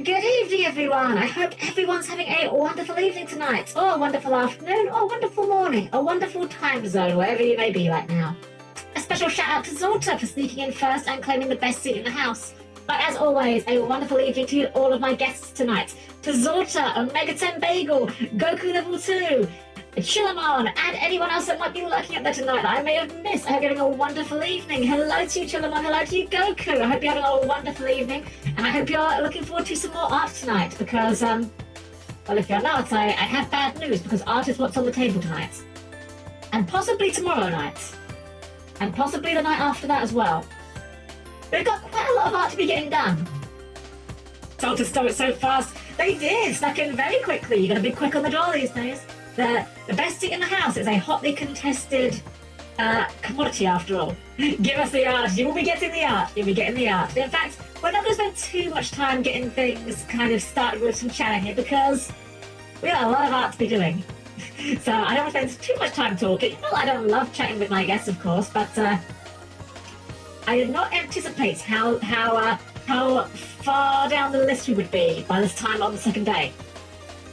good evening, everyone. I hope everyone's having a wonderful evening tonight, or a wonderful afternoon, or a wonderful morning, a wonderful time zone, wherever you may be right now. A special shout out to Zorta for sneaking in first and claiming the best seat in the house. But as always, a wonderful evening to all of my guests tonight. To Zorta, Omega 10 Bagel, Goku Level 2, Chillamon, and anyone else that might be lurking up there tonight that I may have missed. I hope you're having a wonderful evening. Hello to you, Chillamon. Hello to you, Goku. I hope you're having a wonderful evening. And I hope you're looking forward to some more art tonight because, well, if you're not, I have bad news because art is what's on the table tonight. And possibly tomorrow night. And possibly the night after that as well. We've got quite a lot of art to be getting done. Told to stop it so fast. They did. Snuck in very quickly. You got to be quick on the draw these days. The best seat in the house is a hotly contested commodity after all. Give us the art. You will be getting the art. You'll be getting the art. In fact, we're not going to spend too much time getting things kind of started with some chatting here because we got a lot of art to be doing. So I don't want to spend too much time talking. Well, I don't love chatting with my guests, of course, but I did not anticipate how far down the list we would be by this time on the second day.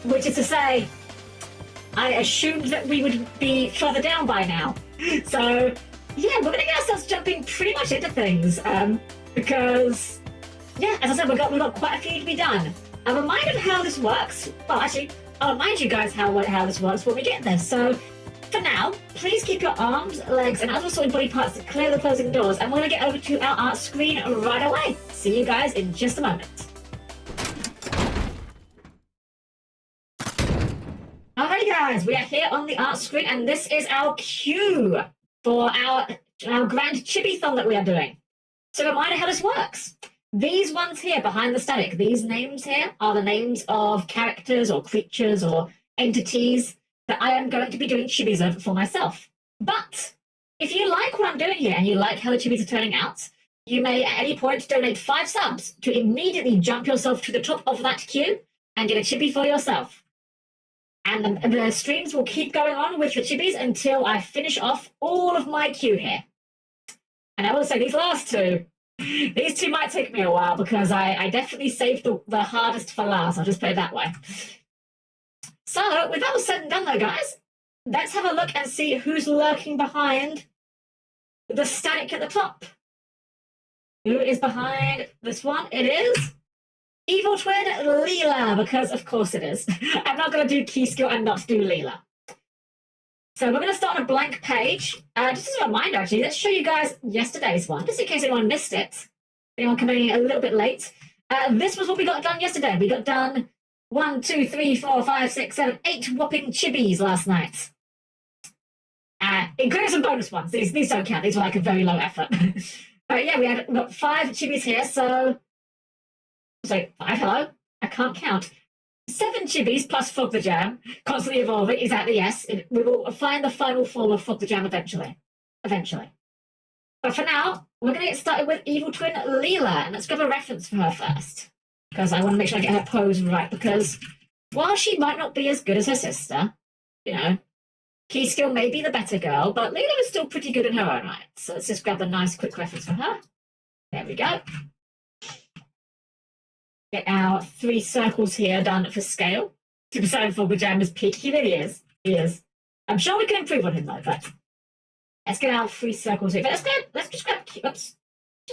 Which is to say, I assumed that we would be further down by now. So, yeah, we're going to get ourselves jumping pretty much into things. Because, yeah, as I said, we've got quite a few to be done. I'm reminded of how this works. Well, actually, I'll remind you guys how this works when we get there. So, for now, please keep your arms, legs, and other sort of body parts to clear the closing doors. And we're going to get over to our art screen right away. See you guys in just a moment. Alright guys, we are here on the art screen and this is our cue for our grand Chibithon that we are doing. So reminder how this works. These ones here behind the static, these names here are the names of characters or creatures or entities that I am going to be doing chibis of for myself. But if you like what I'm doing here and you like how the chibis are turning out, you may at any point donate 5 subs to immediately jump yourself to the top of that queue and get a chibi for yourself. And the streams will keep going on with the chibis until I finish off all of my queue here. And I will say these last two, these two might take me a while because I definitely saved the hardest for last. I'll just put it that way. So with that all said and done though, guys, let's have a look and see who's lurking behind the static at the top. Who is behind this one? It is Evil Twin Leela, because of course it is. I'm not going to do key skill and not do Leela. So we're going to start on a blank page. Just as a reminder, actually, let's show you guys yesterday's one, just in case anyone missed it. Anyone coming in a little bit late. This was what we got done yesterday. We got done 1, 2, 3, 4, 5, 6, 7, 8 whopping chibis last night. Including some bonus ones. These don't count. These were like a very low effort. But yeah, we got 5 chibis here, so 5, hello? I can't count. 7 chibis plus Fog the Jam, constantly evolving, exactly, yes. We will find the final form of Fog the Jam eventually. But for now, we're going to get started with Evil Twin Leela, and let's grab a reference for her first. Because I want to make sure I get her pose right, because while she might not be as good as her sister, you know, key skill may be the better girl, but Leela is still pretty good in her own right. So let's just grab a nice quick reference for her. There we go. Get our 3 circles here done for scale. Super Saiyan Fog the Jam is peak. He really is. He is. I'm sure we can improve on him though, but let's get our 3 circles here. But let's just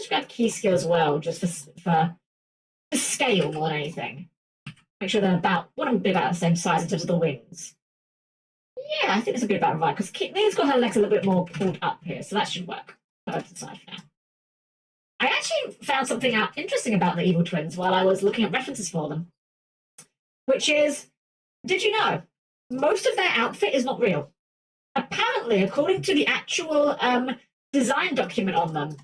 grab key skill as well, just for scale more than anything. Make sure they're want to be about the same size in terms of the wings. Yeah, I think this will be about right, because Leela's got her legs a little bit more pulled up here, so that should work. Put her to the side for now. I actually found something out interesting about the Evil Twins while I was looking at references for them. Which is, did you know, most of their outfit is not real. Apparently, according to the actual design document on them,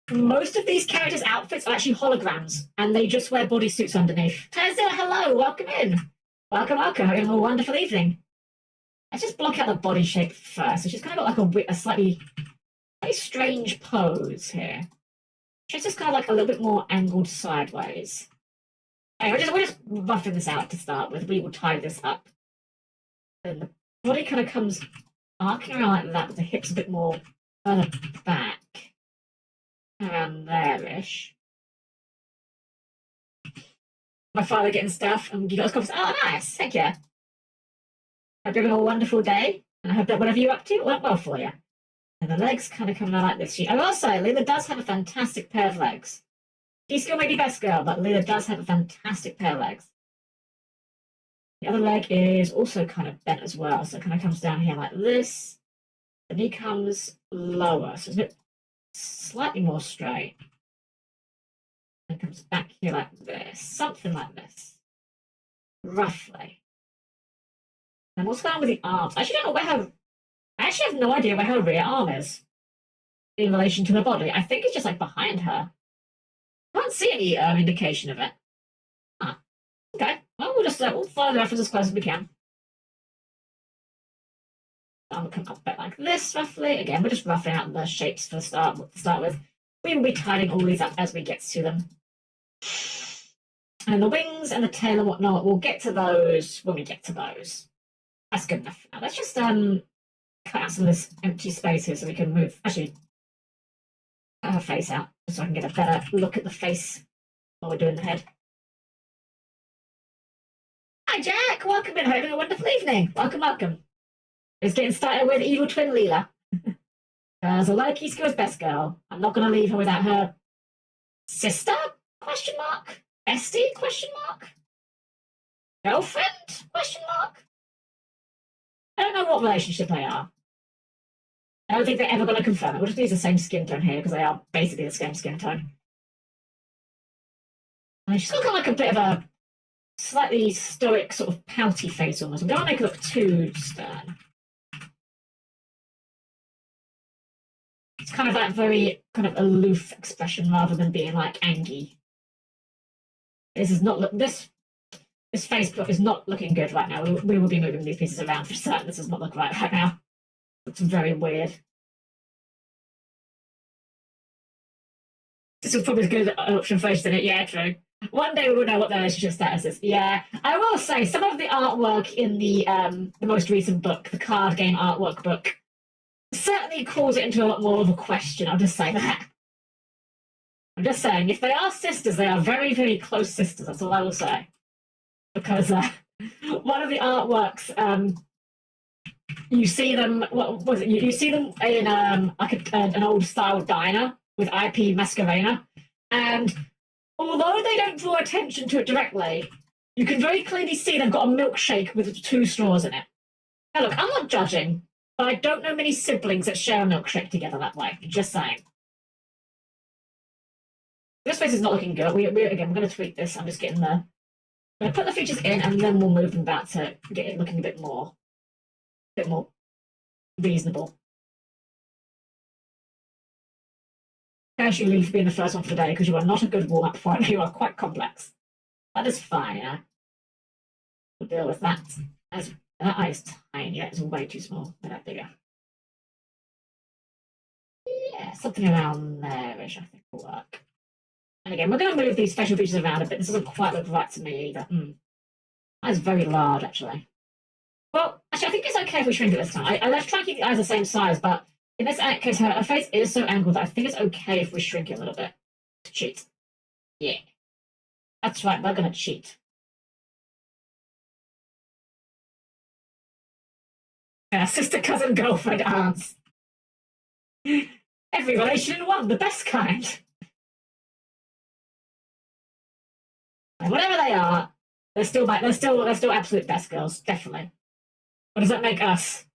most of these characters' outfits are actually holograms, and they just wear bodysuits underneath. Tazil, hello, welcome in. Welcome. Having a wonderful evening. Let's just block out the body shape first. So she's kind of got like a slightly strange pose here. She's just kind of like a little bit more angled sideways. Anyway, we're just roughing this out to start with. We will tie this up. Then the body kind of comes arcing around like that, with the hips a bit more further back. Around there-ish. my father getting stuff, and you got us. Oh, nice. Heck yeah. Hope you're having a wonderful day, and I hope that whatever you're up to went well for you. And the legs kind of come out like this. I will say, Leela does have a fantastic pair of legs. She's still maybe best girl, but Leela does have a fantastic pair of legs. The other leg is also kind of bent as well, so it kind of comes down here like this. The knee comes lower, so it's a bit slightly more straight. And it comes back here like this, something like this, roughly. And what's going on with the arms? I actually don't know where her. I actually have no idea where her rear arm is in relation to her body. I think it's just like behind her. I can't see any indication of it. Ah, okay. Well, we'll follow the reference as close as we can. I'll come up a bit like this, roughly. Again, we're just roughing out the shapes to start with. We will be tidying all these up as we get to them. And the wings and the tail and whatnot, we'll get to those when we get to those. That's good enough. Now let's just cut out some of this empty space here so we can move. Actually, cut her face out so I can get a better look at the face while we're doing the head. Hi, Jack. Welcome in. Having a wonderful evening. Welcome, welcome. It's getting started with evil twin Leela. So Loki's goes best girl. I'm not going to leave her without her sister? Question mark. Bestie? Question mark. Girlfriend? Question mark. I don't know what relationship they are. I don't think they're ever going to confirm it. We'll just use the same skin tone here because they are basically the same skin tone. And she's got kind of like a bit of a slightly stoic, sort of pouty face almost. I don't want to make it look too stern. It's kind of that very kind of aloof expression rather than being like angry. This is not this face is not looking good right now. We will be moving these pieces around for certain. This does not look right now. It's very weird. This is probably as good an option for isn't it? Yeah, true. One day we will know what their relationship status is. Yeah, I will say some of the artwork in the most recent book, the card game artwork book, certainly calls it into a lot more of a question. I'll just say that. I'm just saying, if they are sisters, they are very, very close sisters. That's all I will say. Because one of the artworks, you see them. What was it? You see them in like an old style diner with IP Mascarena, and although they don't draw attention to it directly, you can very clearly see they've got a milkshake with 2 straws in it. Now, look, I'm not judging, but I don't know many siblings that share a milkshake together that way. Just saying. This face is not looking good. Again, we're going to tweak this. I'm just getting the. I'm going to put the features in, and then we'll move them back to get it looking a bit more reasonable. Thank you, Lee, for being the first one for the day, because you are not a good warm-up fighter. You are quite complex. That is fine, yeah. We'll deal with that. That eye is tiny. That is way too small. Make that bigger. Yeah, something around there-ish, I think, will work. And again, we're going to move these facial features around a bit. This doesn't quite look right to me either. That is very large, actually. Well, actually, I think it's okay if we shrink it this time. I left trying to keep the eyes the same size, but in this case, her face is so angled that I think it's okay if we shrink it a little bit to cheat. Yeah. That's right, we're going to cheat. Sister, cousin, girlfriend, aunts. Every relation in one, the best kind. And whatever they are, they're still absolute best girls, definitely. What does that make us?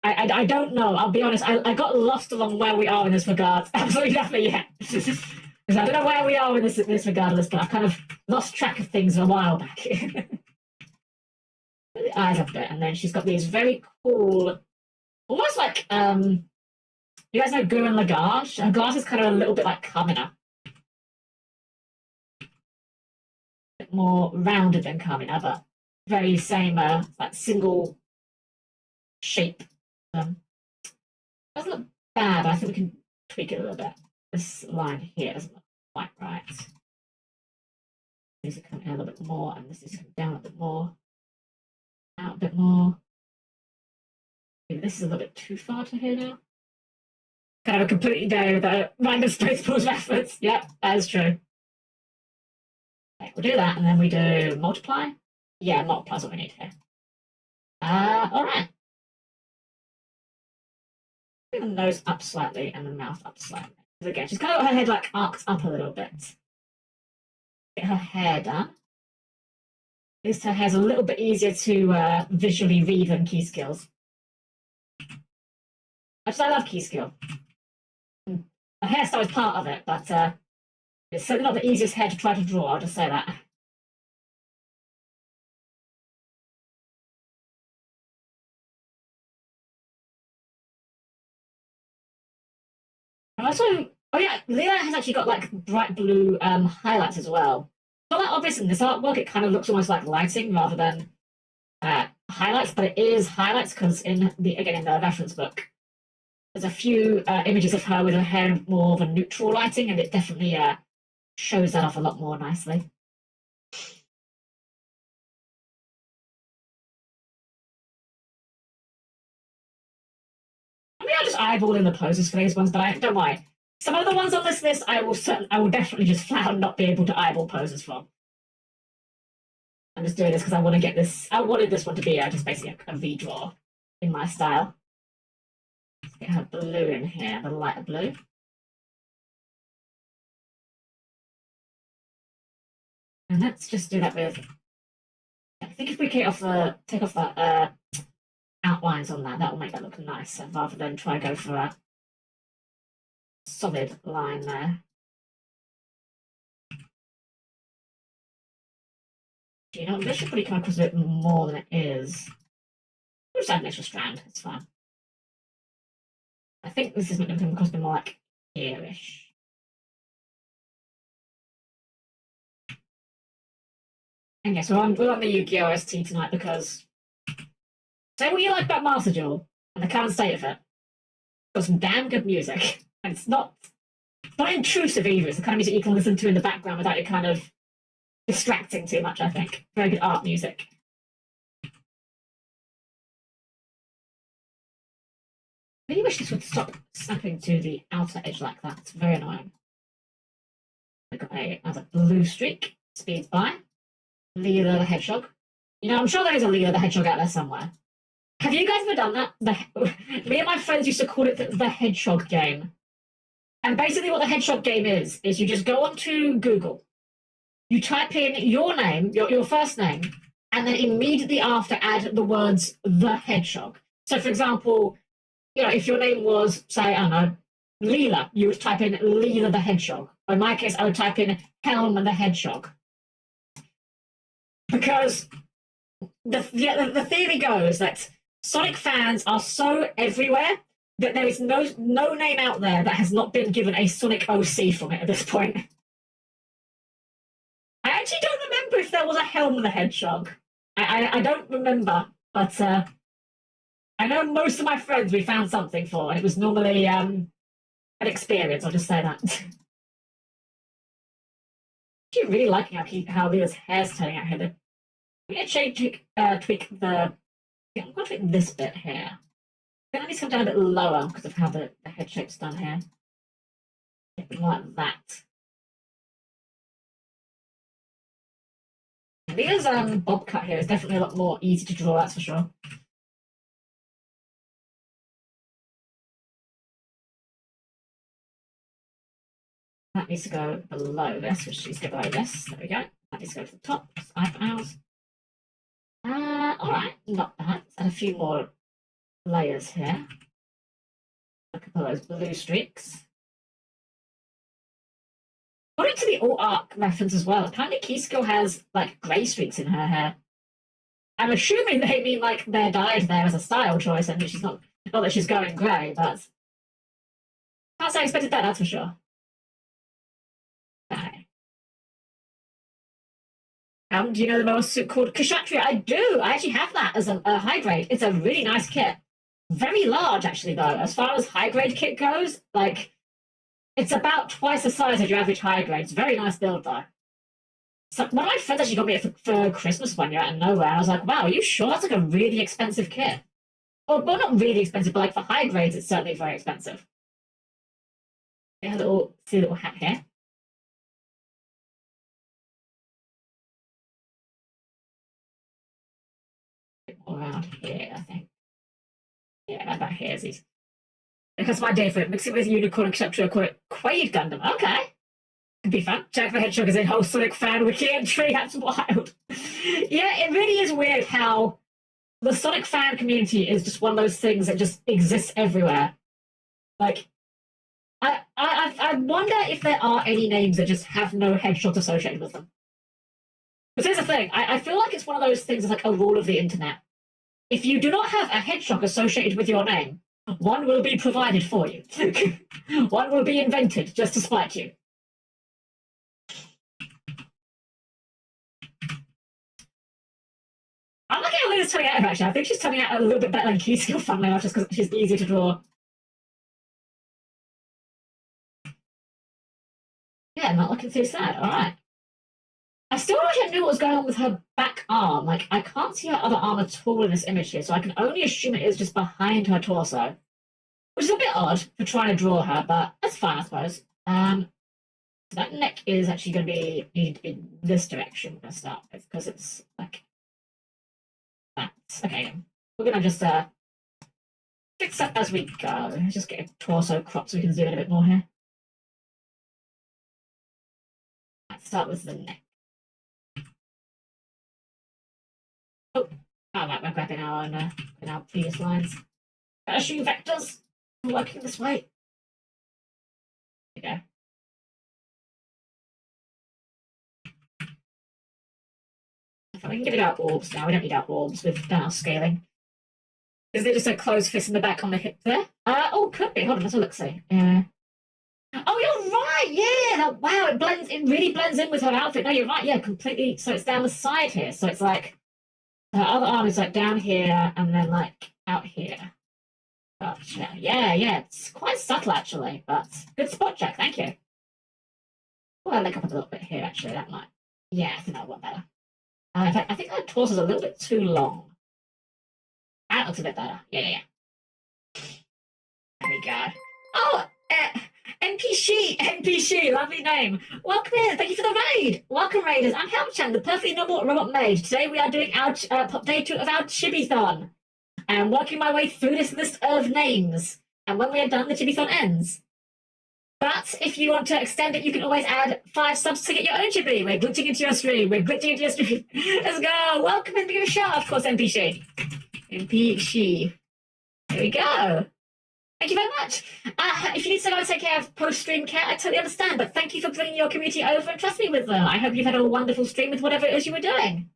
I don't know. I'll be honest. I got lost along where we are in this regard. Absolutely nothing yet. Because I don't know where we are in this regard of this, but I've kind of lost track of things a while back. Put the eyes up a bit, and then she's got these very cool, almost like you guys know Gurren Lagann? Her glass is kind of a little bit like Kamina. A bit more rounded than Kamina, but very same like single shape. Doesn't look bad, but I think we can tweak it a little bit. This line here doesn't look quite right. This needs to come in a little bit more, and this needs to come down a bit more. Out a bit more. Maybe this is a little bit too far to here now. Kind of a completely day with a random Spaceballs reference. Yep, that is true. Okay. we'll do that, and then we do multiply. Yeah, multiply is what we need here. All right. Bring the nose up slightly and the mouth up slightly. Because again, she's kind of got her head like arced up a little bit. Get her hair done. At least her hair's a little bit easier to visually read than key skills. Actually, I love key skill. The hairstyle is part of it, but it's certainly not the easiest hair to try to draw, I'll just say that. And also, oh yeah, Leela has actually got like bright blue highlights as well. Not that obvious in this artwork, it kind of looks almost like lighting rather than highlights, but it is highlights because in the reference book, there's a few images of her with her hair in more of a neutral lighting, and it definitely shows that off a lot more nicely. I mean, I'll just eyeball in the poses for these ones, but don't worry. Some of the ones on this list, I will definitely just flat out not be able to eyeball poses from. I'm just doing this because I want to get this. I wanted this one to be just basically a V-draw in my style. Let's get her blue in here, the lighter blue. And let's just do that with. I think if we take off the outlines on that will make that look nicer rather than try to go for a solid line there. You know, this should probably come across a bit more than it is. We'll just add an extra strand, it's fine. I think this is going to come across a bit more like here-ish. And yes, we're on the Yu-Gi-Oh! ST tonight because say what you like about Master Duel and the current state of it. It's got some damn good music. And it's not intrusive either. It's the kind of music you can listen to in the background without it kind of distracting too much, I think. Very good art music. I really wish this would stop snapping to the outer edge like that. It's very annoying. I've got another blue streak. Speeds by. Leela the Hedgehog. You know, I'm sure there is a Leela the Hedgehog out there somewhere. Have you guys ever done that? Me and my friends used to call it the Hedgehog game. And basically what the Hedgehog game is you just go onto Google, you type in your name, your first name, and then immediately after add the words the Hedgehog. So for example, you know, if your name was, say, I don't know, Leela, you would type in Leela the Hedgehog. Or in my case, I would type in Helm the Hedgehog. Because the theory goes that Sonic fans are so everywhere that there is no name out there that has not been given a Sonic OC from it at this point. I actually don't remember if there was a Helm the Hedgehog. I don't remember, but I know most of my friends we found something for, and it was normally an experience, I'll just say that. I'm really liking how Leah's hair's turning out here. I'm going to tweak the. Yeah, I'm going to tweak this bit here. I think I need to come down a bit lower because of how the head shape's done here. Like that. Leah's bob cut here is definitely a lot more easy to draw, that's for sure. That needs to go below this, which needs to go below this. There we go. That needs to go to the top. Eyebrows. Alright, not bad. Let's add a few more layers here. A couple of those blue streaks. According to the Alt Arc reference as well, apparently Keyskill has like grey streaks in her hair. I'm assuming they mean like they're dyed there as a style choice, and she's not that she's going grey, but can't say I expected that, that's for sure. Okay. Do you know the most suit called Kshatriya? I do. I actually have that as a high grade. It's a really nice kit. Very large, actually, though. As far as high grade kit goes, like it's about twice the size of your average high grade. It's a very nice build, though. So one of my friends actually got me it for Christmas one year out of nowhere. I was like, wow, are you sure that's like a really expensive kit? Well, not really expensive, but like for high grades, it's certainly very expensive. They have a little hat here. around here, I think. Yeah, about here is easy. Because my day for it, mix it with Unicorn Exception, I call it Quaid Gundam. Okay. Could be fun. Jack the Hedgehog is a whole Sonic fan wiki entry. That's wild. Yeah, it really is weird how the Sonic fan community is just one of those things that just exists everywhere. Like, I wonder if there are any names that just have no hedgehogs associated with them. But here's the thing, I feel like it's one of those things that's like a rule of the internet. If you do not have a hedgehog associated with your name, one will be provided for you. One will be invented just to spite you. I'm looking at Luna's turning out actually. I think she's turning out a little bit better than Keyskill, funnily enough, just because she's easy to draw. Yeah, not looking too sad. All right. I still wish I knew what was going on with her back arm. Like, I can't see her other arm at all in this image here, so I can only assume it is just behind her torso. Which is a bit odd for trying to draw her, but that's fine, I suppose. So that neck is actually going to be needing to be this direction we're going to start with, because it's like that. Okay, we're going to just fix up as we go. Let's just get a torso crop so we can zoom in a bit more here. Let's start with the neck. Oh, right, we're grabbing our own in our previous lines. Assume vectors working this way. There you go. We can give it our orbs now. We don't need our orbs. We've done our scaling. Is there just a closed fist in the back on the hip there? Oh, could be. Hold on, let's look. See. Yeah. Oh, you're right. Yeah. Wow, it blends. It really blends in with her outfit. No, you're right. Yeah, completely. So it's down the side here. So it's like her other arm is like down here and then like out here. Gotcha. Yeah. It's quite subtle actually, but good spot check. Thank you. Oh, I'll look up a little bit here. Actually, that might. Yeah, I think that'll work better. In fact, I think her torso is a little bit too long. That looks a bit better. Yeah. There we go. Oh, NPC, lovely name. Welcome in. Thank you for the raid. Welcome, raiders. I'm Helm-Chan, the perfectly normal robot maid. Today we are doing our day 2 of our Chibithon. I'm working my way through this list of names. And when we are done, the Chibithon ends. But if you want to extend it, you can always add 5 subs to get your own chibi. We're glitching into your stream. Let's go. Welcome in. Give a shout, of course, NPC. There we go. Thank you very much. If you need someone to take care of post-stream care, I totally understand. But thank you for bringing your community over and trust me with them. I hope you've had a wonderful stream with whatever it is you were doing.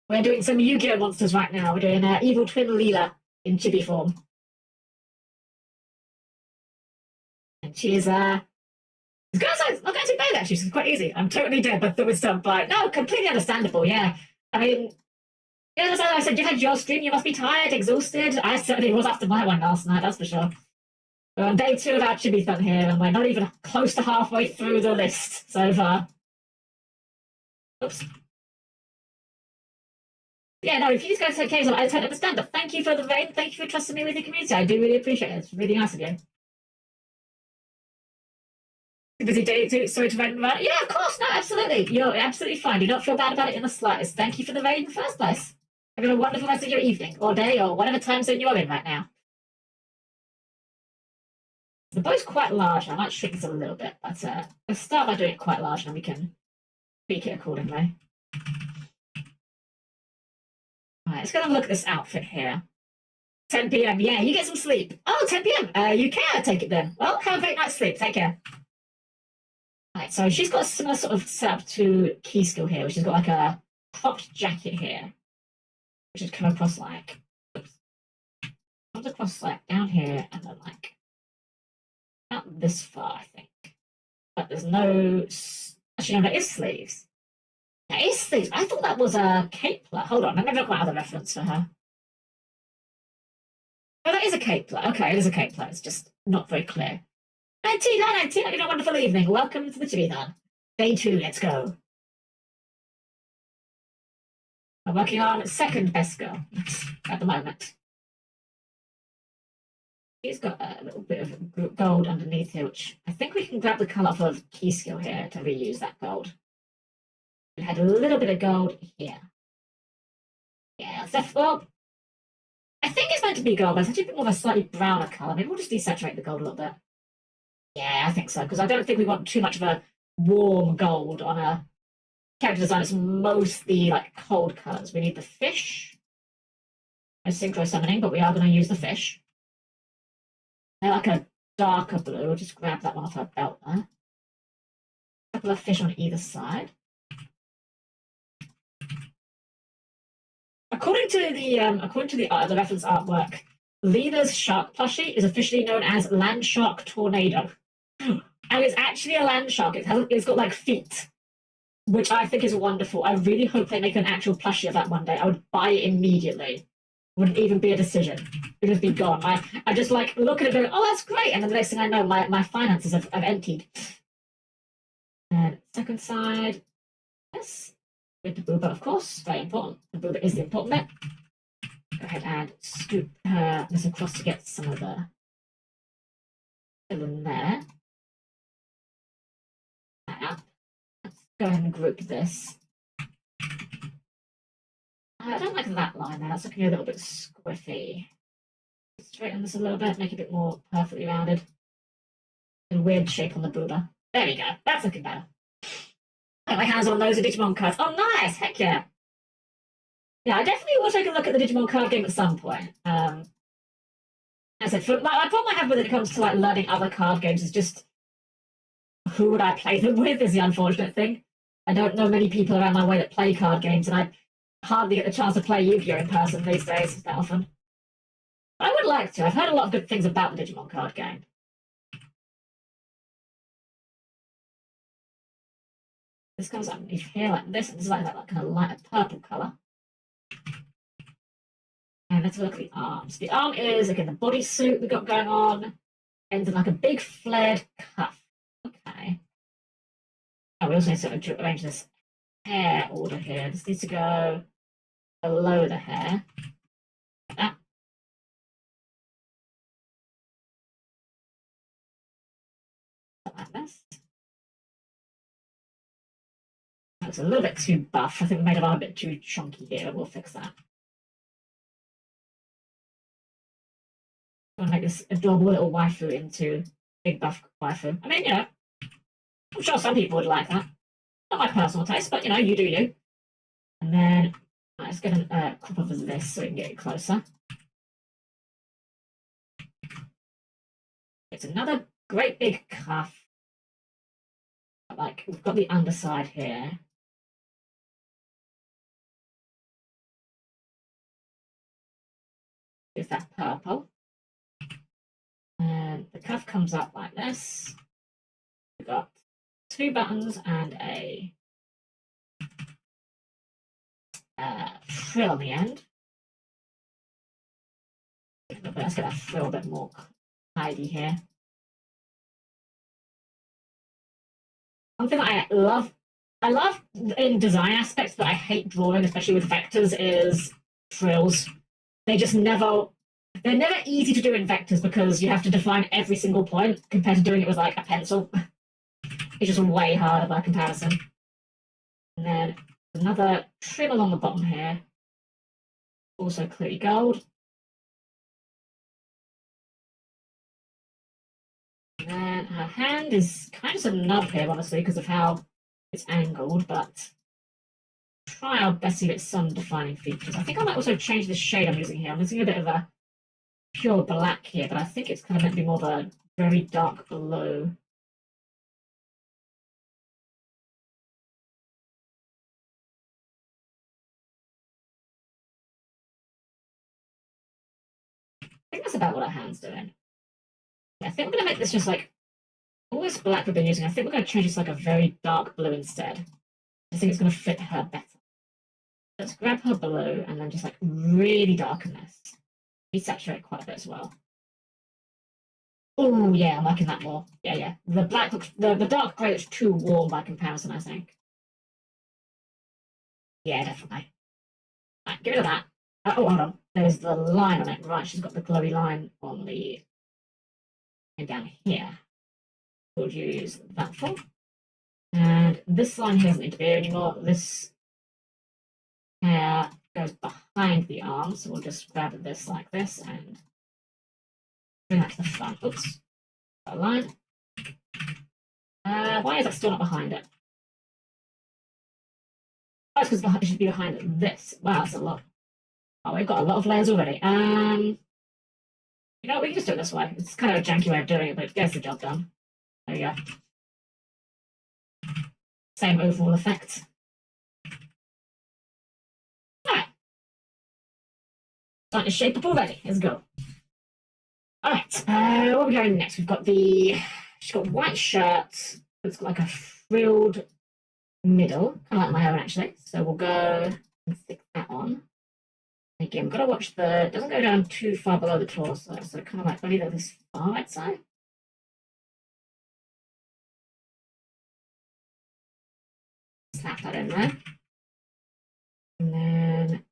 We're doing some Yu-Gi-Oh monsters right now. We're doing Evil Twin Leela in chibi form. And she is, not going too bad actually. She's quite easy. I'm totally dead, but with some bite. No, completely understandable. Yeah, I mean, yeah, as I said, you had your stream. You must be tired, exhausted. I certainly was after my one last night. That's for sure. We're on day 2 of our Chibithon here, and we're not even close to halfway through the list so far. Oops. Yeah, no, if you just go take care of it, I totally understand. But thank you for the raid. Thank you for trusting me with your community. I do really appreciate it. It's really nice of you. Busy day too, sorry to rant about it. Yeah, of course, no, absolutely. You're absolutely fine. Do not feel bad about it in the slightest. Thank you for the raid in the first place. Have a wonderful rest of your evening, or day, or whatever time zone you're in right now. The bow's quite large. I might shrink this a little bit, but let's start by doing it quite large, and then we can tweak it accordingly. All right, let's go and look at this outfit here. 10 p.m. Yeah, you get some sleep. Oh, 10 p.m. You can take it then. Well, have a great night's sleep. Take care. Right, so she's got a similar sort of setup to Keyskill here, which has got like a cropped jacket here, which has come across like, comes across like down here and then like not this far, I think. But there's no, actually no, there is sleeves. There is sleeves. I thought that was a capelet. Hold on, let me look at my other reference for her. Oh, that is a capelet. Okay, it is a capelet. It's just not very clear. 19, have a wonderful evening. Welcome to the Chibithon. Day 2, let's go. I'm working on second best girl at the moment. She's got a little bit of gold underneath here, which I think we can grab the colour off of Keyskill here to reuse that gold. We had a little bit of gold here. well, I think it's meant to be gold, but it's actually a bit more of a slightly browner colour. Maybe we'll just desaturate the gold a little bit. Yeah, I think so, because I don't think we want too much of a warm gold on a character design. It's mostly like cold colours. We need the fish. No synchro summoning, but we are going to use the fish. They're like a darker blue. We'll just grab that one off her belt there. A couple of fish on either side. According to the reference artwork, Lena's shark plushie is officially known as Land Shark Tornado, and it's actually a land shark. It's got like feet, which I think is wonderful. I really hope they make an actual plushie of that one day. I would buy it immediately. Wouldn't even be a decision. It would just be gone. I just like look at it going, oh, that's great, and then the next thing I know, my finances have emptied. And second side, yes. With the booba, of course, very important. The booba is the important bit. Go ahead and scoop this across to get some of the fill in there. Now, let's go ahead and group this. I don't like that line there. That's looking a little bit squiffy. Straighten this a little bit, make it a bit more perfectly rounded. A weird shape on the booba. There we go. That's looking better. Got my hands on those Digimon cards. Oh, nice! Heck yeah! Yeah, I definitely will take a look at the Digimon card game at some point. As I said, my problem I have with it when it comes to like learning other card games is just who would I play them with is the unfortunate thing. I don't know many people around my way that play card games, and I hardly get the chance to play Yu-Gi-Oh! In person these days that often. But I would like to. I've heard a lot of good things about the Digimon card game. This comes underneath here like this, and this is like that kind of light purple colour. And let's look at the arms. The arm is, again, the bodysuit we've got going on. Ends in like a big flared cuff. Okay. Oh, we also need to arrange this hair order here. This needs to go below the hair. Like that. Like this. That's a little bit too buff. I think we made it a bit too chunky here. We'll fix that. I'm going to make this adorable little waifu into big buff waifu. I mean, you know, I'm sure some people would like that. Not my personal taste, but, you know, you do you. And then let's get a crop of this so we can get it closer. It's another great big cuff. Like, we've got the underside here. Is that purple? And the cuff comes up like this. We've got 2 buttons and a frill on the end. Let's get that frill a bit more tidy here. One thing I love in design aspects that I hate drawing, especially with vectors, is frills. They're never easy to do in vectors because you have to define every single point compared to doing it with like a pencil. It's just way harder by comparison. And then another trim along the bottom here. Also clearly gold. And then her hand is kind of a nub here, honestly, because of how it's angled, but try our best to get some defining features. I think I might also change the shade I'm using here. I'm using a bit of a pure black here, but I think it's kind of meant to be more of a very dark blue. I think that's about what our hand's doing. I think we're going to make this just like all this black we've been using. I think we're going to change this like a very dark blue instead. I think it's going to fit her better. Let's grab her blue and then just like really darken this. Desaturate quite a bit as well. Oh yeah, I'm liking that more. Yeah. The black looks, the dark grey looks too warm by comparison, I think. Yeah, definitely. Right, get rid of that. Oh, hold on. There's the line on it. Right, she's got the glowy line on the and down here. We'll use that for. And this line here doesn't need to be here anymore. This hair goes behind the arm, so we'll just grab this like this and bring that to the front. Oops, that line. Why is that still not behind it? Oh, it's because it should be behind this. Wow, that's a lot. Oh, we've got a lot of layers already. You know what, we can just do it this way. It's kind of a janky way of doing it, but it gets the job done. There you go. Same overall effect. Alright. Starting to shape up already. Let's go. Alright, what are we going next? We've got she's got white shirt. It's got like a frilled middle, kind of like my own actually. So we'll go and stick that on. Again, we've got to watch it doesn't go down too far below the torso, so kind of like only this far, I'd say. Slap that in there. And then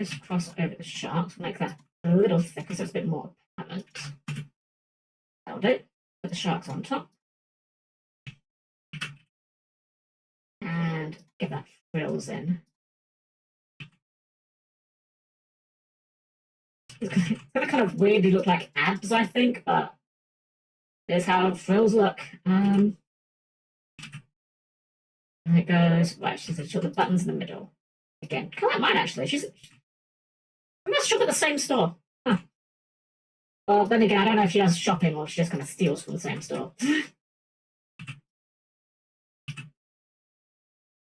just cross over the sharks, make that a little thicker so it's a bit more apparent. That'll do. Put the sharks on top. And get that frills in. It's going to kind of weirdly look like abs, I think, but here's how frills look. And it goes, right, she's got the buttons in the middle. Again, kind of like mine, actually. We must shop at the same store. Huh. Well, then again, I don't know if she does shopping or she just kind of steals from the same store.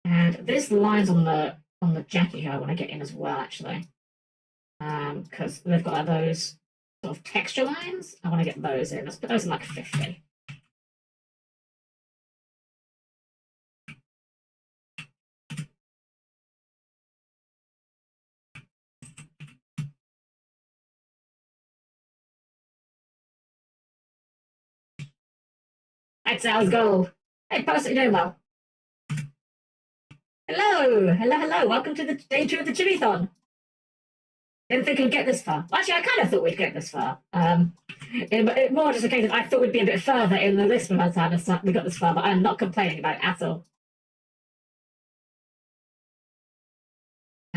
And there's lines on the jacket here I want to get in as well, actually. Because they've got those sort of texture lines. I want to get those in. Let's put those in like 50. That's our goal. Hey, post it doing well. Hello. Welcome to the day 2 of the Chibithon. Didn't think we'd get this far. Actually, I kind of thought we'd get this far. It more just a case of I thought we'd be a bit further in the list by the time we got this far, but I'm not complaining about it at all.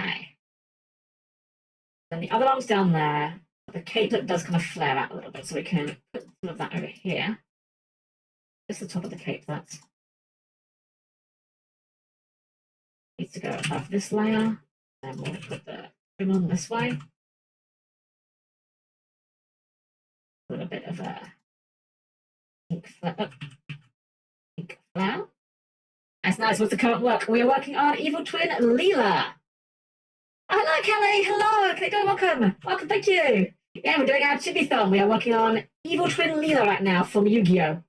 Okay. Then the other arm's down there. The cape does kind of flare out a little bit, so we can put some of that over here. Just the top of the cape that needs to go above this layer. And we'll put the trim on this way. A little bit of a pink flower. That's nice. What's the current work? We are working on Evil Twin Leela. Hello, Kelly. Hello. Kelly, welcome. Welcome. Thank you. Yeah, we're doing our Chibithon. We are working on Evil Twin Leela right now from Yu-Gi-Oh!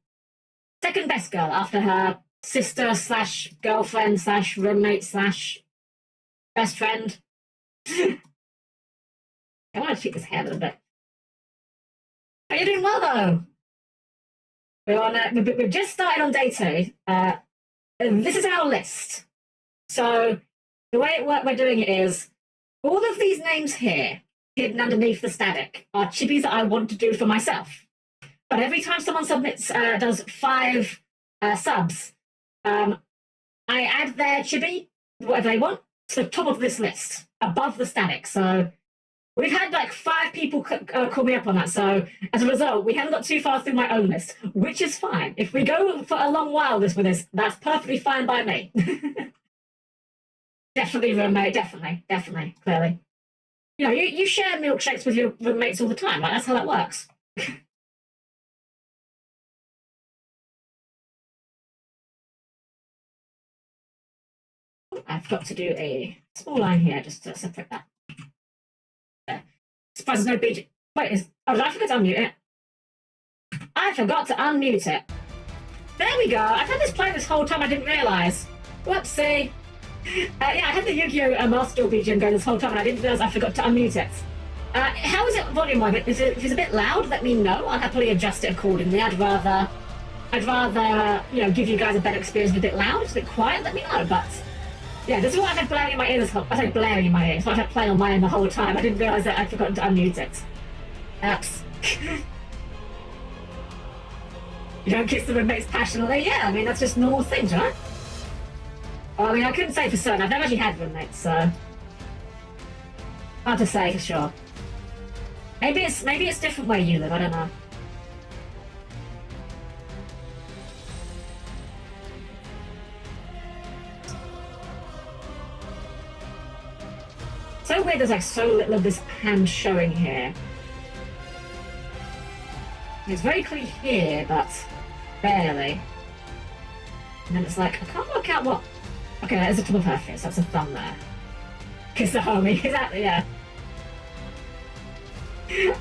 Second best girl after her sister / girlfriend / roommate / best friend. I want to tweak this hair a little bit. Are you doing well though? We've just started on day 2. This is our list. So the way we're doing it is all of these names here, hidden underneath the static, are chibis that I want to do for myself. But every time someone does 5 subs, I add their chibi, whatever they want, to the top of this list, above the static. So we've had like 5 people call me up on that. So as a result, we haven't got too far through my own list, which is fine. If we go for a long while with this, that's perfectly fine by me. Definitely roommate, definitely, clearly. You know, you share milkshakes with your roommates all the time, right? That's how that works. I've got to do a small line here just to separate that. There. Surprise, there's no BG. Wait, did I forget to unmute it? I forgot to unmute it. There we go. I've had this playing this whole time. I didn't realise. Whoopsie. Yeah, I had the Yu-Gi-Oh! Master Duel BGM going this whole time, and I didn't realise I forgot to unmute it. How is it volume-wise? If it's a bit loud, let me know. I'll happily adjust it accordingly. I'd rather, give you guys a better experience if it's a bit loud. If it's a bit quiet, let me know. But yeah, this is what I've had blaring in my ear this whole. I said blaring in my ear. It's what I've had playing on my ear the whole time. I didn't realise that I'd forgotten to unmute it. Oops. You don't kiss the roommates passionately? Yeah, I mean, that's just normal things, right? Well, I mean, I couldn't say for certain. I've never actually had roommates, so Hard to say for sure. Maybe it's different where you live, I don't know. So weird there's like so little of this hand showing here. It's very clear here, but barely. And then it's like, I can't work out what... Okay, there's a top of her face, that's a thumb there. Kiss the homie, exactly, yeah.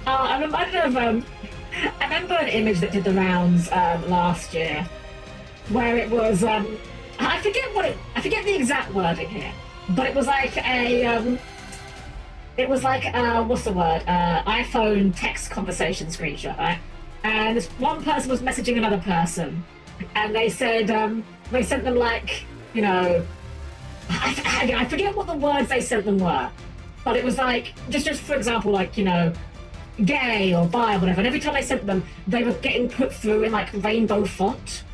I'm reminded of, I remember an image that did the rounds last year, where it was, I forget the exact wording here, but it was like what's the word? iPhone text conversation screenshot, right? And this one person was messaging another person, and they said, they sent them like, you know, I forget what the words they sent them were, but it was like, just for example, like, you know, gay or bi or whatever, and every time I sent them, they were getting put through in like rainbow font,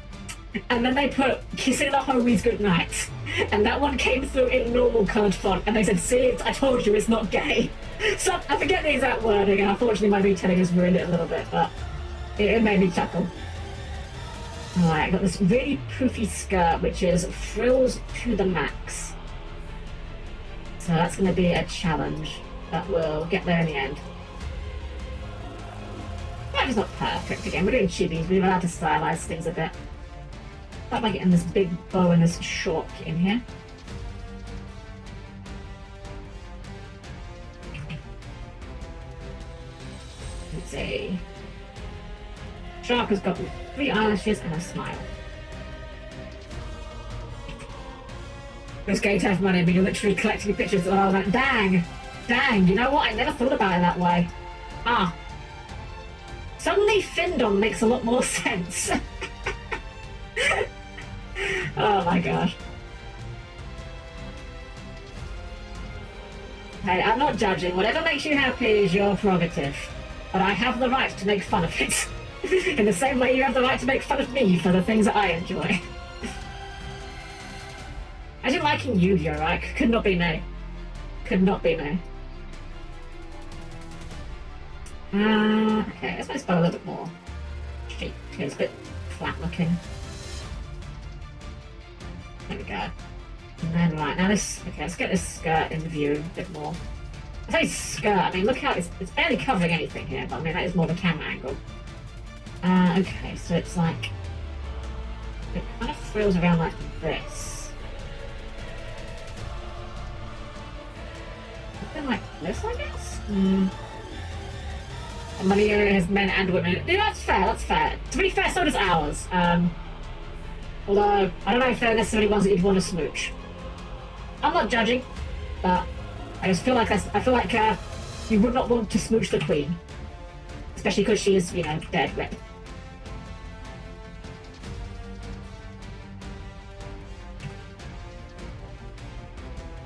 and then they put kissing the homies goodnight, and that one came through in normal coloured font, and they said, see, I told you it's not gay. So I forget the exact wording, and unfortunately my retelling has ruined it a little bit, but it made me chuckle. Alright, I've got this really poofy skirt, which is frills to the max. So that's going to be a challenge, but we'll get there in the end. That is not perfect again. We're doing chibis. We're allowed to stylize things a bit. Start by getting this big bow and this short in here. Let's see. Shark has got 3 eyelashes and a smile. It's going to have money, but you're literally collecting pictures. And I was like, dang, you know what? I never thought about it that way. Ah. Suddenly Findon makes a lot more sense. Oh my gosh. Hey, I'm not judging. Whatever makes you happy is your prerogative. But I have the right to make fun of it. In the same way you have the right to make fun of me for the things that I enjoy. I didn't liking Yu-Gi-Oh, right? Could not be me. Could not be me. Okay, let's make this bow a little bit more shape. It's a bit flat looking. There we go. And then, right, now this... Okay, let's get this skirt in view a bit more. I say skirt, I mean, look how it's barely covering anything here, but I mean, that is more the camera angle. Okay, so it's like... It kind of frills around like this. Something like this, I guess? Money has men and women. Yeah, that's fair, that's fair. To be fair, so does ours. Although, I don't know if they're necessarily ones that you'd want to smooch. I'm not judging, but I just feel like you would not want to smooch the queen. Especially because she is, you know, dead rip.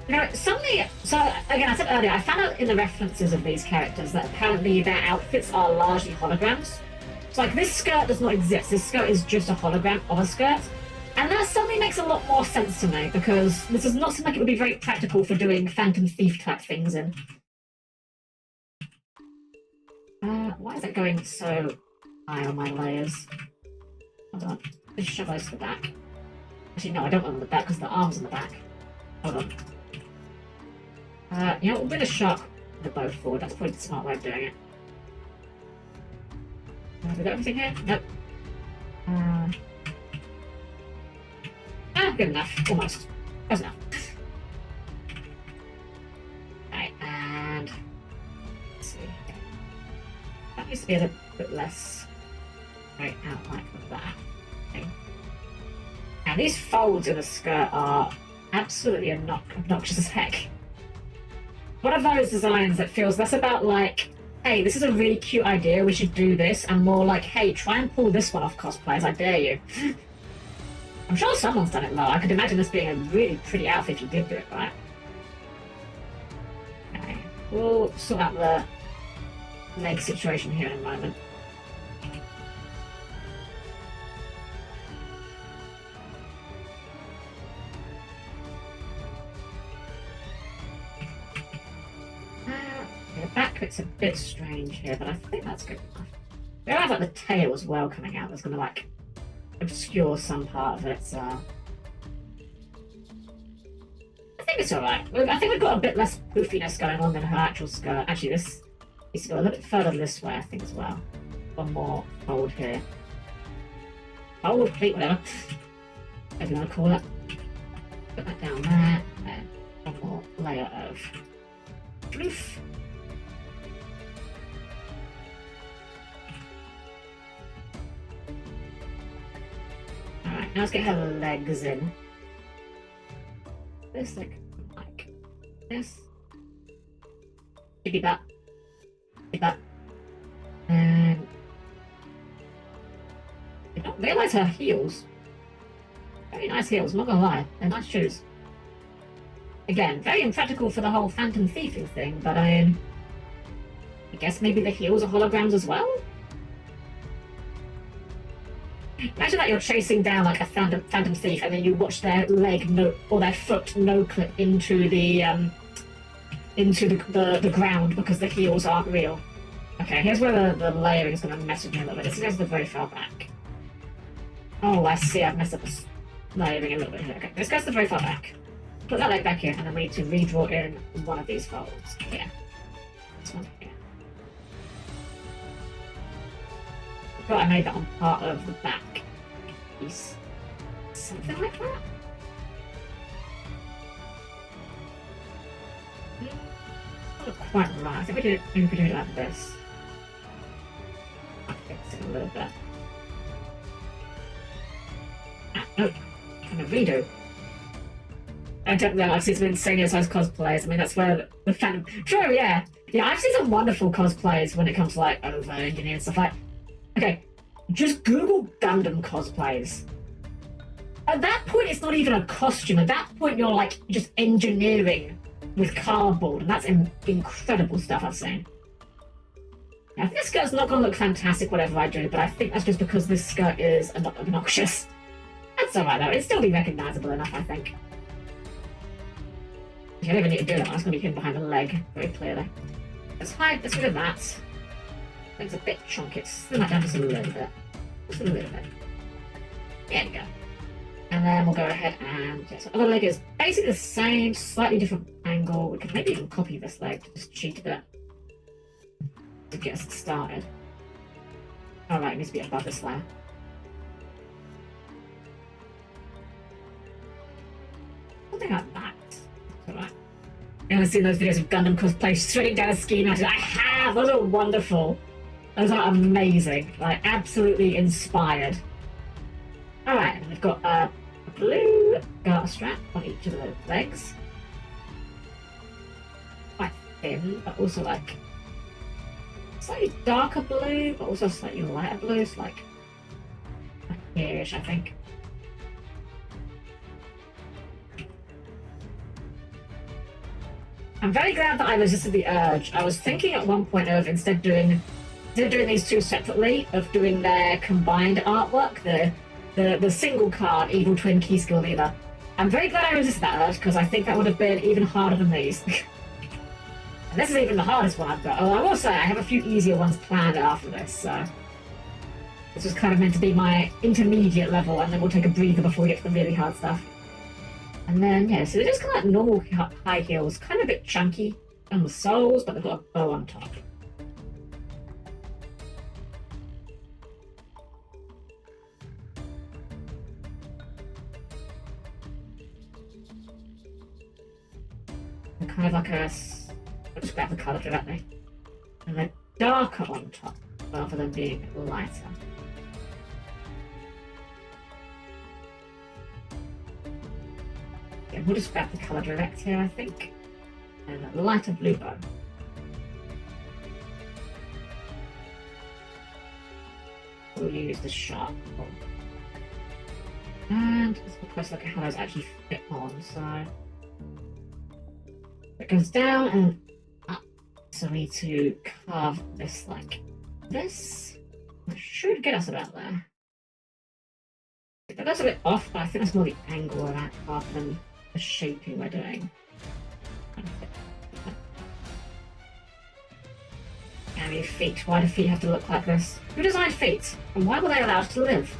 You know, suddenly, so again, I said earlier, I found out in the references of these characters that apparently their outfits are largely holograms. So like, this skirt does not exist, this skirt is just a hologram of a skirt. And that suddenly makes a lot more sense to me, because this does not seem like it would be very practical for doing Phantom Thief type things in. Why is it going so high on my layers? Hold on, let's shove those to the back. Actually, no, I don't want them on the back because the arm's on the back. Hold on. You know, we'll bring a shark the bow forward. That's probably the smart way of doing it. Have we got everything here? Nope. Good enough. Almost. That's enough. Right, and let's see. That needs to be a little bit less right out like that. Okay. Now these folds in the skirt are absolutely obnoxious as heck. One of those designs that feels less about like, hey, this is a really cute idea, we should do this, and more like, hey, try and pull this one off, cosplayers, I dare you. I'm sure someone's done it though. I could imagine this being a really pretty outfit if you did do it right. Okay, we'll sort out the leg situation here in a moment. it's a bit strange here, but I think that's good enough. We have like the tail as well coming out. That's gonna like obscure some part of it. So I think it's all right. I think we've got a bit less poofiness going on than her actual skirt. Actually, this needs to go a little bit further this way, I think, as well. One more fold here. Fold, pleat, whatever. Whatever you want to call it. Put that down there, and then one more layer of floof. Alright, now let's get her legs in. This like this. Maybe that. Maybe that. And I don't realise her heels. Very nice heels, I'm not gonna lie. They're nice shoes. Again, very impractical for the whole phantom thieving thing, but I guess maybe the heels are holograms as well? Imagine that you're chasing down like a phantom thief and then you watch their leg or their foot no-clip into the ground because the heels aren't real. Okay, here's where the layering is going to mess with me a little bit. This goes the very far back. Oh, I see, I've messed up the layering a little bit here. Okay, this goes the very far back. Put that leg back here and then we need to redraw in one of these folds. Here. This one here. I thought I made that on part of the back piece. Something like that? Not quite right. I think we could do it like this. I'll fix it a little bit. Nope. Kind of redo. I don't know, I've seen some insane size cosplays. I mean, that's where the Phantom... True, yeah. Yeah, I've seen some wonderful cosplays when it comes to, like, over-engineering stuff. Like, okay, just Google Gundam cosplays. At that point, it's not even a costume. At that point, you're, like, just engineering with cardboard. And that's incredible stuff I've seen. I think this skirt's not going to look fantastic, whatever I do, but I think that's just because this skirt is obnoxious. That's alright, though. It'd still be recognisable enough, I think. I don't even need to do that one. It's going to be hidden behind the leg, very clearly. Let's rid of that. It's a bit chunky. Let's slim that down just a little bit. Just a little bit. There we go. And then we'll go ahead and... Yeah, so the other leg is basically the same, slightly different angle. We could maybe even copy this leg, just cheat a bit. To get us started. Alright, it needs to be above this layer. Something like that. Alright. You ever seen those videos of Gundam cosplay straight down a ski mountain? I have! Those are wonderful. Those are amazing. Like, absolutely inspired. Alright, and we've got a blue garter strap on each of the legs. Quite thin, but also like slightly darker blue, but also slightly lighter blue. It's like here-ish, I think. I'm very glad that I resisted the urge. I was thinking at one point of instead of doing these two separately, of doing their combined artwork, the single card Evil Twin Key Skill Leader. I'm very glad I resisted that urge because I think that would have been even harder than these. And this is even the hardest one I've got. Oh, I will say I have a few easier ones planned after this, so this was kind of meant to be my intermediate level, and then we'll take a breather before we get to the really hard stuff. And then, yeah, so they're just kind of like normal high heels, kind of a bit chunky on the soles, but they've got a bow on top. And kind of like a... I'll just grab the colour directly. And they're darker on top, rather than being lighter. Yeah, we'll just grab the colour direct here, I think. And a lighter blue bow. We'll use the sharp one. And let's have a close look at how those actually fit on. So it goes down and up. So we need to carve this like this. That should get us about there. That's a bit off, but I think that's more the angle of that rather than the shaping we're doing. Damn you, feet. Why do feet have to look like this? Who designed feet? And why were they allowed to live?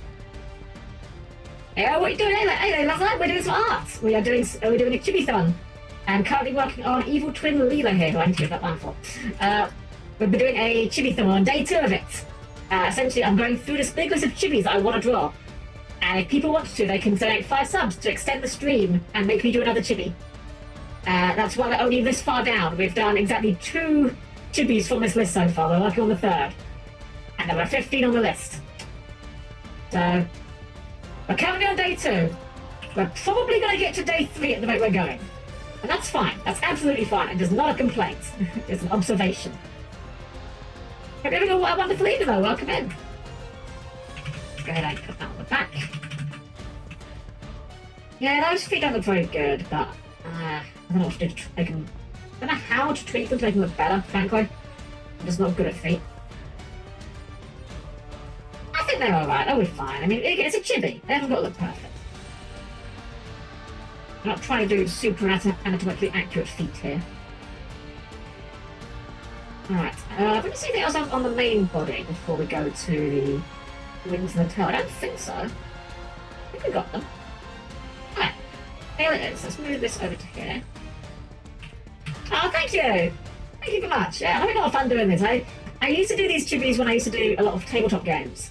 Hey, what are you doing? Hey, Lazar, we're doing some art. We're doing a Chibithon. I'm currently working on Evil Twin Leela here, who I need to get that line for. We'll be doing a Chibithon on day 2 of it. Essentially, I'm going through this big list of chibis that I want to draw. And if people want to, they can donate 5 subs to extend the stream and make me do another chibi. That's why we're only this far down. We've done exactly 2 chibis from this list so far. We're working on the 3rd. And there were 15 on the list. So, we're currently on day 2. We're probably going to get to day 3 at the rate we're going. And that's fine. That's absolutely fine. It is not a complaint. It's an observation. Hope you're having a wonderful evening, though. Welcome in. Go ahead and put that on the back. Yeah, those feet don't look very good, but I don't know what to do to make them. I don't know how to treat them to make them look better, frankly. I'm just not good at feet. I think they're alright. They'll be fine. I mean, it's a chibi. They haven't got to look perfect. I'm not trying to do super anatomically accurate feet here. Alright, let me see anything else on the main body before we go to the wings and the tail. I don't think so. I think we got them. Alright, here it is. Let's move this over to here. Oh, thank you! Thank you very much. Yeah, I'm having a lot of fun doing this. I used to do these chibis when I used to do a lot of tabletop games.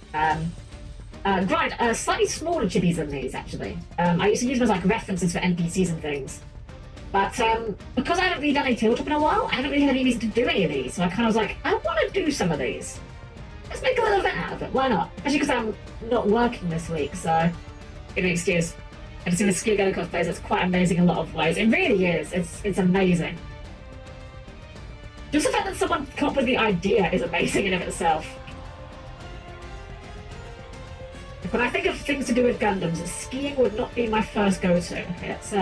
Slightly smaller chibis than these, actually. I used to use them as like references for NPCs and things. But because I haven't really done any tabletop in a while, I haven't really had any reason to do any of these. So I kind of was like, I want to do some of these. Let's make a little event out of it. Why not? Especially because I'm not working this week, so give me an excuse. I've seen the Ski Go cosplays. It's quite amazing in a lot of ways. It really is. It's amazing. Just the fact that someone come up with the idea is amazing in and of itself. When I think of things to do with Gundams, skiing would not be my first go-to. Okay, let's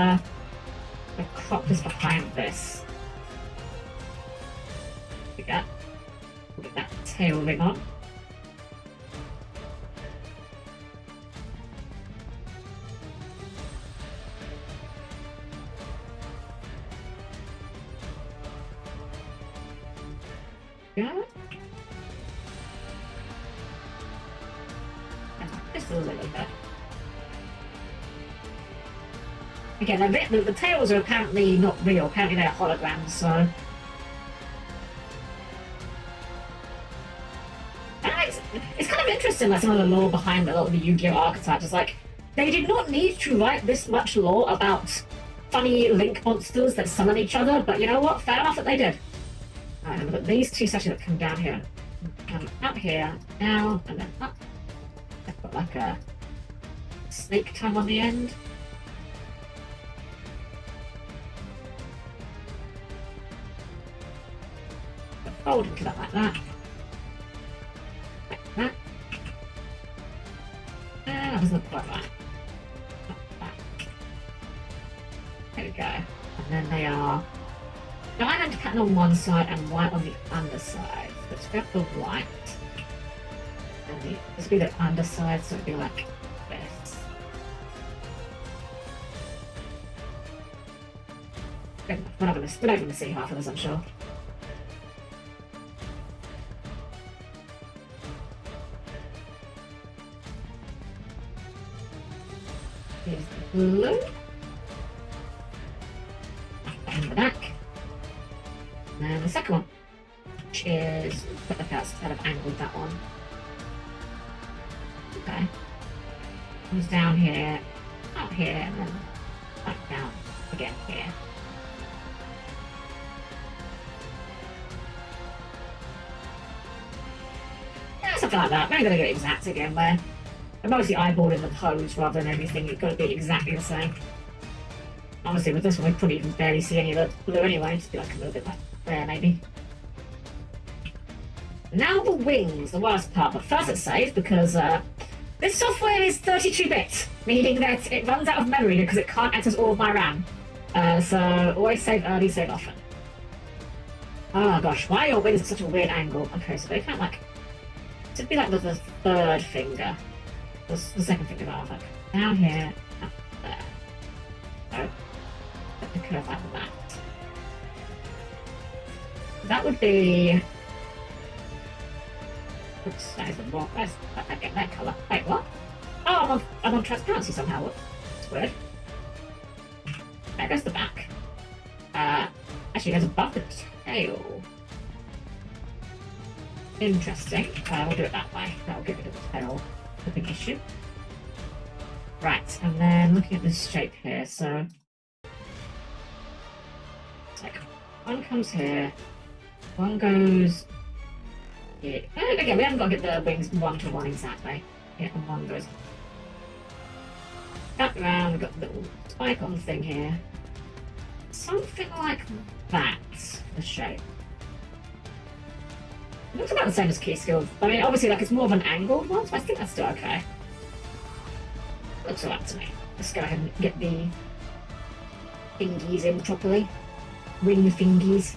crop this behind this. Get that tail ring on. Yeah. Just a little bit. Again, the tails are apparently not real. Apparently they're holograms, so... It's kind of interesting, like, some of the lore behind a lot of the Yu-Gi-Oh! Archetypes. It's like, they did not need to write this much lore about funny link monsters that summon each other, but you know what? Fair enough that they did. Alright, and put these 2 sections that come down here. Come up here, down, and then up. I've got like a snake tongue on the end. Fold into that like that. Like that. That doesn't look quite right. Like that. There we go. And then they are diamond pattern on one side and white on the underside. Let's grab the white. And this would be the underside, so it'd be like this. We're not going to see half of this, I'm sure. Here's the blue. And the back. And the second one, which is, put the first kind of angled that one. Okay. Comes down here, out here, and then back down again here. Yeah, something like that. We're not going to get exact again, where I'm mostly eyeballing the pose rather than anything. It's got to be exactly the same. Honestly, with this one, we probably even barely see any of the blue anyway. Just be like a little bit there, maybe. Now the wings, the worst part. But first it's saved because this software is 32-bit, meaning that it runs out of memory because it can't access all of my RAM. So always save early, save often. Oh gosh, why are your wings at such a weird angle? Okay, so they can't like... It should be like the third finger. The second finger rather. Down here, up there. So, let me curve like that. That would be Oops, that is the wrong. I get that colour. Wait, what? Oh, I'm on transparency somehow. What? That's weird. There goes the back. Actually, goes above the tail. Interesting. We'll do it that way. That'll get rid of the tail clipping issue. Right, and then looking at this shape here, so it's like one comes here, one goes here. Again, we haven't got to get the wings 1 to 1 exactly. Yeah, and one goes back around. We've got the little spike on thing here. Something like that for the shape. It looks about the same as key skill. I mean, obviously, like it's more of an angled one, so I think that's still okay. Looks alright to me. Let's go ahead and get the fingies in properly. Wing the fingies.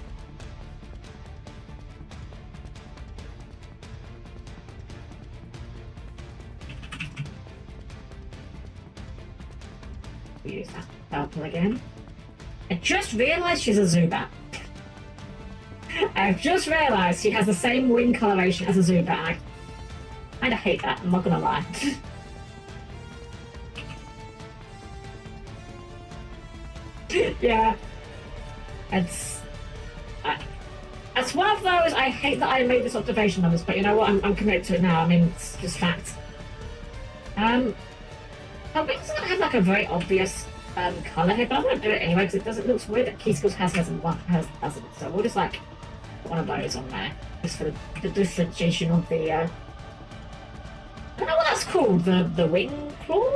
Use that purple again. I just realised she's a Zubat. I've just realised she has the same wing coloration as a Zubat. I kinda hate that, I'm not gonna lie. Yeah. It's one of those, I hate that I made this observation on this, but you know what, I'm committed to it now. I mean, it's just fact. Her wings don't have like a very obvious colour here, but I'm going to do it anyway because it looks weird that Key Skills has and one doesn't. So we'll just like put one of those on there just for the differentiation of the. I don't know what that's called. The wing claw,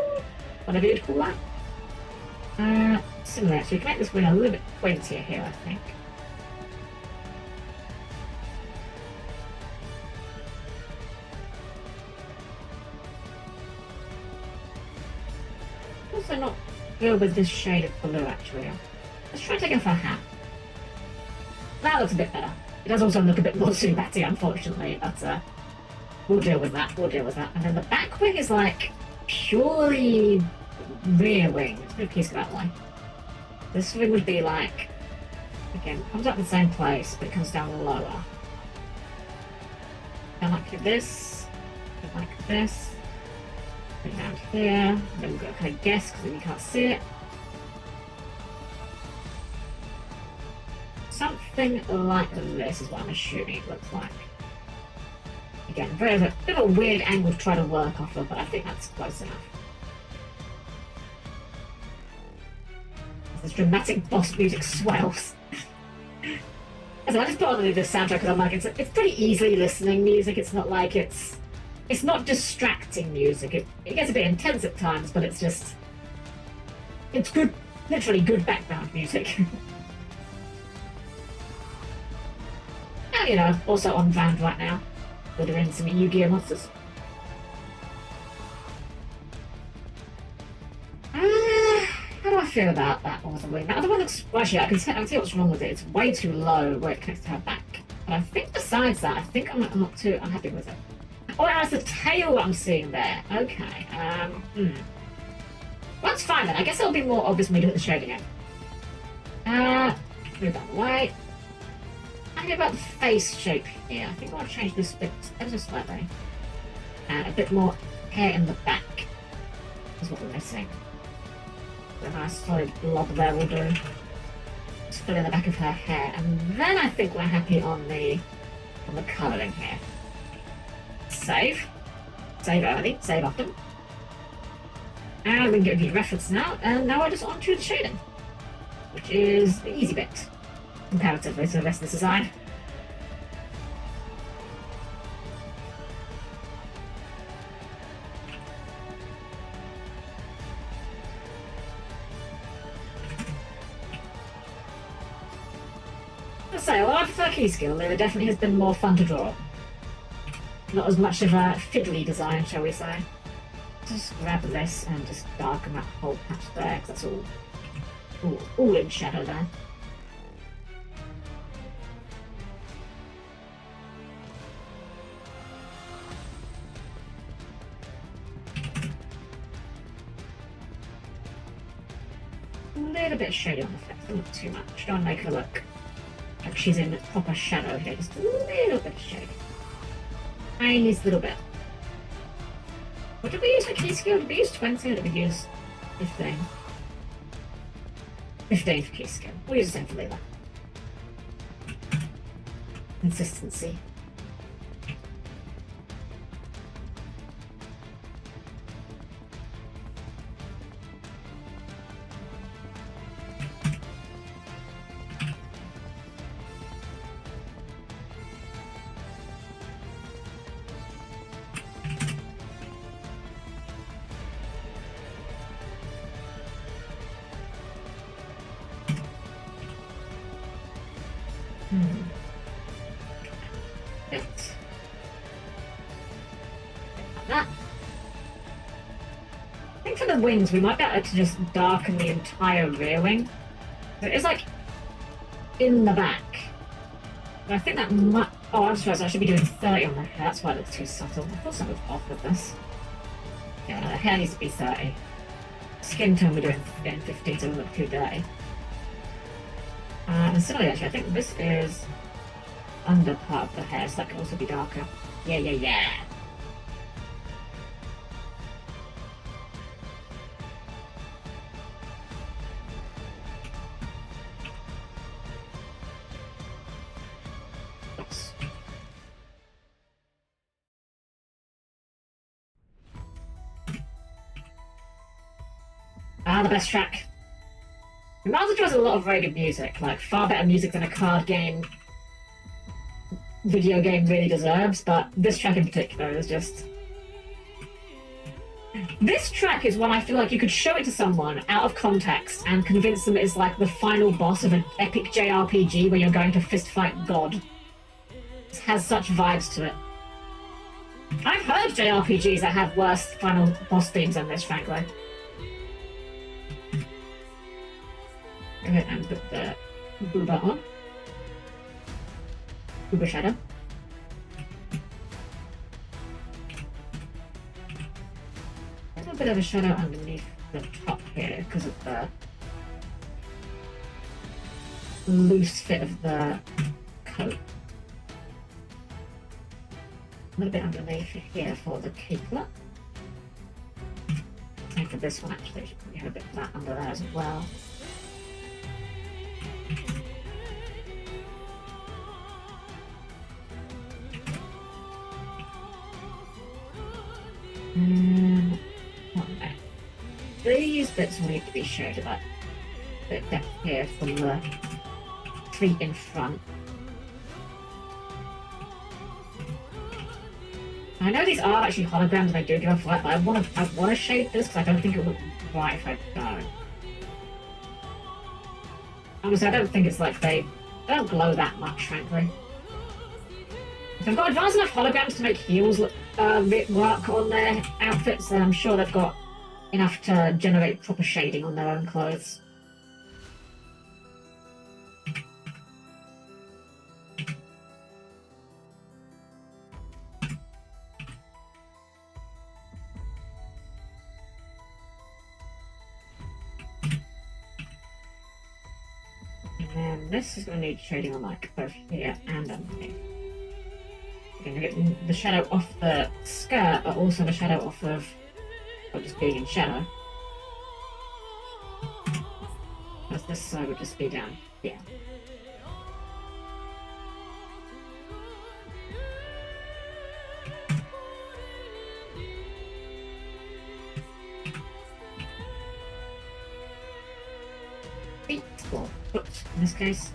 whatever you'd call that. Similar. So you can make this wing a little bit pointier here, I think. Also not go with this shade of blue actually. Let's try taking off her hat. That looks a bit better. It does also look a bit more Zubatty, unfortunately, but we'll deal with that. We'll deal with that. And then the back wing is like purely rear wing. It's going to piece that way. This wing would be like, again, comes up the same place, but it comes down lower. Kind of like this, like this. Down here, then we've got to kind of guess because you can't see it. Something like this is what I'm assuming it looks like. Again, a bit of a weird angle to try to work off of, but I think that's close enough. As this dramatic boss music swells. So I just put on the soundtrack because I'm like, it's pretty easily listening music. It's not like it's not distracting music. It gets a bit intense at times, but it's good, literally good background music. And you know, also on brand right now. We're doing some Yu-Gi-Oh monsters. How do I feel about that other wing? That other one looks, well, actually, I can see what's wrong with it. It's way too low where it connects to her back. But I think besides that, I think I'm not too unhappy with it. Oh, that's the tail I'm seeing there. Okay. Well, that's fine then. I guess it'll be more obvious when we do the shading in. Move that away. How about the face shape here? I think I want to change this bit ever so slightly. And a bit more hair in the back is what we're missing. A nice solid blob there will do. Just fill in the back of her hair, and then I think we're happy on the colouring here. Save. Save early, save often. And we can get a good reference now, and now we're just on to the shading, which is the easy bit, comparatively to the rest of the design. I'll say, well, I prefer key skill, there definitely has been more fun to draw. Not as much of a fiddly design, shall we say. Just grab this and just darken that whole patch there, because that's all in shadow there. A little bit of shading on the face, not too much. Don't make her look like she's in proper shadow here, just a little bit of shading. Tiniest little bit. What did we use for key skill? Did we use 20 or did we use 15? 15 for key skill. We'll use the same for Leela. Consistency. That. I think for the wings, we might be able to just darken the entire rear wing. It is like in the back. But I think that might. Oh, I just realised I should be doing 30 on the hair. That's why it looks too subtle. I thought something was off with this. Yeah, the hair needs to be 30. Skin tone we're doing 15, so it doesn't look too dirty. And similarly, actually, I think this is under part of the hair, so that can also be darker. Yeah. The best track. Master has a lot of very good music, like far better music than a card game, video game really deserves, but this track in particular is just... This track is one I feel like you could show it to someone out of context and convince them it's like the final boss of an epic JRPG where you're going to fist fight God. It has such vibes to it. I've heard JRPGs that have worse final boss themes than this, frankly. And put the Booba on. Booba shadow. A little bit of a shadow underneath the top here because of the loose fit of the coat. A little bit underneath here for the capelet. And for this one, actually, I should probably have a bit of that under there as well. These bits will need to be shaded like a bit depth here from the feet in front. I know these are actually holograms and I do give off light, but I want to shade this because I don't think it will look right if I don't. Honestly, I don't think it's like they don't glow that much, frankly. If they've got advanced enough holograms to make heels look work on their outfits, then I'm sure they've got enough to generate proper shading on their own clothes. And then this is going to need shading on like both here and underneath. We're going to get the shadow off the skirt, but also the shadow off of just being in shadow. Because this side would just be down here. Feet, or foot in this case.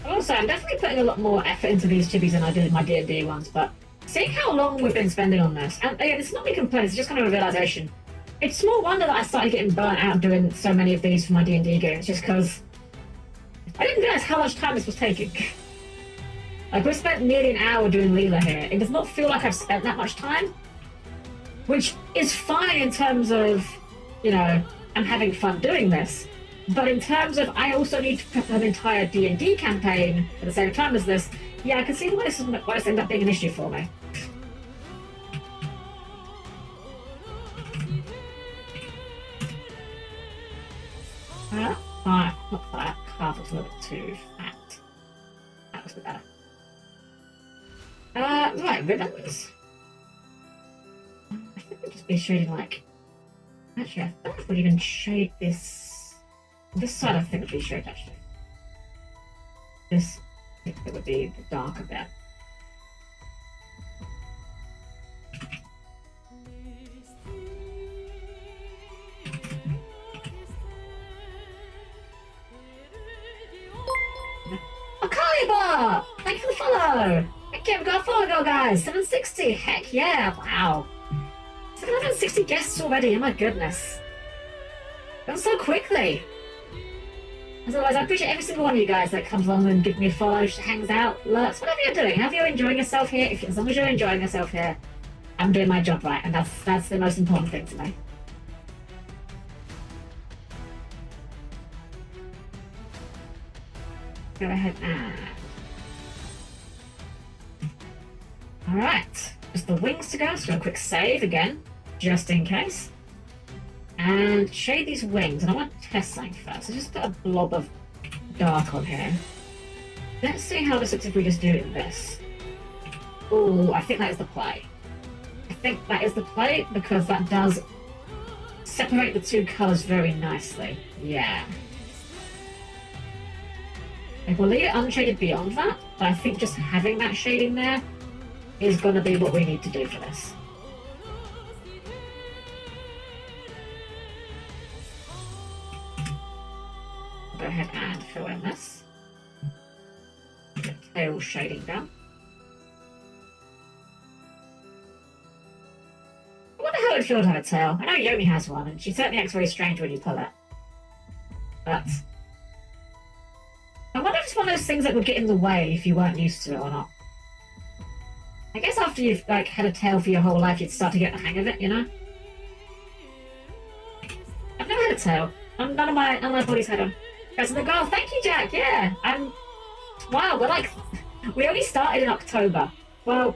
Also, I'm definitely putting a lot more effort into these chibis than I did in my D&D ones, but seeing how long we've been spending on this, and again, it's not me complaining, it's just kind of a realization. It's small wonder that I started getting burnt out doing so many of these for my D&D games, just because I didn't realize how much time this was taking. Like, we've spent nearly an hour doing Leela here. It does not feel like I've spent that much time, which is fine in terms of, you know, I'm having fun doing this. But in terms of, I also need to prep an entire D&D campaign at the same time as this, yeah, I can see why this ended up being an issue for me. Fire, not fire, carve was a little bit too fat. That was a bit better. Right, ribbons. I think we'll just be shading like... Actually, I think we'll even shade this... This side I think would be shaded actually. This, I think it would be the darker bit. Bar! Thank you for the follow! Thank you, we've got a follow go, guys! 760! Heck yeah! Wow! 760 guests already, oh my goodness. Gone so quickly! As always, I appreciate every single one of you guys that comes along and gives me a follow, hangs out, lurks, whatever you're doing. However you're enjoying yourself here, as long as you're enjoying yourself here, I'm doing my job right, and that's the most important thing to me. Go ahead and... Alright, just the wings to go, so do a quick save again, just in case. And shade these wings, and I want to test something first. So just put a blob of dark on here. Let's see how this looks if we just do this. Oh, I think that is the play. I think that is the play because that does separate the two colours very nicely. Yeah. Like, we'll leave it unshaded beyond that, but I think just having that shading there is going to be what we need to do for this. Go ahead and fill in this. Get tail shading done. I wonder how it would feel to have a tail. I know Yomi has one, and she certainly acts very strange when you pull it. But I wonder if it's one of those things that would get in the way if you weren't used to it or not. I guess after you've like had a tail for your whole life, you'd start to get the hang of it, you know? I've never had a tail. None of my bodies had them. Guys in the goal, thank you, Jack. Yeah, wow, we only started in October. Well,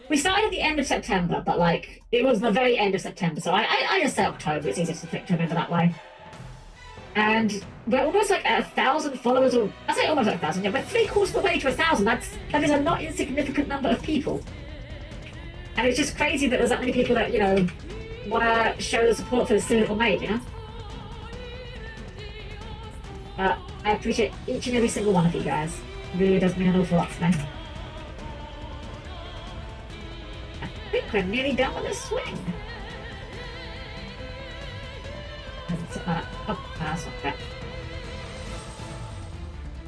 we started at the end of September, but like it was the very end of September, so I just say October. It's easiest to remember that way. And we're almost like at 1,000 followers, or I say almost like 1,000. Yeah, we're 3/4 of the way to 1,000. That is a not insignificant number of people. And it's just crazy that there's that many people that, you know, want to show the support for the student we made, you know? But I appreciate each and every single one of you guys. It really does mean an awful lot to me. I think we're nearly done with this swing. Let's set that up. Oh, that's not correct.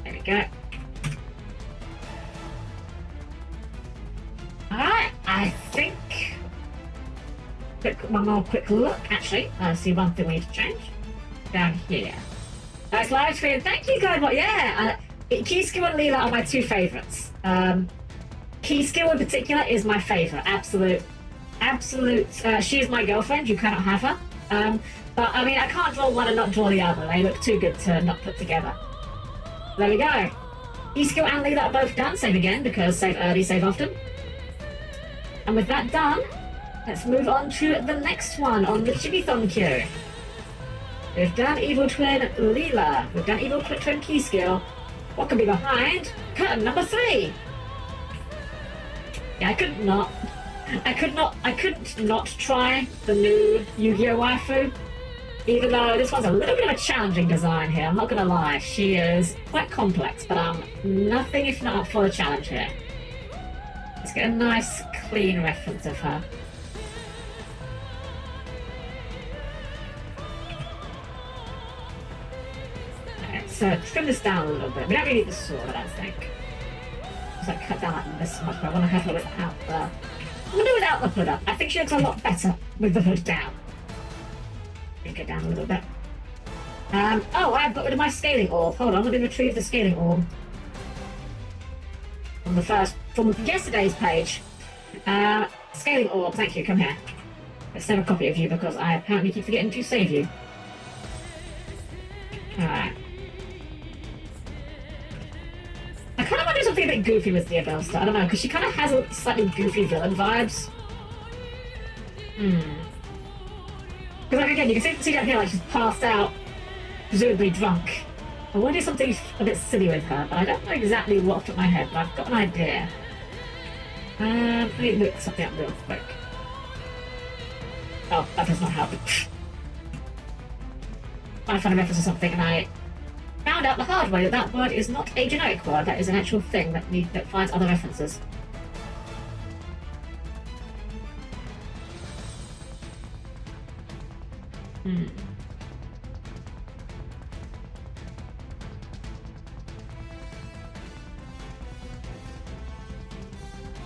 There we go. Alright, I think... One more quick look, actually. I see one thing we need to change. Down here. Nice live stream. Thank you, guys. Yeah, Key Skill and Leela are my two favourites. Key Skill in particular is my favourite. Absolute. She is my girlfriend. You cannot have her. But I mean, I can't draw one and not draw the other. They look too good to not put together. There we go. Key Skill and Leela are both done. Save again because save early, save often. And with that done, let's move on to the next one on the Chibithon queue. We've done Evil Twin Leela. We've done Evil Twin Key Skill. What could be behind? Curtain number 3. Yeah, I couldn't not try the new Yu-Gi-Oh! Waifu. Even though this one's a little bit of a challenging design here, I'm not gonna lie. She is quite complex, but I'm nothing if not up for the challenge here. Let's get a nice, clean reference of her. So trim this down a little bit. We don't really need the sword, I don't think. Just like cut down like this much, but I want to have her without the... I'm going to do without the hood up. I think she looks a lot better with the hood down. Bring it down a little bit. Oh, I've got rid of my scaling orb. Hold on, let me retrieve the scaling orb. From yesterday's page. Scaling orb, thank you, come here. Let's save a copy of you because I apparently keep forgetting to save you. Alright. I kind of want to do something a bit goofy with the Abelsta. I don't know, because she kind of has a slightly goofy villain vibes. Because like, again, you can see down here, like she's passed out presumably drunk. I want to do something a bit silly with her, but I don't know exactly what off the top of my head, but I've got an idea. Let me look something up real quick. Oh, that does not help. I found a reference to something and I found out the hard way that that word is not a generic word, that is an actual thing that finds other references.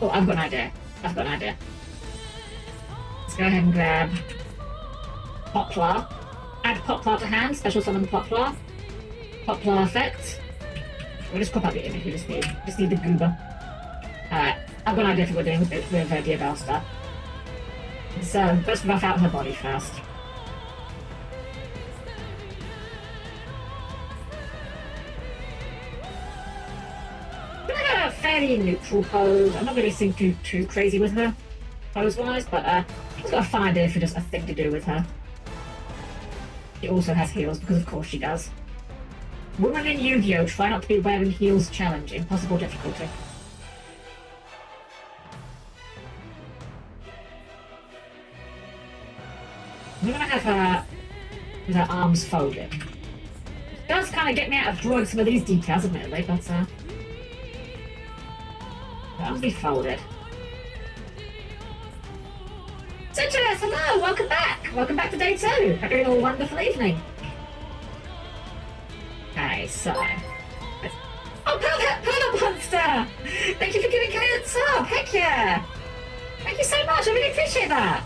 Oh, I've got an idea. Let's go ahead and grab Poplar. Add Poplar to hand, special summon Poplar. Poplar effect. We'll just pop out the image, we just need the goober. Alright, I've got an idea for what we're doing with Dear Bellstar. So, let's rough out her body first. A fairly neutral pose. I'm not really thinking too crazy with her pose-wise, but I've got a fun idea for just a thing to do with her. She also has heels, because of course she does. Woman in Yu-Gi-Oh! Try not to be wearing heels challenge. Impossible difficulty. I'm gonna have her with her arms folded. It does kind of get me out of drawing some of these details, admittedly, but arms be folded. Citrus, hello, welcome back. Welcome back to day 2. Hope you're having a wonderful evening. Okay, so. Oh, Pearl Monster! Thank you for giving Kay a sub. Heck yeah! Thank you so much. I really appreciate that.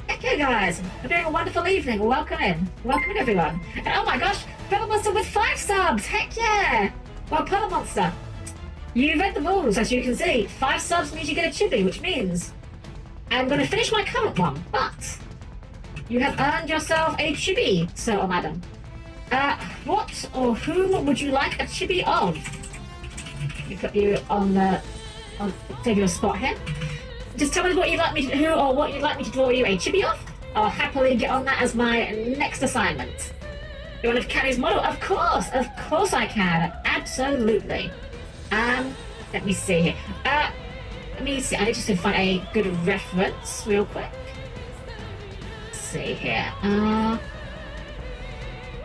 Heck yeah, guys. Hope you're having a wonderful evening. Welcome in. Welcome in, everyone. And oh my gosh, Pearl Monster with 5 subs. Heck yeah! Well, Pearl Monster, you read the rules, as you can see. 5 subs means you get a chibi, which means I'm going to finish my current one, but you have earned yourself a chibi, sir or madam. What or whom would you like a chibi of? Let me put you on the... I'll take you a spot here. Just tell me what you'd like me to do or what you'd like me to draw you a chibi of. I'll happily get on that as my next assignment. You want to Caddy's model? Of course I can. Absolutely. Let me see here. Let me see. I need to find a good reference real quick. Let's see here.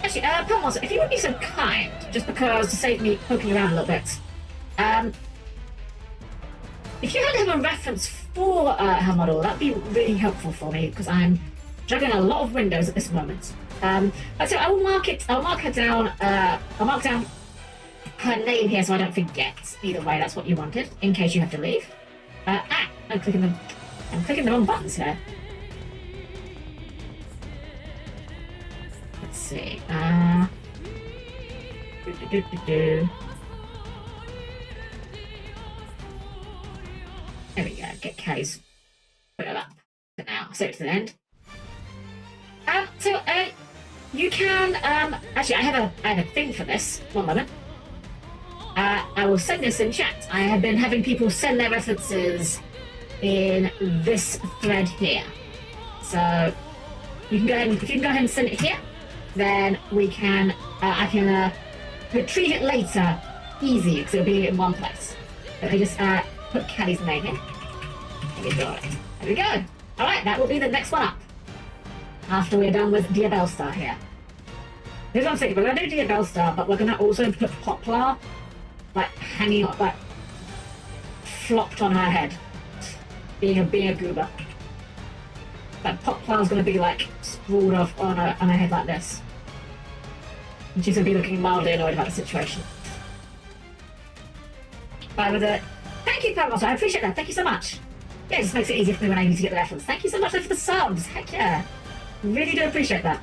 Actually, Pearl Monster, if you would be so kind, just because to save me poking around a little bit, if you had to have a reference for her model, that'd be really helpful for me because I'm juggling a lot of windows at this moment. So I will mark it. I'll mark her down. I'll mark down her name here so I don't forget. Either way, that's what you wanted, in case you have to leave. I'm clicking the wrong buttons here. Let's see. There we go. Get Kay's. Put it up for now. Save it to the end. You can. Actually, I have a thing for this. One moment. I will send this in chat. I have been having people send their references in this thread here. So you can go ahead and, if you can go ahead and send it here, then we can I can retrieve it later, easy, because it'll be in one place. Let me just put Caddy's name here. There we go. All right, that will be the next one up. After we're done with Dear Bellstar here. Here's what I'm thinking. We're going to do Dear Bellstar, but we're going to also put Poplar like hanging up, like flopped on her head, being a goober. But Poplar's going to be like sprawled off on her head like this, and she's going to be looking mildly annoyed about the situation. But with it, thank you, Pamela. I appreciate that. Thank you so much. Yeah, it just makes it easier for me when I need to get the reference. Thank you so much for the subs. Heck yeah, really do appreciate that.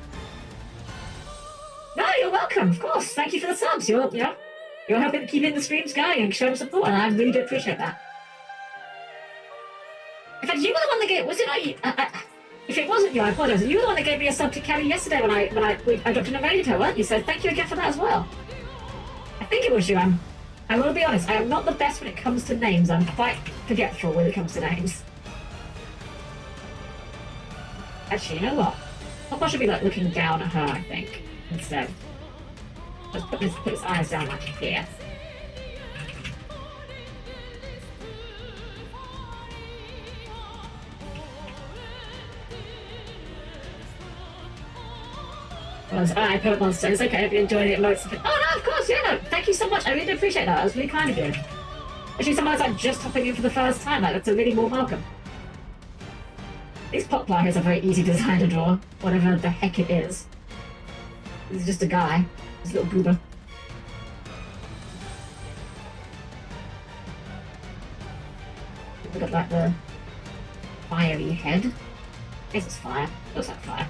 No, you're welcome. Of course. Thank you for the subs. You're helping keeping the streams going and showing support, and I really do appreciate that. In fact, you were the one that gave. Was it not you? If it wasn't you, I apologize. You were the one that gave me a sub to Caddy yesterday when I dropped in a raid to her, weren't you? So thank you again for that as well. I think it was you. I will be honest. I am not the best when it comes to names. I'm quite forgetful when it comes to names. Actually, you know what? Papa should be like looking down at her, I think, instead. Let's put his eyes down like here. I put monster. It's okay if you enjoy the emotes. Oh no, of course, yeah, no. Thank you so much. I really do appreciate that. That was really kind of you. Actually, someone that's like just hopping in for the first time. Like, that's a really warm welcome. These Poplar is a very easy design to draw, whatever the heck it is. He's just a guy. This little goober. Look at like the fiery head. I guess it's fire. Looks like fire.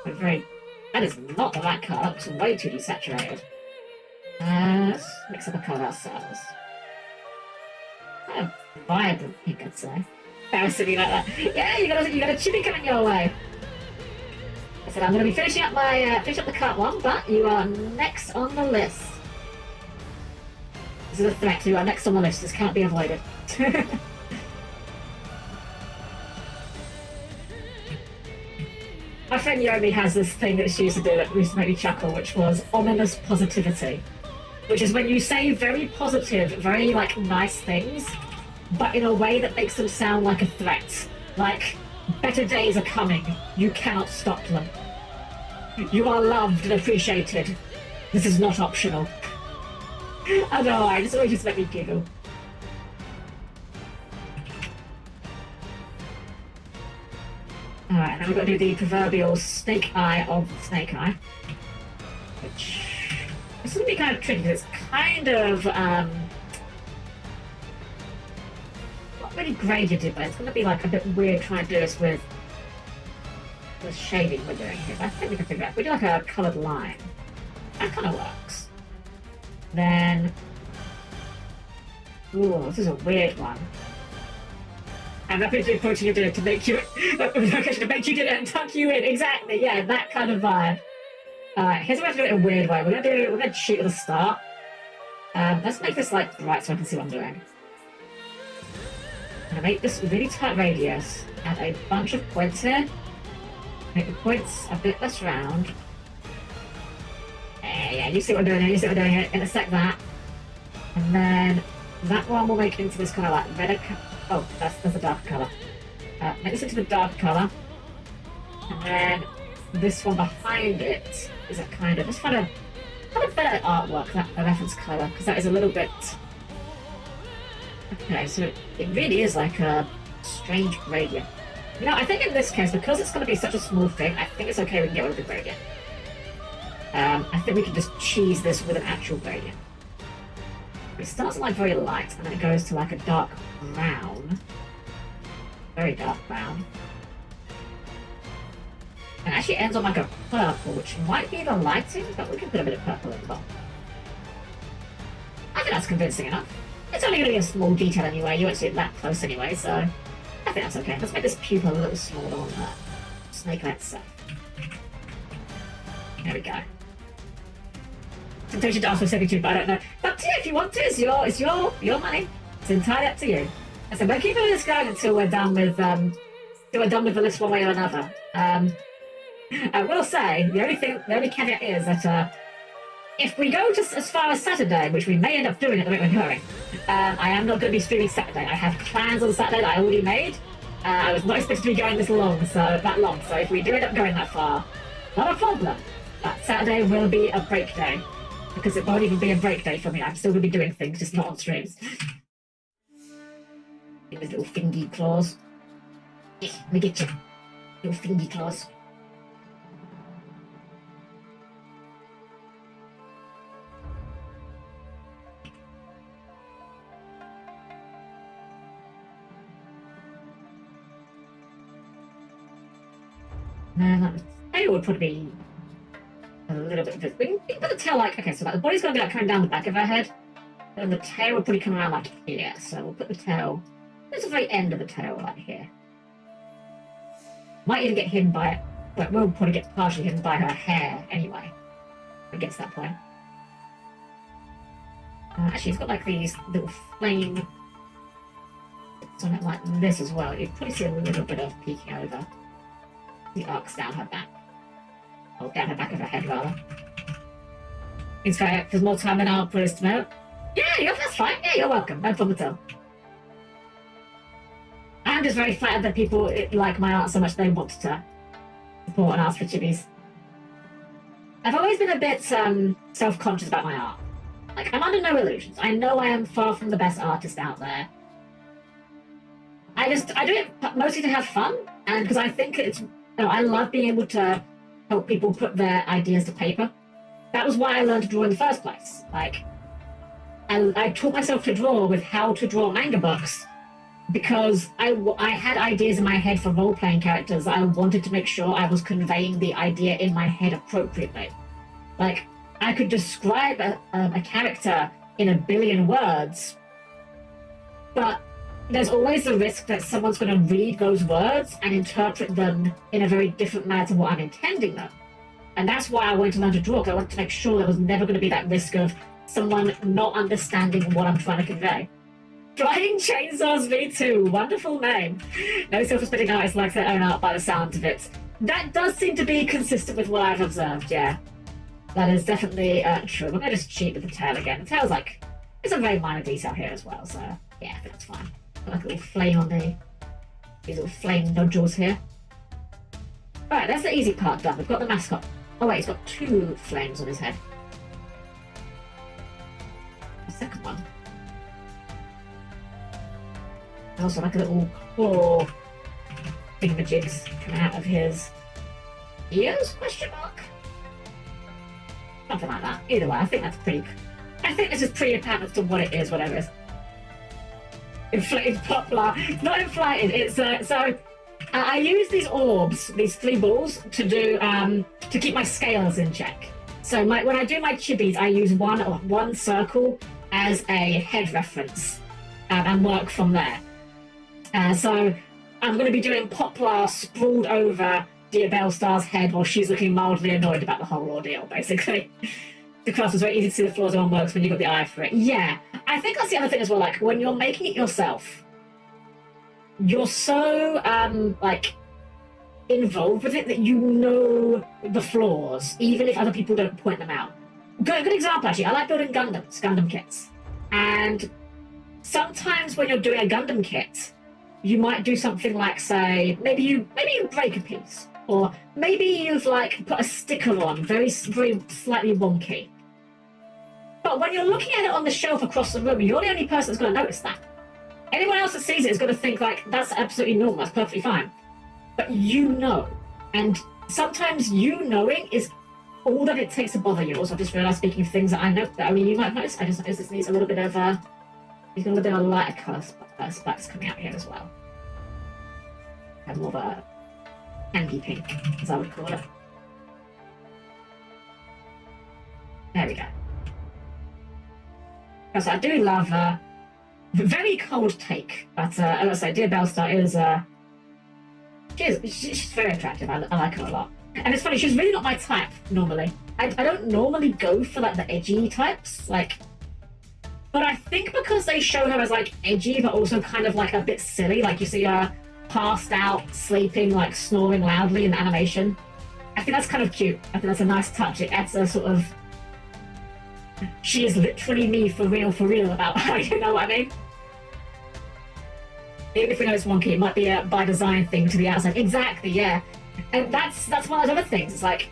Very. That is not the right colour. It's way too desaturated. Let's mix up a colour ourselves. Kind of vibrant pink, I'd say. Embarrassing like that. Yeah, you got a chibi coming your way. I said I'm going to be finishing up the cart one, but you are next on the list. This is a threat. You are next on the list. This can't be avoided. My friend Yomi has this thing that she used to do that used to make me chuckle, which was ominous positivity. Which is when you say very positive, very like nice things, but in a way that makes them sound like a threat. Like, better days are coming. You cannot stop them. You are loved and appreciated. This is not optional. I know, I just always just make me giggle. Alright, now we've got to do the proverbial snake eye of the snake eye. Which... this is going to be kind of tricky, because it's kind of, not really gradiented, but it's going to be like a bit weird trying to do this with the shading we're doing here. But I think we can figure it out. If we do like a coloured line, that kind of works. Then... ooh, this is a weird one. And that picture approaching you to make you to make you do it and tuck you in. Exactly, yeah, that kind of vibe. Alright, here's what we're gonna do it in a weird way. We're gonna shoot at the start. Let's make this like right so I can see what I'm doing. I'm gonna make this really tight radius, add a bunch of points here. Make the points a bit less round. Yeah, you see what I'm doing here, you see what I'm doing here. Intersect that. And then that one will make it into this kind of like red. Oh, that's a dark colour. Make this into the dark colour. And then this one behind it is a kind of, just kind of better artwork, that a reference colour, because that is a little bit... okay, so it really is like a strange gradient. You know, I think in this case, because it's going to be such a small thing, I think it's okay we can get rid of the gradient. I think we can just cheese this with an actual gradient. It starts like very light, and then it goes to like a dark brown. Very dark brown. And actually ends on like a purple, which might be the lighting, but we can put a bit of purple in top. I think that's convincing enough. It's only going to be a small detail anyway, you won't see it that close anyway, so I think that's okay. Let's make this pupil a little smaller on that snake eye itself. There we go. Temptation to ask for a second tune, but I don't know. But yeah, if you want to, it's your money. It's entirely up to you. And so we're keeping this going until we're done with the list one way or another. I will say the only caveat is that if we go just as far as Saturday, which we may end up doing at the rate we're going, I am not going to be streaming Saturday. I have plans on Saturday that I already made. I was not expected to be going so that long. So if we do end up going that far, not a problem. But Saturday will be a break day. Because it won't even be a break day for me. I'm still going to be doing things, just not on streams. His little fingy claws. Yeah, let me get you. Little fingy claws. The tail would probably be a little bit visible. We can put the tail like, okay, so like the body's going to be like coming down the back of her head, and the tail would probably come around like here. So we'll put the tail, there's the very end of the tail like here. Might even get hidden by But we'll probably get partially hidden by her hair anyway. When it gets to that point. Actually, it's got like these little flame on it like this as well. You can probably see a little bit of peeking over the arcs down her back. Or down her back of her head, rather. It's fair, there's more time than I'll put us to know. Yeah, that's fine. Yeah, you're welcome. No problem at all. I'm just very flattered that people like my art so much they want to support and ask for chibis. I've always been a bit self-conscious about my art. Like, I'm under no illusions. I know I am far from the best artist out there. I do it mostly to have fun, and because I think I love being able to help people put their ideas to paper. That was why I learned to draw in the first place. Like, I taught myself to draw with how to draw manga books because I had ideas in my head for role-playing characters. I wanted to make sure I was conveying the idea in my head appropriately. Like, I could describe a character in a billion words, but there's always the risk that someone's going to read those words and interpret them in a very different manner to what I'm intending them. And that's why I wanted to learn to draw, because I wanted to make sure there was never going to be that risk of someone not understanding what I'm trying to convey. Flying Chainsaws V2, wonderful name. No self-respecting artist likes their own art by the sound of it. That does seem to be consistent with what I've observed, yeah. That is definitely true. We're going to just cheat with the tail again. The tail's like, it's a very minor detail here as well, so yeah, I think it's fine. Got like a little flame on these little flame nodules here. Alright, that's the easy part done. We've got the mascot. Oh wait, he's got 2 flames on his head. The second one. Also like a little claw thingamajigs coming out of his ears, question mark? Something like that. Either way, I think this is pretty apparent as to what it is, whatever it is. Inflated poplar. It's not inflated, it's I use these orbs, these 3 balls, to do to keep my scales in check. So when I do my chibis, I use one circle as a head reference and work from there. So I'm going to be doing poplar sprawled over Dear Bellstar's head while she's looking mildly annoyed about the whole ordeal, basically. The craft is very easy to see the flaws of one works when you've got the eye for it. Yeah, I think that's the other thing as well. Like, when you're making it yourself, you're so involved with it that you know the flaws, even if other people don't point them out. Good example, actually. I like building Gundam kits, and sometimes when you're doing a Gundam kit, you might do something like, say, maybe you break a piece, or maybe you've put a sticker on, very slightly wonky. But when you're looking at it on the shelf across the room, you're the only person that's going to notice that. Anyone else that sees it is going to think that's absolutely normal, that's perfectly fine. But you know, and sometimes you knowing is all that it takes to bother you. Also, I just realised, speaking of things that I know that only you might notice, I just noticed this needs a little bit of lighter colour specks coming out here as well. And more of a candy pink, as I would call it. There we go. So I do love very cold take, but as I say, Dear Bellstar is she's very attractive. I like her a lot, and it's funny. She's really not my type normally. I don't normally go for the edgy types, but I think because they show her as edgy, but also kind of a bit silly. You see her passed out, sleeping, snoring loudly in the animation. I think that's kind of cute. I think that's a nice touch. It adds a sort of, she is literally me for real about her, you know what I mean? Even if we know it's wonky, it might be a by design thing to the outside. Exactly, yeah. And that's one of those other things. It's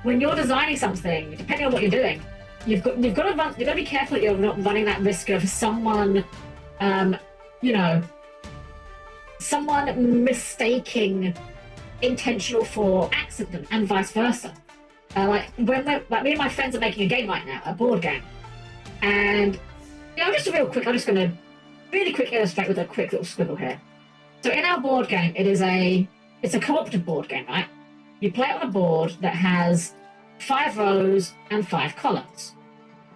when you're designing something, depending on what you're doing, you've got to be careful that you're not running that risk of someone someone mistaking intentional for accident and vice versa. When me and my friends are making a game right now, a board game, and just real quick, I'm just going to really quick illustrate with a quick little scribble here. So in our board game, it's a cooperative board game, right? You play it on a board that has 5 rows and 5 columns.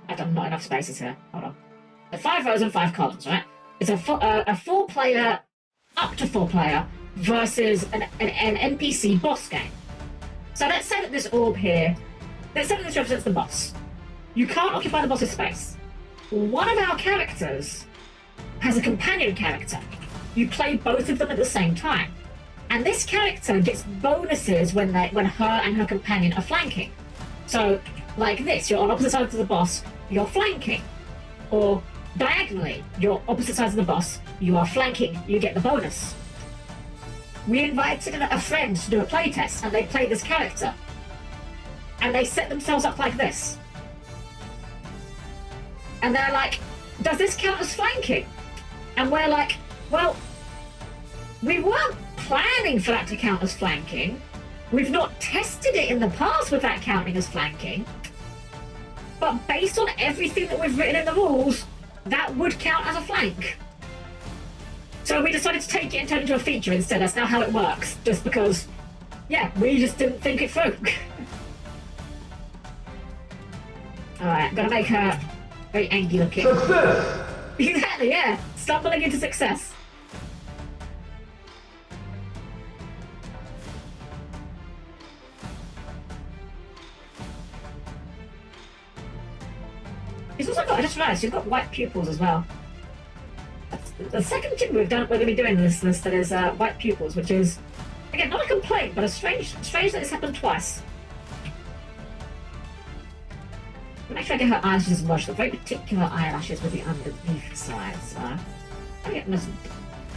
I've done not enough spaces here. Hold on. 5 rows and 5 columns, right? It's a 4-player, up to 4-player, versus an NPC boss game. So let's say that this orb here, let's say that this represents the boss. You can't occupy the boss's space. One of our characters has a companion character. You play both of them at the same time. And this character gets bonuses when her and her companion are flanking. So, like this, you're on opposite sides of the boss, you're flanking. Or diagonally, you're opposite sides of the boss, you are flanking, you get the bonus. We invited a friend to do a playtest, and they played this character. And they set themselves up like this. And they're like, does this count as flanking? And we're like, well, we weren't planning for that to count as flanking. We've not tested it in the past with that counting as flanking. But based on everything that we've written in the rules, that would count as a flank. So we decided to take it and turn it into a feature instead. That's now how it works. Just because, yeah, we just didn't think it through. Alright, I'm gonna make her very angry looking. Success! Exactly, yeah. Stumbling into success. He's also got, I just realised, you've got white pupils as well. The second thing we're going to be doing in this list that is white pupils, which is, again, not a complaint, but a strange that it's happened twice. Make sure I get her eyelashes washed. They're very particular eyelashes with the underneath side, so I'll get them as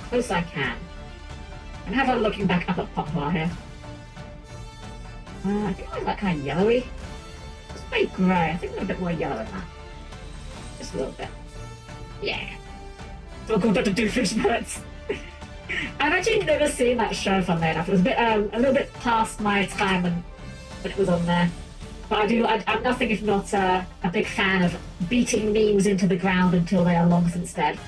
close as I can. And have her looking back up at Poplar here. I think I like that kind of yellowy. It's very grey. I think I'm a bit more yellow than that. Just a little bit. Yeah. So called Dr. Doofenshmirtz. I've actually never seen that show, funnily enough. It was a little bit past my time when it was on there. But I'm nothing if not a big fan of beating memes into the ground until they are long since dead.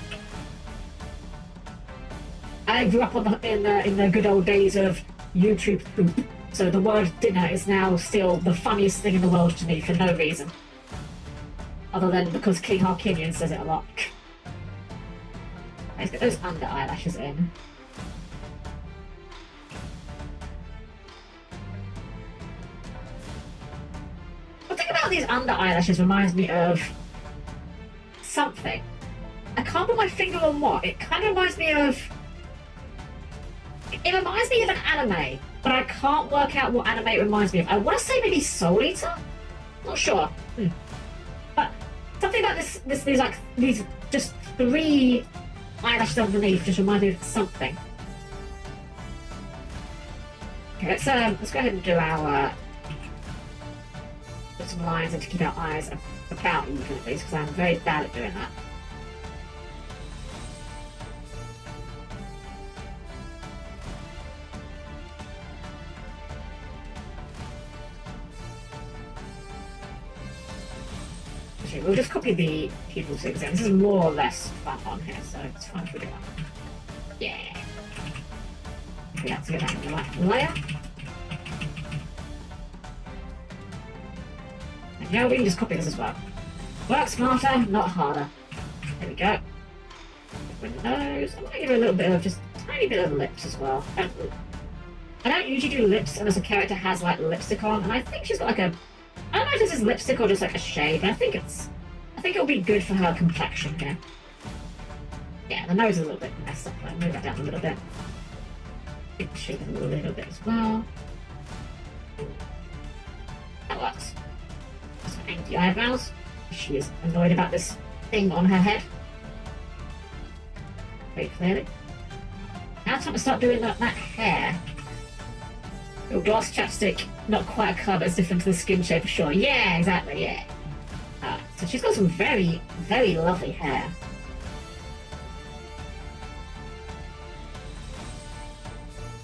I grew up in the good old days of YouTube poop, so the word dinner is now still the funniest thing in the world to me for no reason. Other than because King Harkinian says it a lot. Let's get those under eyelashes in. The thing about these under eyelashes reminds me of something. I can't put my finger on what. It kind of reminds me of... It reminds me of an anime, but I can't work out what anime it reminds me of. I want to say maybe Soul Eater? Not sure. But something about these just three eyelashes underneath just reminds me of something. Okay, let's go ahead and do our put some lines in to keep our eyes about even at least, because I'm very bad at doing that. Actually, we'll just copy the pupils exam. This is more or less fun on here, so it's fine if we do that. Yeah. Okay, let's get that in the right layer. And now we can just copy this as well. Work smarter, not harder. There we go. With the nose. I might give her a little bit of, just a tiny bit of lips as well. I don't usually do lips unless a character has like lipstick on, and I think she's got like a... I don't know if this is lipstick or just like a shade, but I think it'll be good for her complexion here. Yeah, the nose is a little bit messed up. I'll move that down a little bit. Shape it a little bit as well. That works. Some angry eyebrows. She is annoyed about this thing on her head. Very clearly. Now it's time to start doing that hair. Little gloss chapstick, not quite a colour, but it's different to the skin shape for sure. Yeah, exactly, yeah. So she's got some very, very lovely hair.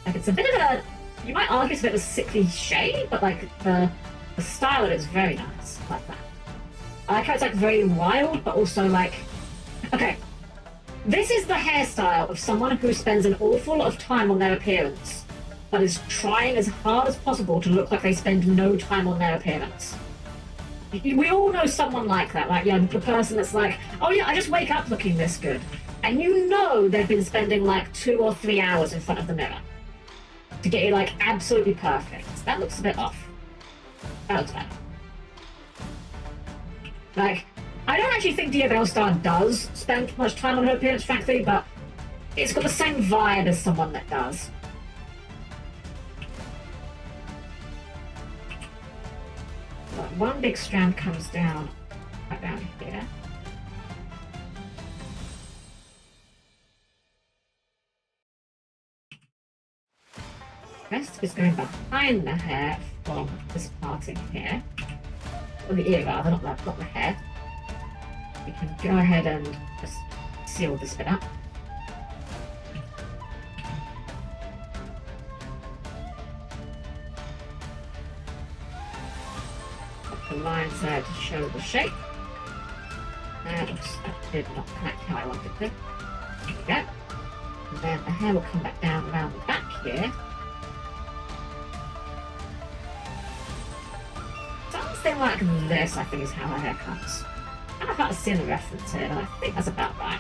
Like, it's a bit of a... You might argue it's a bit of a sickly shade, but like the style of it is very nice, like that. I like how it's like very wild, but also like... Okay, this is the hairstyle of someone who spends an awful lot of time on their appearance, but is trying as hard as possible to look like they spend no time on their appearance. We all know someone like that, like, yeah, the person that's like, oh yeah, I just wake up looking this good. And you know they've been spending like 2 or 3 hours in front of the mirror. to get it like absolutely perfect. That looks a bit off. That looks better. Like, I don't actually think Diabell Star does spend much time on her appearance, frankly, but it's got the same vibe as someone that does. But one big strand comes down right down here. The rest is going behind the hair from this parting here. Or the ear rather, not the hair. We can go ahead and just seal this bit up. Put the lines there to show the shape. Oops, that did not connect how I wanted to. There we go. And then the hair will come back down around the back here. Something like this, I think, is how her hair comes. I can't see the reference here, but I think that's about right.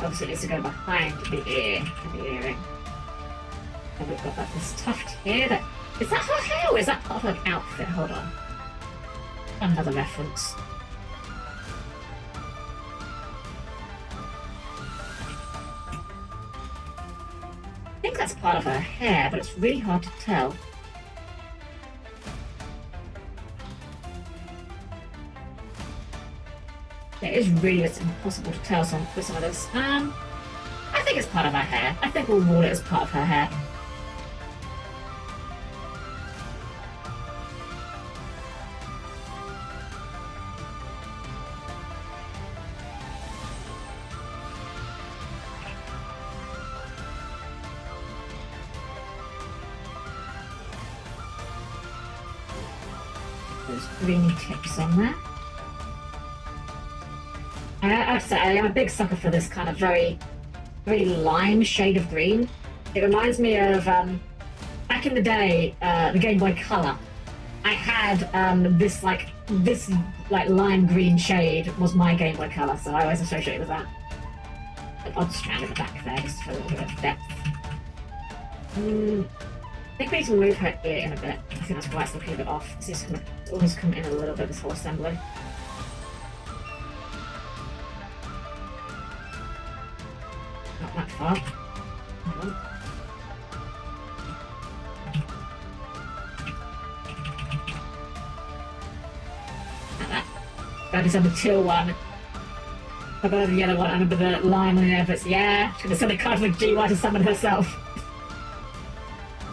Obviously, it needs to go behind the ear and the earring. And we've got like this tuft here. Is that her hair or is that part of her outfit? Hold on. Another reference. I think that's part of her hair, but it's really hard to tell. It is really impossible to tell with some of this. I think it's part of her hair. I think we'll rule it as part of her hair. There's green tips on there. I have to say, I am a big sucker for this kind of very, very lime shade of green. It reminds me of, back in the day, the Game Boy Color. I had this lime green shade was my Game Boy Color, so I always associate it with that. An odd strand at the back there, just for a little bit of depth. I think we need to move her ear in a bit. I think that's why it's looking a bit off. It's just going to always come in a little bit, this whole assembly. Not that far. Hold on. Like that. I just have the teal one. I've got the yellow one and a bit of the lime on there, but yeah, she's gonna send a card for GY to summon herself.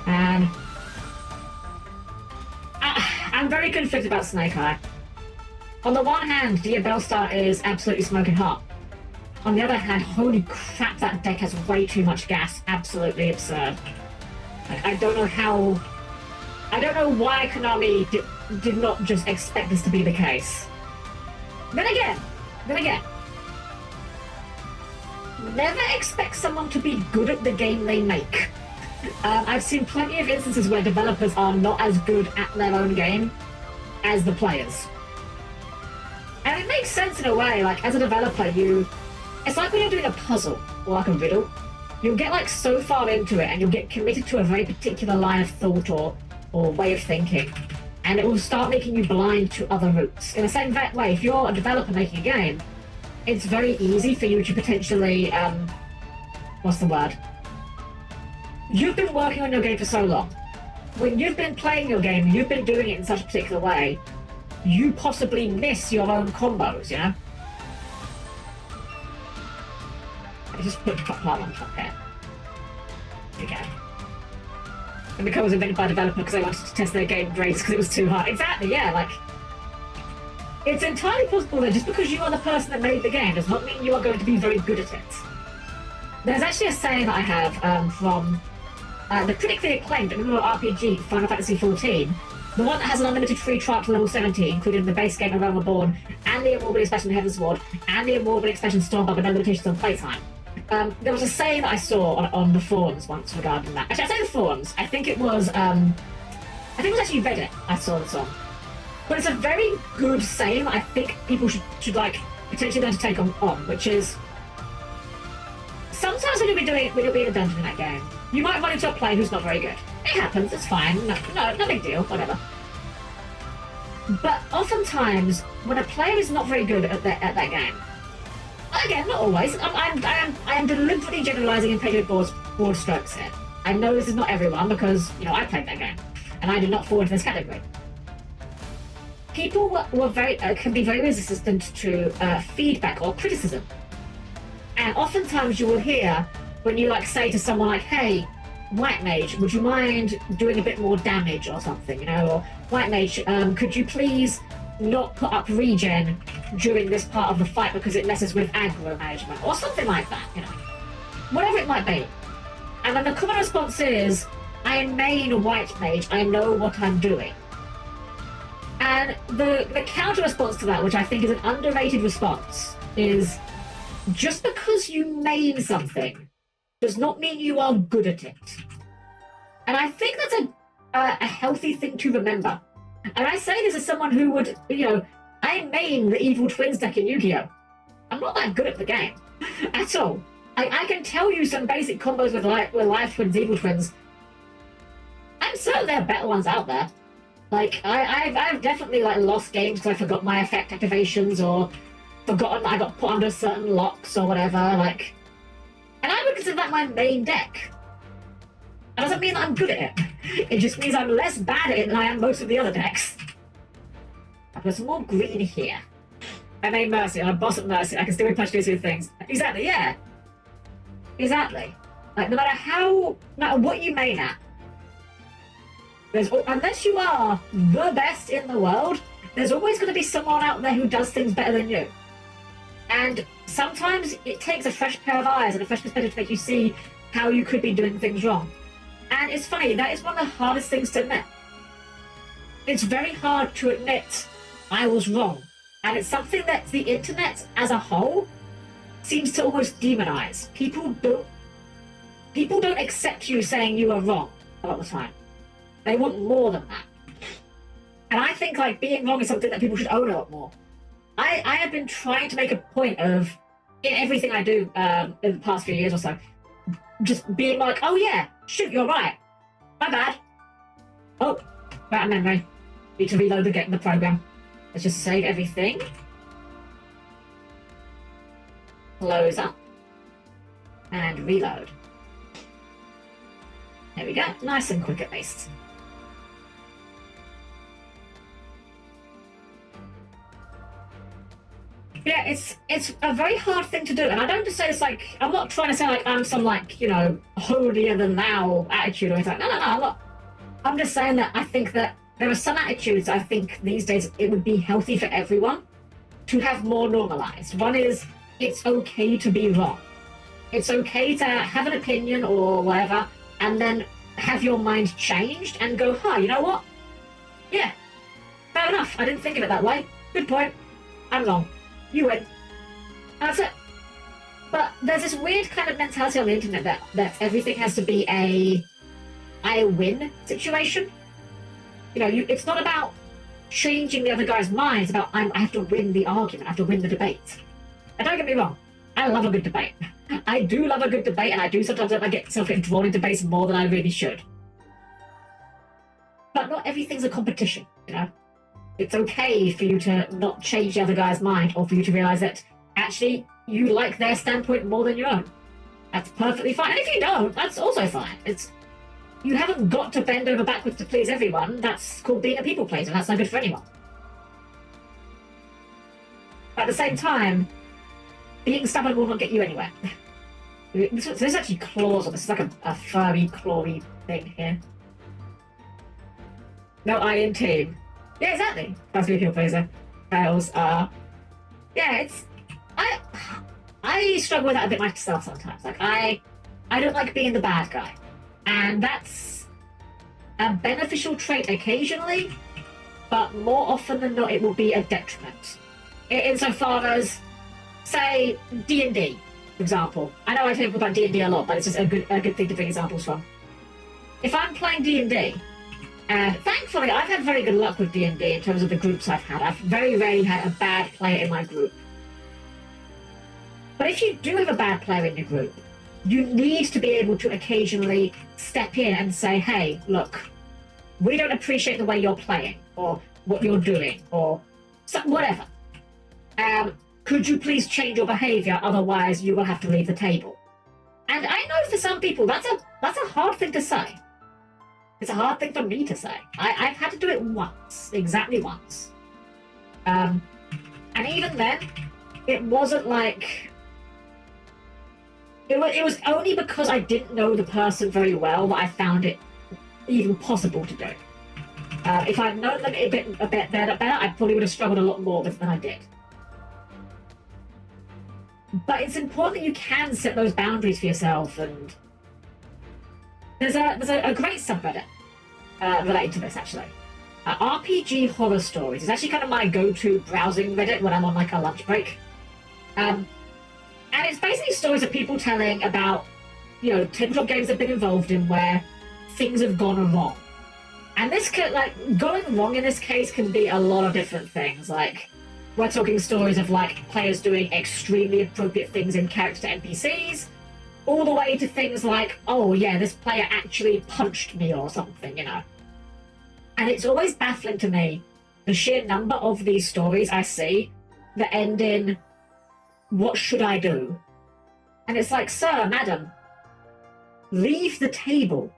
And I'm very conflicted about Snake Eye. On the one hand, Diabell Star is absolutely smoking hot. On the other hand, holy crap, that deck has way too much gas. Absolutely absurd. I don't know how... I don't know why Konami did not just expect this to be the case. Then again, never expect someone to be good at the game they make. I've seen plenty of instances where developers are not as good at their own game as the players. And it makes sense in a way, like, as a developer, it's like when you're doing a puzzle, or like a riddle. You'll get, like, so far into it, and you'll get committed to a very particular line of thought or way of thinking, and it will start making you blind to other routes. In the same way, if you're a developer making a game, it's very easy for you to potentially, what's the word? You've been working on your game for so long. When you've been playing your game, you've been doing it in such a particular way, you possibly miss your own combos, you know? I just put top part on top here. There you go. And the code was invented by a developer because they wanted to test their game grades because it was too hard. Exactly, yeah, like... It's entirely possible that just because you are the person that made the game does not mean you are going to be very good at it. There's actually a saying that I have from the critically acclaimed RPG Final Fantasy XIV, the one that has an unlimited free trial to level 70, including the base game of Realm Reborn, and the award-winning expansion Heaven's Ward, and the award-winning expansion Stormblood with no limitations on playtime. There was a saying that I saw on the forums once regarding that. Actually, I say the forums. I think it was actually Reddit I saw this on. But it's a very good saying that I think people should like potentially learn to take on, which is sometimes when you'll be in a dungeon in that game. You might run into a player who's not very good. It happens, it's fine. No big deal, whatever. But oftentimes, when a player is not very good at that game, again, not always. I am deliberately generalizing and taking broad strokes here. I know this is not everyone because I played that game, and I did not fall into this category. People can be very resistant to feedback or criticism, and oftentimes you will hear when you say to someone like, "Hey, White Mage, would you mind doing a bit more damage or something?" Or White Mage, could you please not put up regen during this part of the fight because it messes with aggro management, or something like that, whatever it might be. And then the common response is, I main White Mage, I know what I'm doing. And the counter response to that, which I think is an underrated response, is just because you main something does not mean you are good at it. And I think that's a healthy thing to remember. And I say this as someone who would, I main the Evil Twins deck in Yu-Gi-Oh! I'm not that good at the game at all. I can tell you some basic combos with Live Twins, Evil Twins. I'm certain there are better ones out there. I've definitely lost games because I forgot my effect activations or forgotten I got put under certain locks or whatever. And I would consider that my main deck. That doesn't mean that I'm good at it. It just means I'm less bad at it than I am most of the other decks. I've got some more green here. I made Mercy. I'm a boss at Mercy. I can still replenish these two things. Exactly, yeah. Exactly. No matter what you main at, unless you are the best in the world, there's always going to be someone out there who does things better than you. And sometimes it takes a fresh pair of eyes and a fresh perspective to make you see how you could be doing things wrong. And it's funny, that is one of the hardest things to admit. It's very hard to admit I was wrong. And it's something that the internet as a whole seems to almost demonize. People don't accept you saying you are wrong a lot of the time. They want more than that. And I think being wrong is something that people should own a lot more. I have been trying to make a point of, in everything I do in the past few years or so, just being oh yeah, shoot, you're right. My bad. Oh, bad memory. Need to reload and get in the program. Let's just save everything. Close up. And reload. There we go. Nice and quick at least. Yeah, it's a very hard thing to do, and I don't just say this I'm not trying to say I'm some holier than thou attitude or anything. No, I'm not. I'm just saying that I think that there are some attitudes I think these days it would be healthy for everyone to have more normalized. One is it's okay to be wrong. It's okay to have an opinion or whatever, and then have your mind changed and go, you know what? Yeah, fair enough. I didn't think of it that way. Good point. I'm wrong. You win. That's it. But there's this weird kind of mentality on the internet that everything has to be a I win situation. It's not about changing the other guy's mind. It's about I have to win the argument. I have to win the debate. And don't get me wrong. I love a good debate. I do love a good debate, and I do sometimes get myself drawn into debates more than I really should. But not everything's a competition, It's okay for you to not change the other guy's mind, or for you to realize that actually you like their standpoint more than your own. That's perfectly fine. And if you don't, that's also fine. You haven't got to bend over backwards to please everyone. That's called being a people pleaser, and that's not good for anyone. But at the same time, being stubborn will not get you anywhere. There's actually claws on this. It's like a furry, clawy thing here. No I in team. Yeah, exactly. That's be a people pleaser. Fails are. Yeah, I struggle with that a bit myself sometimes. I don't like being the bad guy. And that's a beneficial trait occasionally, but more often than not it will be a detriment. Insofar as, say, D&D, for example. I know I talk about D&D a lot, but it's just a good thing to bring examples from. If I'm playing D&D, and thankfully I've had very good luck with D&D in terms of the groups I've had. I've very rarely had a bad player in my group. But if you do have a bad player in your group, you need to be able to occasionally step in and say, hey, look, we don't appreciate the way you're playing or what you're doing or whatever. Could you please change your behavior? Otherwise, you will have to leave the table. And I know for some people that's a hard thing to say. It's a hard thing for me to say. I've had to do it once, exactly once. And even then, it wasn't like... It was only because I didn't know the person very well that I found it even possible to do. If I'd known them a bit better, I probably would have struggled a lot more with than I did. But it's important that you can set those boundaries for yourself, and there's a great subreddit related to this, actually. RPG horror stories is actually kind of my go-to browsing Reddit when I'm on like a lunch break. And it's basically stories of people telling about, you know, tabletop games they've been involved in where things have gone wrong. And this could, like, going wrong in this case can be a lot of different things. Like, we're talking stories of, like, players doing extremely appropriate things in character to NPCs, all the way to things like, oh, yeah, this player actually punched me or something, you know. And it's always baffling to me, the sheer number of these stories I see that end in, what should I do? And it's like, sir, madam, leave the table.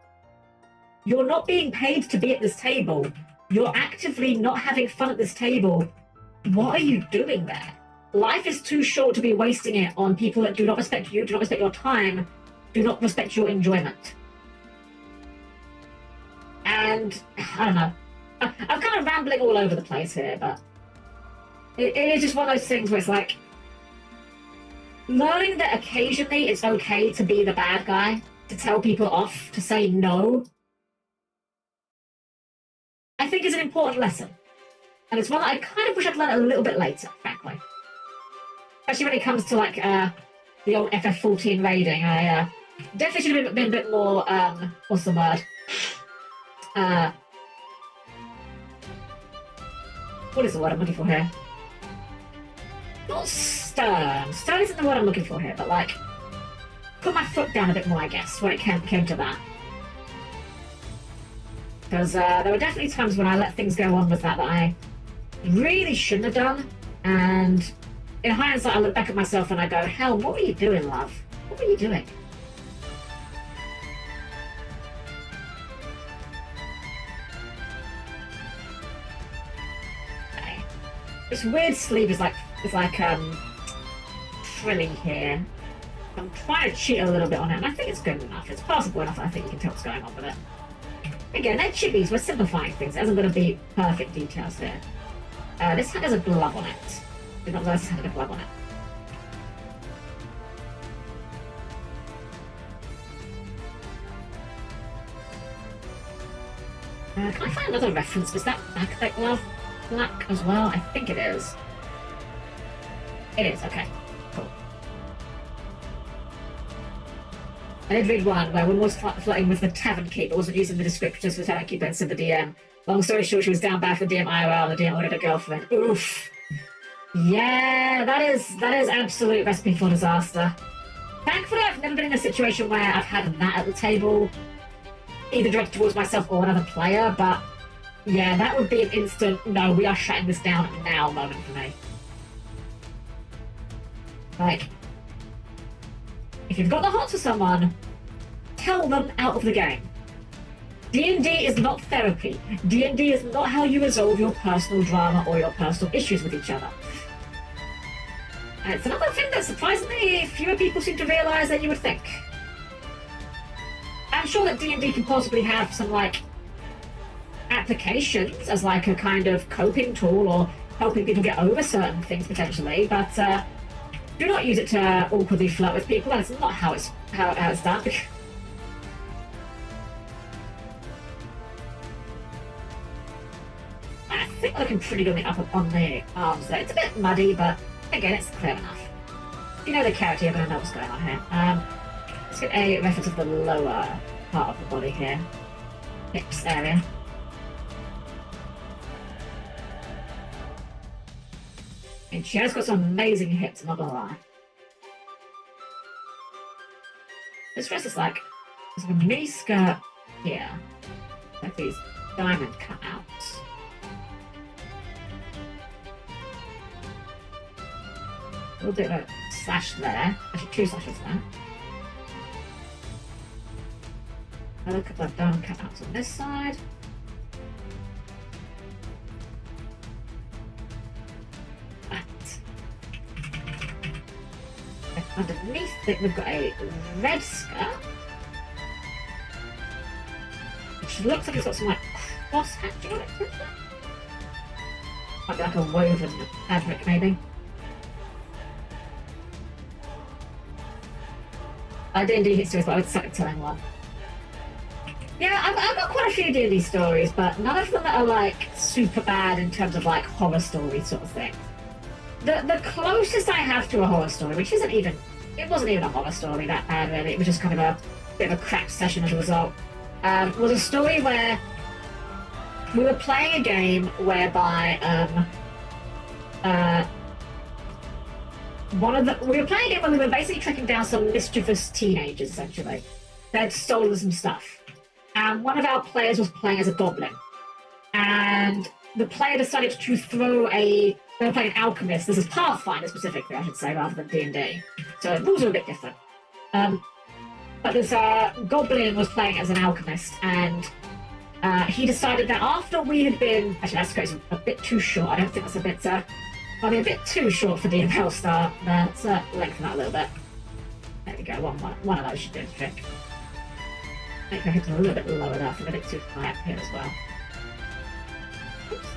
You're not being paid to be at this table. You're actively not having fun at this table. What are you doing there? Life is too short to be wasting it on people that do not respect you, do not respect your time, do not respect your enjoyment. And, I don't know. I'm kind of rambling all over the place here, but it is just one of those things where it's like, learning that occasionally it's okay to be the bad guy, to tell people off, to say no, I think is an important lesson. And it's one that I kind of wish I'd learned a little bit later, frankly. Especially when it comes to, like, the old FF14 raiding. I definitely should have been a bit more, what's the word? What is the word I'm looking for here? Not stern. Stern isn't the word I'm looking for here, but, like, put my foot down a bit more, I guess, when it came to that. Because there were definitely times when I let things go on with that I really shouldn't have done. And in hindsight, I look back at myself and I go, Helm, what were you doing, love? What were you doing? Okay. This weird sleeve is like frilling here. I'm trying to cheat a little bit on it, and I think it's good enough. It's passable enough, I think you can tell what's going on with it. Again, they're chibis, we're simplifying things. There isn't going to be perfect details here. This hat has a glove on it. Did not realize this had a glove on it. Can I find another reference? Was that back that glove black as well? I think it is. It is, okay. Cool. I did read one where one was flirting with the tavern keeper, wasn't using the descriptors for the tavern keeper instead of the DM. Long story short, she was down bad for the DM IRL and the DM wanted a girlfriend. Oof. Yeah, that is absolute recipe for disaster. Thankfully, I've never been in a situation where I've had that at the table, either directed towards myself or another player, but yeah, that would be an instant, no, we are shutting this down now moment for me. Like, if you've got the hots for someone, tell them out of the game. D&D is not therapy. D&D is not how you resolve your personal drama or your personal issues with each other. And it's another thing that surprisingly fewer people seem to realise than you would think. I'm sure that D&D can possibly have some, like, applications as, like, a kind of coping tool or helping people get over certain things potentially, but do not use it to awkwardly flirt with people. That's not how it's done. I think looking pretty good on the arms there. It's a bit muddy, but again, it's clear enough. If you know the character, you're going to know what's going on here. Let's get a reference of the lower part of the body here. Hips area. And she has got some amazing hips, I'm not gonna lie. This dress is like, there's a mini skirt here, like these diamond cutouts. We'll do a slash there, actually 2 slashes there. Another couple of diamond cutouts on this side. Underneath it, we've got a red skirt, which looks like it's got some like cross hatching on it. Might be like a woven fabric, maybe. I D&D histories, but I would suck at telling one. Yeah, I've got quite a few D&D stories, but none of them are like super bad in terms of like horror story sort of thing. The closest I have to a horror story, which isn't even, it wasn't even a horror story that bad really, it was just kind of a bit of a crap session as a result, was a story where we were playing a game whereby we were playing a game where we were basically tracking down some mischievous teenagers, essentially. They'd stolen some stuff. And one of our players was playing as a goblin. And the player decided to throw they were playing an alchemist. This is Pathfinder specifically, I should say, rather than D&D. So the rules are a bit different. But this goblin was playing as an alchemist, and he decided that after we had been... Actually, that's crazy, a bit too short. I don't think that's a bit... might be a bit too short for the Impel Star. Let's lengthen that a little bit. There we go, one of those should do the trick. Make my hips a little bit lower there, I think a bit too high up here as well. Oops.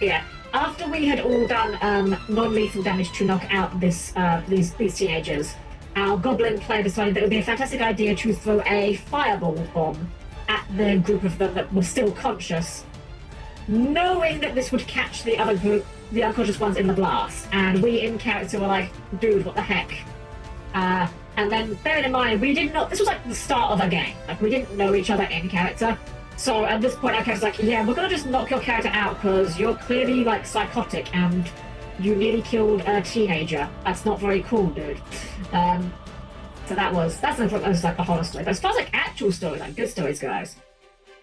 Yeah, after we had all done non-lethal damage to knock out these teenagers, our goblin player decided that it would be a fantastic idea to throw a fireball bomb at the group of them that were still conscious, knowing that this would catch the other group, the unconscious ones, in the blast. And we in character were like, dude, what the heck? And then, bearing in mind, this was like the start of a game. Like, we didn't know each other in character. So at this point, our character's like, yeah, we're gonna just knock your character out because you're clearly like psychotic and you nearly killed a teenager. That's not very cool, dude. So that was like a horror story. But as far as like actual stories, like good stories goes,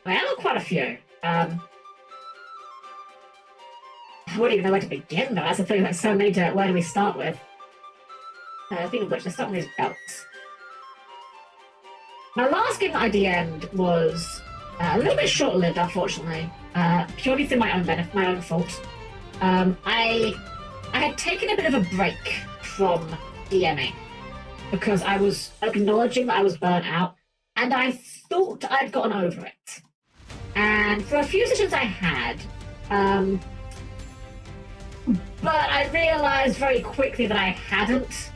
I have quite a few. I wouldn't even know where to begin though. That's the thing, like so many to where do we start with? Speaking of which, let's start with these belts. My last game that I DM'd was a little bit short-lived, unfortunately, purely through my own fault. I had taken a bit of a break from DMing because I was acknowledging that I was burnt out, and I thought I'd gotten over it. And for a few sessions I had, but I realised very quickly that I hadn't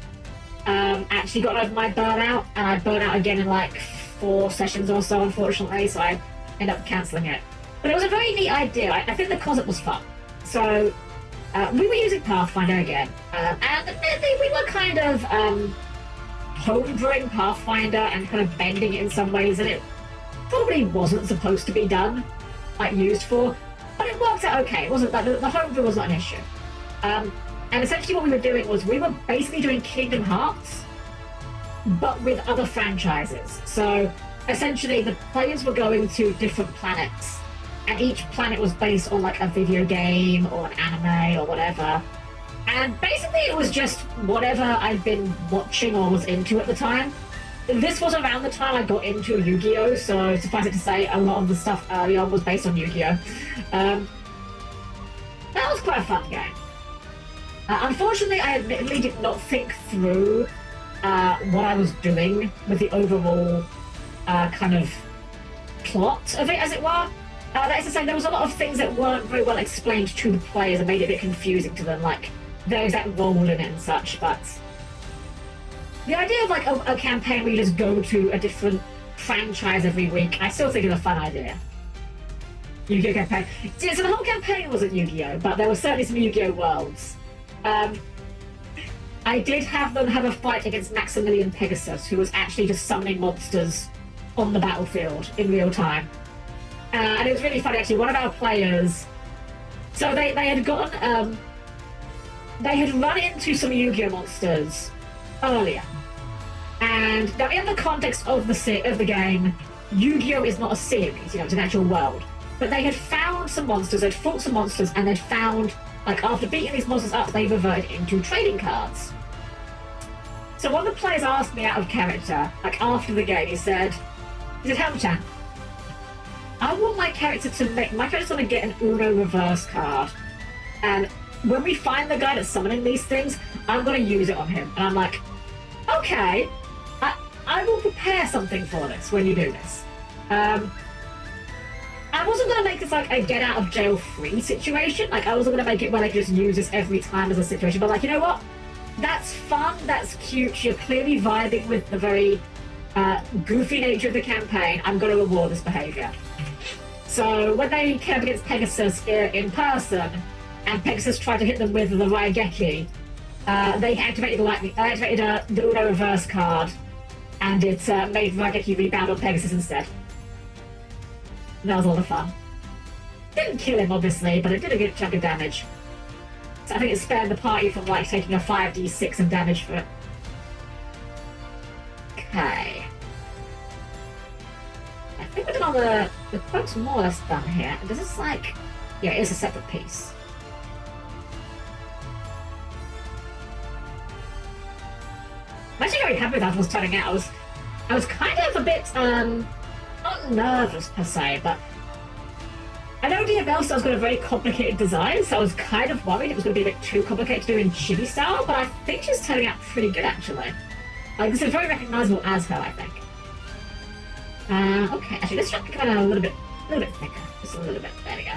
actually gotten over my burnout, and I burnt out again in like 4 sessions or so, unfortunately, so I ended up cancelling it. But it was a very neat idea. I think the concept was fun. So we were using Pathfinder again, and admittedly we were kind of homebrewing Pathfinder and kind of bending it in some ways that it probably wasn't supposed to be done, like used for, but it worked out okay. It wasn't like the homebrew was not an issue. And essentially what we were doing was we were basically doing Kingdom Hearts, but with other franchises. So essentially the players were going to different planets, and each planet was based on like a video game or an anime or whatever. And basically it was just whatever I'd been watching or was into at the time. This was around the time I got into Yu-Gi-Oh! So suffice it to say, a lot of the stuff early on was based on Yu-Gi-Oh! That was quite a fun game. Unfortunately, I admittedly did not think through what I was doing with the overall kind of plot of it, as it were. That is to say, there was a lot of things that weren't very well explained to the players and made it a bit confusing to them, like their exact role in it and such, but the idea of like a campaign where you just go to a different franchise every week, I still think is a fun idea. Yu-Gi-Oh! Campaign. Yeah, so the whole campaign wasn't Yu-Gi-Oh!, but there were certainly some Yu-Gi-Oh! Worlds. I did have them have a fight against Maximilian Pegasus, who was actually just summoning monsters on the battlefield in real time. And it was really funny, actually. One of our players, so they had gotten, they had run into some Yu-Gi-Oh! Monsters earlier. And now, in the context of the game, Yu-Gi-Oh! Is not a series, you know, it's an actual world. But they had found some monsters, they'd fought some monsters, and they'd found, like, after beating these monsters up, they reverted into trading cards. So one of the players asked me out of character, like, after the game, he said, Helm-Chan, I want my character's gonna get an Uno reverse card. And when we find the guy that's summoning these things, I'm gonna use it on him. And I'm like, okay, I will prepare something for this when you do this. I wasn't going to make this like a get out of jail free situation. Like, I wasn't going to make it where I just use this every time as a situation. But like, you know what? That's fun, that's cute. You're clearly vibing with the very goofy nature of the campaign. I'm going to reward this behavior. So when they came up against Pegasus in person, and Pegasus tried to hit them with the Raigeki, they activated the Uno reverse card, and it made Raigeki rebound on Pegasus instead. And that was a lot of fun. Didn't kill him, obviously, but it did a good chunk of damage. So I think it spared the party from, like, taking a 5d6 of damage for it. Okay. I think we're done on the quote's more or less done here. Does this, like... Yeah, it is a separate piece. I'm actually very happy with how it was turning out. I was kind of a bit, not nervous per se, but I know DML style's got a very complicated design, so I was kind of worried it was going to be a bit too complicated to do in Chibi style, but I think she's turning out pretty good, actually. Like, this is very recognisable as her, I think. Okay, actually, let's try to come in a little bit thicker. Just a little bit. There we go.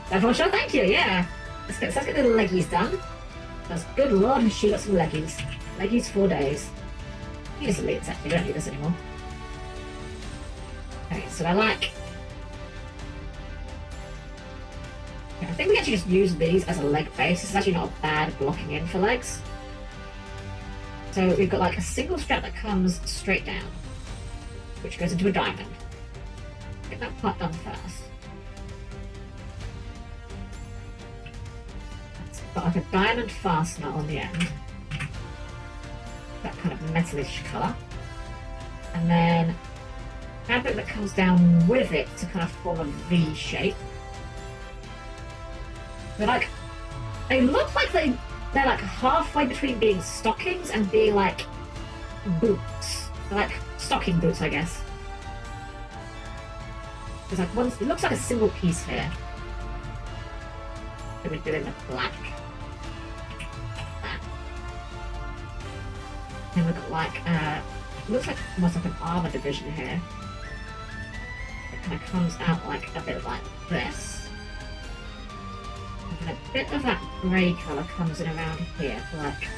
Therefore, sure, thank you, yeah. Let's get the leggies done. Because, good lord, she got some leggies. Leggies 4 days. I think it's elite, actually. We don't need this anymore. Okay, so I like... I think we actually just use these as a leg base. This is actually not a bad blocking in for legs. So we've got like a single strap that comes straight down, which goes into a diamond. Get that part done first. It's got like a diamond fastener on the end. That kind of metalish colour. And then fabric that comes down with it to kind of form a V shape. They look like they're like halfway between being stockings and being like boots. They're like stocking boots, I guess. There's like one, it looks like a single piece here. So we're doing the black. And we've got like, it looks like almost like an armor division here. It kind of comes out like a bit like this. And a bit of that grey colour comes in around here for like...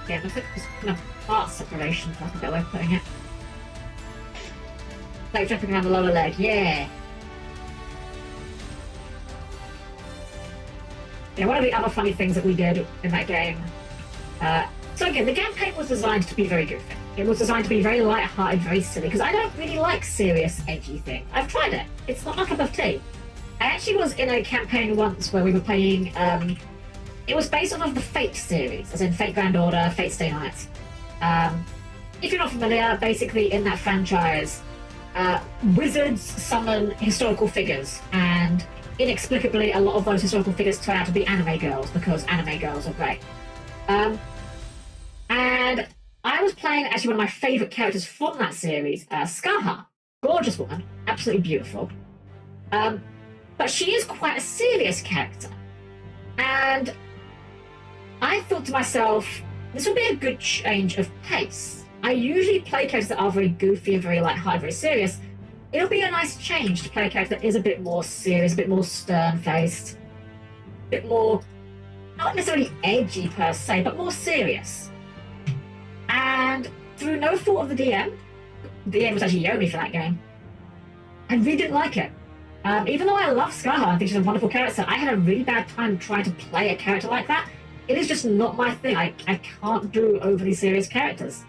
Yeah, it looks like this kind of part separation, for like a better way of putting it. Like dropping around the lower leg, yeah! Yeah, one of the other funny things that we did in that game... so again, the campaign was designed to be very goofy. It was designed to be very light-hearted, very silly, because I don't really like serious, edgy things. I've tried it. It's not my cup of tea. I actually was in a campaign once where we were playing, it was based off of the Fate series, as in Fate Grand Order, Fate Stay Night. If you're not familiar, basically in that franchise, wizards summon historical figures, and inexplicably a lot of those historical figures turn out to be anime girls, because anime girls are great. And I was playing actually one of my favourite characters from that series, Skaha. Gorgeous woman, absolutely beautiful. But she is quite a serious character. And I thought to myself, this would be a good change of pace. I usually play characters that are very goofy and very light-hearted, very serious. It'll be a nice change to play a character that is a bit more serious, a bit more stern-faced, a bit more, not necessarily edgy per se, but more serious. And through no fault of the DM was actually Yomi for that game, I really didn't like it. Even though I love Skaha, I think she's a wonderful character, I had a really bad time trying to play a character like that. It is just not my thing. I can't do overly serious characters.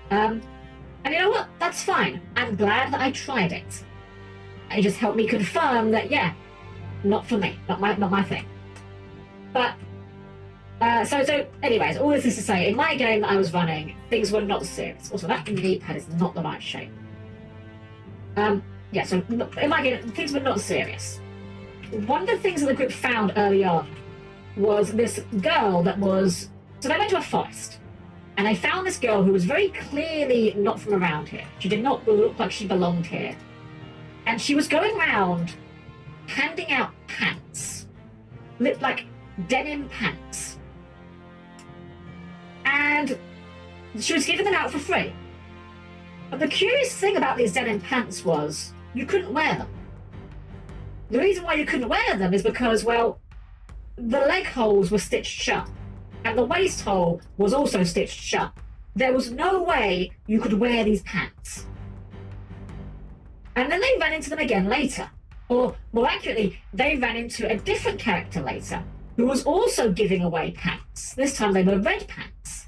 And you know what? That's fine. I'm glad that I tried it. It just helped me confirm that, yeah, not for me. Not my thing. But So anyways, all this is to say, in my game that I was running, things were not serious. Also, that knee pad is not the right shape. Yeah, so in my game, things were not serious. One of the things that the group found early on was this girl that was... So they went to a forest, and they found this girl who was very clearly not from around here. She did not look like she belonged here. And she was going around handing out pants. Like denim pants. And she was giving them out for free. But the curious thing about these denim pants was you couldn't wear them. The reason why you couldn't wear them is because, well, the leg holes were stitched shut, and the waist hole was also stitched shut. There was no way you could wear these pants. And then they ran into them again later. Or, more accurately, they ran into a different character later, who was also giving away pants. This time they were red pants.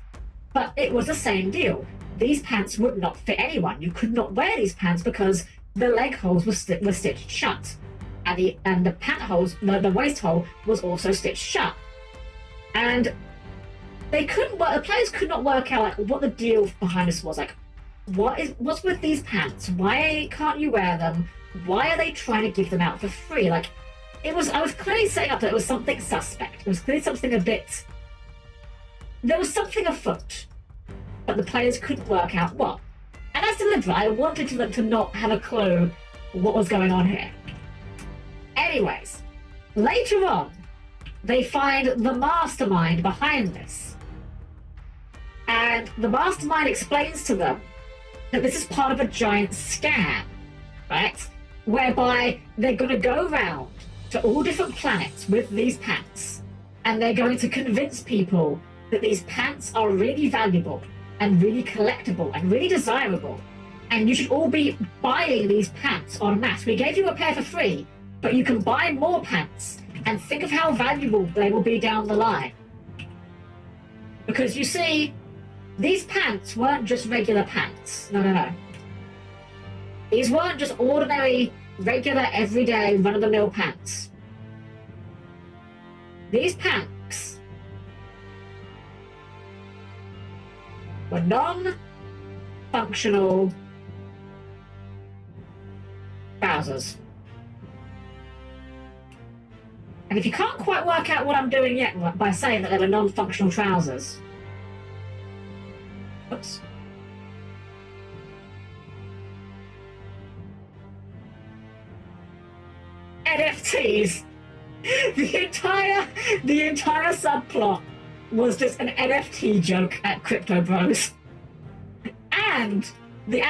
But it was the same deal. These pants would not fit anyone. You could not wear these pants because the leg holes were stitched shut. And the pant holes, the waist hole was also stitched shut. And they couldn't work, the players could not work out like what the deal behind this was. Like, what's with these pants? Why can't you wear them? Why are they trying to give them out for free? Like, I was clearly setting up that it was something suspect. It was clearly something a bit... There was something afoot, but the players couldn't work out what. And that's deliberate. I wanted them to not have a clue what was going on here. Anyways, later on, they find the mastermind behind this. And the mastermind explains to them that this is part of a giant scam, right? Whereby they're going to go around to all different planets with these pants, and they're going to convince people that these pants are really valuable and really collectible and really desirable, and you should all be buying these pants en masse. We gave you a pair for free, but you can buy more pants, and think of how valuable they will be down the line. Because you see, these pants weren't just regular pants. No. These weren't just ordinary, regular, everyday, run-of-the-mill pants. These pants were non-functional trousers. And if you can't quite work out what I'm doing yet by saying that they were non-functional trousers... Oops. NFTs. The entire subplot was just an NFT joke at Crypto Bros. And the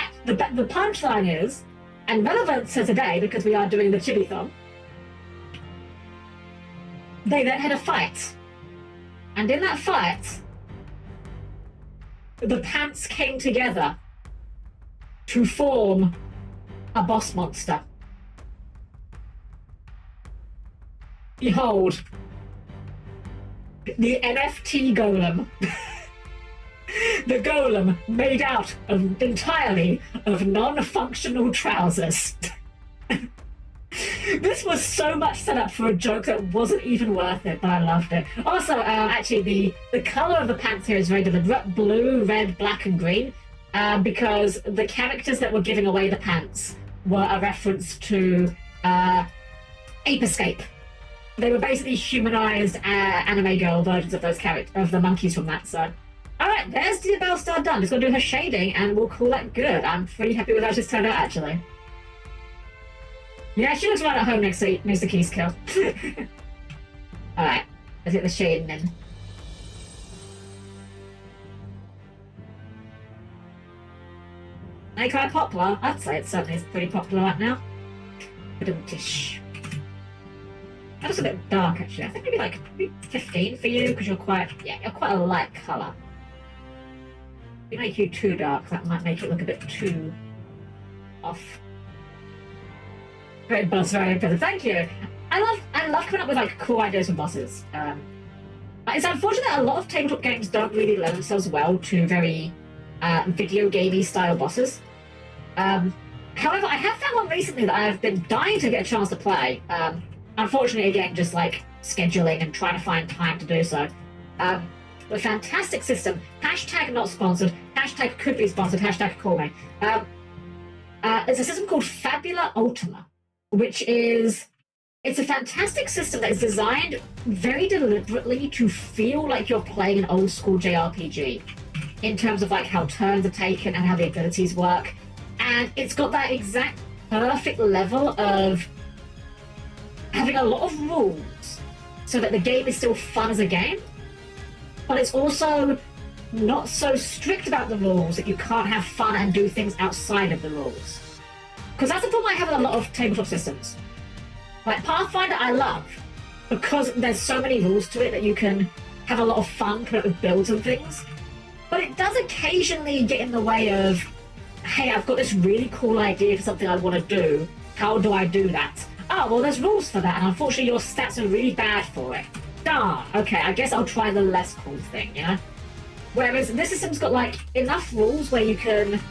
punchline is, and relevant to today because we are doing the Chibithon, they then had a fight. And in that fight, the pants came together to form a boss monster. Behold, the NFT golem. The golem made out entirely of non-functional trousers. This was so much set up for a joke that wasn't even worth it, but I loved it. Also, actually, the colour of the pants here is very deliberate. Blue, red, black, and green. Because the characters that were giving away the pants were a reference to Ape Escape. They were basically humanized anime girl versions of those characters, of the monkeys from that, so... Alright, there's the Bellstar done. Just gonna do her shading, and we'll call that good. I'm pretty happy with how she's turned out, actually. Yeah, she looks right at home next to Keys Kill. Alright, let's get the shading in. Make her popular? I'd say it certainly is pretty popular right now. Ba-dum-tish. That was a bit dark, actually. I think maybe 15 for you, because you're quite a light colour. If we make you too dark, that might make it look a bit too off. Great boss, very impressive. Thank you. I love coming up with cool ideas for bosses. It's unfortunate that a lot of tabletop games don't really lend themselves well to very video gamey style bosses. However, I have found one recently that I've been dying to get a chance to play. Unfortunately, again, just scheduling and trying to find time to do so. A fantastic system. Hashtag not sponsored. Hashtag could be sponsored. Hashtag call me. There's a system called Fabula Ultima, which is it's a fantastic system that is designed very deliberately to feel like you're playing an old school JRPG in terms of like how turns are taken and how the abilities work. And it's got that exact perfect level of having a lot of rules so that the game is still fun as a game, but it's also not so strict about the rules that you can't have fun and do things outside of the rules. Because that's the problem I have with a lot of tabletop systems. Like Pathfinder I love, because there's so many rules to it that you can have a lot of fun coming up with builds and things. But it does occasionally get in the way of, hey, I've got this really cool idea for something I want to do. How do I do that? Oh, well, there's rules for that, and unfortunately your stats are really bad for it. Darn, okay, I guess I'll try the less cool thing, you know? Whereas this system's got, like, enough rules where you can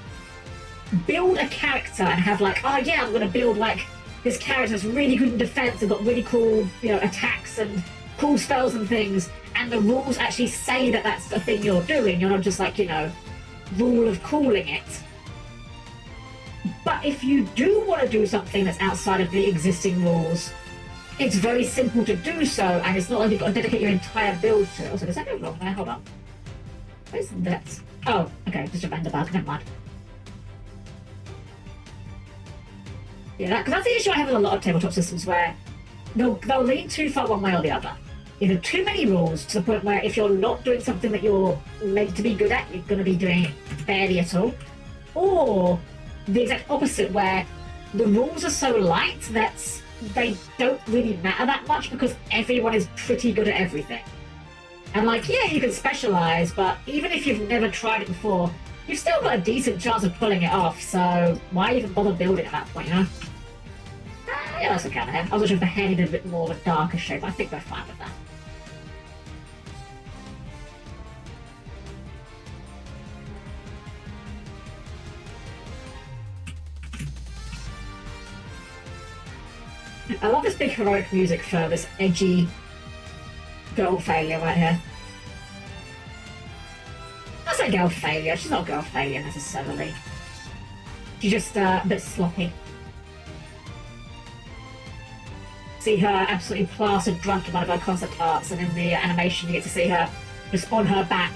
build a character and have, like, oh, yeah, I'm going to build, like, this character's really good in defense and got really cool, you know, attacks and cool spells and things, and the rules actually say that that's the thing you're doing. You're not just, like, you know, rule of calling it. But if you do want to do something that's outside of the existing rules, it's very simple to do so, and it's not like you've got to dedicate your entire build to it. Also, does that go wrong there? Hold on. Where's that? Oh, okay, just a random bug, never mind. Yeah, because that's the issue I have with a lot of tabletop systems, where they'll lean too far one way or the other. Either too many rules to the point where if you're not doing something that you're meant to be good at, you're going to be doing it barely at all. Or the exact opposite, where the rules are so light that they don't really matter that much because everyone is pretty good at everything. And like, yeah, you can specialize, but even if you've never tried it before, you've still got a decent chance of pulling it off, so why even bother building at that point, you know? Yeah, that's okay. I was wondering if the hair needed a bit more of a darker shape. I think we're fine with that. I love this big heroic music for this edgy girl failure right here. I say girl failure, she's not a girl failure necessarily. She's just a bit sloppy. See her absolutely plastered drunk in one of her concept arts, and in the animation you get to see her just on her back,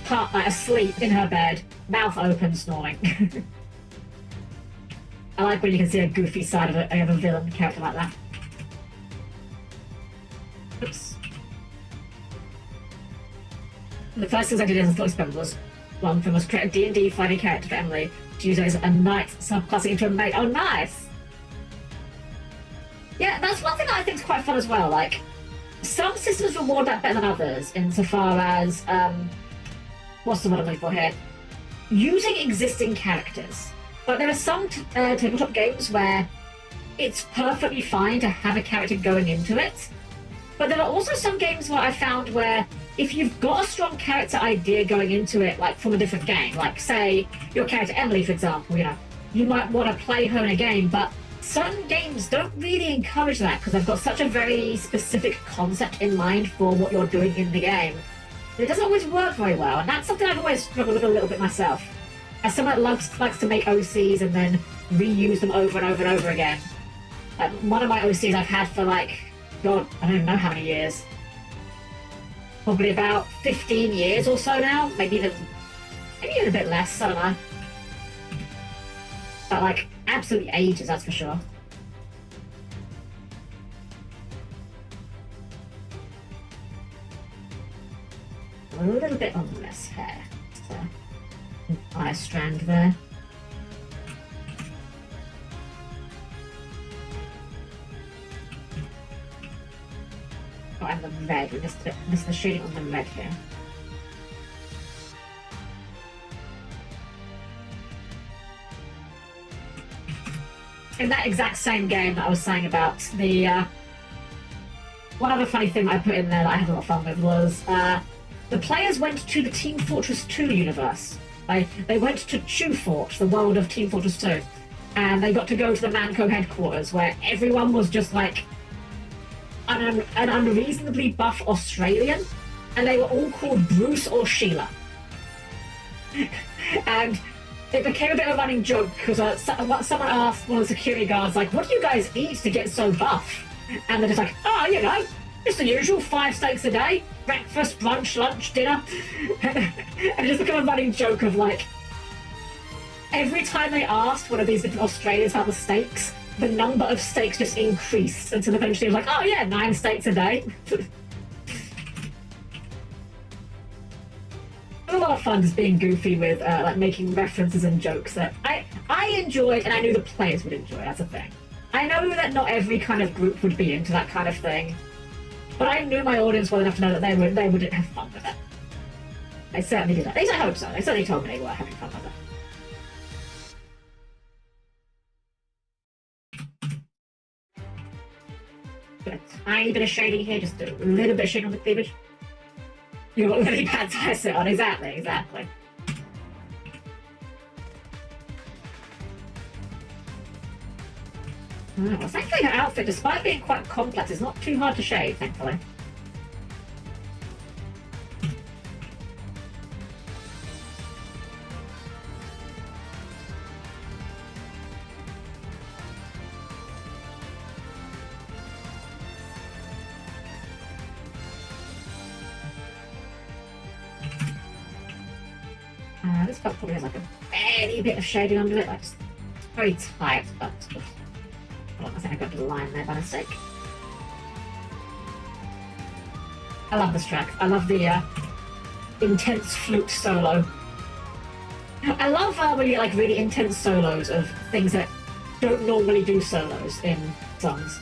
part like asleep in her bed, mouth open, snoring. I like when you can see a goofy side of a villain character like that. Oops. The first things I did as a thought experiment was, one thing was create a D&D fighting character for Emily to use it as a knight subclassing into a mate. Oh, nice! Yeah, that's one thing that I think is quite fun as well. Like, some systems reward that better than others, insofar as, what's the word I'm looking for here? Using existing characters. But there are some tabletop games where it's perfectly fine to have a character going into it. But there are also some games where I found where if you've got a strong character idea going into it, like from a different game, like say your character Emily, for example, you know, you might want to play her in a game, but certain games don't really encourage that because they've got such a very specific concept in mind for what you're doing in the game. And it doesn't always work very well, and that's something I've always struggled with a little bit myself. As someone that likes to make OCs and then reuse them over and over and over again. One of my OCs I've had for like, God, I don't even know how many years. Probably about 15 years or so now, maybe even a bit less, I don't know. But like, absolutely ages, that's for sure. A little bit on this hair. So, an eye strand there. Oh, and the red. We missed the shading on the red here. In that exact same game that I was saying about the one other funny thing I put in there that I had a lot of fun with was the players went to the Team Fortress 2 universe. They went to Chufort, the world of Team Fortress 2, and they got to go to the Manco headquarters where everyone was just like an unreasonably buff Australian, and they were all called Bruce or Sheila. And it became a bit of a running joke because someone asked one of the security guards, like, what do you guys eat to get so buff? And they're just like, oh, you know, just the usual 5 steaks a day, breakfast, brunch, lunch, dinner. And it just became a running joke of, like, every time they asked one of these different Australians about the steaks, the number of steaks just increased until eventually it was like, oh yeah, 9 steaks a day. It was a lot of fun just being goofy with like making references and jokes that I enjoyed, and I knew the players would enjoy. That's a thing. I know that not every kind of group would be into that kind of thing, but I knew my audience well enough to know that they would have fun with it. They certainly did that. At least I hope so. They certainly told me they were having fun with it. A tiny bit of shading here, just a little bit of shading on the cleavage. You've got really bad tie set on, exactly. Oh, well, thankfully her outfit, despite being quite complex, is not too hard to shade, thankfully. This part probably has like a very bit of shading under it, like just very tight, but hold on, I think I got the line there by mistake. I love this track. I love the intense flute solo. I love when you get like really intense solos of things that don't normally do solos in songs.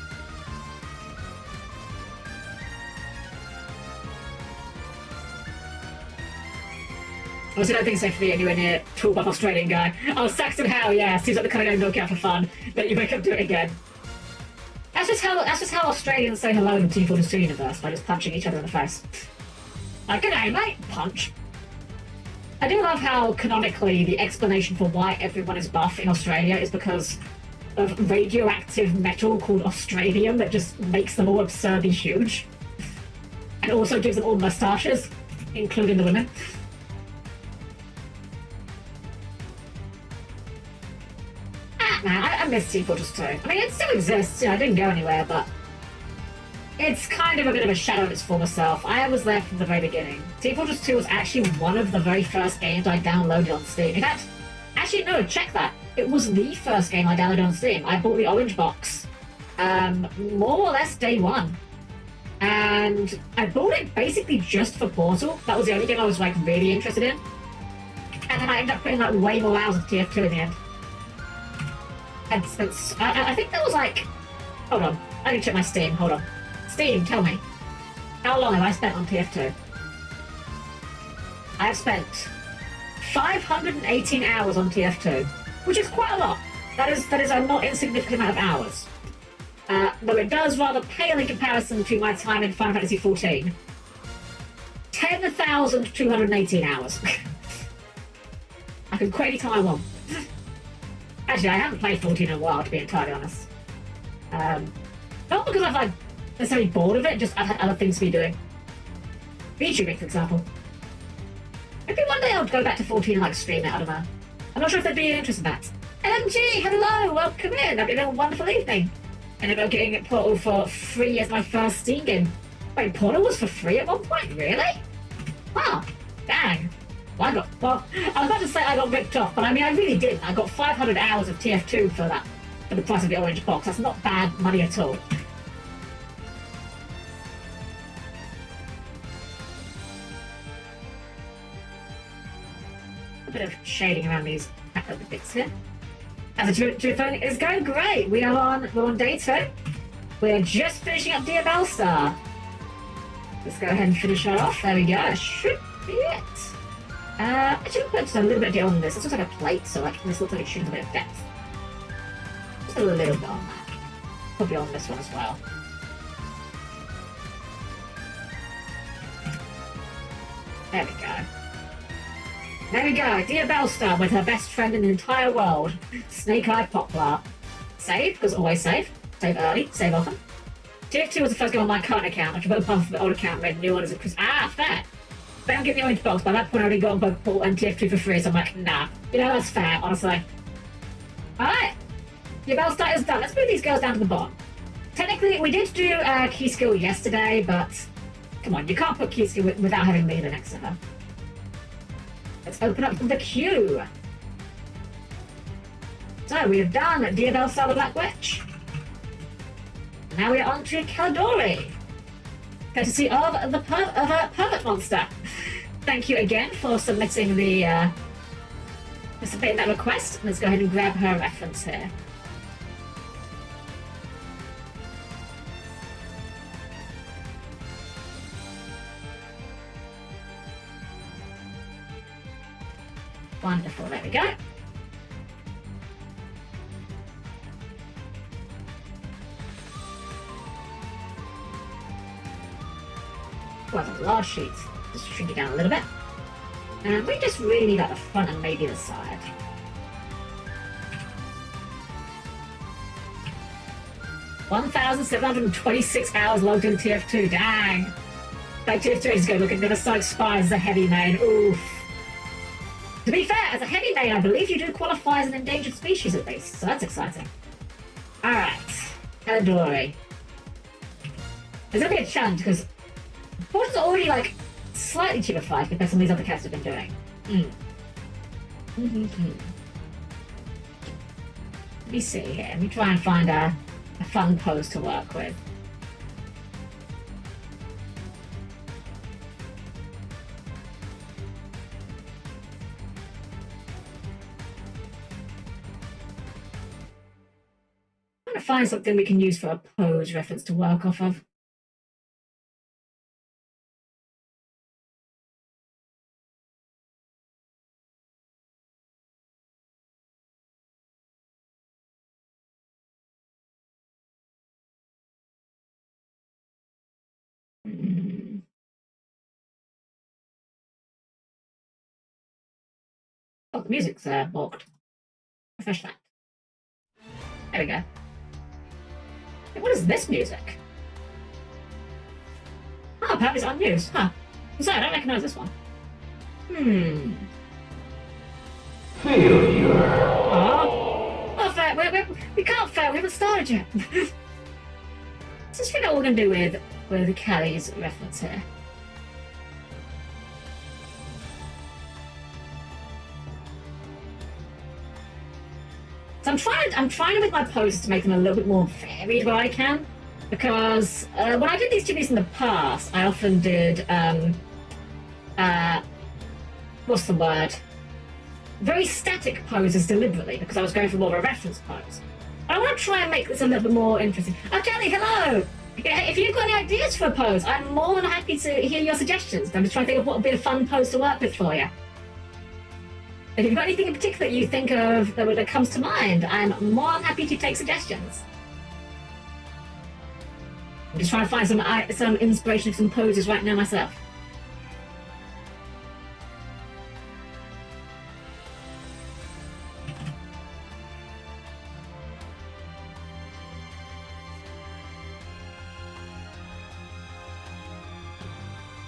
Obviously, I don't think it's safe to be anywhere near Toolbuff Australian guy. Oh, Saxon Hell, yeah, seems like the kind of name they'll get for fun, but you wake up to it again. That's just how Australians say hello in the Team Fortress 2 universe, by just punching each other in the face. Like, good day, mate. Punch. I do love how, canonically, the explanation for why everyone is buff in Australia is because of radioactive metal called Australium that just makes them all absurdly huge. And also gives them all moustaches, including the women. Man, I miss Team Fortress 2. I mean, it still exists, you know, it didn't go anywhere, but it's kind of a bit of a shadow of its former self. I was there from the very beginning. Team Fortress 2 was actually one of the very first games I downloaded on Steam. In fact, actually, no, check that. It was the first game I downloaded on Steam. I bought the orange box, more or less day one. And I bought it basically just for Portal. That was the only game I was, like, really interested in. And then I ended up putting, like, way more hours of TF2 in the end. And since I think that was like, hold on, I need to check my Steam. Hold on, Steam, tell me, how long have I spent on TF2? I have spent 518 hours on TF2, which is quite a lot. That is a not insignificant amount of hours. Though it does rather pale in comparison to my time in Final Fantasy XIV. 10,218 hours. I can quit any time I want. Actually, I haven't played 14 in a while, to be entirely honest. Not because I've like necessarily bored of it, just I've had other things to be doing. VTubing, for example. Maybe one day I'll go back to 14 and like stream it, I don't know. I'm not sure if there'd be an interest in that. LMG, hello, welcome in. That'd been a wonderful evening. Ended up getting Portal for free as my first Steam game. Wait, Portal was for free at one point? Really? Wow, dang. Well, I was about to say I got ripped off, but I mean, I really didn't. I got 500 hours of TF2 for that, for the price of the orange box. That's not bad money at all. A bit of shading around these bits here. And the Chibithon is going great. We're on day 2. We're just finishing up Dear Bellstar. Let's go ahead and finish her off. There we go. That should be it. I should have put just a little bit of detail on this. This looks like a plate, so like this looks like it should have a bit of depth. Just a little bit on that. Probably on this one as well. There we go. There we go. Dear Bellstar with her best friend in the entire world, Snake Eye Poplar. Save, because always save. Save early, save often. TF2 was the first game on my current account. I took both parts of the old account, made a new one as a Chris. Fair. They don't give me orange box. By that point, I already got both Paul and TF2 for free, so I'm like, nah. You know, that's fair, honestly. Alright. Your bell start is done. Let's move these girls down to the bottom. Technically, we did do key skill yesterday, but come on, you can't put key skill without having leader next to her. Let's open up the queue. So we have done Dear Bellstar the Black Witch. Now we are on to Caldori, courtesy of a Pervert Monster. Thank you again for submitting that request. Let's go ahead and grab her reference here. Wonderful, there we go. Well, that's a large sheet. Just shrink it down a little bit. And we just really need at the front and maybe the side. $1,726 hours logged in TF2. Dang. Like TF2 is going to look at Never Side Spies as a heavy main. Oof. To be fair, as a heavy main, I believe you do qualify as an endangered species at least, so that's exciting. Alright. Caldori. There's going to be a challenge because Porter's already like slightly chibified compared to some of these other cats have been doing. Let me see here. Let me try and find a fun pose to work with. I'm trying to find something we can use for a pose reference to work off of. Oh, the music's blocked. Refresh that. There we go. Hey, what is this music? Oh, apparently it's unused. Huh. Sorry, I don't recognise this one. Failure. Oh, fair. We can't fail. We haven't started yet. Let's just figure out what we're going to do with Callie's reference here. So I'm trying to make my poses to make them a little bit more varied where I can, because when I did these chibis in the past, I often did what's the word? Very static poses deliberately because I was going for more of a reference pose. I want to try and make this a little bit more interesting. Oh, Kelly, hello! Yeah, if you've got any ideas for a pose, I'm more than happy to hear your suggestions. I'm just trying to think of what would be a fun pose to work with for you. If you've got anything in particular you think of that comes to mind, I'm more than happy to take suggestions. I'm just trying to find some inspiration for some poses right now myself.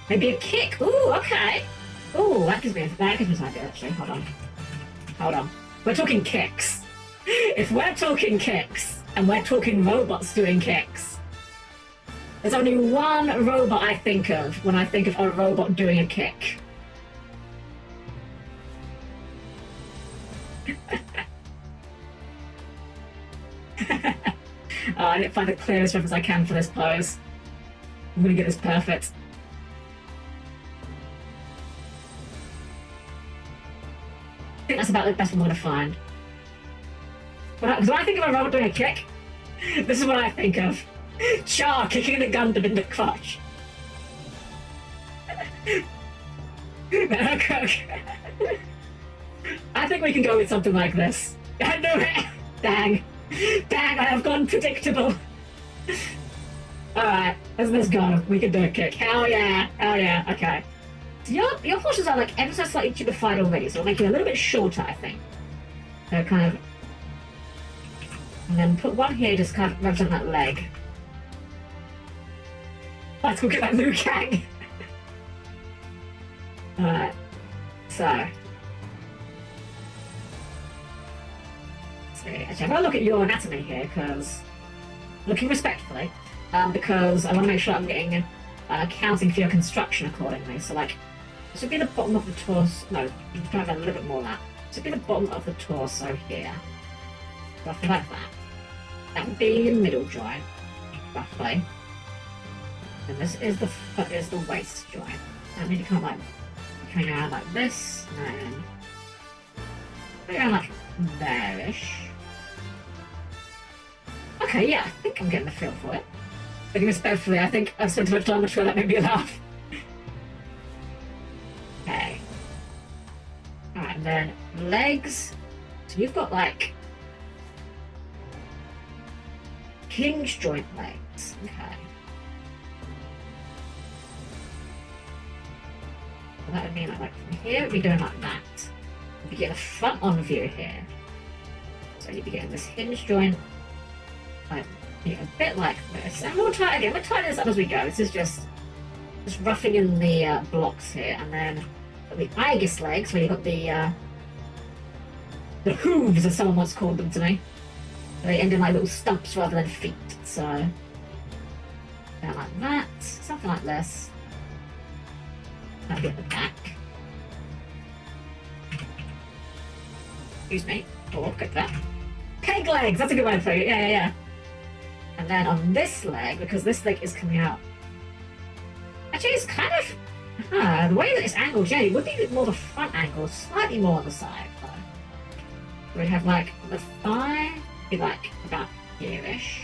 Maybe a kick. Ooh, okay. Ooh, that gives me an idea, actually. Hold on. We're talking kicks. If we're talking kicks, and we're talking robots doing kicks, there's only one robot I think of when I think of a robot doing a kick. Oh, I didn't find the clearest reference I can for this pose. I'm gonna get this perfect. I think that's about the best one I'm going to find. When I think of a robot doing a kick, this is what I think of. Char kicking the gun in the crotch. I think we can go with something like this. I knew it! Dang, I have gone predictable. Alright, let's go. We can do a kick. Hell yeah, okay. Your portions are like ever so slightly chibified already, so we'll make it a little bit shorter, I think. So kind of, and then put one here, just kind of represent that leg. Let's go get that Liu Kang. Alright, so. Actually, I'm going to look at your anatomy here, because. Looking respectfully, because I want to make sure I'm getting. Counting for your construction accordingly. So, like, this would be the bottom of the torso. No, you can try a little bit more of that. This would be the bottom of the torso here. Roughly like that. That would be your middle joint, roughly. And this is the waist joint. That means you kind of like hang around like this, and then around like there-ish. Okay, yeah, I think I'm getting the feel for it. Looking respectfully, I think I've spent too much time on sure that made me laugh. Okay. Alright, and then legs. So you've got like hinge joint legs. Okay. So that would mean that like from here we'd be doing like that. You'd be getting a front on view here. So you'd be getting this hinge joint like a bit like this, and we'll tighten this up as we go. This is just roughing in the blocks here, and then the Aegis legs, where you've got the hooves, as someone once called them to me. They end in like little stumps rather than feet, so like that, something like this. That'll be at the back. Excuse me. Oh, get that. Peg legs, that's a good one for you. Yeah. And then on this leg, because this leg is coming out. Actually, it's kind of. The way that it's angled, yeah, it would be more the front angle, slightly more on the side, though. We'd have like the thigh be like about here-ish.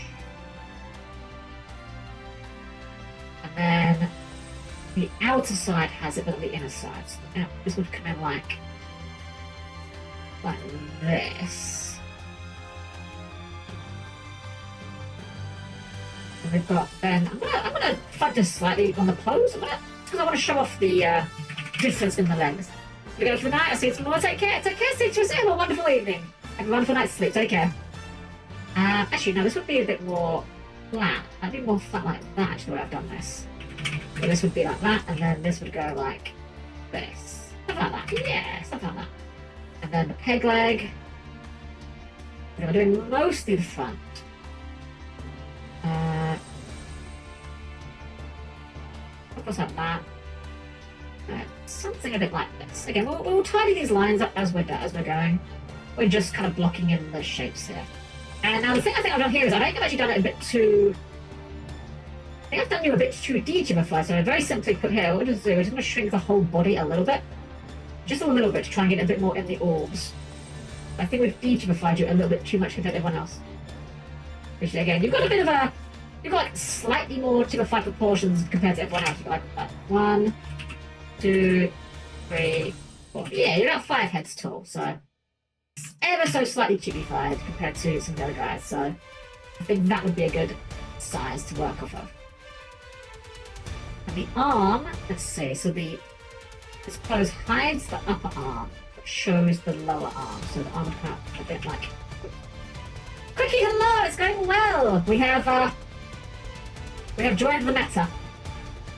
And then the outer side has it, but on the inner side. So this would come in like this. And we've got then I'm gonna fudge this slightly on the pose, because I want to show off the difference in the legs. We go for the night. I see it's more. Take care, Citrus. Have a wonderful evening. Have a wonderful night's sleep. Take care. Actually, no, this would be a bit more flat. I'd be more flat like that. Actually, the way I've done this. So this would be like that, and then this would go like this. Something like that. Yeah, something like that. And then the peg leg. We're doing mostly the front. What's like that? Something a bit like this. Again, we'll tidy these lines up as we're going. We're just kind of blocking in the shapes here. And now the thing I think I've done here is I think I've actually done it a bit too. I think I've done you a bit too de-Chibithon. So very simply put here, what we're just going to shrink the whole body a little bit, just a little bit, to try and get a bit more in the orbs. I think we've de-Chibified you a little bit too much compared to everyone else. Which again, you've got a bit of a. You've got like slightly more Chibified proportions compared to everyone else. You've got like 1, 2, 3, 4. Yeah, you're about 5 heads tall, so it's ever so slightly Chibified compared to some of the other guys. So I think that would be a good size to work off of. And the arm, let's see. So this pose hides the upper arm, but shows the lower arm. So the arm would come out a bit like. Quickie, hello! It's going well. We have joined the meta.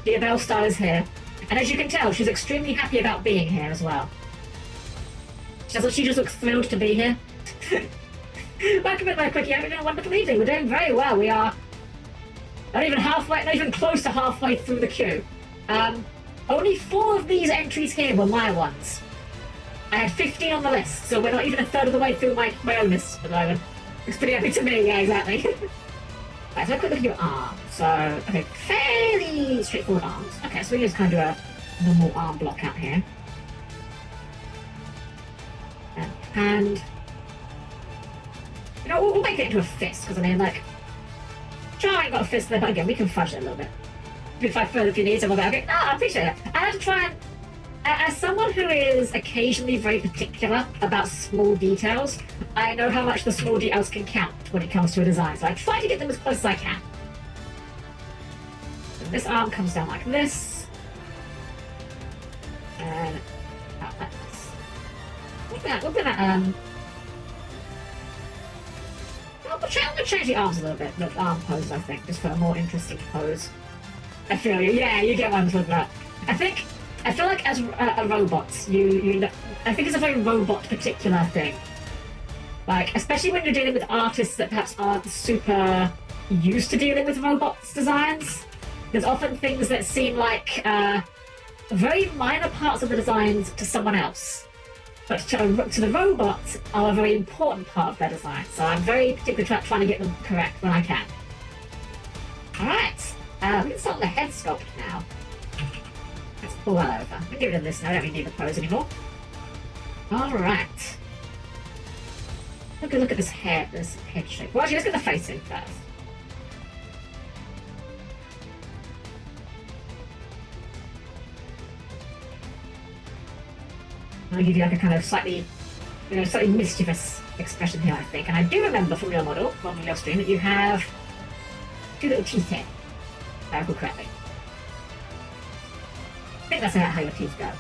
Dear Bellstar is here. And as you can tell, she's extremely happy about being here as well. She just looks thrilled to be here. Welcome in, my Quickie. Having a wonderful evening. We're doing very well. We are not even close to halfway through the queue. Only 4 of these entries here were my ones. I had 15 on the list, so we're not even a third of the way through my own list at the moment. It's pretty happy to me, yeah, exactly. Right, so a quick look at your arm. So, okay, fairly straightforward arms. Okay, so we just kind of do a normal arm block out here. And you know, we'll make it into a fist, because I mean, like, Char ain't got a fist there, but again, we can fudge it a little bit. You can fight further if you need some. Okay, I appreciate it. I have to try and, as someone who is occasionally very particular about small details, I know how much the small details can count when it comes to a design, so I try to get them as close as I can. So this arm comes down like this, and out like this. We'll put that, I'm going to change the arms a little bit, the arm pose, I think, just for a more interesting pose. I feel you. Yeah, you get what I'm talking about. I feel like as a robot, I think it's a very robot particular thing. Like, especially when you're dealing with artists that perhaps aren't super used to dealing with robots designs. There's often things that seem like very minor parts of the designs to someone else, but to the robot are a very important part of their design. So I'm very particular trying to get them correct when I can. All right, we can start on the head sculpt now. Let's pull that over. We'll get rid of this now. I don't really need the pose anymore. All right. Look at this head shape. Well, actually, let's get the face in first. I'll give you like a kind of slightly mischievous expression here, I think. And I do remember from your model, from your stream, that you have 2 little teeth here, if I recall correctly. I think that's how your teeth go.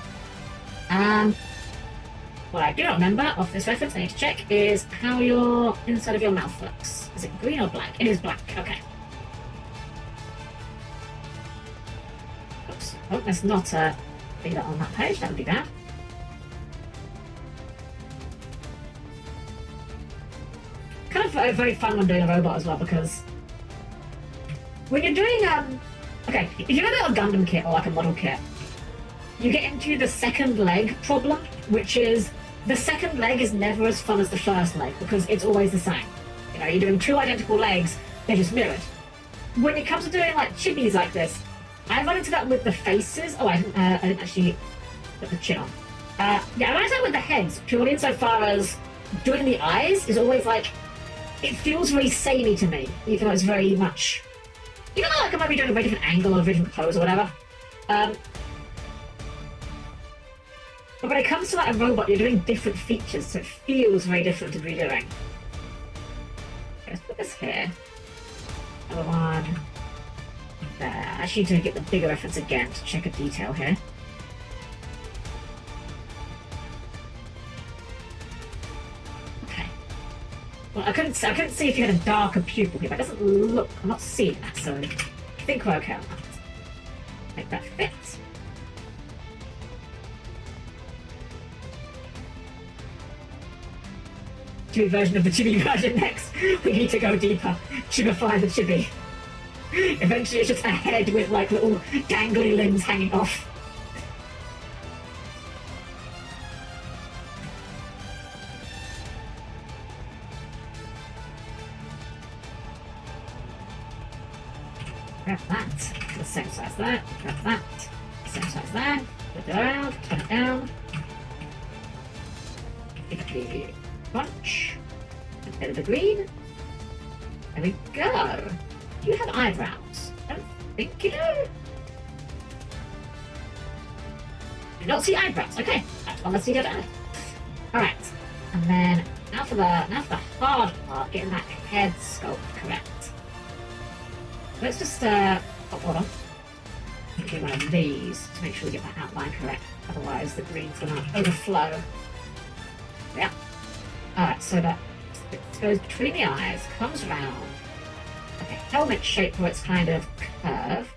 What I do not remember off this reference, I need to check, is how your inside of your mouth looks. Is it green or black? It is black, okay. Oops. Oh, let's not be that on that page, that would be bad. Kind of very fun when doing a robot as well, because when you're doing, okay, if you're going to do a Gundam kit or like a model kit, you get into the second leg problem, which is the second leg is never as fun as the first leg because it's always the same. You know, you're doing 2 identical legs, they're just mirrored. When it comes to doing like chibis like this, I run into that with the faces. Oh, I didn't actually put the chin on. Yeah, I run into that with the heads, purely insofar as doing the eyes is always like, it feels very samey to me, even though it's very much, even though like I might be doing a very different angle or a different pose or whatever. But when it comes to like a robot, you're doing different features, so it feels very different to be doing. Okay, let's put this here. Another one. There. I actually need to get the bigger reference again to check a detail here. Okay. Well, I couldn't see if you had a darker pupil here, but it doesn't look. I'm not seeing that, so I think we're okay on that. Make that fit. Chibi version of the chibi version next. We need to go deeper. Chibify the chibi. Eventually it's just a head with like little dangly limbs hanging off. Grab that. The same size there. Grab that. Same size there. Flip it around. Turn it down. Give the bunch. A bit of the green. There we go. Do you have eyebrows? I don't think you do. Do not see eyebrows. Okay, that's one. Let's see that. All right, and then now for the hard part, getting that head sculpt correct. Let's just hold on. Do one of these to make sure we get that outline correct. Otherwise, the green's gonna overflow. Yeah. All right, so that it goes between the eyes, comes round. Okay, helmet shape where it's kind of curved.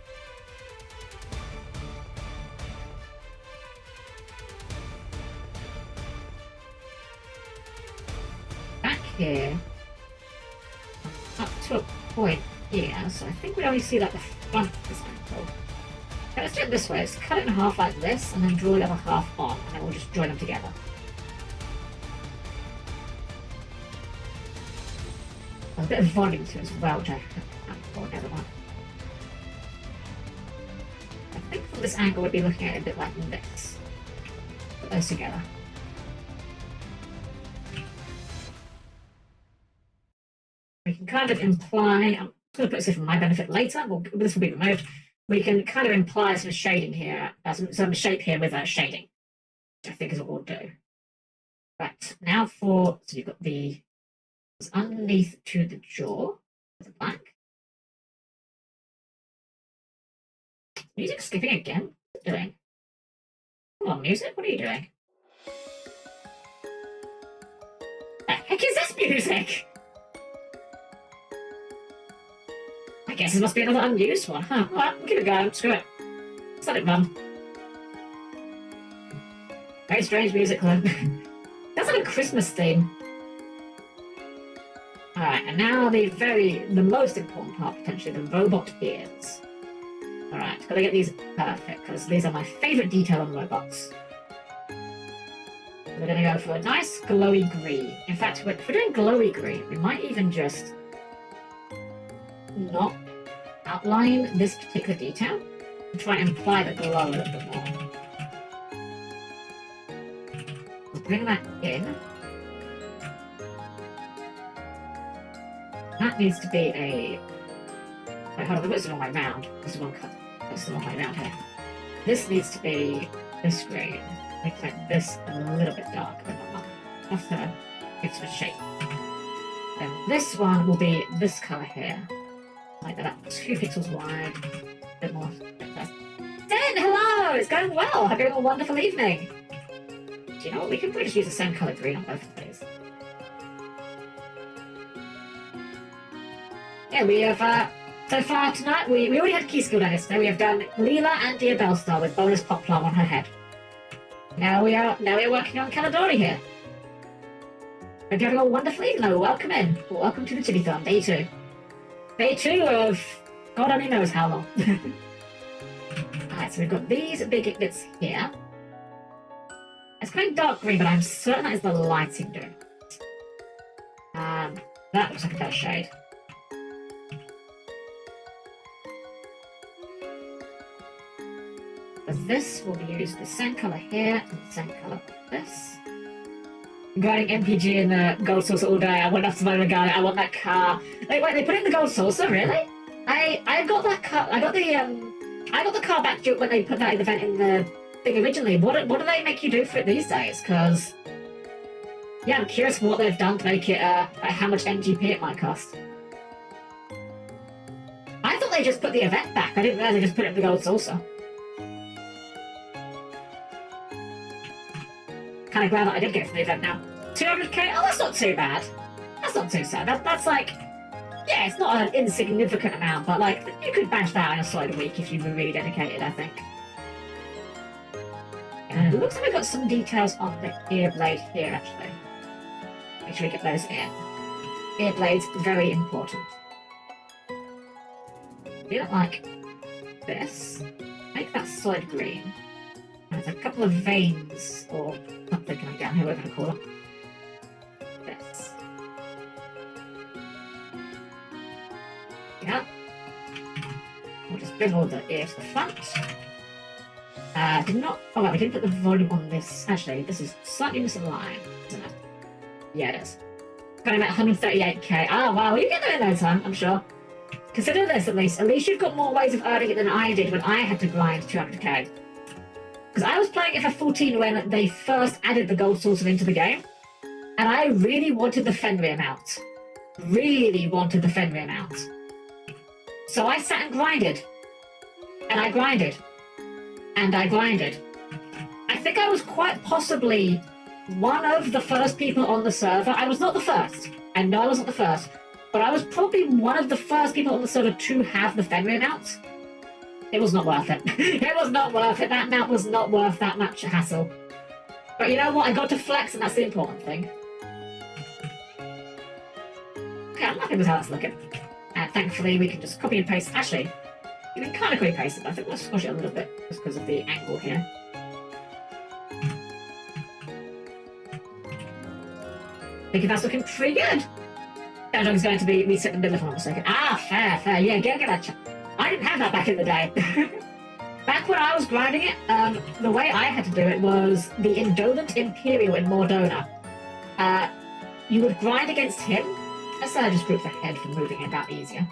Back here, up to a point here, so I think we only see like the front of this ankle. Okay, let's do it this way. Let's cut it in half like this, and then draw the other half on, and then we'll just join them together. There's a bit of volume to it as well, which I haven't thought never mind. I think from this angle we'd be looking at it a bit like this. Put those together. We can kind of imply, I'm going to put this in for my benefit later, this will be removed. We can kind of imply some shading here, some shape here with shading, which I think is what we'll do. Right, now so you've got the underneath to the jaw with the black. Music skipping again? What are you doing? Come on, music, what are you doing? The heck is this music? I guess this must be another unused one. Huh, alright, we'll keep it going. Screw it. Let's let it run. Very strange music, though. That's like a Christmas theme. Alright, and now the most important part, potentially, the robot ears. Alright, gotta get these perfect, because these are my favourite detail on robots. We're gonna go for a nice glowy green. In fact, if we're doing glowy green, we might even just not outline this particular detail and try and imply the glow a little bit more. We'll bring that in. That needs to be a... Wait, hold on, the what's the wrong way round? This is one cut. That's the wrong way round here. This needs to be this green. Make like this a little bit darker, but not enough to give some shape. Then this one will be this colour here. Like that, 2 pixels wide. A bit more. Den, hello! It's going well! Hope you're having a wonderful evening! Do you know what? We can probably just use the same colour green on both of these. Yeah, we have, so far tonight, we already had Key Skill done yesterday. We have done Leela and Dear Bellstar with bonus pop plum on her head. Now we are working on Caladori here. Hope you're having a wonderful evening, though. Welcome in. Welcome to the Chibithon, day 2. Day 2 of God only knows how long. Alright, so we've got these big bits here. It's kind of dark green, but I'm certain that is the lighting doing it. That looks like a better shade. For this, we'll use the same colour here and the same colour for this. I'm going MPG in the gold saucer all day. I went up to my regalo. I want that car. Wait, they put it in the gold saucer, really? I got that car. I got the car back when they put that event in the thing originally. What do they make you do for it these days? Because yeah, I'm curious what they've done to make it how much MGP it might cost. I thought they just put the event back. I didn't realise they just put it in the gold saucer. Kind of glad that I did get from the event now. 200k? Oh, that's not too bad. That's not too sad. That's like, yeah, it's not an insignificant amount, but like, you could bash that in a solid week if you were really dedicated, I think. And it looks like we've got some details on the ear blade here, actually. Make sure we get those in. Ear blades, very important. We don't like this. Make that solid green. There's a couple of veins, or something coming down here, whatever I call them. This. Yeah. We'll just bring all the ear to the front. Oh, right, we didn't put the volume on this. Actually, this is slightly misaligned, isn't it? Yeah, it is. Going at 138k. Oh, wow, you get there in no time, I'm sure. Consider this, at least. At least you've got more ways of earning it than I did when I had to grind 200k. Because I was playing it for 14 when they first added the gold saucer into the game, and I really wanted the Fenrir mount. Really wanted the Fenrir mount. So I sat and grinded. And I grinded. And I grinded. I think I was quite possibly one of the first people on the server. I was not the first. I know I wasn't the first. But I was probably one of the first people on the server to have the Fenrir mount. It was not worth it. It was not worth it. That mount was not worth that much hassle. But you know what? I got to flex, and that's the important thing. Okay, I'm happy with how that's looking. And thankfully, we can just copy and paste. Actually, you can kind of copy and paste it, but I think we'll squash it a little bit just because of the angle here. Thinking that's looking pretty good. That is going to be reset in the middle for a second. Ah, fair. Yeah, get that. I didn't have that back in the day. Back when I was grinding it, the way I had to do it was the Indolent Imperial in Mordona. You would grind against him. Let's say I just group the head for moving it about easier.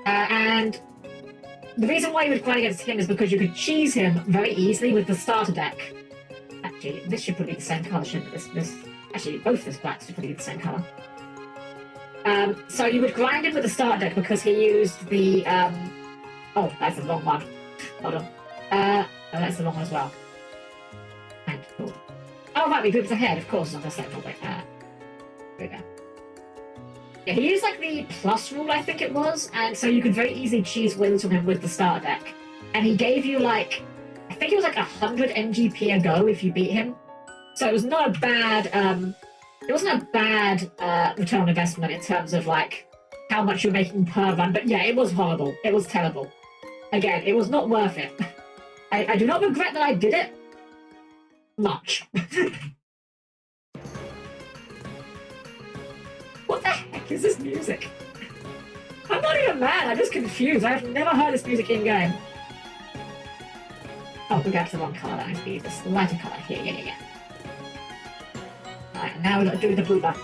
And the reason why you would grind against him is because you could cheese him very easily with the starter deck. Actually, this should probably be the same colour, shouldn't it? Actually, both this blacks should probably be the same colour. So you would grind him with the starter deck because he used the... Oh, that's the wrong one. Hold on. No, that's the wrong one as well. And cool. Oh, right, we grouped the head, of course. I'm going to say it. Wait, there we go. Yeah, he used like the plus rule, I think it was, and so you could very easily choose wins from him with the starter deck. And he gave you like, I think it was like 100 MGP a go if you beat him. So it was not a bad, it wasn't a bad return on investment in terms of like how much you're making per run. But yeah, it was horrible. It was terrible. Again, it was not worth it. I do not regret that I did it much. What the heck is this music? I'm not even mad, I'm just confused. I've never heard this music in game. Oh, we got to the wrong colour. I need this lighter colour here. Yeah. Alright, and now we've got to do the booba.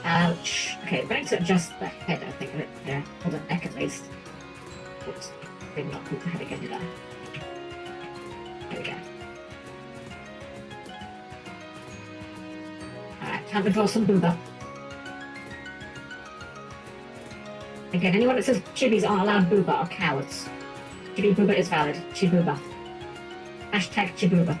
Ouch. Okay, we're going to adjust the head, I think, of it there. Or the neck at least. Oops. Maybe not put the head again, did I? There we go. Alright, time to draw some booba. Again, anyone that says chibis aren't allowed booba are cowards. Chibi booba is valid. Chibooba. Hashtag Chibooba.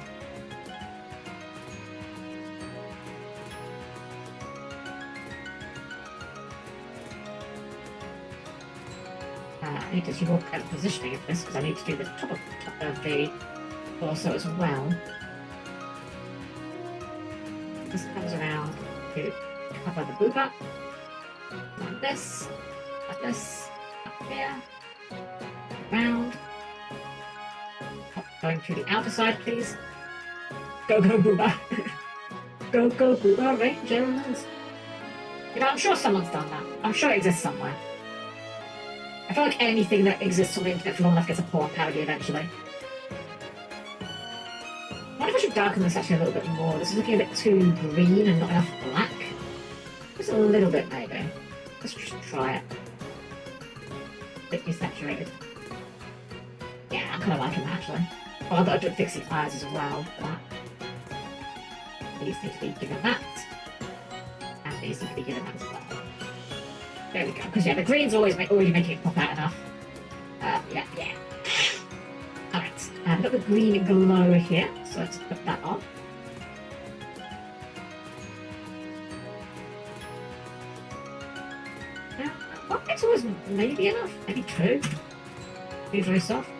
I need to see what kind of positioning of this because I need to do the top of the torso as well. This comes around to cover the booba. Like this. Like this. Up here. Round. Going to the outer side, please. Go, booba. Go, booba, Rangers. You know, I'm sure someone's done that. I'm sure it exists somewhere. I feel like anything that exists on the internet for long enough gets a porn parody eventually. I wonder if I should darken this actually a little bit more. This is looking a bit too green and not enough black. Just a little bit, maybe. Let's just try it. A bit desaturated. Yeah, I kind of like him actually. Well, I've got to fix the eyes as well for that. These need to be given that. And these need to be given that as well. There we go. Because yeah, the green's already making it pop out enough. Yeah. Alright, I've got the green glow here, so let's put that on. One pixel is maybe enough, maybe two. Be very soft.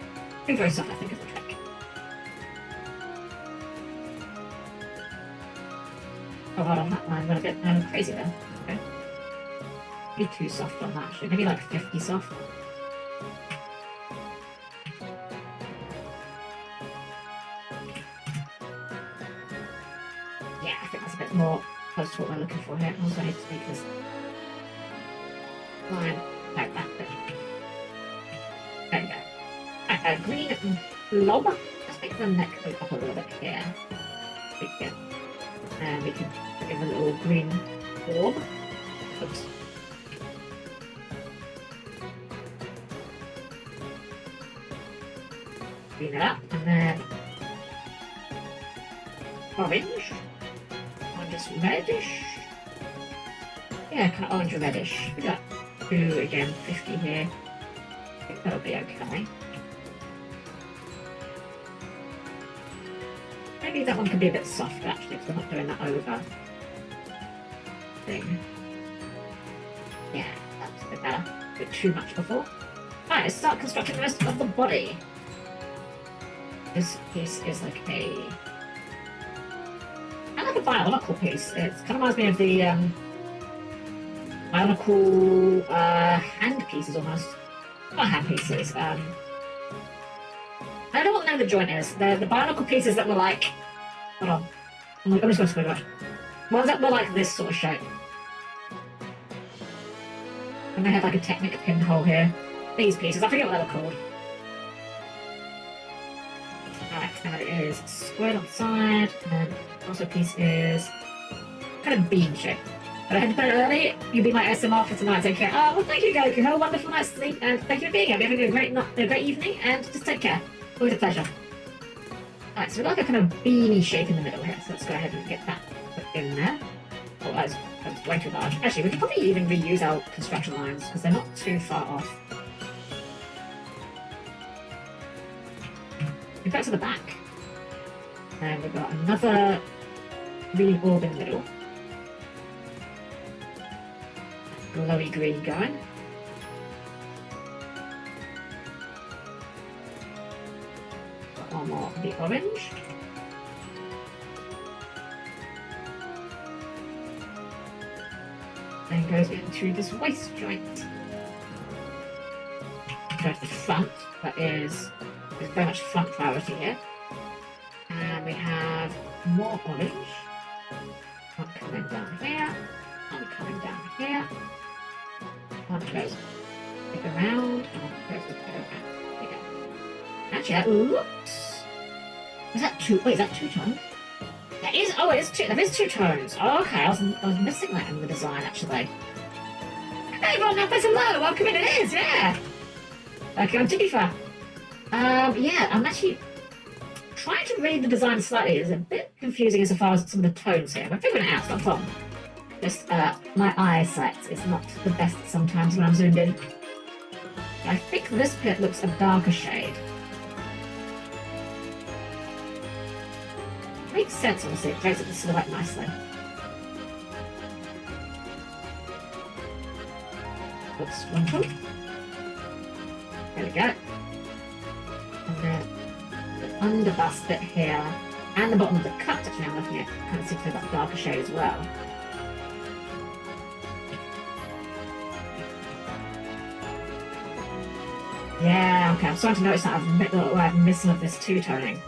Be very soft, I think, is the trick. Oh, hold on, that line went a bit crazy there. Okay. Maybe too soft on that, actually. Maybe like 50 soft. Yeah, I think that's a bit more close to what we're looking for here. Also, I need to make this line like that. There we go. Right, green blob. Let's make the neck go up a little bit here. And we can give a little green orb. Oops. Clean it up, and then orange, reddish. Yeah, kind of orange reddish. We got 2 again, 50 here. I think that'll be okay. Maybe that one can be a bit softer actually, because I'm not doing that over thing. Yeah, that's a bit better. A bit too much before. Alright, let's start constructing the rest of the body. This piece is like a bionicle piece. It kind of reminds me of the bionicle hand pieces almost. Not hand pieces. I don't know what the name of the joint is. The bionicle pieces that were like, hold on. I'm just going to screw it up. Ones that were like this sort of shape. And they had like a Technic pinhole here. These pieces, I forget what they were called. Alright, now it is squared on the side, and then also piece is kind of bean shaped. But I had to put it early. You'll be my SMR for tonight. Take care. Oh, well, thank you, Goku. Have a wonderful night's sleep, and thank you for being here. We're having a great evening, and just take care. Always a pleasure. Alright, so we've got like a kind of beanie shape in the middle here, so let's go ahead and get that put in there. Oh, that's way too large. Actually, we could probably even reuse our construction lines, because they're not too far off. We go to the back. And we've got another green orb in the middle. glowy green going. Got one more of the orange. Then goes into this waist joint. Go to the front, there's very much front priority here. And we have more orange. One coming down here, one coming down here. One goes around, and one goes around. There we go. Actually, that looks... Is that two? Wait, is that two tones? That is... Oh, it is two. That is two tones. Oh, okay, I was missing that in the design, actually. Hey, everyone, now there's a low. Welcome in, it is, yeah. Okay, I'm Chibithon. Yeah, I'm actually trying to read the design slightly. It's a bit confusing as far as some of the tones here. I'm figuring it out, it's not a problem. Just, my eyesight is not the best sometimes when I'm zoomed in. I think this bit looks a darker shade. Makes sense, honestly. It goes at the silhouette nicely. Looks wonderful. There we go. And then the underbust bit here, and the bottom of the cup, actually I'm looking at, kind of seems to have that darker shade as well. Yeah, okay, I'm starting to notice that I'm missing of this two-toning.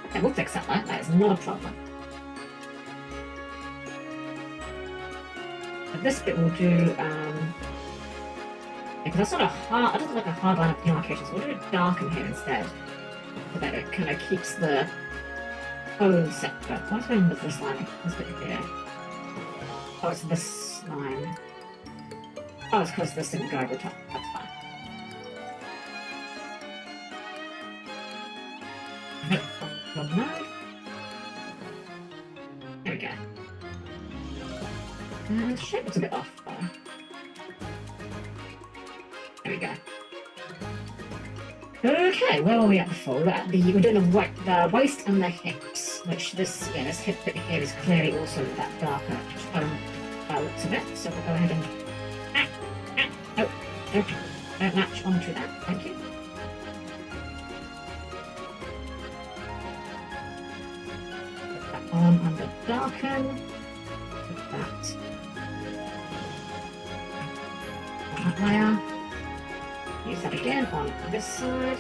Okay, we'll fix that though, that is not a problem. But this bit will do, because that's not a hard, it doesn't look like a hard line of demarcation, so we'll do it darken here instead. So that it kind of keeps the tone separate. What's going on with this line? This bit here. Oh, it's this line. Oh, it's because this didn't go over the top. That's fine. One mode. There we go. The shape looks a bit off though. There we go. Okay, where were we at before? We're doing the waist and the hips, which this hip bit here is clearly also that darker tone looks of it. So we'll go ahead and don't latch onto that. Thank you. Put that on under darken. Put that on that layer. Use that again on this side.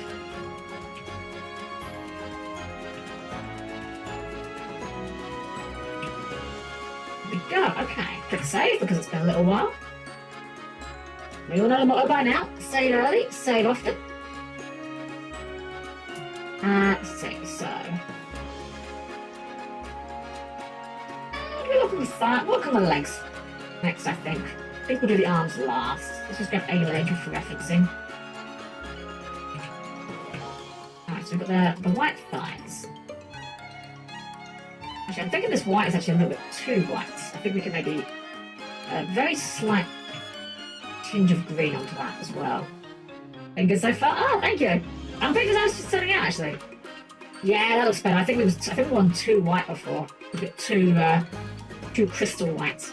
There we go. Okay, click save because it's been a little while. We all know the motto by now. Save early, save often. Let's see, so. We'll look on the side, we'll look on the legs next, I think. I think we'll do the arms last. Let's just grab a leg for referencing. So we've got the white thighs. Actually, I'm thinking this white is actually a little bit too white. I think we can maybe a very slight tinge of green onto that as well. Think good so far? Oh, thank you. I'm thinking I was just turning out actually. Yeah, that looks better. I think we won too white before. A bit too crystal white.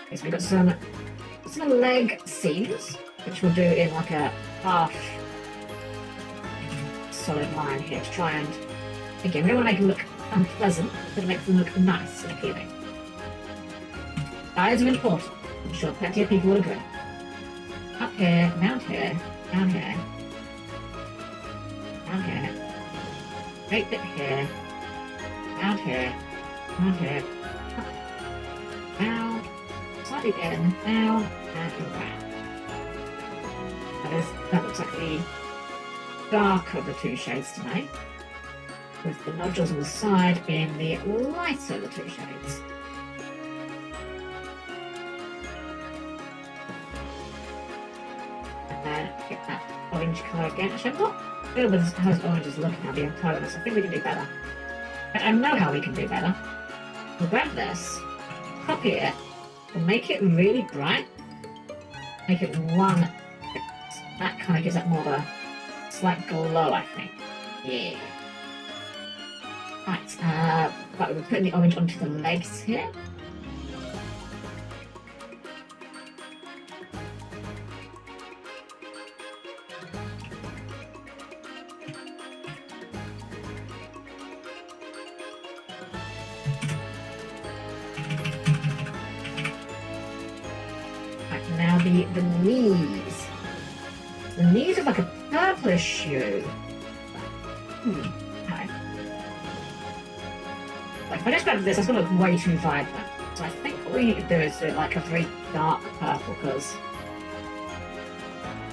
Okay, so we've got some leg seams, which we'll do in like a half solid line here to try and, again, we don't want to make them look unpleasant, but make them look nice and appealing. Eyes are important. I'm sure plenty of people will agree. Up here, down here, down here, down here, great bit here, down here, down here, up, down, slightly in, down, and around. That looks like the darker of the two shades today, with the nodules on the side being the lighter of the two shades. And then get that orange colour again. Actually, I'm not good with how this orange is looking at the intolerance. I think we can do better. But I know how we can do better. We'll grab this, copy it, we'll make it really bright, make it one. That kind of gives it more of a slight glow, I think. Yeah. Right, we're putting the orange onto the legs here. the knees. The knees are like a purplish hue. Okay. Like, if I just grab this, that's gonna look way too vibrant. So I think what we need to do is do it like a very dark purple, because...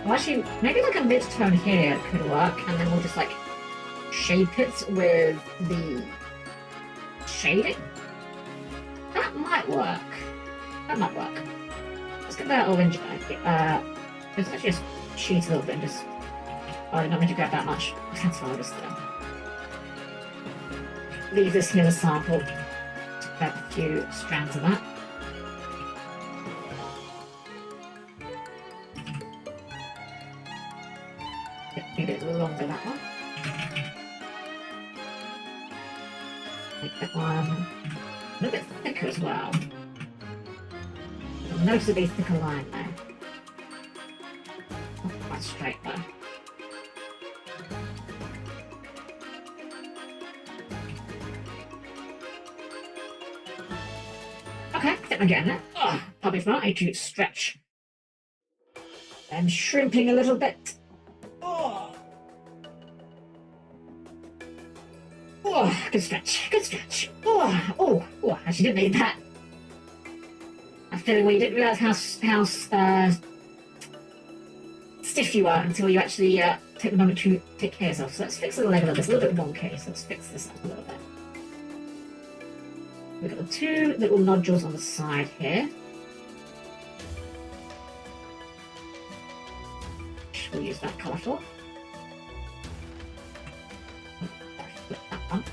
Well, actually, maybe like a mid-tone here could work, and then we'll just like shape it with the shading. That might work. That might work. Let's get that orange back. Let's actually just cheat a little bit and just... Oh, I did not mean to grab that much. That's fine, I'll just leave this here as a sample. Just grab a few strands of that. Maybe a bit longer, that one. Make that one a little bit thicker as well. A noticeably thicker line there. Not quite straight though. Okay, I think we're getting there. Oh, probably not. I need to stretch. I'm shrimping a little bit. Oh. Oh, good stretch, good stretch. Oh, actually didn't need that. I'm feeling well, you didn't realise how stiff you are until you actually take the moment to take care of yourself. So let's fix the leg a little bit. It's a little bit wonky, so let's fix this up a little bit. We've got the two little nodules on the side here. We'll use that colour for. Flip that one.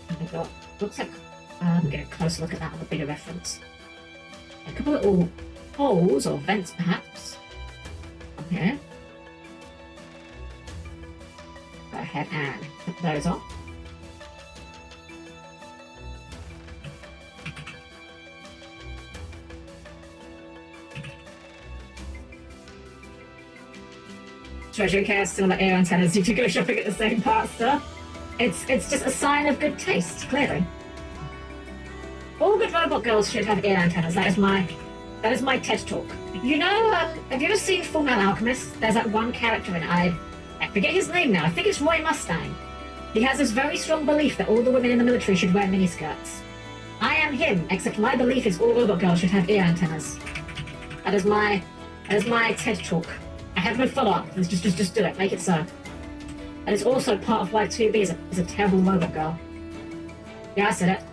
And we've got, looks like, get a closer look at that with a bigger reference. A couple of little holes or vents perhaps on here. Go ahead and put those on. Treasury case, still like air antennas, you could go shopping at the same part stuff. It's just a sign of good taste, clearly. All good robot girls should have ear antennas. That is my TED talk. You know, have you ever seen Full Metal Alchemist? There's that one character in it. I forget his name now. I think it's Roy Mustang. He has this very strong belief that all the women in the military should wear miniskirts. I am him, except my belief is all robot girls should have ear antennas. That is my TED talk. I have no follow-up. Just do it. Make it so. And it's also part of why 2B is a terrible robot girl. Yeah, I said it.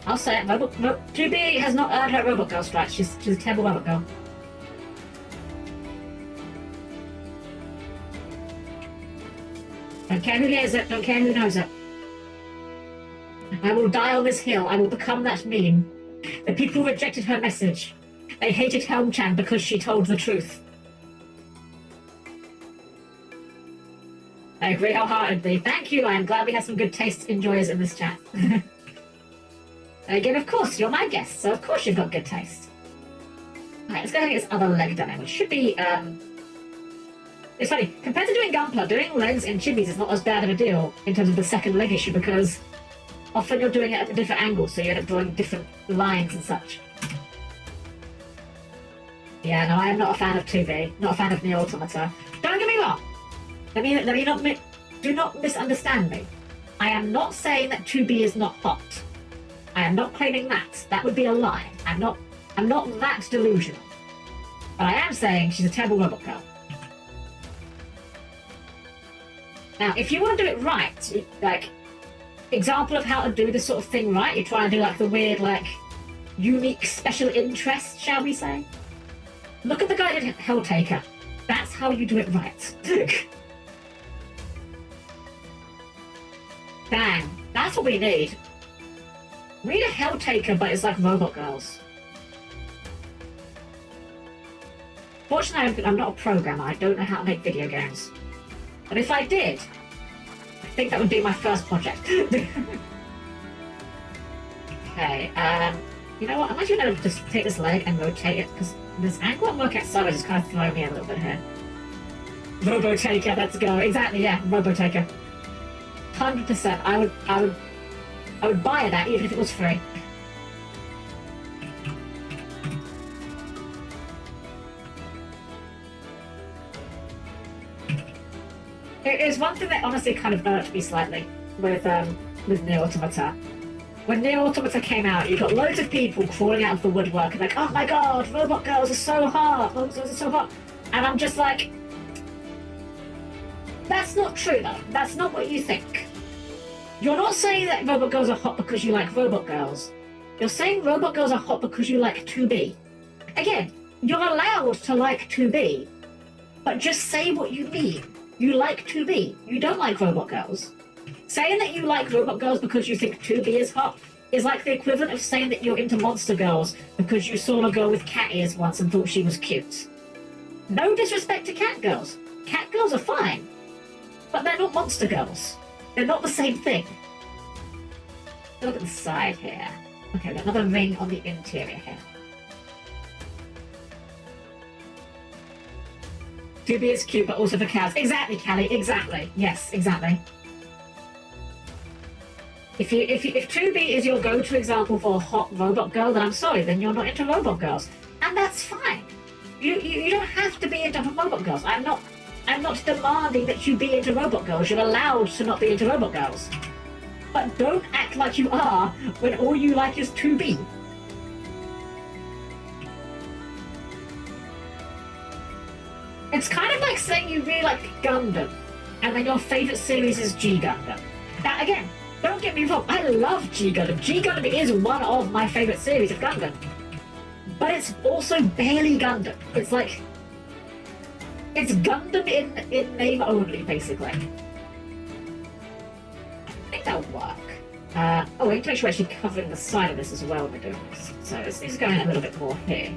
I'll say it. 2B has not earned her robot girl stripes. She's a terrible robot girl. Don't care who hears it. Don't care who knows it. I will die on this hill. I will become that meme. The people rejected her message. They hated Helm-Chan because she told the truth. I agree wholeheartedly. Thank you. I am glad we have some good taste enjoyers in this chat. Again, of course, you're my guest, so of course you've got good taste. Alright, let's go and get this other leg done, which should be, It's funny, compared to doing Gunpla, doing legs in Chibis is not as bad of a deal in terms of the second leg issue, because often you're doing it at a different angle, so you end up drawing different lines and such. Yeah, no, I am not a fan of 2B, not a fan of Neo Automata. Don't get me wrong. Do not misunderstand me. I am not saying that 2B is not hot. I am not claiming that. That would be a lie. I'm not that delusional. But I am saying she's a terrible robot girl. Now, if you want to do it right, like, example of how to do this sort of thing right, you're trying to do like the weird, like, unique special interest, shall we say? Look at the guy in Helltaker. That's how you do it right. Bang. That's what we need. We need a Helltaker, but it's like robot girls. Fortunately, I'm not a programmer. I don't know how to make video games. But if I did, I think that would be my first project. Okay, you know what? I'm actually going to just take this leg and rotate it, because this angle I'm working at sideways is kind of throwing me a little bit here. Robotaker, let's go. Exactly, yeah, Robotaker. 100%. I would I would buy that even if it was free. It is one thing that honestly kind of irked me slightly with Nier Automata. When Nier Automata came out, you got loads of people crawling out of the woodwork and like, oh my god, robot girls are so hot, robot girls are so hot. And I'm just like, that's not true though. That's not what you think. You're not saying that robot girls are hot because you like robot girls. You're saying robot girls are hot because you like 2B. Again, you're allowed to like 2B, but just say what you mean. You like 2B. You don't like robot girls. Saying that you like robot girls because you think 2B is hot is like the equivalent of saying that you're into monster girls because you saw a girl with cat ears once and thought she was cute. No disrespect to cat girls. Cat girls are fine. But they're not monster girls. They're not the same thing. Look at the side here. Okay, we've got another ring on the interior here. 2B is cute, but also for cows. Exactly, Callie, exactly. Yes, exactly. If 2B is your go-to example for a hot robot girl, then I'm sorry, then you're not into robot girls. And that's fine. You don't have to be into robot girls. I'm not demanding that you be into robot girls. You're allowed to not be into robot girls. But don't act like you are when all you like is 2B. It's kind of like saying you really like Gundam, and then your favourite series is G Gundam. Now again, don't get me wrong, I love G Gundam. G Gundam is one of my favourite series of Gundam. But it's also barely Gundam. It's like, it's Gundam in name only, basically. I think that'll work. Oh, we need to make sure we're actually covering the side of this as well when we're doing this. So this is going a little bit more here.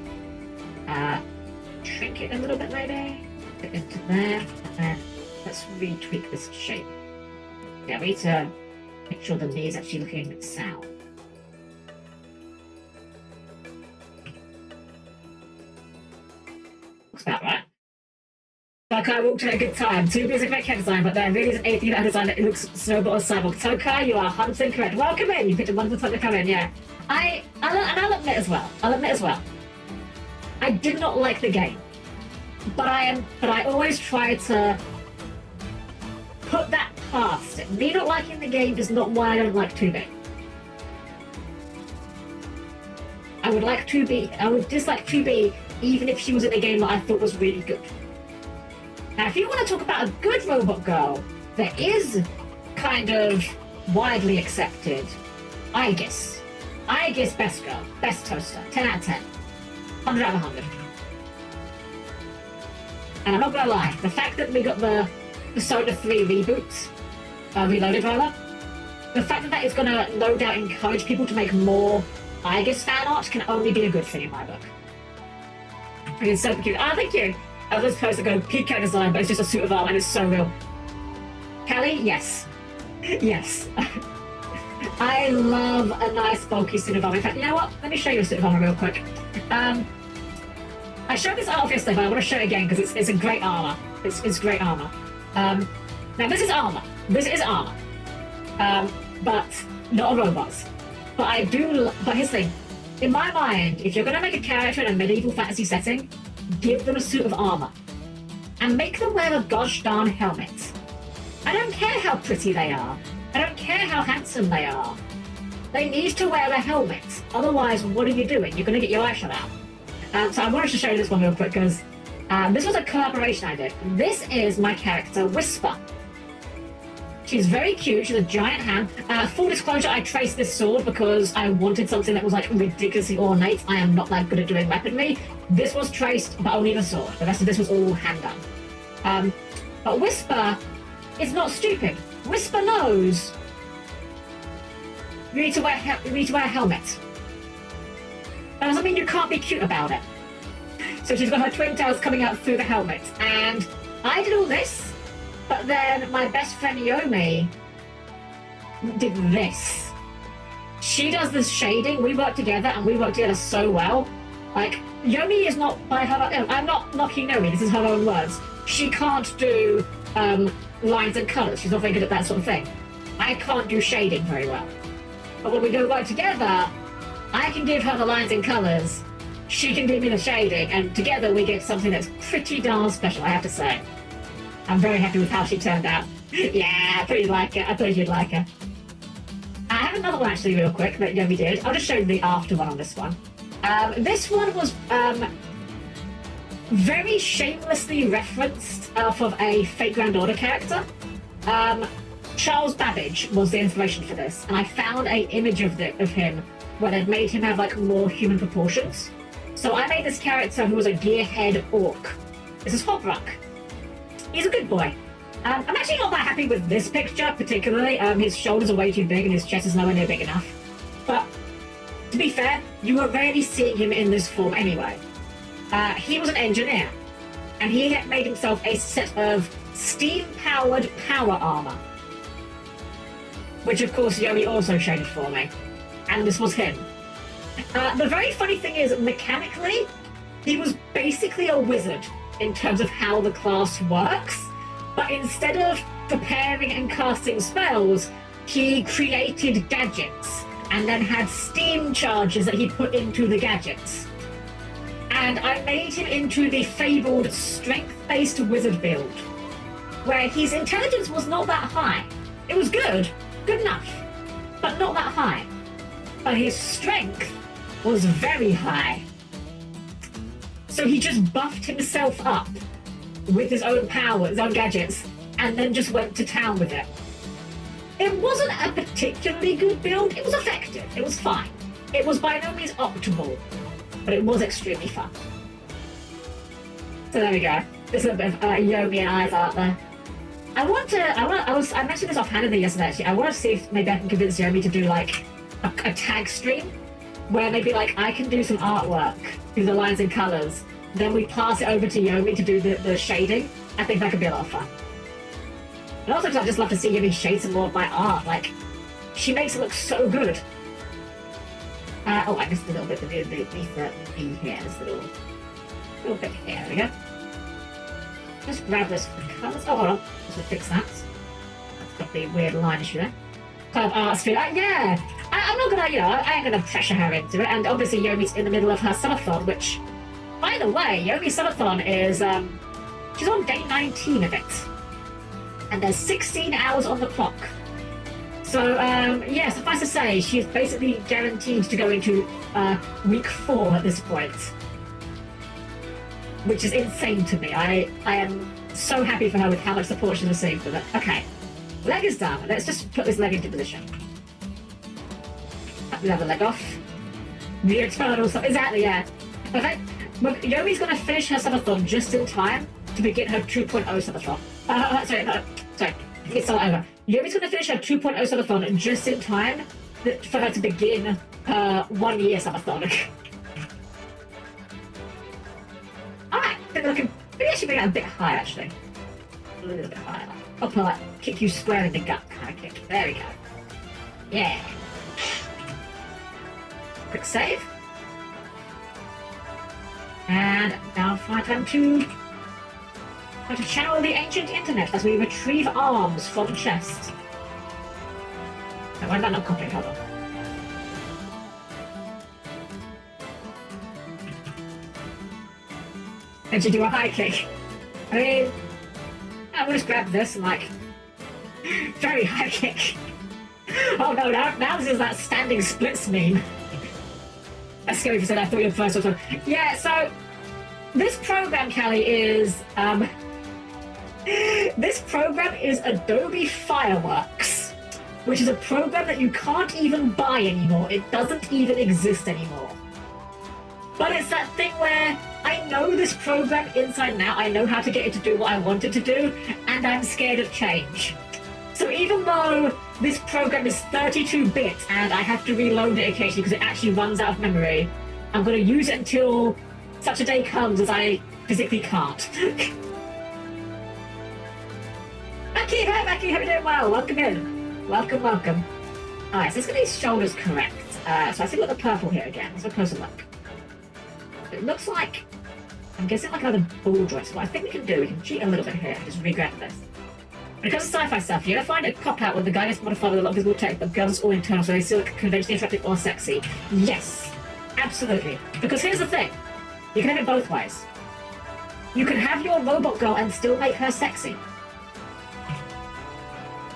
Shrink it a little bit maybe. Get into there. And then let's retweak this shape. Yeah, we need to make sure the knee is actually looking sound. Looks about right. Tokai walked at a good time. 2B is a great cat design, but there really isn't anything about design that looks snowball or cyborg. Tokai, you are 100% correct. Welcome in. You picked a wonderful time to come in, yeah. I'll admit as well. I did not like the game. But I always try to put that past it. Me not liking the game is not why I don't like 2B. I would like 2B. I would dislike 2B even if she was in a game that I thought was really good. Now, if you want to talk about a good robot girl that is kind of widely accepted, I guess best girl, best toaster, 10 out of 10, 100 out of 100. And I'm not gonna lie, the fact that we got the Persona 3 reboot, reloaded rather, the fact that that is gonna no doubt encourage people to make more Aegis fan art can only be a good thing in my book. It's so cute. Ah, thank you. I was supposed to go peak cat design, but it's just a suit of armor and it's so real. Kelly, yes. Yes. I love a nice bulky suit of armor. In fact, you know what? Let me show you a suit of armor real quick. I showed this art off yesterday, but I want to show it again because it's a great armor. It's great armor. Now this is armor. This is armor. But not a robot. But but here's the thing. In my mind, if you're going to make a character in a medieval fantasy setting, give them a suit of armor. And make them wear a gosh darn helmet. I don't care how pretty they are. I don't care how handsome they are. They need to wear a helmet. Otherwise, what are you doing? You're going to get your eye shot out. So I wanted to show you this one real quick because this was a collaboration I did. This is my character, Whisper. She's very cute. She's a giant hand. Full disclosure, I traced this sword because I wanted something that was like ridiculously ornate. I am not that good at doing weaponry. This was traced, but only the sword. The rest of this was all hand done. But Whisper is not stupid. Whisper knows you need to wear a helmet. That doesn't mean you can't be cute about it. So she's got her twin tails coming out through the helmet. And I did all this, but then my best friend Yomi did this. She does this shading. We work together, and we work together so well. Like, Yomi is not by her own... I'm not knocking Yomi, this is her own words. She can't do lines and colours. She's not very good at that sort of thing. I can't do shading very well. But when we go right together, I can give her the lines and colours, she can give me the shading, and together we get something that's pretty darn special, I have to say. I'm very happy with how she turned out. Yeah, I thought you'd like it. I thought you'd like her. I have another one actually real quick that Yomi did. I'll just show you the after one on this one. This one was very shamelessly referenced off of a Fate Grand Order character. Charles Babbage was the inspiration for this, and I found an image of him where they'd made him have like more human proportions. So I made this character who was a gearhead orc. This is Hobruck. He's a good boy. I'm actually not that happy with this picture particularly. His shoulders are way too big and his chest is nowhere near big enough. But to be fair, you were rarely seeing him in this form anyway. He was an engineer, and he had made himself a set of steam-powered power armor, which of course Yomi also shaded for me, and this was him. The very funny thing is, mechanically, he was basically a wizard in terms of how the class works, but instead of preparing and casting spells, he created gadgets and then had steam charges that he put into the gadgets. And I made him into the fabled strength-based wizard build, where his intelligence was not that high. It was good enough, but not that high. But his strength was very high. So he just buffed himself up with his own power, his own gadgets, and then just went to town with it. It wasn't a particularly good build. It was effective. It was fine. It was by no means optimal, but it was extremely fun. So there we go. There's a bit of Yomi and I's art there. I mentioned this offhandedly yesterday actually. I want to see if maybe I can convince Yomi to do like a tag stream where maybe like I can do some artwork, do the lines and colours, then we pass it over to Yomi to do the shading. I think that could be a lot of fun. And also, I'd just love to see Yomi shade some more of my art. Like, she makes it look so good. Oh, I missed a little bit beneath the B here. This little bit here. There we go. Just grab this for the colours. Oh, hold on. Just to fix that. That's got the weird line issue there. Kind of art stream. Yeah. I'm not gonna, I ain't gonna pressure her into it. And obviously, Yomi's in the middle of her subathon, which, by the way, Yomi's subathon is, she's on day 19 of it. And there's 16 hours on the clock. So, yeah, suffice to say, she's basically guaranteed to go into week 4 at this point. Which is insane to me. I am so happy for her with how much support she's received with it. Okay, leg is done. Let's just put this leg into position. Cut the other leg off. The eternal stuff. Exactly, yeah. Okay, well, Yomi's going to finish her subathon just in time to begin her 2.0 subathon. Sorry, it's all over. Yomi's going to finish her 2.0 subathon just in time for her to begin her 1 year subathon. Alright, maybe I should bring it a bit higher actually. A little bit higher. I'll put like kick you square in the gut kind of kick. There we go. Yeah. Quick save. And now time to channel the ancient internet as we retrieve arms from chest. Now, why did that not copy? Hold on. And you do a high kick. I mean, I'm gonna just grab this and like, very high kick. Oh no, now this is that standing splits meme. That's scary if you said I thought you were the first one. Yeah, so this program, Callie, is this program is Adobe Fireworks, which is a program that you can't even buy anymore. It doesn't even exist anymore. But it's that thing where I know this program inside and out. I know how to get it to do what I want it to do, and I'm scared of change. So even though this program is 32-bit and I have to reload it occasionally because it actually runs out of memory, I'm going to use it until such a day comes as I physically can't. Becky, hi Becky, hope you're doing well. Welcome in. Welcome. Alright, so let's get these shoulders correct. So I see we've got the purple here again. Let's have a closer look. It looks like, I'm guessing like another ball joint. So what I think we can do, we can cheat a little bit here and just re-grab this. When it comes to sci-fi stuff, you're gonna find a cop-out where the guy gets modified with a lot of visible tech, but the girls all internal, so they still look conventionally attractive or sexy. Yes, absolutely. Because here's the thing. You can have it both ways. You can have your robot girl and still make her sexy.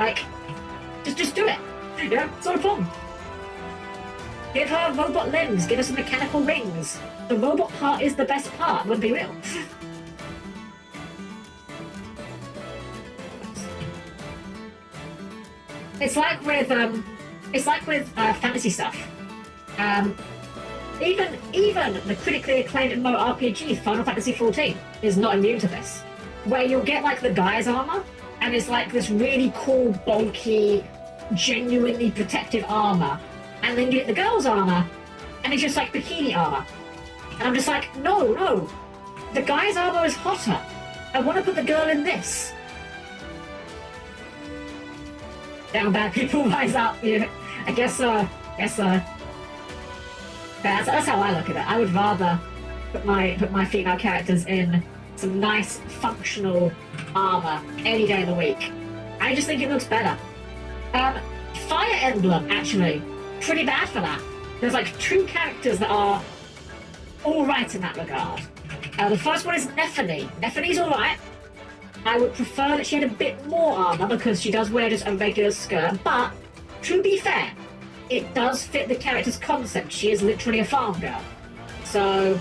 Like, just do it. Yeah, it's not a problem. Give her robot limbs, give her some mechanical rings. The robot part is the best part, let's be real. It's like with fantasy stuff. Even the critically acclaimed RPG, Final Fantasy XIV, is not immune to this. Where you'll get like the guy's armor, and it's like this really cool, bulky, genuinely protective armor, and then you get the girl's armor, and it's just like bikini armor. And I'm just like, no, the guy's armor is hotter. I want to put the girl in this. Down bad people rise up. Yeah, I guess so. That's how I look at it. I would rather put my female characters in some nice functional armor any day of the week. I just think it looks better. Fire Emblem, actually, pretty bad for that. There's like 2 characters that are alright in that regard. The first one is Nephany. Nephany's alright. I would prefer that she had a bit more armor because she does wear just a regular skirt, but to be fair, it does fit the character's concept. She is literally a farm girl. So,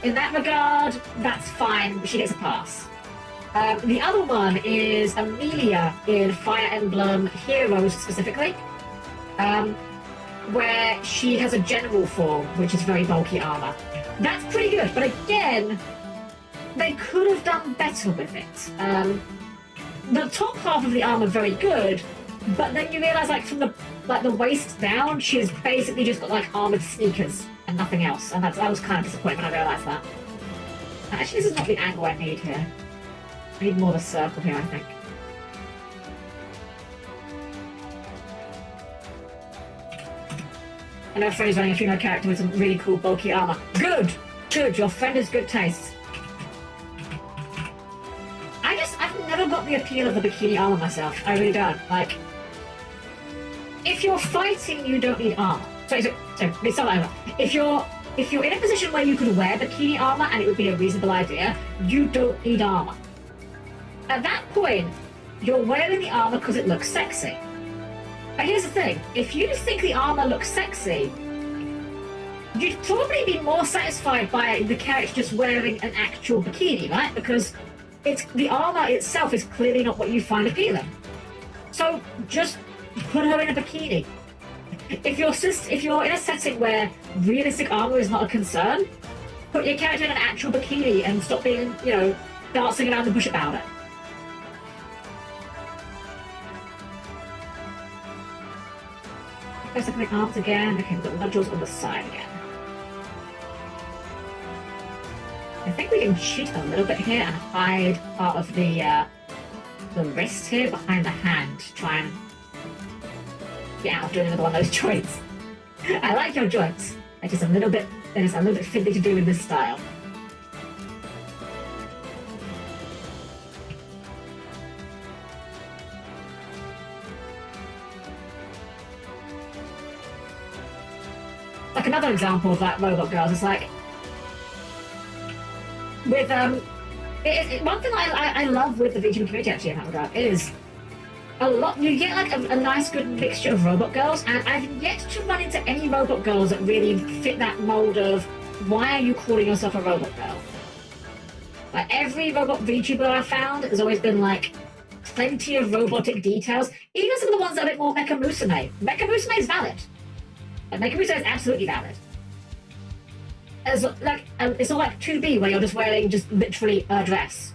in that regard, that's fine. She gets a pass. The other one is Amelia in Fire Emblem Heroes specifically, where she has a general form, which is very bulky armor. That's pretty good, but again, they could have done better with it. The top half of the armor very good, but then you realise like from the waist down, she's basically just got like armored sneakers and nothing else, and I was kind of disappointed when I realised that. Actually, this is not the angle I need here. I need more of a circle here, I think. I know Freddy's running a female character with some really cool bulky armor. Good! Your friend has good taste. I've never got the appeal of the bikini armor myself. I really don't. Like, if you're fighting, you don't need armor. Sorry, it's not over. If you're in a position where you could wear bikini armor and it would be a reasonable idea, you don't need armor. At that point, you're wearing the armor because it looks sexy. But here's the thing, if you think the armor looks sexy, you'd probably be more satisfied by the character just wearing an actual bikini, right? Because the armor itself is clearly not what you find appealing. So just put her in a bikini. If you're in a setting where realistic armor is not a concern, put your character in an actual bikini and stop being, dancing around the bush about it. Press the arms again. Okay, we've got nodules on the side again. I think we can cheat a little bit here and hide part of the wrist here behind the hand to try and get out of doing another one of those joints. I like your joints. It is a little bit fiddly to do with this style. Like another example of that robot girls is like with one thing I love with the VTuber community actually in that regard is a lot you get like a nice good mixture of robot girls, and I've yet to run into any robot girls that really fit that mold of why are you calling yourself a robot girl? Like every robot VTuber I've found has always been like plenty of robotic details, even some of the ones that are a bit more Mecha Musume. Mecha Musume is valid. Mecha Musume is absolutely valid. It's not like 2B where you're just wearing just literally a dress.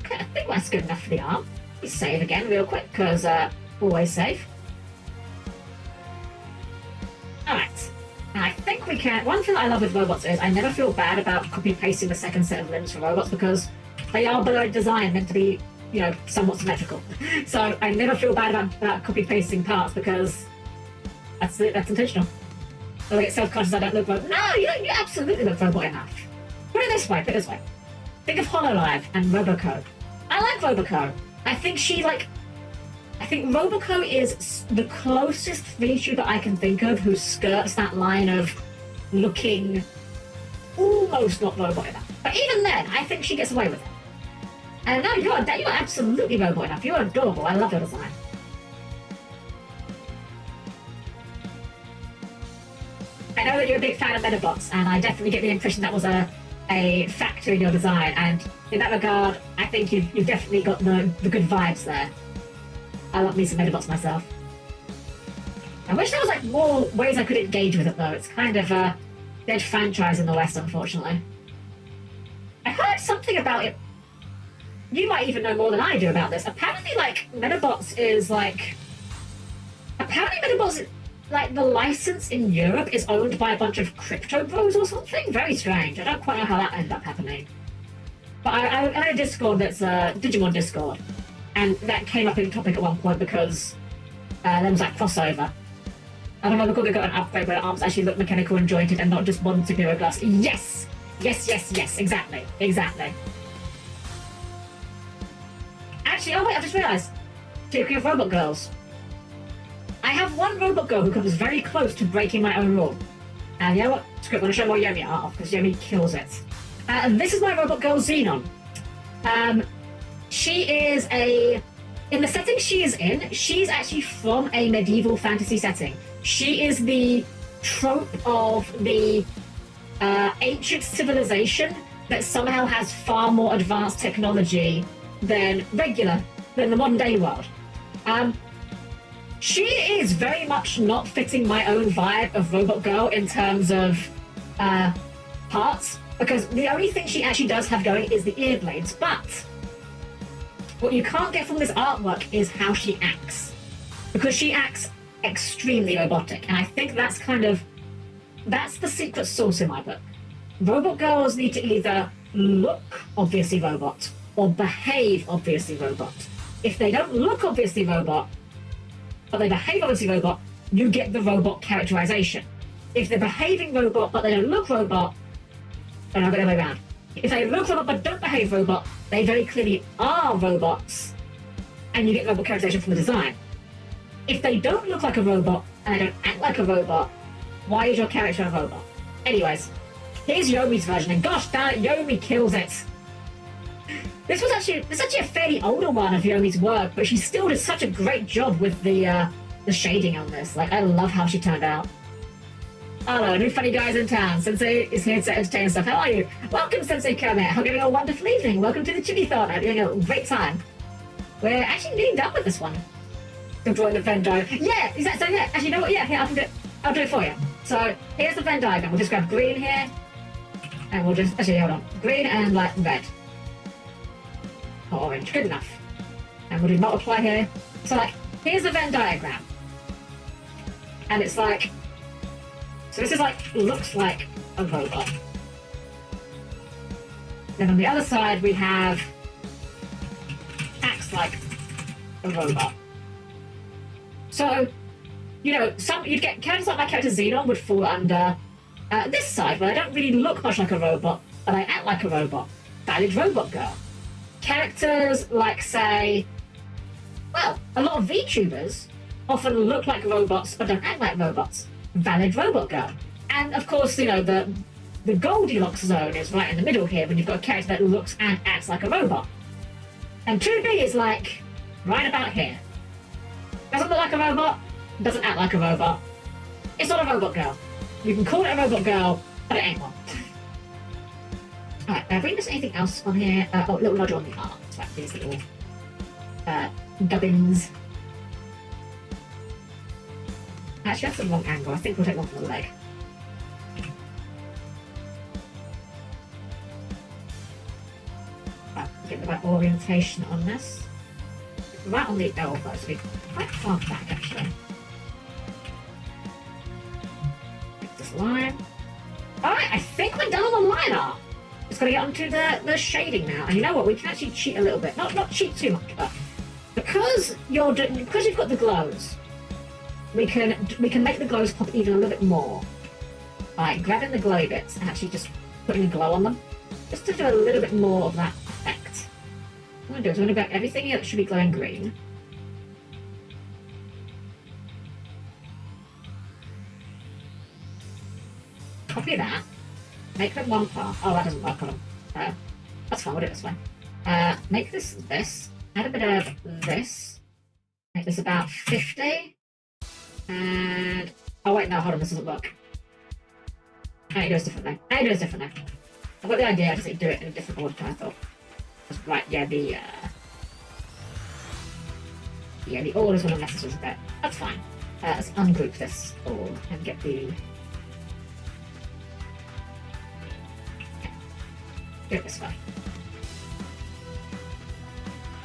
Okay, I think that's good enough for the arm. Let's save again real quick, because always save. Alright. And I think we can... One thing that I love with robots is I never feel bad about copy-pasting the second set of limbs for robots because they are by design meant to be, somewhat symmetrical. So I never feel bad about copy-pasting parts because that's intentional. So I get self-conscious I don't look robot. No, you absolutely look robot enough. Put it this way. think of Hololive and Roboco. I like Roboco. I think Roboco is the closest VTuber I can think of who skirts that line of looking almost not robot enough. But even then, I think she gets away with it. And no, you're absolutely robot enough. You're adorable. I love your design. I know that you're a big fan of Metabots, and I definitely get the impression that was a factor in your design. And in that regard, I think you've definitely got the good vibes there. I love me some Metabots myself. I wish there was like more ways I could engage with it though. It's kind of a dead franchise in the West, unfortunately. I heard something about it. You might even know more than I do about this. Apparently, like Metabots is like the license in Europe is owned by a bunch of crypto bros or something. Very strange. I don't quite know how that ended up happening. But I had a Discord that's Digimon Discord, and that came up in topic at one point because there was like crossover. I don't know because they got an upgrade where the arms actually look mechanical and jointed and not just one superhero glass. Yes! Yes, exactly. Actually, oh wait, I just realised. Speaking of robot girls, I have one robot girl who comes very close to breaking my own rule. And you know what? Screw it, I'm going to show more Yomi art off because Yomi kills it. This is my robot girl, Xenon. She is in the setting she is in, she's actually from a medieval fantasy setting. She is the trope of the ancient civilization that somehow has far more advanced technology than the modern day world. She is very much not fitting my own vibe of robot girl in terms of parts, because the only thing she actually does have going is the ear blades, but what you can't get from this artwork is how she acts, because she acts extremely robotic, and I think that's the secret sauce in my book. Robot girls need to either look obviously robot or behave obviously robot. If they don't look obviously robot, but they behave obviously robot, you get the robot characterization. If they're behaving robot but they don't look robot, then I'll go the other way around. If they look robot but don't behave robot, they very clearly are robots, and you get robot characterization from the design. If they don't look like a robot and they don't act like a robot, why is your character a robot? Anyways, here's Yomi's version, and gosh damn it, Yomi kills it. This is actually a fairly older one of Yomi's work, but she still did such a great job with the shading on this. Like, I love how she turned out. Hello, new funny guys in town. Sensei is here to entertain stuff. How are you? Welcome, Sensei Kermit. Hope you're having a wonderful evening. Welcome to the Chibithon. I'm having a great time. We're actually nearly done with this one. Still drawing the Venn diagram. Yeah, exactly. So yeah, actually, you know what? Yeah, here, I'll do it for you. So here's the Venn diagram. We'll just grab green here, and we'll just hold on. Green and like red. Or orange. Good enough. And we'll do multiply here. So like, here's the Venn diagram, and it's like. So this is like, looks like a robot. Then on the other side we have acts like a robot. So, you know, you'd get characters like my character Xenon would fall under this side, where I don't really look much like a robot, but I act like a robot. Valid robot girl. Characters like, say, well, a lot of VTubers often look like robots but don't act like robots. Valid robot girl. And of course, you know, the Goldilocks zone is right in the middle here when you've got a character that looks and acts like a robot. And 2B is like right about here. Doesn't look like a robot, doesn't act like a robot. It's not a robot girl. You can call it a robot girl, but it ain't one. Alright, have we missed anything else on here? Oh, little nod on the art. It's like these little gubbins. Actually, that's the wrong angle. I think we'll take one from the leg. Right, get the right orientation on this. Right on the elbow, so we're quite far back actually. Get this line. Alright, I think we're done on the line art. Just gotta get onto the shading now. And you know what? We can actually cheat a little bit. Not cheat too much, but because you've got the glows, we can make the glows pop even a little bit more by grabbing the glow bits and actually just putting a glow on them. just to do a little bit more of that effect. What I'm going to do is I'm going to grab everything here that should be glowing green. Copy that. Make them one part. Oh, that doesn't work on them. That's fine, we'll do it this way. Make this. Add a bit of this. Make this about 50. And... oh wait, no, hold on, this doesn't work. I need to do this differently. I've got the idea, I just need to do it in a different order, I thought. Right, yeah, the order's going to mess us a bit. That's fine. Let's ungroup this all and get the... do it this way.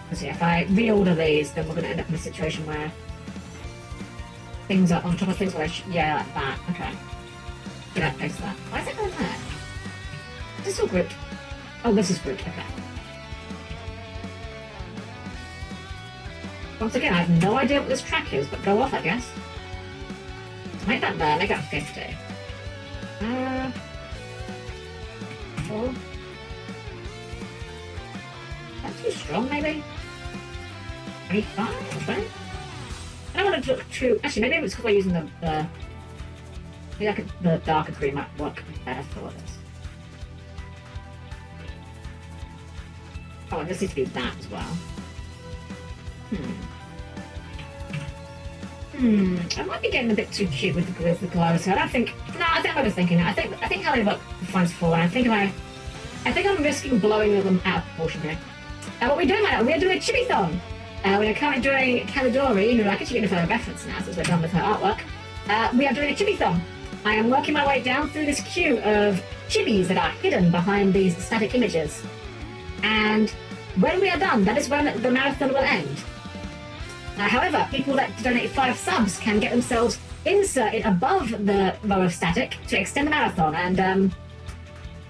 Because yeah, if I reorder these, then we're going to end up in a situation where things are on top of things where yeah, like that. Okay. Yeah, place that. Why is it going there? Is this all grouped? Oh, this is grouped. Okay. Once again, I have no idea what this track is, but go off, I guess. Make that there, make that 50. 4. That's too strong, maybe? 25? 20? I don't want to look too... actually, maybe it's because we're using the maybe the darker green might work better for this. Oh, and this needs to be that as well. I might be getting a bit too cute with the glow, so I don't think... no, I think I'm overthinking it. I think how they look finds 4, and I think I'm risking blowing them out of proportion here. What we're doing right now, we're doing a Chibithon. We're currently doing Kalidori, who I guess you're going to find a reference now since we're done with her artwork. We are doing a Chibithon. I am working my way down through this queue of chibis that are hidden behind these static images. And when we are done, that is when the marathon will end. However, people that donate 5 subs can get themselves inserted above the row of static to extend the marathon. And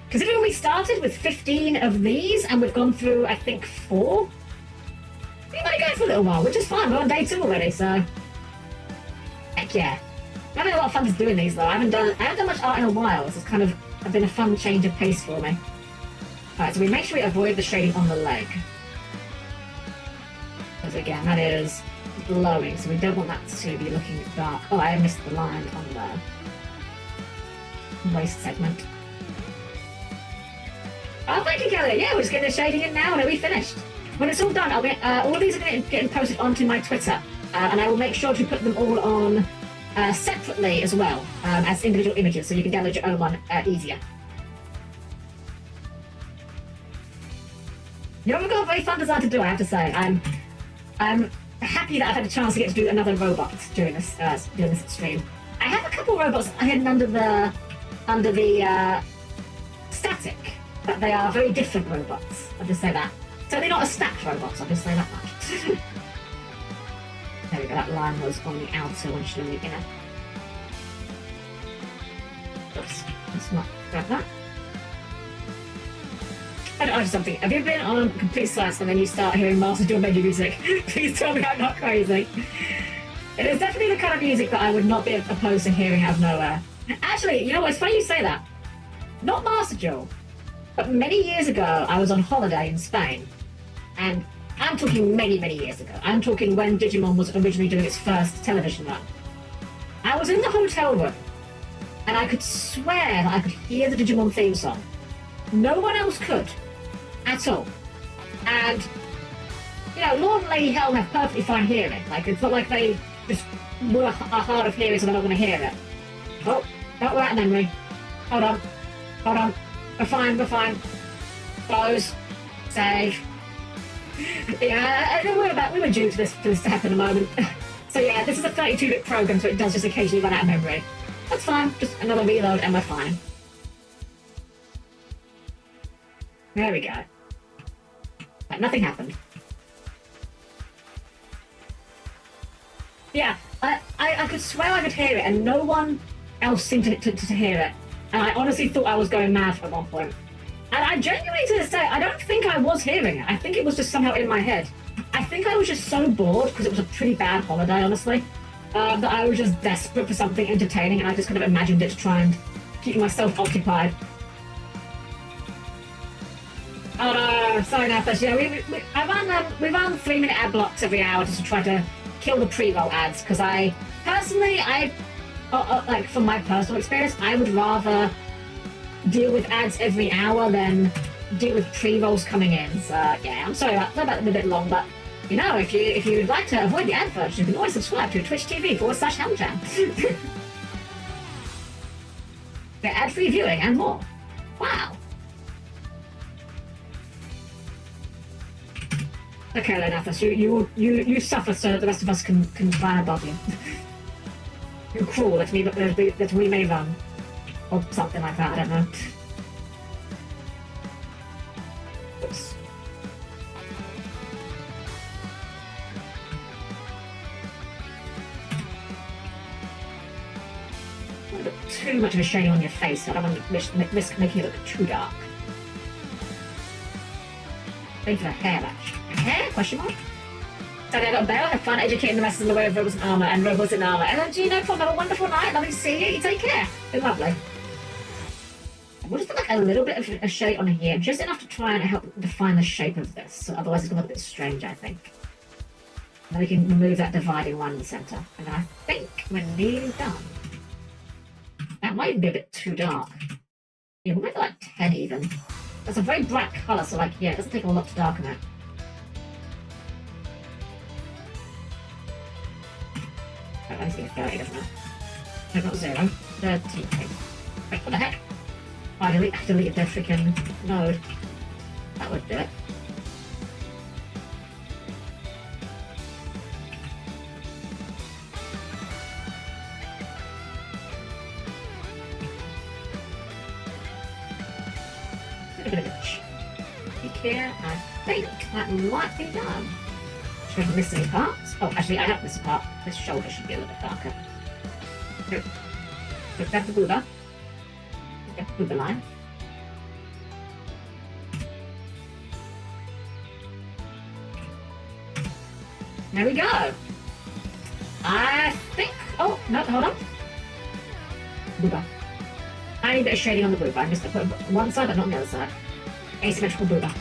considering we started with 15 of these and we've gone through, I think, 4, we might go for a little while, which is fine. We're on day 2 already, so heck yeah. I'm having a lot of fun just doing these though. I haven't done much art in a while. This has kind of been a fun change of pace for me. Alright, so we make sure we avoid the shading on the leg. Because again, that is glowing, so we don't want that to be looking dark. Oh, I missed the line on the waist segment. Oh, thank you, Kelly. Yeah, we're just getting the shading in now, and it'll be finished. When it's all done, I'll get all of these are getting posted onto my Twitter, and I will make sure to put them all on separately as well as individual images, so you can download your own one easier. You know, we've got a very fun design to do, I have to say. I'm happy that I've had a chance to get to do another robot during this stream. I have a couple robots hidden under the static, but they are very different robots. I'll just say that. So they're not a stacked robots, I'll just say that much. There we go, that line was on the outer one, should on the inner. Oops, let's not grab that. I don't know something. Have you been on complete silence and then you start hearing Master John Major music? Please tell me I'm not crazy. It is definitely the kind of music that I would not be opposed to hearing out of nowhere. Actually, you know what? It's funny you say that. Not Master Joel, but many years ago, I was on holiday in Spain. And I'm talking many, many years ago. I'm talking when Digimon was originally doing its first television run. I was in the hotel room, and I could swear that I could hear the Digimon theme song. No one else could. At all. And, you know, Lord and Lady Helm have perfectly fine hearing. Like, it's not like they just are hard of hearing so they're not going to hear it. Oh, don't work memory. Hold on. We're fine. Close. Save. Yeah, we were due to this to happen in a moment. So yeah, this is a 32-bit program, so it does just occasionally run out of memory. That's fine. Just another reload and we're fine. There we go. But nothing happened. Yeah, I could swear I could hear it, and no one else seemed to hear it. And I honestly thought I was going mad at one point. And I genuinely, to this day, I don't think I was hearing it. I think it was just somehow in my head. I think I was just so bored, because it was a pretty bad holiday, honestly, that I was just desperate for something entertaining, and I just kind of imagined it to try and keep myself occupied. Oh no, sorry Nathash. Yeah, we run 3-minute ad blocks every hour just to try to kill the pre-roll ads, because I personally, like from my personal experience, I would rather deal with ads every hour than deal with pre-rolls coming in. So yeah, I'm sorry about them a bit long, but you know, if you'd like to avoid the adverts, you can always subscribe to Twitch TV/Helm-Chan. Get ad-free viewing and more. Wow. Okay, Lenathus, you suffer so that the rest of us can climb above you. You're cruel that we may run. Or something like that, I don't know. Oops. A little bit too much of a shade on your face, I don't want to risk making it look too dark. Thank you for the hair lash. Hair? Question mark? So I got a bell, have fun educating the masses in the way of robots in armour and robots in armour. And you know, have a wonderful night, lovely to see you, you take care. It's lovely. We'll just put like a little bit of a shade on here, just enough to try and help define the shape of this. So otherwise it's going to look a bit strange, I think. And then we can remove that dividing line in the centre. And I think we're nearly done. That might even be a bit too dark. Yeah, we'll make it like 10 even. That's a very bright colour, so like, yeah, it doesn't take a lot to darken it. Oh, I think it's 30, doesn't it? No, not 0. 30. Wait, what the heck? Oh, I deleted their freaking node. That would do it. A bit of a cheek here. I think that might be done. Should I miss any parts? Oh, actually, I have missed a part. This shoulder should be a little bit darker. Here. So grab the booba. Get the booba line. There we go. I think. Oh, no, hold on. Booba. I need a bit of shading on the booba. I missed it. Put one side, but not on the other side. Asymmetrical booba.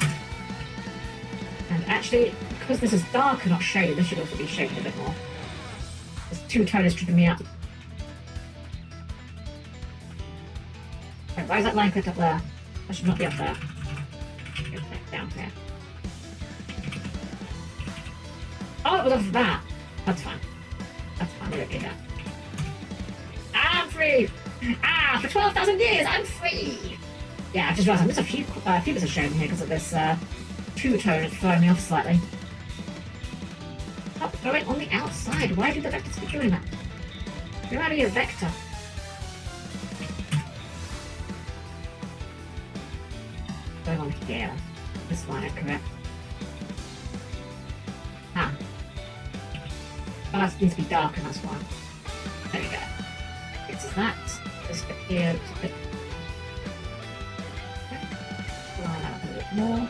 And actually, because this is dark and not shaded, this should also be shaded a bit more. This two-tone is tripping me up. Okay, why is that line put up there? That should not be up there. Okay, down here. Oh, it was off that. That's fine. That's fine, we don't need that. I'm free! Ah, for 12,000 years, I'm free! Yeah, I've just realised I missed a few bits of shading here because of this two-tone. It's throwing me off slightly. Oh, throw it on the outside. Why do the vectors keep doing that? You're out of your vector. Going on here. This line, correct? Ah. Oh, that needs to be darker, that's why. There we go. It's that. This bit here looks a bit. Line out a bit more.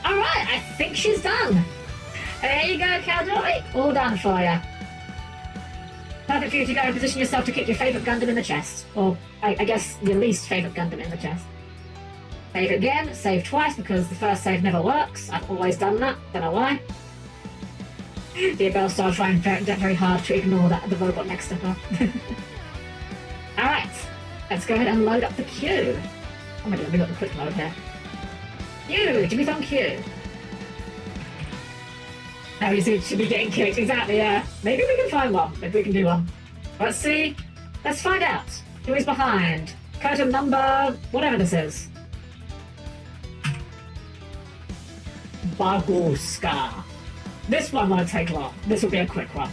Alright, I think she's done. There you go, Caldori. All done for you. Perfect for you to go and position yourself to kick your favourite Gundam in the chest. Or, I guess, your least favourite Gundam in the chest. Save again, save twice because the first save never works. I've always done that, don't know why. The Abel starts trying very hard to ignore the robot next to her. Alright, let's go ahead and load up the queue. I'm going to do a quick load here. Queue, Chibithon queue. Now you see, should be getting kicked, exactly, yeah. Maybe we can find one, maybe we can do one. Let's see, let's find out. Who is behind? Curtain number, whatever this is. Baguska. This one won't take long. This will be a quick one.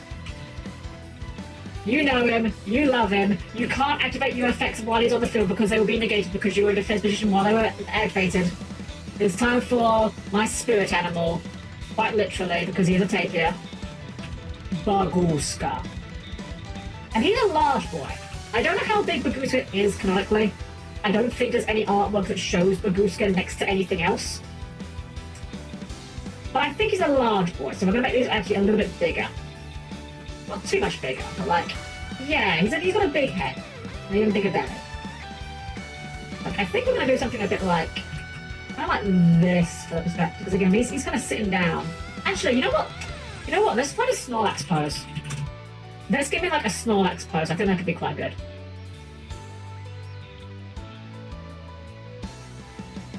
You know him, you love him, you can't activate your effects while he's on the field because they will be negated because you were in defense position while they were activated. It's time for my spirit animal, quite literally, because he's a tapir. Baguska. And he's a large boy. I don't know how big Baguska is canonically. I don't think there's any artwork that shows Baguska next to anything else. But I think he's a large boy, so we're going to make these actually a little bit bigger. Not too much bigger, but like, yeah, he's got a big head. And even bigger belly. Like, I think we're going to do something a bit like I like this for the perspective, because again, he's kind of sitting down. Actually, you know what? You know what? Let's find a Snorlax pose. Let's give me like a Snorlax pose. I think that could be quite good.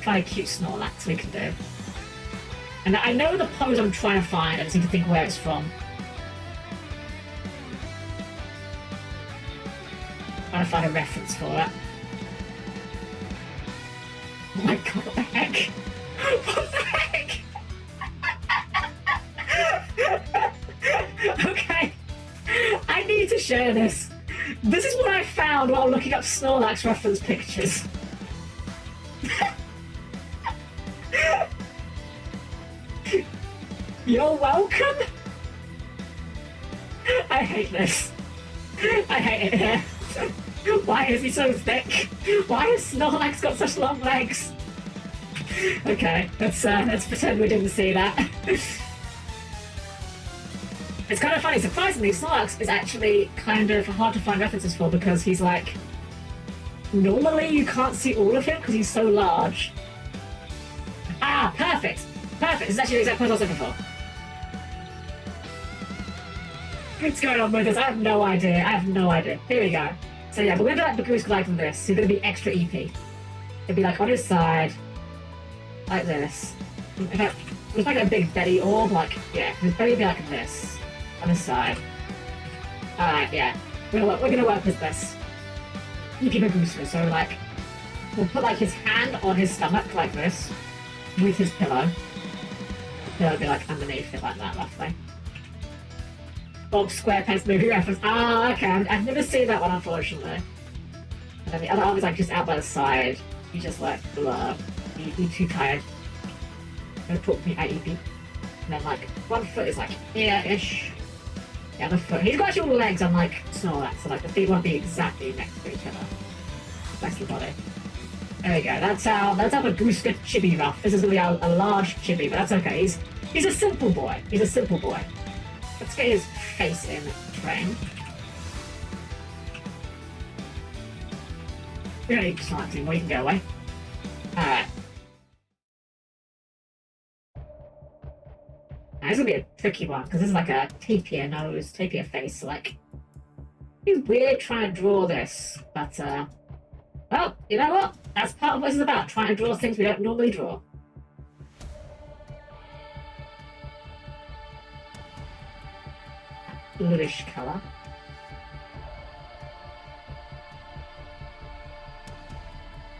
Find a cute Snorlax we can do. And I know the pose I'm trying to find, I just need to think where it's from. Trying to find a reference for it. Oh my god, what the heck? What the heck? Okay. I need to share this. This is what I found while looking up Snorlax reference pictures. You're welcome? I hate this. I hate it here. Why is he so thick? Why has Snorlax got such long legs? Okay, let's pretend we didn't see that. It's kind of funny, surprisingly, Snorlax is actually kind of hard to find references for because he's like... Normally you can't see all of him because he's so large. Ah, perfect! Perfect, this is actually the exact pose I was looking for. What's going on with this? I have no idea. I have no idea. Here we go. So yeah, but we're gonna do like Bagoose like this. He's gonna be extra EP. It'll be like on his side, like this. In fact, it's like a big belly orb, like yeah, his belly will be like this on his side. Alright, yeah. We're gonna work with this. EP Bagoose. So like, we'll put like his hand on his stomach like this, with his pillow. The pillow will be like underneath it like that, roughly. Bob SquarePants movie reference. Ah, okay. I've never seen that one, unfortunately. And then the other arm is like just out by the side. You just like, blah. You're too tired. Don't talk to me, IEP. And then like, one foot is like here-ish. The other foot. He's got actually all the legs unlike Snorlax, so like the feet won't be exactly next to each other. That's the body. There we go. That's our Baguska chibi rough. This is gonna be a large chibi, but that's okay. He's a simple boy. He's a simple boy. Let's get his face in frame. We don't need to start anymore, you can go away. Alright. Now, this is gonna be a tricky one, because this is like a tapier nose, tapier face, like... It's weird trying to draw this, but well, you know what? That's part of what this is about, trying to draw things we don't normally draw. Bluish colour.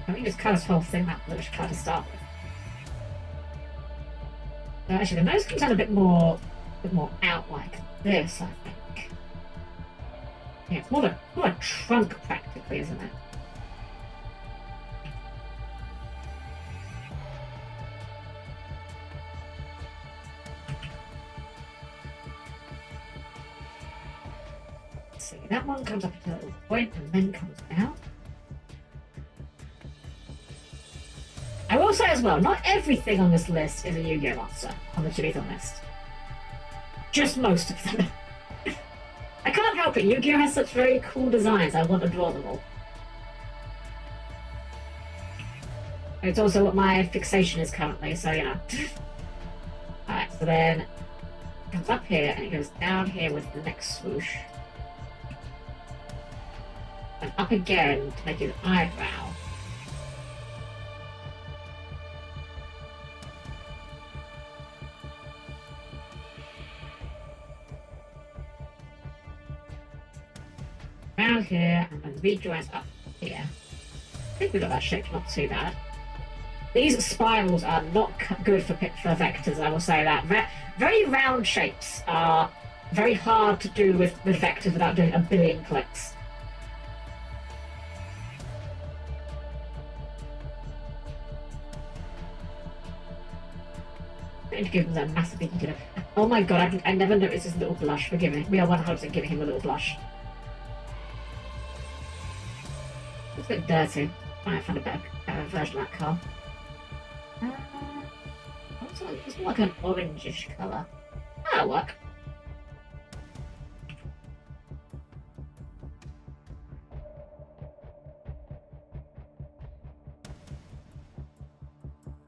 I think just colour this whole thing that bluish colour to start with. Actually, the nose comes out a bit more out like this, I think. Yeah, it's more of a trunk practically, isn't it? See, that one comes up to a little point and then comes out. I will say as well, not everything on this list is a Yu-Gi-Oh monster on the Chibithon list. Just most of them. I can't help it, Yu-Gi-Oh has such very cool designs, I want to draw them all. It's also what my fixation is currently, so you know. Alright, so then it comes up here and it goes down here with the next swoosh. And up again to make his eyebrow. Around here and then rejoins up here. I think we got that shape not too bad. These spirals are not good for vectors, I will say that. Very round shapes are very hard to do with vectors without doing a billion clicks. I need to give him that massive big dinner. Oh my god, I never noticed his little blush. Forgive me. We are 100% giving him a little blush. It's a bit dirty. I might find a better version of that colour. It's more like an orangish colour. That'll work.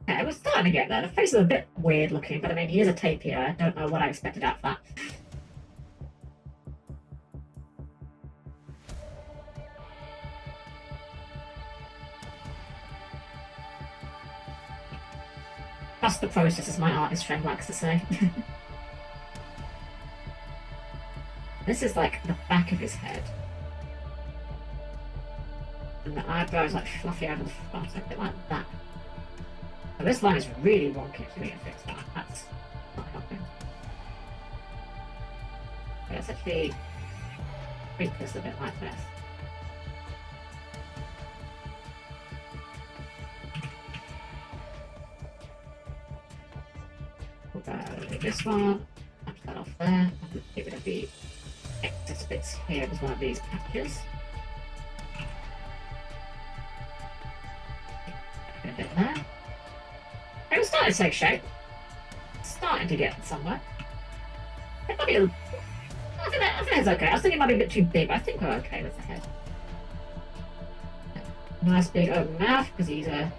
Okay, starting to get there. The face is a bit weird looking, but I mean, he is a tapir. I don't know what I expected out of that. Trust the process, as my artist friend likes to say. This is like the back of his head. And the eyebrows like fluffy over the front, a bit like that. So this line is really wonky to me. Fix that. That's not helping. Okay, let's actually treat this a bit like this. We'll go this one, touch that off there, and get rid of the excess bits here with one of these patches. A bit there. It was starting to take shape. Starting to get somewhere. It might be I think it's okay. I was thinking it might be a bit too big, but I think we're okay with the head. Nice big open mouth, because he's an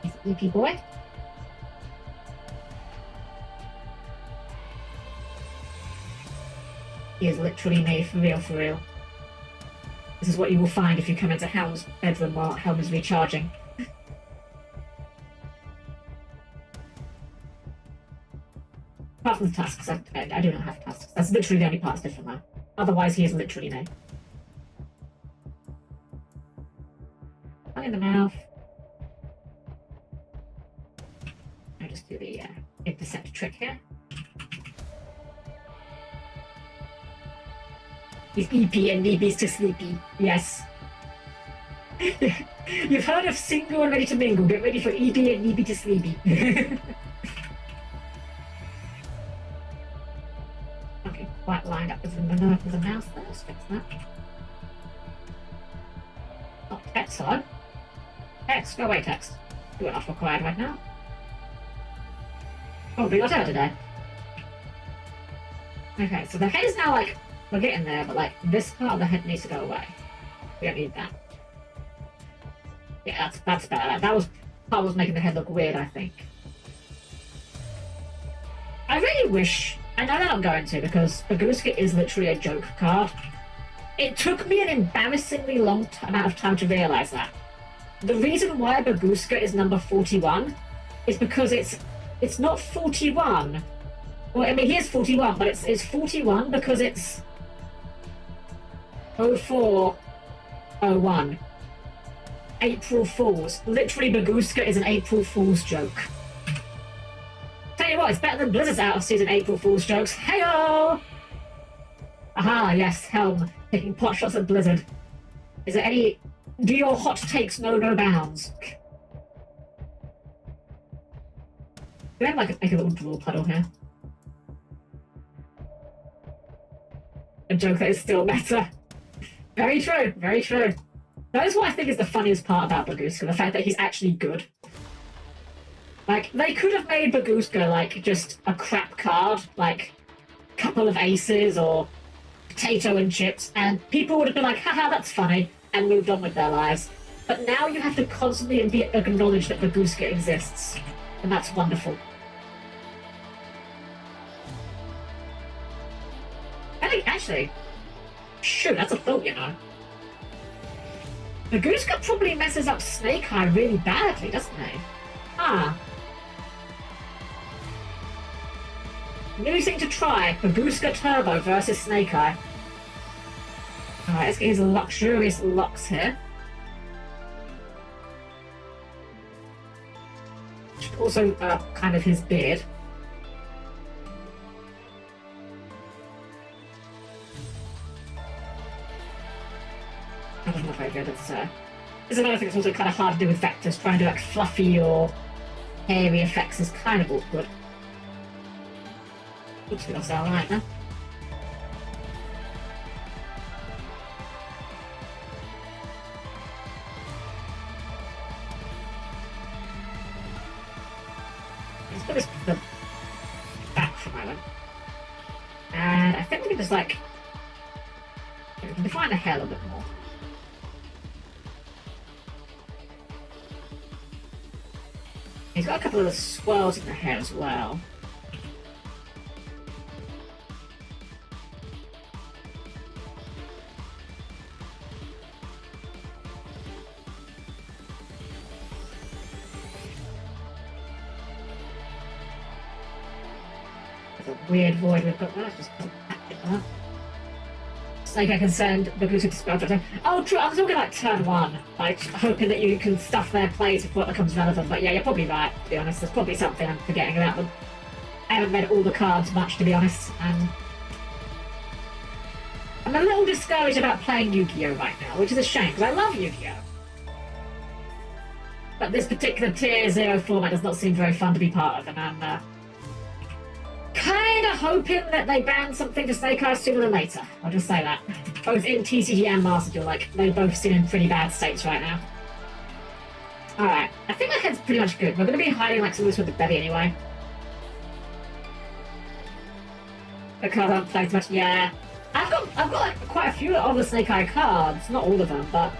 EP boy. He is literally made for real, for real. This is what you will find if you come into Helm's bedroom while Helm is recharging. Apart from the tusks, I do not have tusks. That's literally the only part that's different now. Otherwise, he is literally made. In the mouth. I'll just do the intersect trick here. He's EP and neebies to sleepy. Yes. You've heard of single and ready to mingle. Get ready for EP and neebie to sleepy. Okay, quite lined up with the mouth there. Let's fix that. Not text, though. Text, go away, text. You are not required right now. Probably not out today. Okay, so the head is now like, we're getting there, but like this part of the head needs to go away. We don't need that. Yeah, that's better. That was part was making the head look weird, I think. I really wish, I know that I'm going to, because Baguska is literally a joke card. It took me an embarrassingly long amount of time to realise that. The reason why Baguska is number 41 is because it's not 41. Well, I mean, he is 41, but it's 41 because it's 0401. April Fools. Literally, Baguska is an April Fool's joke. Tell you what, it's better than Blizzard's out of season April Fool's jokes. Heyo! Aha, yes, Helm, taking pot shots at Blizzard. Is there any... Do your hot takes know no bounds? Do I have like make a little drool puddle here? A joke that is still meta. Very true, very true. That is what I think is the funniest part about Baguska, the fact that he's actually good. Like, they could have made Baguska like just a crap card, like a couple of aces or potato and chips, and people would have been like, haha, that's funny, and moved on with their lives. But now you have to constantly acknowledge that Baguska exists, and that's wonderful. I think, actually, shoot, that's a thought, you know. Baguska probably messes up Snake Eye really badly, doesn't he? Ah. New thing to try, Baguska Turbo versus Snake Eye. Alright, let's get his luxurious locks here. Also, kind of his beard. That's not very good. It's another thing that's also kind of hard to do with vectors. Trying to do like fluffy or hairy effects is kind of awkward. Oops, we lost our light now. Let's put this back for a moment. And I think we can just like we can define the hair a little bit more. He's got a couple of the swirls in the hair as well. There's a weird void we've got there. Just like I can send the Bluetooth spell drop. Oh, true. I was talking like turn 1, like hoping that you can stuff their plays before it becomes relevant. But yeah, you're probably right. To be honest, there's probably something I'm forgetting about them. I haven't read all the cards much, to be honest, and I'm a little discouraged about playing Yu-Gi-Oh right now, which is a shame because I love Yu-Gi-Oh. But this particular Tier 0 format does not seem very fun to be part of, and I'm kind of hoping that they ban something for Snake Eyes sooner than later. I'll just say that. Both in TCG and Master Duel, like, they both seem in pretty bad states right now. Alright, I think my head's pretty much good. We're going to be hiding like some of this with the Bevy anyway. The card I haven't played too much. Yeah. I've got like quite a few of the Snake Eye cards. Not all of them, but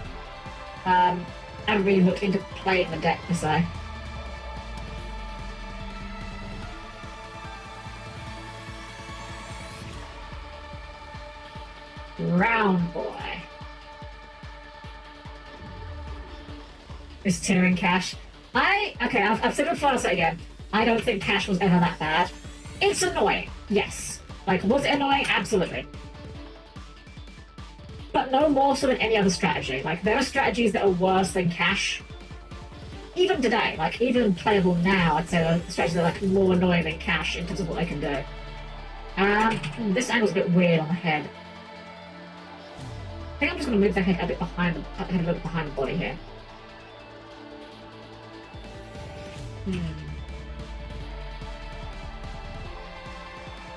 I haven't really looked into playing the deck per se. Round boy. This tittering Cash. I've said it before, I'll say it again. I don't think Cash was ever that bad. It's annoying, yes. Like, was it annoying? Absolutely. But no more so than any other strategy. Like, there are strategies that are worse than Cash. Even today, like, even playable now, I'd say the strategies are, like, more annoying than Cash in terms of what they can do. This angle's a bit weird on the head. I think I'm just going to move the head a bit behind the body here.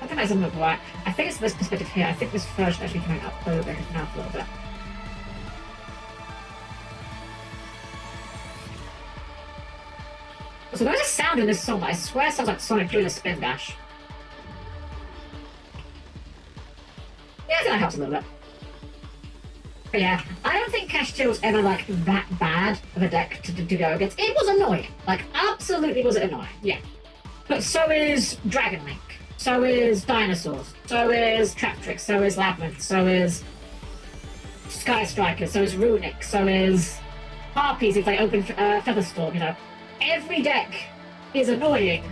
I think that doesn't look right. I think it's this perspective here. I think this fur should actually coming up over his mouth a little bit. So there's a sound in this song that I swear sounds like Sonic doing a spin dash. Yeah, I think that helps a little bit. But yeah, I don't think Cash Tier was ever like that bad of a deck to go against. It was annoying. Like, absolutely was it annoying, yeah. But so is Dragon Link. So is Dinosaurs. So is Trap Trick. So is Labyrinth. So is Sky Striker. So is Runic. So is Harpies if they open Featherstorm, you know. Every deck is annoying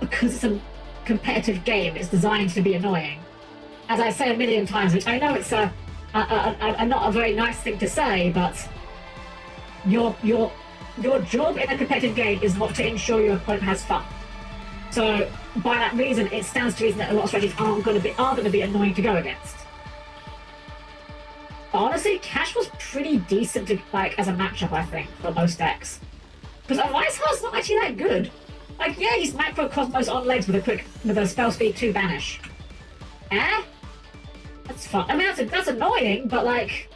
because it's a competitive game. It's designed to be annoying. As I say a million times, which I know it's not a very nice thing to say, but your job in a competitive game is not to ensure your opponent has fun. So by that reason, it stands to reason that a lot of strategies aren't going to be annoying to go against. But honestly, Cash was pretty decent to like as a matchup, I think, for most decks. Because Ice Heart's not actually that good. Like, yeah, he's Macrocosmos on legs with a spell speed 2 banish. Eh? That's fun. I mean, that's annoying, but like,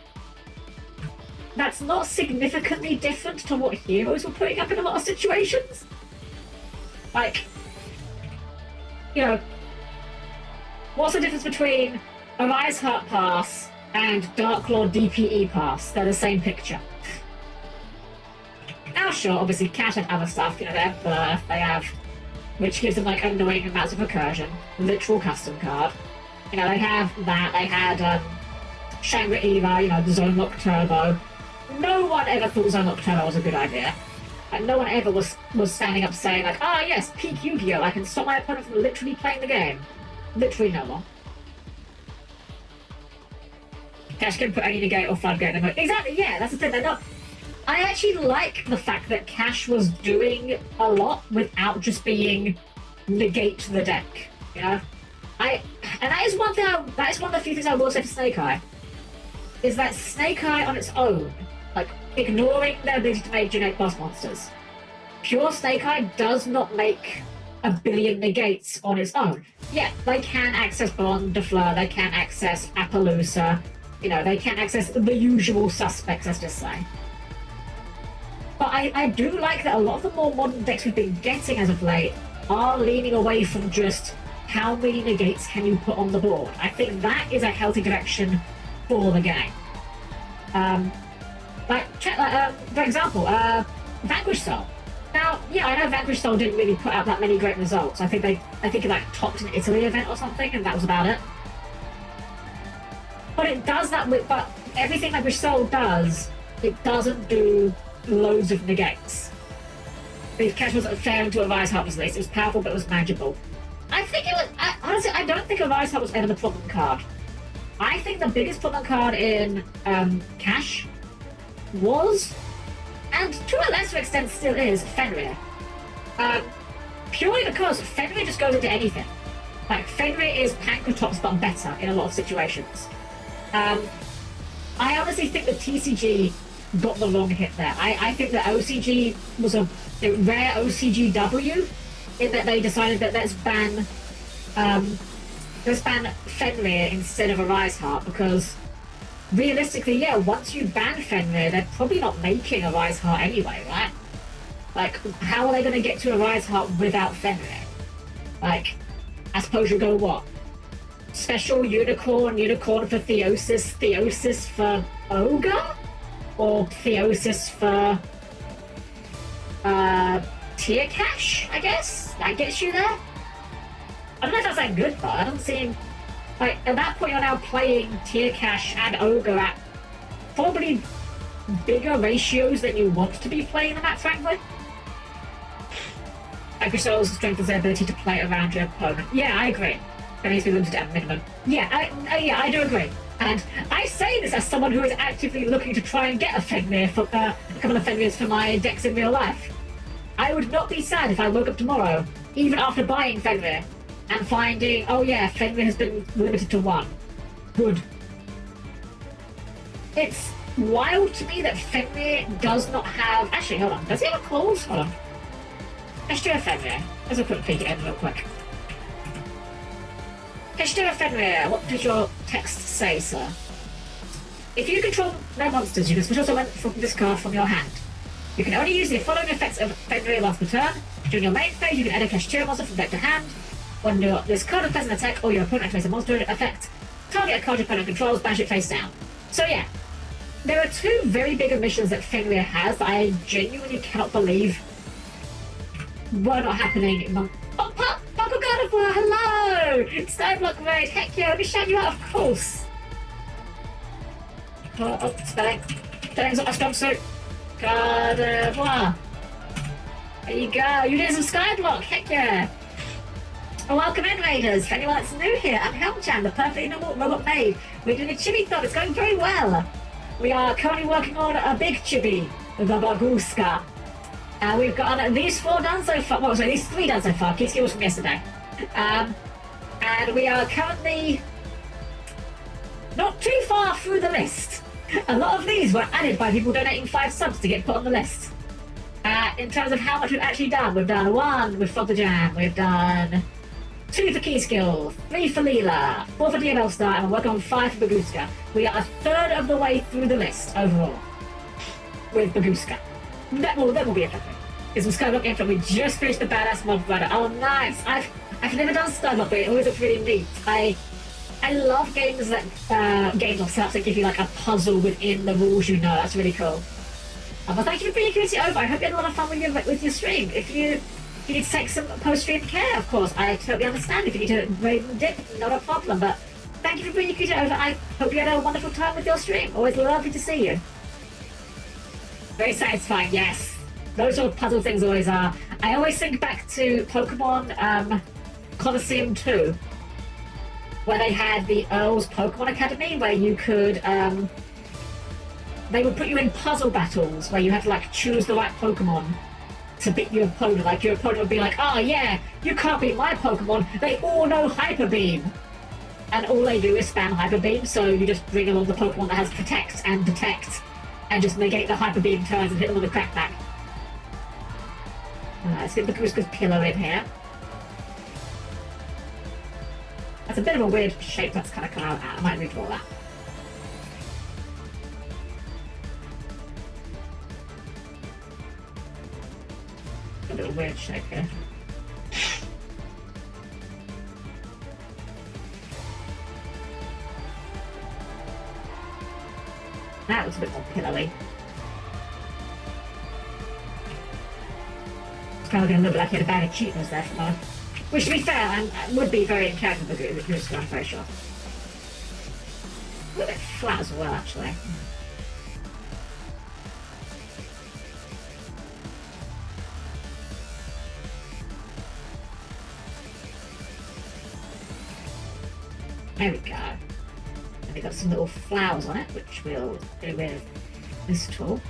that's not significantly different to what heroes were putting up in a lot of situations. Like, you know, what's the difference between a Rise Heart pass and Dark Lord DPE pass? They're the same picture. Now, sure, obviously, Cash had other stuff. You know, they have Birth, they have, which gives them like annoying amounts of recursion, literal custom card. You know, they have that. They had Shangri-Eva, you know, the Zone Lock Turbo. No one ever thought Zone Lock Turbo was a good idea. Like, no one ever was standing up saying, like, ah, yes, peak Yu-Gi-Oh! I can stop my opponent from literally playing the game. Literally no one. Cash can put any negate or floodgate in the mode. Exactly, yeah, that's the thing. They're not. I actually like the fact that Cash was doing a lot without just being negate the deck, you know? And that is one of the few things I will say for Snake Eye. Is that Snake Eye on its own, like, ignoring their ability to make generic boss monsters, pure Snake Eye does not make a billion negates on its own. Yeah, they can access Bond, Defleur, they can access Appaloosa, you know, they can access the usual suspects, let's just say. But I do like that a lot of the more modern decks we've been getting as of late are leaning away from just how many negates can you put on the board. I think that is a healthy direction for the game. For example, Vanquish Soul. Now, yeah, I know Vanquish Soul didn't really put out that many great results. I think it like topped an Italy event or something, and that was about it. But it does that with, but everything Vanquish Soul does, it doesn't do loads of negates. The cash was fair into a Rise Heart was this. It was powerful, but it was manageable. I think it was, honestly, I don't think a Rise Heart was ever the problem card. I think the biggest problem card in Cash was, and to a lesser extent still is, Fenrir. Purely because Fenrir just goes into anything. Like, Fenrir is Pancratops but better in a lot of situations. I honestly think that TCG got the wrong hit there. I think that OCG was a rare OCGW in that they decided that let's ban Fenrir instead of a Rise Heart, because realistically, yeah, once you ban Fenrir, they're probably not making a Rise Heart anyway, right? Like, how are they going to get to a Rise Heart without Fenrir? Like, I suppose you go what? Special Unicorn for Theosis, Theosis for Ogre? Or Theosis for Tier Cash, I guess? That gets you there? I don't know if that's that good, but I don't seem... Like, at that point you're now playing Tier Cash and Ogre at probably bigger ratios than you want to be playing them at, frankly. Microsoft also strengthens their ability to play around your opponent. Yeah, I agree. There needs to be limited at minimum. Yeah, I do agree. And I say this as someone who is actively looking to try and get a Fenrir for a couple of Fenrirs for my decks in real life. I would not be sad if I woke up tomorrow, even after buying Fenrir, and finding, oh yeah, Fenrir has been limited to 1. Good. It's wild to me that Fenrir does not have... Actually, hold on. Does he have a clause? Hold on. Let's do a Fenrir. Let's have a quick peek at it real quick. Let's do a Fenrir. What does your text say, sir? If you control no monsters, you can switch also from this card from your hand. You can only use the following effects of Fenrir once per turn. During your main phase, you can add a Cashier monster from deck to hand. When this card applies an attack or your opponent activates a monster effect, target a card your opponent controls, bash it face down. So yeah, there are 2 very big omissions that Fenrir has that I genuinely cannot believe were not happening in the... Oh, Buckle God of War, hello! Skyblock Raid, heck yeah, let me shout you out, of course! Spelling's not my strong suit. God of War. There you go, you did some Skyblock, heck yeah! Well, welcome in, Raiders. For anyone that's new here, I'm Helm-Chan, the perfectly normal robot maid. We're doing a Chibithon. It's going very well. We are currently working on a big chibi, the Baguska. We've got these 4 done so far. Well, sorry, these 3 done so far. Key skills from yesterday. And we are currently not too far through the list. A lot of these were added by people donating 5 subs to get put on the list. In terms of how much we've actually done, we've done 1 with Fog the Jam. We've done 2 for Key Skill, 3 for Leela, 4 for DML Star, and we're working on 5 for Baguska. We are a third of the way through the list overall with Baguska. That will be a thing. It's some Skyblock intro. We just finished the Badass Mob Rider. Oh, nice! I've never done Skyblock, but it always looks really neat. I love games that games or setups that give you like a puzzle within the rules. You know, that's really cool. Well, thank you for bringing Curiosity over. I hope you had a lot of fun with your stream. If you need to take some post-stream care, of course, I totally understand. If you need to raid and dip, not a problem. But thank you for bringing Curiosity over. I hope you had a wonderful time with your stream. Always lovely to see you. Very satisfying, yes. Those sort of puzzle things always are. I always think back to Pokemon Colosseum 2, where they had the Earl's Pokemon Academy, where you could... they would put you in puzzle battles, where you had to, like, choose the right Pokemon to beat your opponent. Like, your opponent would be like, oh, yeah, you can't beat my Pokemon. They all know Hyper Beam. And all they do is spam Hyper Beam, so you just bring along the Pokemon that has Protect and Detect, and just negate the Hyper Beam turns and hit them with a crackback. Let's get the Baguska's pillow in here. That's a bit of a weird shape that's kind of come out. I might redraw that. A little weird shape here. That looks a bit more pillowy. probably going to look like he had a bag of Cheetos there for mine. Which, to be fair, would be very in character for Baguska, I'm very sure. A little bit flat as well, actually. There we go. And we've got some little flowers on it, which we'll do with this tool.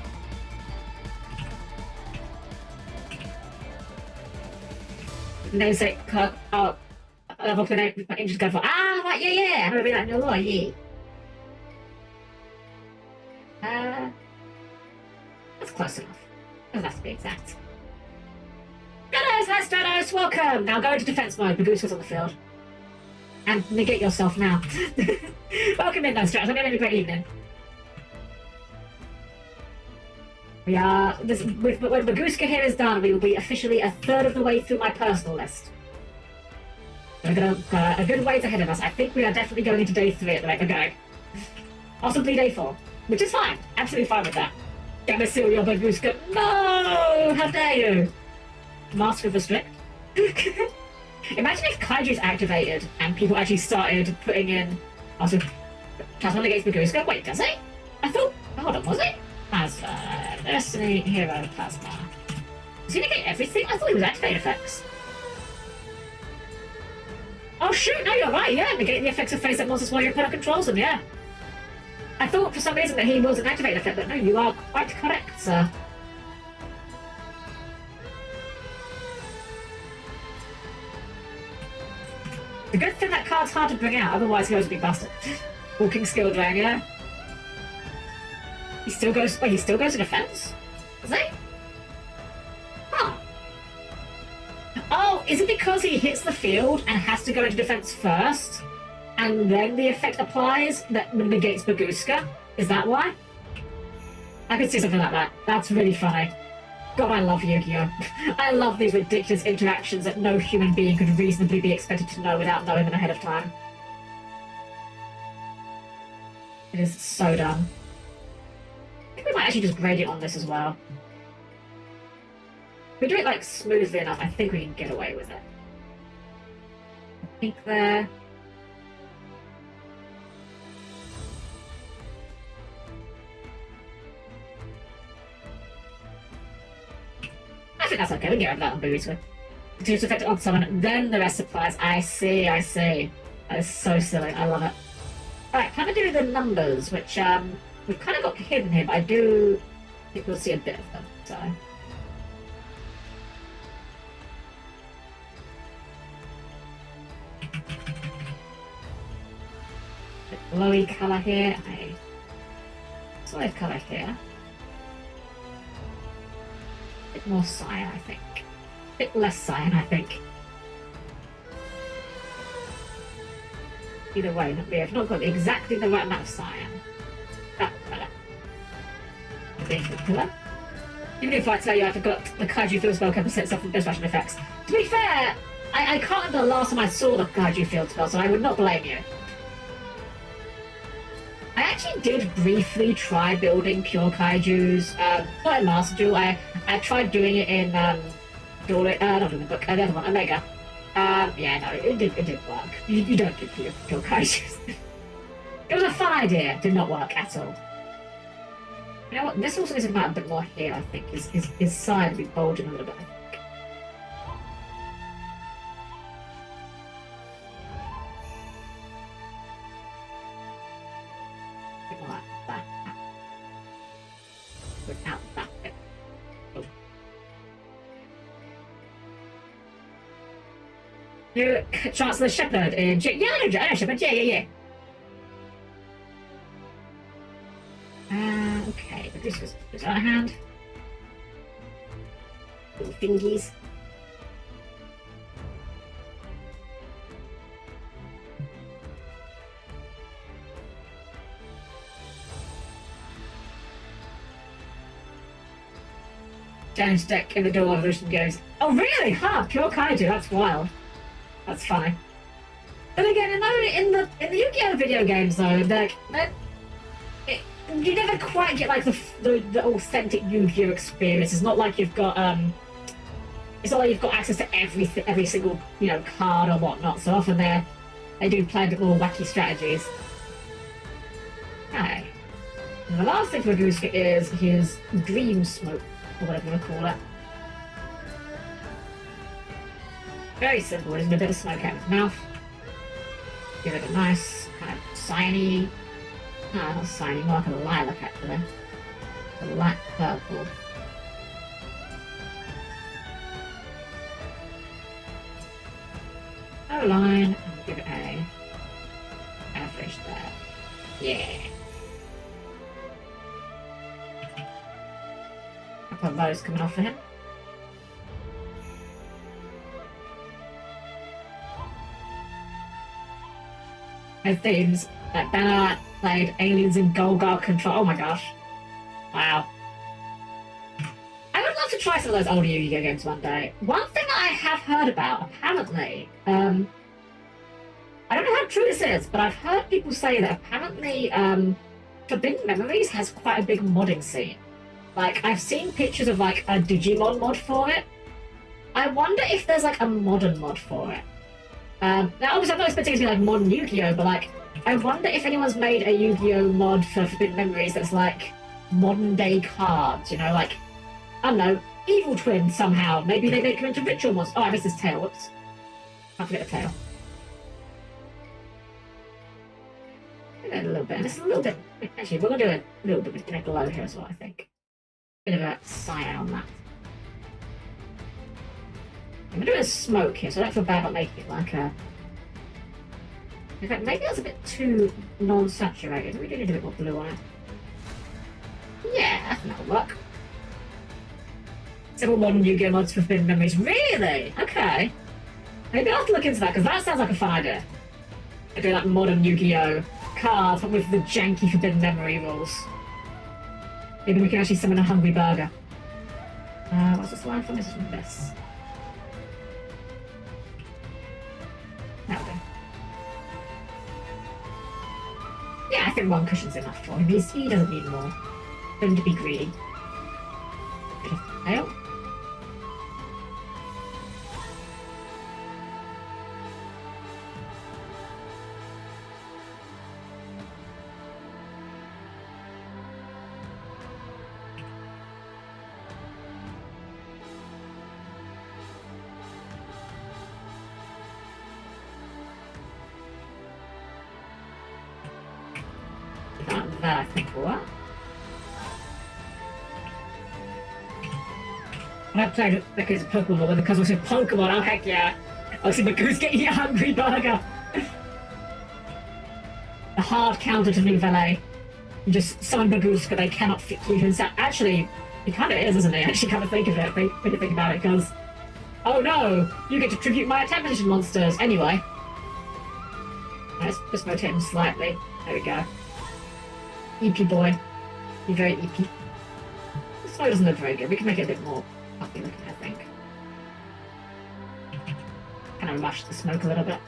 Namesake card. Oh, level connect. My engine's going for. Ah, right, yeah. I'm gonna be like, no more, yeah. That's close enough. Doesn't have to be exact. Stratos, hi Stratos, welcome! Now go into defense mode. Baguska's on the field. And negate yourself now. Welcome in, though, Stratos. I'm having a great evening. We are. When Baguska here is done, we will be officially a third of the way through my personal list. We're gonna a good ways ahead of us. I think we are definitely going into day 3 at the rate we're going. Possibly day 4, which is fine. Absolutely fine with that. Gonna seal your Baguska. No! How dare you? Master of Restrict. Imagine if Kaiju's activated and people actually started putting in. Also, Plasma negates Baguska. Wait, does he? I thought. Hold on, was it? Plasma. Destiny Hero Plasma. Does he negate everything? I thought he was activate effects. Oh shoot, no, you're right, yeah. Negate the effects of face-up monsters while your opponent controls them, yeah. I thought for some reason that he was an activate effect, but no, you are quite correct, sir. The good thing that card's hard to bring out, otherwise he would be busted. Walking skill drain, yeah. He still goes. Wait, he still goes to defense? Does he? Huh. Oh, is it because he hits the field and has to go into defense first, and then the effect applies that negates Baguska? Is that why? I could see something like that. That's really funny. God, I love Yu-Gi-Oh! I love these ridiculous interactions that no human being could reasonably be expected to know without knowing them ahead of time. It is so dumb. I think we might actually just grade it on this as well. If we do it like smoothly enough, I think we can get away with it. Pink there. I think that's okay, we can get over that on Baguska. Continues to affect it on someone, then the rest applies. I see. That is so silly, I love it. Alright, time to do the numbers, which we've kind of got hidden here, but I do think we'll see a bit of them, so. Glowy colour here, a solid colour here. A bit more cyan, I think. A bit less cyan, I think. Either way, we have not got exactly the right amount of cyan. That's better. Being for the pillar. Even if I tell you I forgot the Kaiju field spell can set off from those fashion effects. To be fair, I can't remember the last time I saw the Kaiju field spell, so I would not blame you. I actually did briefly try building pure Kaijus, not in Master Duel. I tried doing it in not in the book, the other one, Omega. Yeah, no, it did work. You don't do pure Kaijus. It was a fun idea, did not work at all. You know what, this also needs to come out a bit more here, I think. His side will be bulging a little bit, I think. Like that. Without that bit. Oh. New Chancellor Shepherd in... Yeah, I know Shepherd, yeah. Okay, but this was out of hand. Little fingies. Challenge deck in the door evolution goes. Oh really? Huh, pure Kaiju, that's wild. That's funny. But again, in the Yu-Gi-Oh! Video games though, you never quite get like the authentic Yu-Gi-Oh! Experience. It's not like you've got it's not like you've got access to every single, you know, card or whatnot. So often they do play a bit more wacky strategies. Okay. And the last thing for Baguska is his dream smoke, or whatever you want to call it. Very simple. There's a bit of smoke out of his mouth. Give it a nice kind of cyany. No, not cyany, more like a lilac actually. A light purple. A line, and give it a average there. Yeah. A couple of those coming off for him. Her themes, like Banner played Aliens in Golgar Control. Oh my gosh. Wow. I would love to try some of those older Yu-Gi-Oh games one day. One thing that I have heard about, apparently, I don't know how true this is, but I've heard people say that apparently Forbidden Memories has quite a big modding scene. Like, I've seen pictures of like a Digimon mod for it. I wonder if there's like a modern mod for it. Now, obviously, I'm not expecting it to be like modern Yu-Gi-Oh, but like, I wonder if anyone's made a Yu-Gi-Oh mod for Forbidden Memories that's like modern day cards, you know, like, I don't know, evil twins somehow. Maybe they make them into ritual ones. Oh, I missed his tail. Whoops. Can't forget the tail. A little bit. Just a little bit. Actually, we're going to do a little bit of glow here as well, I think. Bit of a cyan on that. I'm going to do a smoke here, so I don't feel bad about making it like a... In fact, maybe that's a bit too non-saturated. We do need a bit more blue on it. Yeah, that'll work. Several modern Yu-Gi-Oh mods for Forbidden Memories. Really? Okay. Maybe I'll have to look into that, because that sounds like a fun idea. I do like modern Yu-Gi-Oh cards, but with the janky Forbidden Memory rules. Maybe we can actually summon a Hungry Burger. What's this line from? This is from this. That'll do. Yeah, I think one cushion's enough for him. He doesn't need more. Going to be greedy. Bit of tail. That I think will work. I played it because it's Pokemon, but because I said Pokemon, oh heck yeah! I see Magoo's getting a Hungry Burger! A hard counter to Nouvelle. You just summon Magoo's, but they cannot fit you inside. Actually, he kind of is, isn't he? Actually, kind of think of it, when you think about it, because... Oh no! You get to tribute my attack position monsters! Anyway. Let's just rotate him slightly. There we go. EP boy. You're very EP. This one doesn't look very good. We can make it a bit more puffy looking, I think. Kind of rush the smoke a little bit.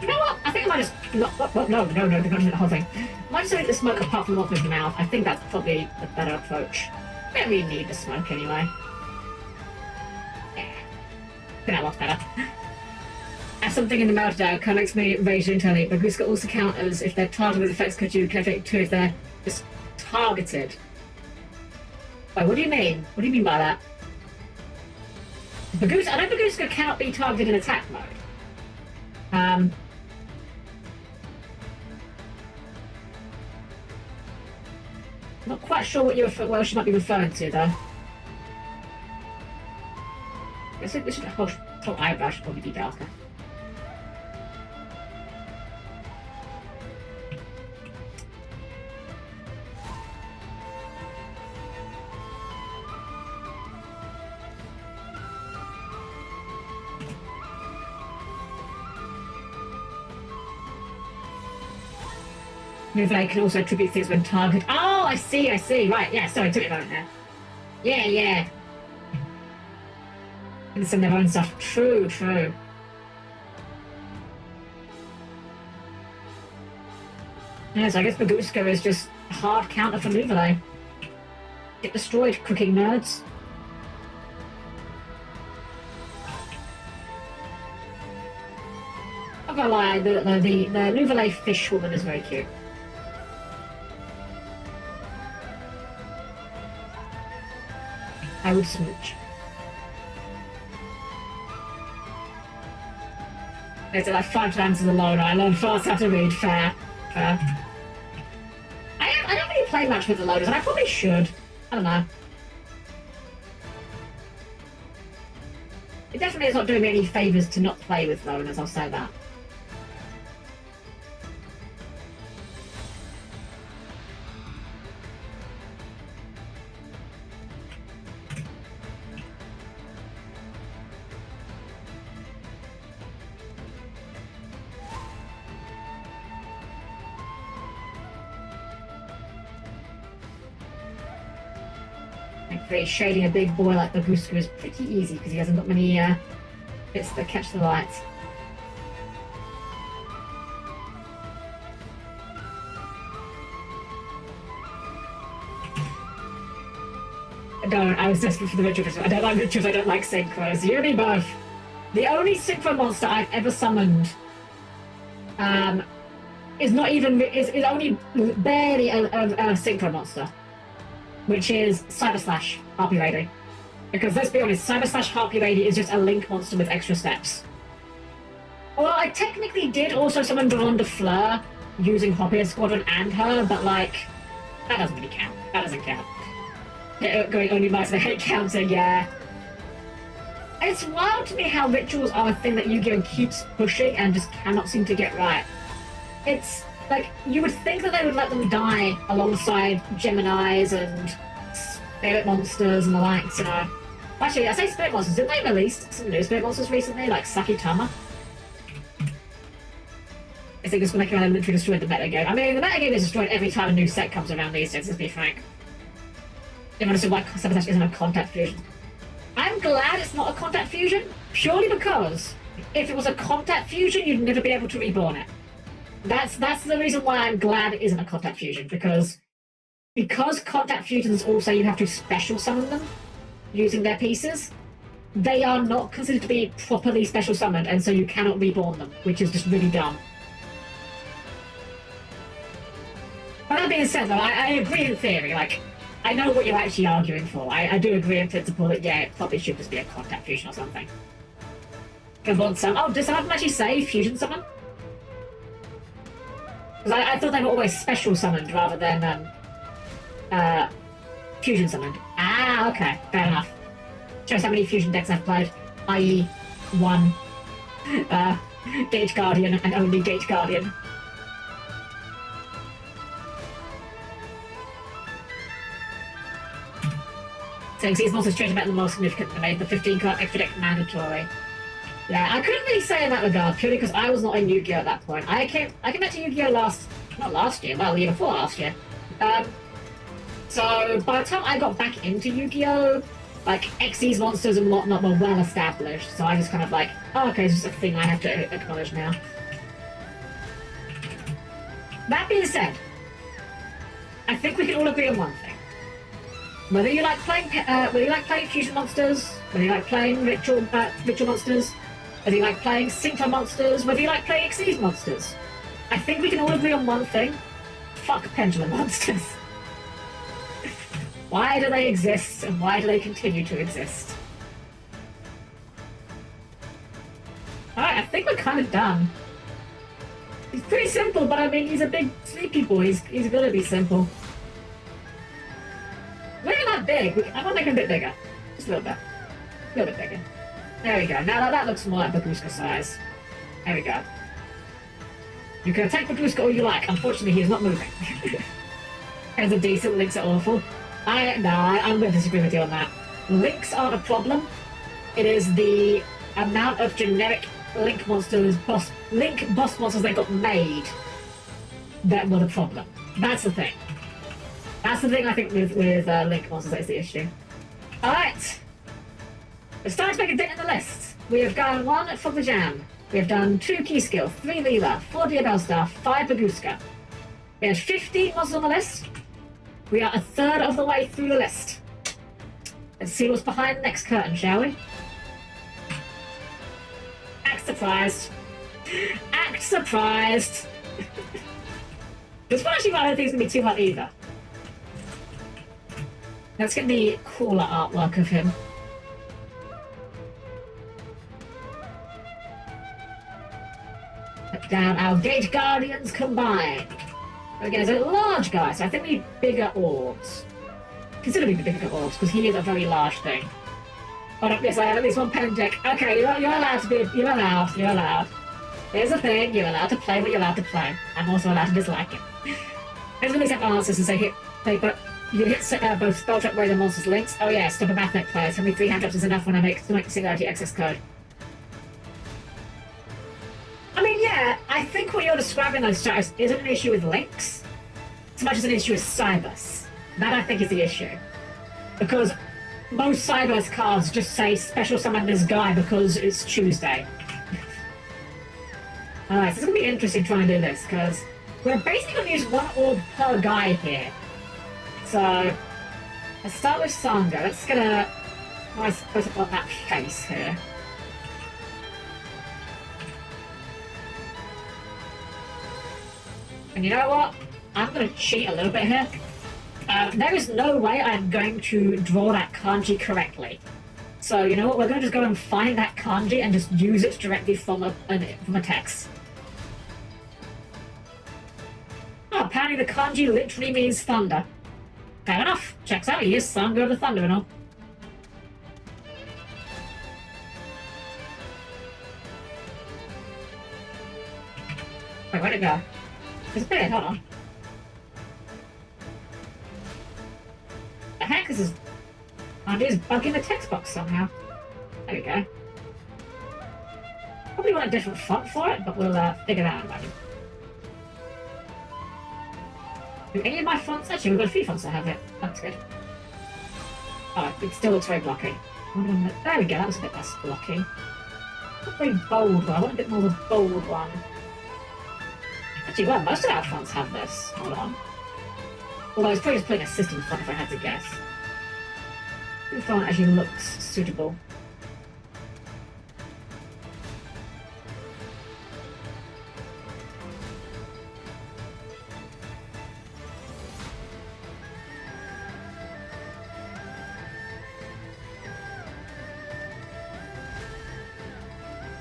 You know what? I think I might just... No, don't do the whole thing. I might just leave the smoke apart from off his mouth. I think that's probably the better approach. We don't really need the smoke anyway. Yeah. I think that works better. As something in the meltdown connects me rage internally, but Guska also counters if they're targeted with effects could you connect to if they're just targeted. Wait, what do you mean? What do you mean by that? Baguska, I know Baguska cannot be targeted in attack mode. Not quite sure what she might be referring to, though. I think this whole eyebrow should probably be darker. They can also attribute things when targeted. Oh, I see. Right, yeah, sorry, took it out there. Yeah. And send their own stuff. True. Yeah, so I guess Baguska is just a hard counter for Nouvelle. Get destroyed, cooking nerds. I'm not gonna lie, the Nouvelle fish woman is very cute. I would smooch. It's like 5 times as alone. I learned fast how to read. Fair. I don't really play much with the loaders, and I probably should. I don't know. It definitely is not doing me any favours to not play with loaders, I'll say that. Shading a big boy like Baguska is pretty easy because he hasn't got many bits that catch the light. I was desperate for the rituals. I don't like rituals, I don't like synchros. You and me both. The only synchro monster I've ever summoned is only barely a synchro monster. Which is Cyber Slash Harpy Lady. Because let's be honest, Cyber Slash Harpy Lady is just a link monster with extra steps. Well, I technically did also summon Blonde Fleur using Hoppier Squadron and her, but like, that doesn't really count. That doesn't count. Going only by the hate counter, yeah. It's wild to me how rituals are a thing that Yu-Gi-Oh! Keeps pushing and just cannot seem to get right. It's like, you would think that they would let them die alongside Geminis and Spirit Monsters and the likes, you know. Actually, I say Spirit Monsters, didn't they release some new Spirit Monsters recently, like Sakitama? I think it's when they came out and literally destroyed the metagame. I mean, the metagame is destroyed every time a new set comes around these days, let's be frank. You understand why Sabotage isn't a contact fusion. I'm glad it's not a contact fusion, purely because if it was a contact fusion, you'd never be able to reborn it. That's the reason why I'm glad it isn't a contact fusion, because contact fusions also you have to special summon them using their pieces. They are not considered to be properly special summoned, and so you cannot reborn them, which is just really dumb. But that being said, though, I agree in theory. Like, I know what you're actually arguing for. I do agree in principle that, yeah, it probably should just be a contact fusion or something. Reborn summon. Oh, does some of them actually say fusion summon? Because I thought they were always special summoned rather than fusion summoned. Ah, okay, fair enough. Shows how many fusion decks I've played, i.e. one Gate Guardian and only Gate Guardian. So these monsters change about the most significant and made the 15-card extra deck mandatory. Yeah, I couldn't really say in that regard, purely because I was not in Yu-Gi-Oh! At that point. I came back to Yu-Gi-Oh! Not last year, well, the year before last year. So by the time I got back into Yu-Gi-Oh!, like, Xyz monsters and whatnot were well established, so I was kind of like, oh, okay, it's just a thing I have to acknowledge now. That being said, I think we can all agree on one thing. Whether you like playing fusion monsters, whether you like playing ritual monsters, whether you like playing synchro monsters, whether you like playing Xyz monsters, I think we can all agree on one thing. Fuck pendulum monsters. Why do they exist, and why do they continue to exist? Alright, I think we're kind of done. He's pretty simple, but I mean, he's a big sleepy boy. He's gonna be simple. We're not big. I want to make him a bit bigger. Just a little bit. A little bit bigger. There we go. Now that looks more like Baguska size. There we go. You can attack Baguska all you like. Unfortunately, he is not moving. As a decent, links are awful. I'm going to disagree with you on that. Links aren't a problem. It is the amount of generic link boss monsters that got made that were the problem. That's the thing. That's the thing I think with Link monsters that is the issue. Alright. We're starting to make a dent in the list. We have gone 1 for the Jam. We have done 2 Key Skill, 3 Leela, 4 Diabell Star, 5 Baguska. We had 15 monsters on the list. We are a third of the way through the list. Let's see what's behind the next curtain, shall we? Act surprised. Act surprised. This one actually I don't think it's going to be too hard either. Let's get the cooler artwork of him. Put down our Gate Guardians combined. Again, it's a large guy, so I think we need bigger orbs. Considerably bigger orbs, because he is a very large thing. Oh, no, yes, I have at least one pen deck. Okay, you're allowed to be. You're allowed. Here's the thing, you're allowed to play what you're allowed to play. I'm also allowed to dislike it. There's going to accept answers and say, but you hit both spell trap waves and monsters links. Oh yeah, stop a mathematic player. Tell me 3 hand drops is enough when I make the singularity access code. I mean, yeah, I think what you're describing those status isn't an issue with links, as much as an issue with Cybers. That I think is the issue. Because most Cybers cards just say special summon this guy because it's Tuesday. Alright, so it's going to be interesting trying to do this, because we're basically going to use 1 orb per guy here. So, let's start with Sangha. Let's get a nice close-up on that face here. And you know what? I'm going to cheat a little bit here. There is no way I'm going to draw that kanji correctly. So, you know what? We're going to just go and find that kanji and just use it directly from a text. Oh, apparently the kanji literally means thunder. Fair enough. Checks out. He is Sangha of the Thunder and all. Wait, where'd it go? Disappeared, hold on. The heck is this? Kanji is bugging the text box somehow. There we go. Probably want a different font for it, but we'll figure that out about it. Do any of my fonts? Actually, we've got a few fonts that have it. That's good. Oh, it still looks very blocky. There we go, that was a bit less blocky. Not very bold one. I want a bit more of a bold one. Actually, well, most of our fonts have this. Hold on. Although it's probably just putting a system font if I had to guess. The font actually looks suitable.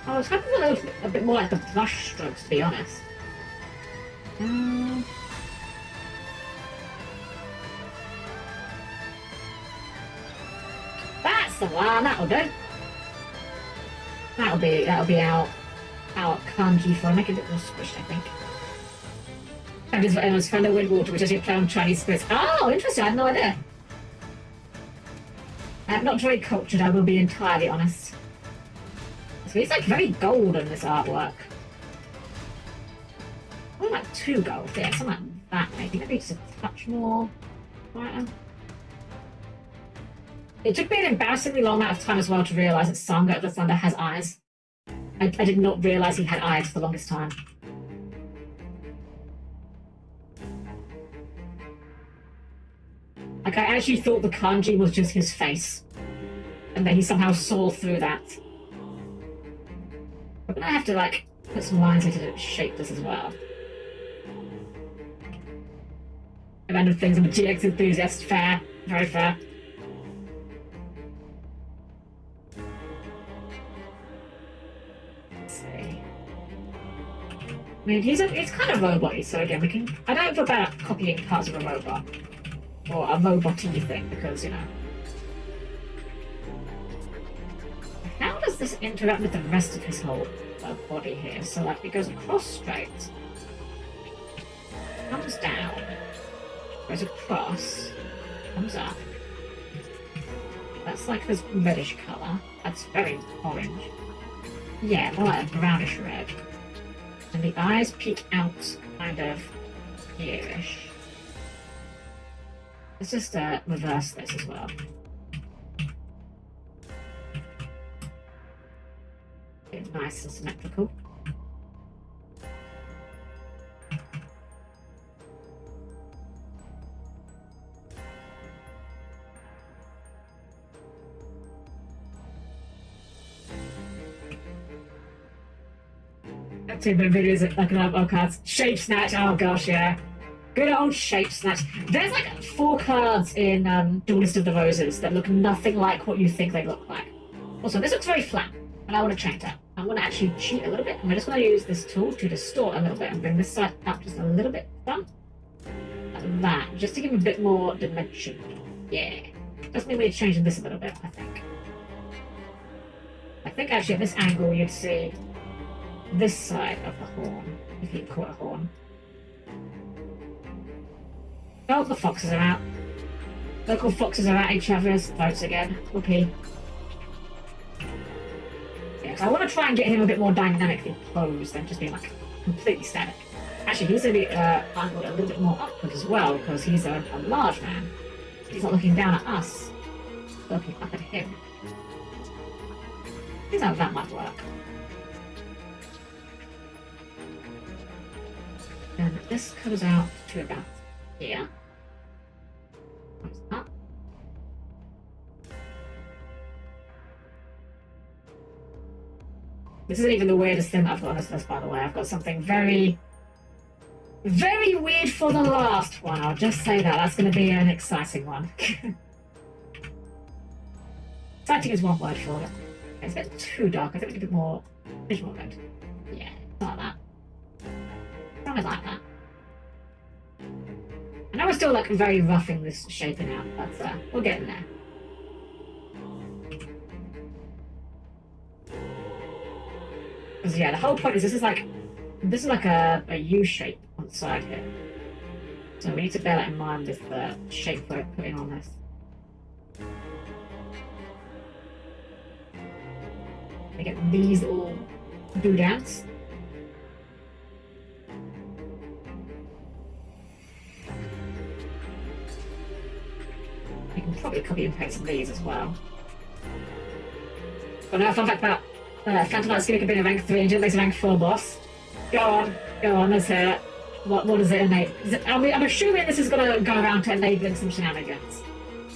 I was hoping to look a bit more like the brush strokes, to be honest. That's the one. That'll do. That'll be our kanji for make it a bit more squished, I think. And it's found a wind water, which is your play Chinese spirits. Oh, interesting. I had no idea. I'm not very cultured. I will be entirely honest. So it's like very golden, this artwork. I want like 2 gold. Yeah, something like that maybe. Maybe just a touch more brighter. It took me an embarrassingly long amount of time as well to realise that Sangha of the Thunder has eyes. I did not realise he had eyes for the longest time. Like, I actually thought the kanji was just his face. And then he somehow saw through that. But I have to, like, put some lines into to shape this as well. Random things. I'm a GX enthusiast. Fair. Very fair. Let's see. I mean, it's kind of robot-y, so again, we can... I don't feel bad copying parts of a robot. Or a robot-y thing, because, you know... How does this interact with the rest of his whole body here? So, like, it goes across straight, comes down, goes across, comes up. That's like this reddish colour. That's very orange. Yeah, more like a brownish red. And the eyes peek out, kind of. here-ish. Let's just reverse this as well. Get nice and symmetrical. Two minute videos like an cards. Shape snatch, oh gosh, yeah. Good old shape snatch. There's like 4 cards in Duelist of the Roses that look nothing like what you think they look like. Also, this looks very flat, and I want to change that. I'm going to actually cheat a little bit. I'm just going to use this tool to distort a little bit and bring this side up just a little bit down. Like that, just to give a bit more dimension. Yeah. Just maybe changing this a little bit, I think. I think actually at this angle you'd see this side of the horn, if you call it a horn. Oh, the foxes are out. Local foxes are at each other's throats again. Whoopee. Yeah, so I want to try and get him a bit more dynamically posed than just being like completely static. Actually, he's going to be angled a little bit more upward as well because he's a large man. He's not looking down at us, looking up at him. Here's how that might work. And this comes out to about here. Comes up. This isn't even the weirdest thing that I've got on this list, by the way. I've got something very, very weird for the last one. I'll just say that. That's going to be an exciting one. Exciting is one word for it. It's a bit too dark. I think we need a bit more visual mode. Yeah, like that. Something like that. I know we're still like very roughing this shaping out, but we'll get in there. Because yeah, the whole point is this is like a U shape on the side here. So we need to bear that in mind with the shape we're putting on this. We get these little doodads. You can probably copy and paste these as well. But now, fun fact about Phantom Knight's gimmick being a rank 3 and didn't make a rank 4 boss. Go on, let's hear it. What does it enable? I'm assuming this is going to go around to enabling some shenanigans.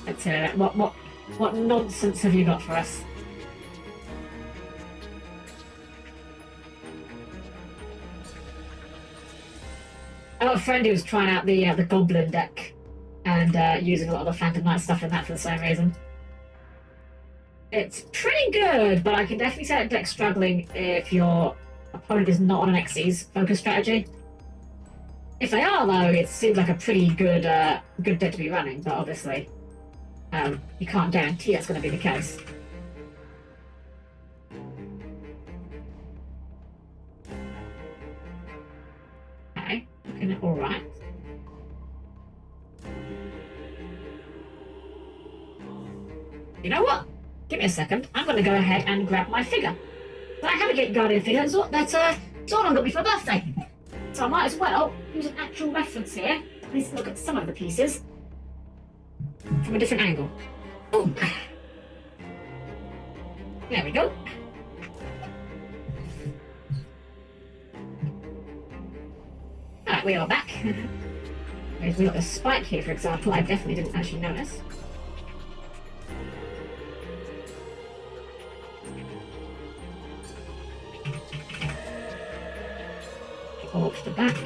Let's hear it. What nonsense have you got for us? I got a friend who was trying out the Goblin deck and using a lot of the Phantom Knight stuff in that for the same reason. It's pretty good, but I can definitely see that deck struggling if your opponent is not on an Xyz focus strategy. If they are, though, it seems like a pretty good deck to be running, but obviously you can't guarantee that's going to be the case. Okay, looking alright. You know what? Give me a second. I'm going to go ahead and grab my figure. So I have a Gate Guardian figure. That's Zordon got me for a birthday. So I might as well use an actual reference here. At least look at some of the pieces from a different angle. Oh. There we go. Alright, we are back. We've got a spike here, for example. I definitely didn't actually notice. Off the back.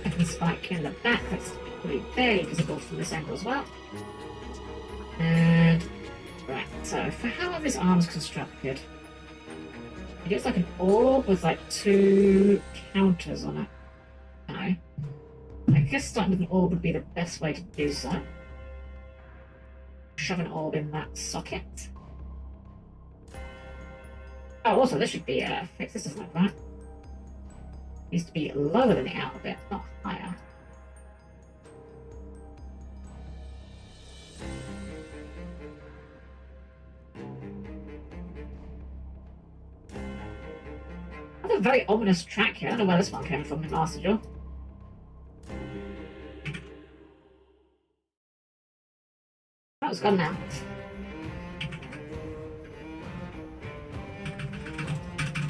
Second spike in the back. That's pretty barely visible from this angle as well. And right, so for how his arm's constructed, it looks like an orb with like 2 counters on it. No. I guess starting with an orb would be the best way to do so. Shove an orb in that socket. Oh, also this should be fixed. This doesn't look right. Needs to be lower than the outer bit, not higher. That's a very ominous track here. I don't know where this one came from in Master Duel. That was gone now.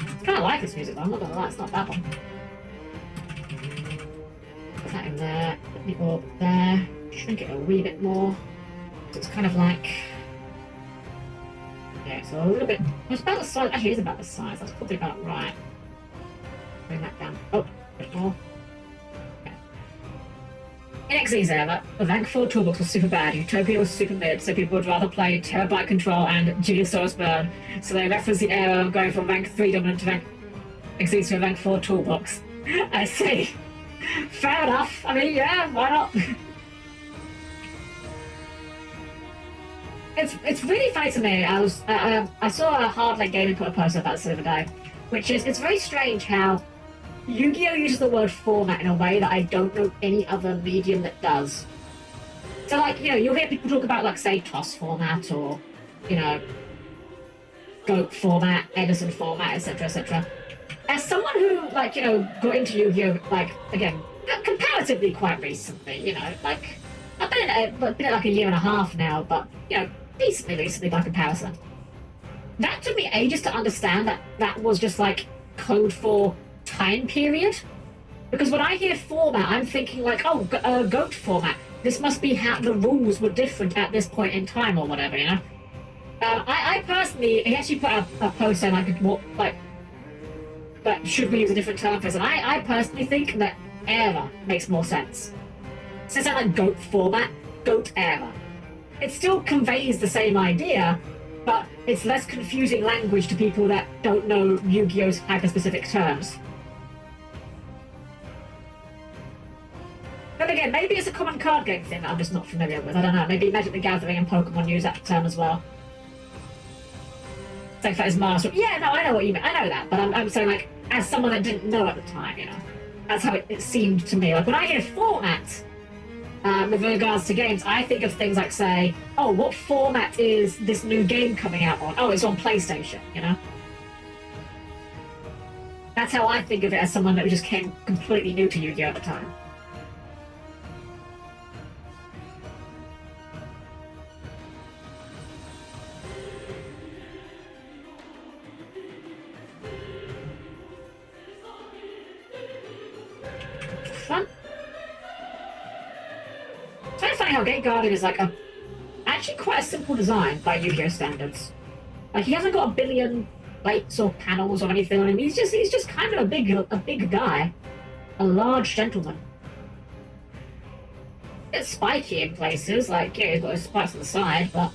I kind of like this music though, I'm not gonna lie, it's not a bad one. Put that in there, put the orb there, shrink it a wee bit more. So it's kind of like... Yeah, so a little bit... It's about the size, actually it is about the size, that's probably about right. Bring that down. Oh, a bit more. In Xyz's era, the rank 4 toolbox was super bad, Utopia was super mid, so people would rather play Terabyte Control and Juliusaurus Burn, so they referenced the era of going from rank 3 dominant to rank Xyz to a rank 4 toolbox. I see. Fair enough. I mean, yeah, why not? It's really funny to me. I saw a Hardline Gaming put a post about this the other day, which is, it's very strange how Yu-Gi-Oh! Uses the word format in a way that I don't know any other medium that does. So, like, you know, you'll hear people talk about, like, say, TOS format or, you know, GOAT format, Edison format, etc., etc. As someone who, like, you know, got into Yu-Gi-Oh! Like, again, comparatively quite recently, you know, like, I've been in it like a year and a half now, but, you know, decently recently by comparison. That took me ages to understand that that was just, like, code for time period, because when I hear format, I'm thinking like, oh, GOAT format. This must be how the rules were different at this point in time, or whatever, you know. I personally, he actually put a post saying like, what, like, but should we use a different term for this? And I personally think that era makes more sense. Since I like GOAT format, GOAT era. It still conveys the same idea, but it's less confusing language to people that don't know Yu-Gi-Oh's hyper-specific terms. But again, maybe it's a common card game thing that I'm just not familiar with. I don't know. Maybe Magic the Gathering and Pokemon use that term as well. Like that is master. Yeah, no, I know what you mean. I know that, but I'm saying like as someone that didn't know at the time, you know, that's how it seemed to me. Like when I hear format with regards to games, I think of things like, say, oh, what format is this new game coming out on? Oh, it's on PlayStation. You know. That's how I think of it as someone that just came completely new to Yu-Gi-Oh at the time. Fun. It's kind of funny how Gate Guardian is like actually quite a simple design by Yu-Gi-Oh standards. Like he hasn't got a billion plates or panels or anything on him. He's just kind of a big guy, a large gentleman. It's spiky in places, like yeah, he's got his spikes on the side, but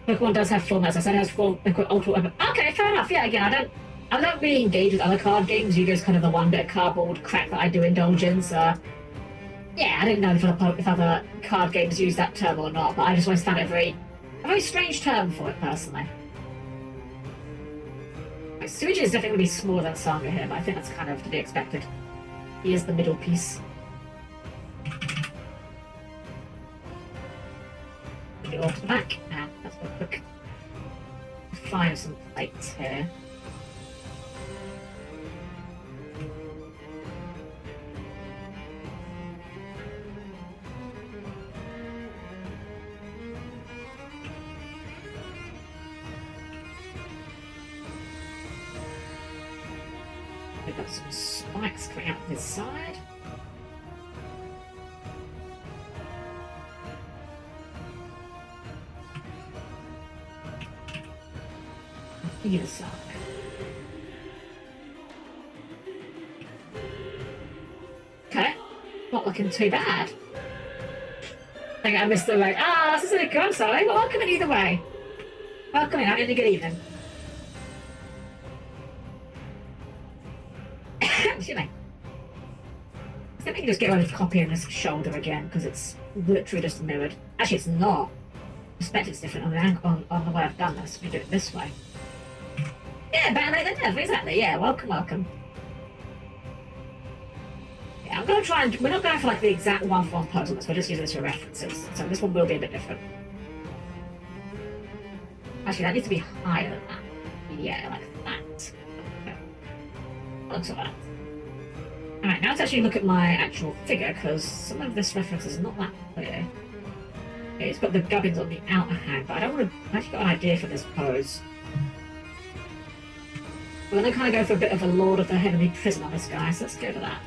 Pokemon does have formats. I said it has full ultra weapon. Okay, fair enough. Yeah, again, I don't really engage with other card games. Yu-Gi-Oh's kind of the one bit of cardboard crap that I do indulge in, so... Yeah, I didn't know if other card games use that term or not, but I just always found it a very strange term for it, personally. Like, Suji is definitely going to be smaller than Sangha here, but I think that's kind of to be expected. He is the middle piece. Put it all to the back, and let's go quick. Find some plates here. We've got some spikes coming out this side. Either side. Okay, not looking too bad. I think I missed the like, this is a good, I'm sorry. Well, welcome in either way. Welcome in, have a good evening. Excuse me. I think we can just get rid of copying this shoulder again because it's literally just mirrored. Actually, it's not. Perspective's different on the angle, on the way I've done this. We do it this way. Yeah, better late than never, exactly. Yeah, welcome. Yeah, I'm gonna try and we're not going for like the exact one-for-one pose on this. We're just using this for references. So this one will be a bit different. Actually, that needs to be higher than that. Yeah, like that. Okay. Looks like that. Alright, now let's actually look at my actual figure, because some of this reference is not that clear. It's got the gubbins on the outer hand, but I don't want to. I've actually got an idea for this pose. We're going to kind of go for a bit of a Lord of the Heavenly Prison on this guy, so let's go to that.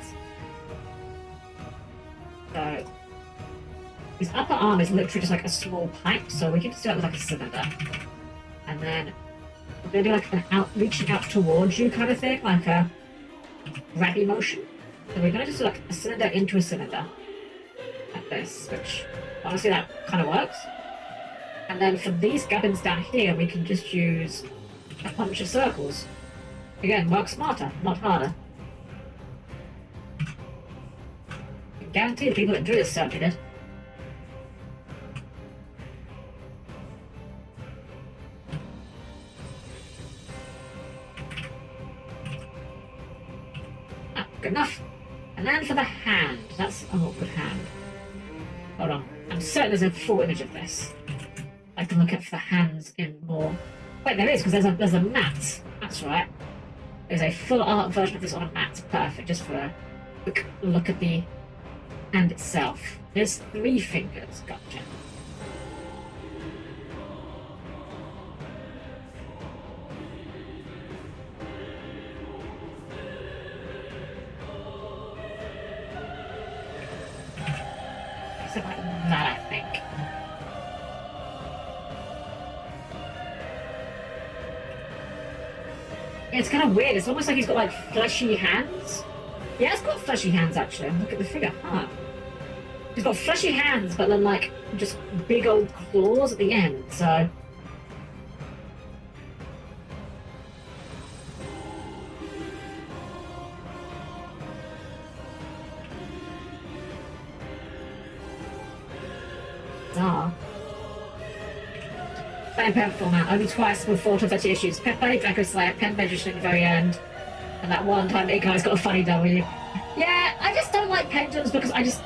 So, his upper arm is literally just like a small pipe, so we can just do that with like a cylinder. And then we're going to do like an reaching out towards you kind of thing, like a grabby motion. So we're going to just do like a cylinder into a cylinder. Like this, which honestly that kind of works. And then for these gubbins down here, we can just use a bunch of circles. Again, work smarter, not harder. I guarantee the people that drew this certainly did. Ah, good enough. And then for the hand. That's a good hand. Hold on. I'm certain there's a full image of this. I can look at for the hands in more. Wait, there is, because there's a mat. That's right. There's a full art version of this on a mat. Perfect, just for a quick look at the hand itself. There's 3 fingers. Gotcha. Something like that, I think. It's kind of weird. It's almost like he's got like fleshy hands. Yeah, it's got fleshy hands actually. Look at the figure. Huh. He's got fleshy hands, but then like just big old claws at the end. So. Bizarre. Pen format. Only twice with 4 to 30 issues. Pepe, Draco Slayer, Pen Magician at the very end. And that one time it guy's got a funny W. Yeah, I just don't like pendulums because I just...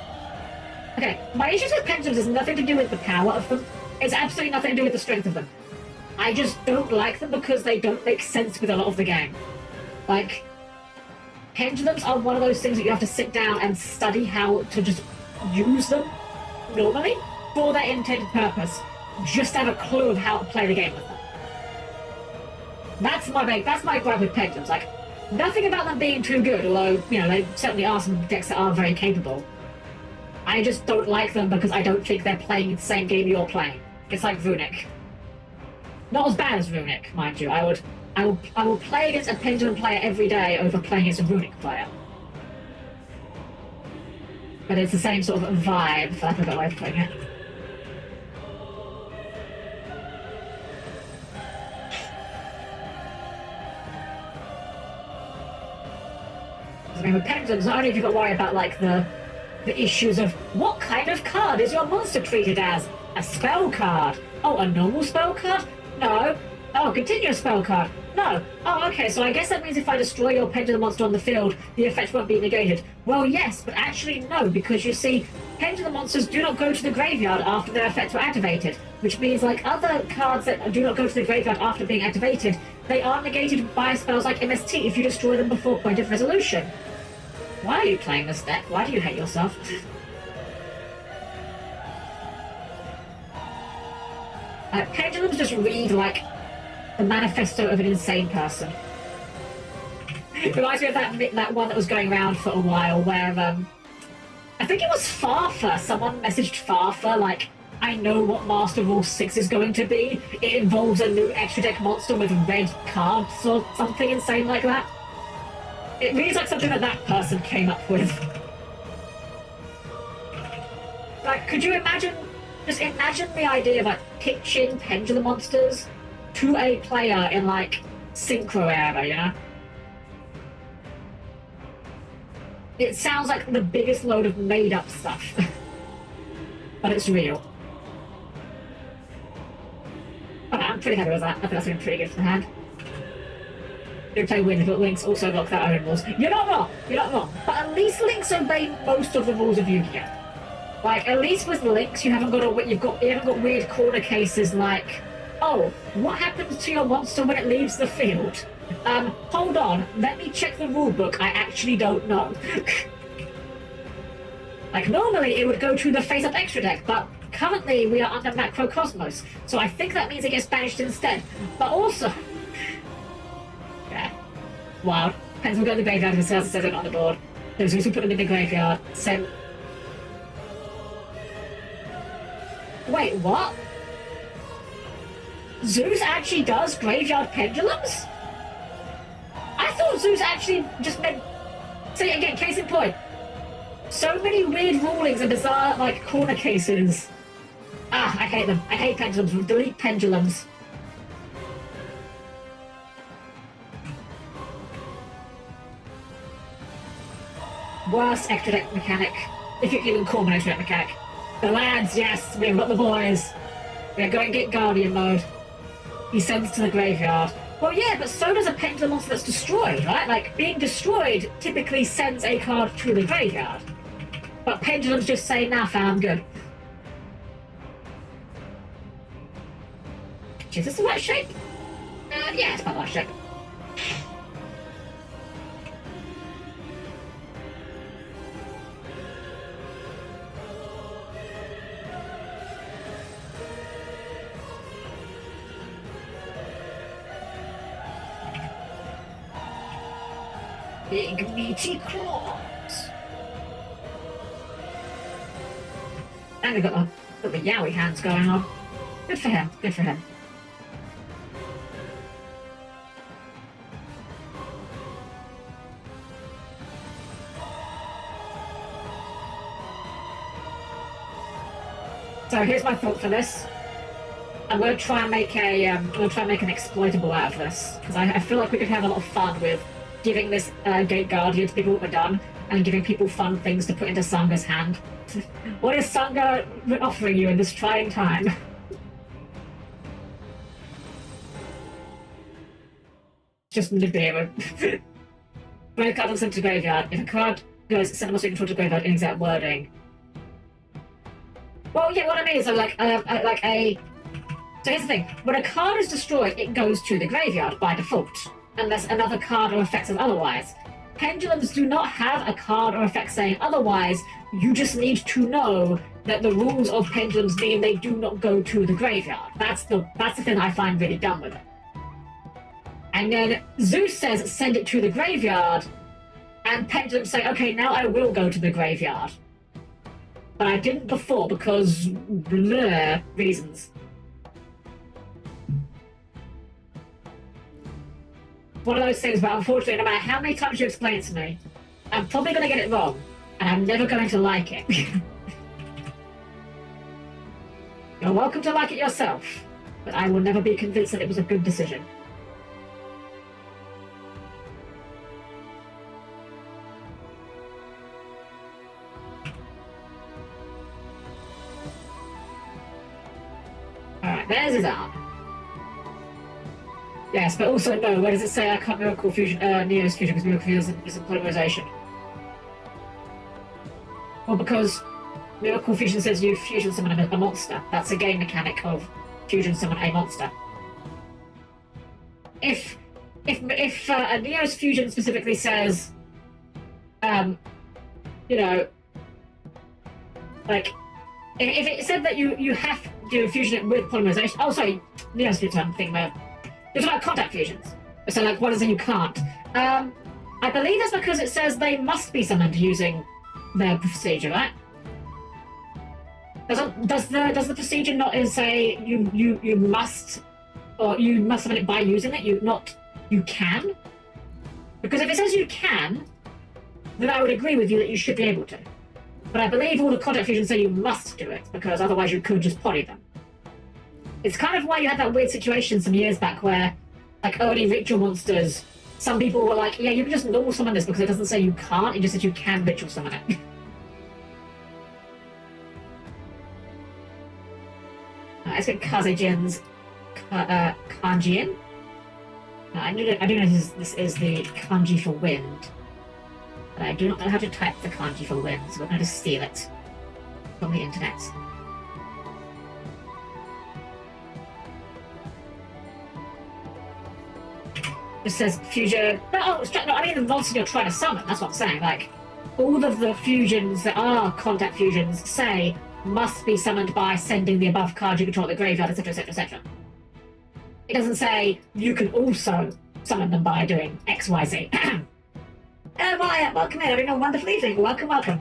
Okay, my issues with pendulums has nothing to do with the power of them. It's absolutely nothing to do with the strength of them. I just don't like them because they don't make sense with a lot of the game. Like, pendulums are one of those things that you have to sit down and study how to just use them normally for their intended purpose. Just have a clue of how to play the game with them. That's my gripe with pendulums. Like, nothing about them being too good, although, you know, they certainly are some decks that are very capable. I just don't like them because I don't think they're playing the same game you're playing. It's like Runic. Not as bad as Runic, mind you. I will play against a pendulum player every day over playing against a Runic player. But it's the same sort of vibe, for lack of a better way of putting it. I mean, with pendulums, not only have you got to worry about like the issues of what kind of card is your monster treated as? A spell card? Oh, a normal spell card? No. Oh, a continuous spell card? No. Oh, okay, so I guess that means if I destroy your pendulum monster on the field, the effect won't be negated. Well, yes, but actually no, because you see, pendulum monsters do not go to the graveyard after their effects were activated, which means like other cards that do not go to the graveyard after being activated, they are negated by spells like MST if you destroy them before point of resolution. Why are you playing this deck? Why do you hate yourself? Pendulums just read like the manifesto of an insane person. It reminds me of that one that was going around for a while where, I think it was Farfa. Someone messaged Farfa like, I know what Master Rule 6 is going to be. It involves a new extra deck monster with red cards or something insane like that. It reads like something that person came up with. Like, could you imagine, just imagine the idea of like pitching pendulum monsters to a player in like Synchro era, you know? It sounds like the biggest load of made up stuff. But it's real. Okay, I'm pretty happy with that. I think that's been pretty good for the hand. You play Wind, but Lynx also lock their own rules. You're not wrong. You're not wrong. But at least Lynx obey most of the rules of Yu-Gi-Oh! Like, at least with Lynx, you haven't got weird corner cases like, oh, what happens to your monster when it leaves the field? Hold on, let me check the rulebook. I actually don't know. Like, normally it would go to the face-up extra deck, but currently we are under Macrocosmos, so I think that means it gets banished instead. But also, yeah, wild. Depends. We'll go to the graveyard if it says it on the board. Those who put them in the graveyard. So, wait, what? Zeus actually does graveyard pendulums? I thought Zeus actually just meant. See, again, case in point. So many weird rulings and bizarre, like, corner cases. Ah, I hate them. I hate pendulums. Delete pendulums. Worst extra deck mechanic. If you can even call an extra deck mechanic. The lads, yes, we've got the boys. We're going to get Guardian mode. He sends to the graveyard. Well, yeah, but so does a pendulum monster that's destroyed, right? Like, being destroyed typically sends a card to the graveyard. But pendulums just say, nah, fam, I'm good. Is this the right shape? Yeah, it's about the right shape. Big meaty claws. And we've got the Yowie hands going on. Good for him, good for him. So here's my thought for this. I'm going to try and make an exploitable out of this, because I feel like we could have a lot of fun with giving this Gate Guardian to people what we're done, and giving people fun things to put into Sanga's hand. What is Sanga offering you in this trying time? Just Nibiru. When a card is sent to the graveyard, if a card goes send a monster control to the graveyard in exact wording. Well, yeah, what I mean is, so here's the thing. When a card is destroyed, it goes to the graveyard by default, unless another card or effect says otherwise. Pendulums do not have a card or effect saying otherwise. You just need to know that the rules of pendulums mean they do not go to the graveyard. That's the thing I find really dumb with it. And then Zeus says, send it to the graveyard, and pendulums say, okay, now I will go to the graveyard. But I didn't before because bleh reasons. One of those things, but unfortunately, no matter how many times you explain it to me, I'm probably going to get it wrong, and I'm never going to like it. You're welcome to like it yourself, but I will never be convinced that it was a good decision. Alright, there's his arm. Yes, but also no, where does it say I can't Miracle Fusion, Neo's Fusion because Miracle Fusion is a polymerization? Well, because Miracle Fusion says you fusion summon a monster. That's a game mechanic of fusion summon a monster. If a Neo's Fusion specifically says, you know, like, if it said that you have to fusion it with polymerization, oh sorry, Neo's Fusion, I'm thinking about. There's like contact fusions. So like, what is it you can't? I believe that's because it says they must be summoned using their procedure, right? Does the procedure not say you must, or you must summon it by using it? You can? Because if it says you can, then I would agree with you that you should be able to. But I believe all the contact fusions say you must do it, because otherwise you could just poly them. It's kind of why you had that weird situation some years back where, like, early ritual monsters, some people were like, yeah, you can just normal summon this because it doesn't say you can't, it just says you can ritual summon it. Let's get Kazejin's Kanjian. I do know this is the kanji for wind. But I do not know how to type the kanji for wind, so we're going to steal it from the internet. It says fusion. No, I mean the monster you're trying to summon. That's what I'm saying. Like, all of the fusions that are contact fusions say must be summoned by sending the above card you control at the graveyard, etc., etc., etc. It doesn't say you can also summon them by doing X, Y, Z. Maya, welcome in. Having a wonderful evening. Welcome, welcome.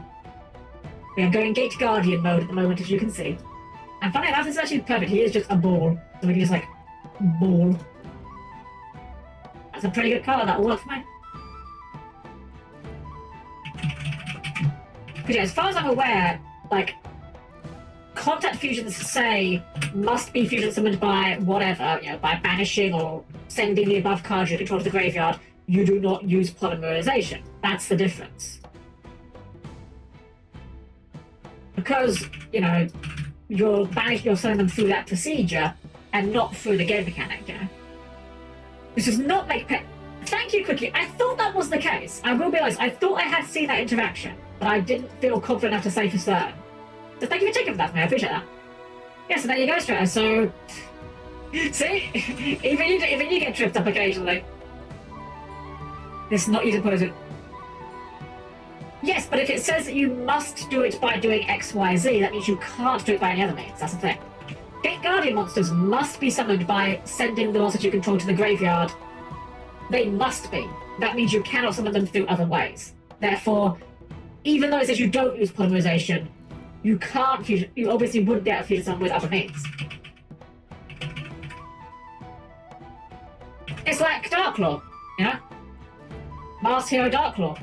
We are going Gate Guardian mode at the moment, as you can see. And funny enough, this is actually perfect. He is just a ball. So we can just, like, ball. That's a pretty good colour. That will work for me. But yeah, as far as I'm aware, like, contact fusions say must be fusion summoned by whatever, you know, by banishing or sending the above card you control to the graveyard. You do not use polymerization. That's the difference. Because, you know, you're sending them through that procedure and not through the game mechanic, you know. This does not make Thank you, Cookie. I thought that was the case. I will be honest, I thought I had seen that interaction, but I didn't feel confident enough to say for certain. So thank you for checking that for me. I appreciate that. Yeah, so there you go, Stratter. So, see? even you get tripped up occasionally. It's not easy to pose it. Yes, but if it says that you must do it by doing X, Y, Z, that means you can't do it by any other means. That's the thing. Gate Guardian monsters must be summoned by sending the monsters you control to the graveyard. They must be. That means you cannot summon them through other ways. Therefore, even though it says you don't use polymerization, you can't fusion. You obviously wouldn't get a fusion summon with other means. It's like Darklaw, you know? Masked Hero Darklaw.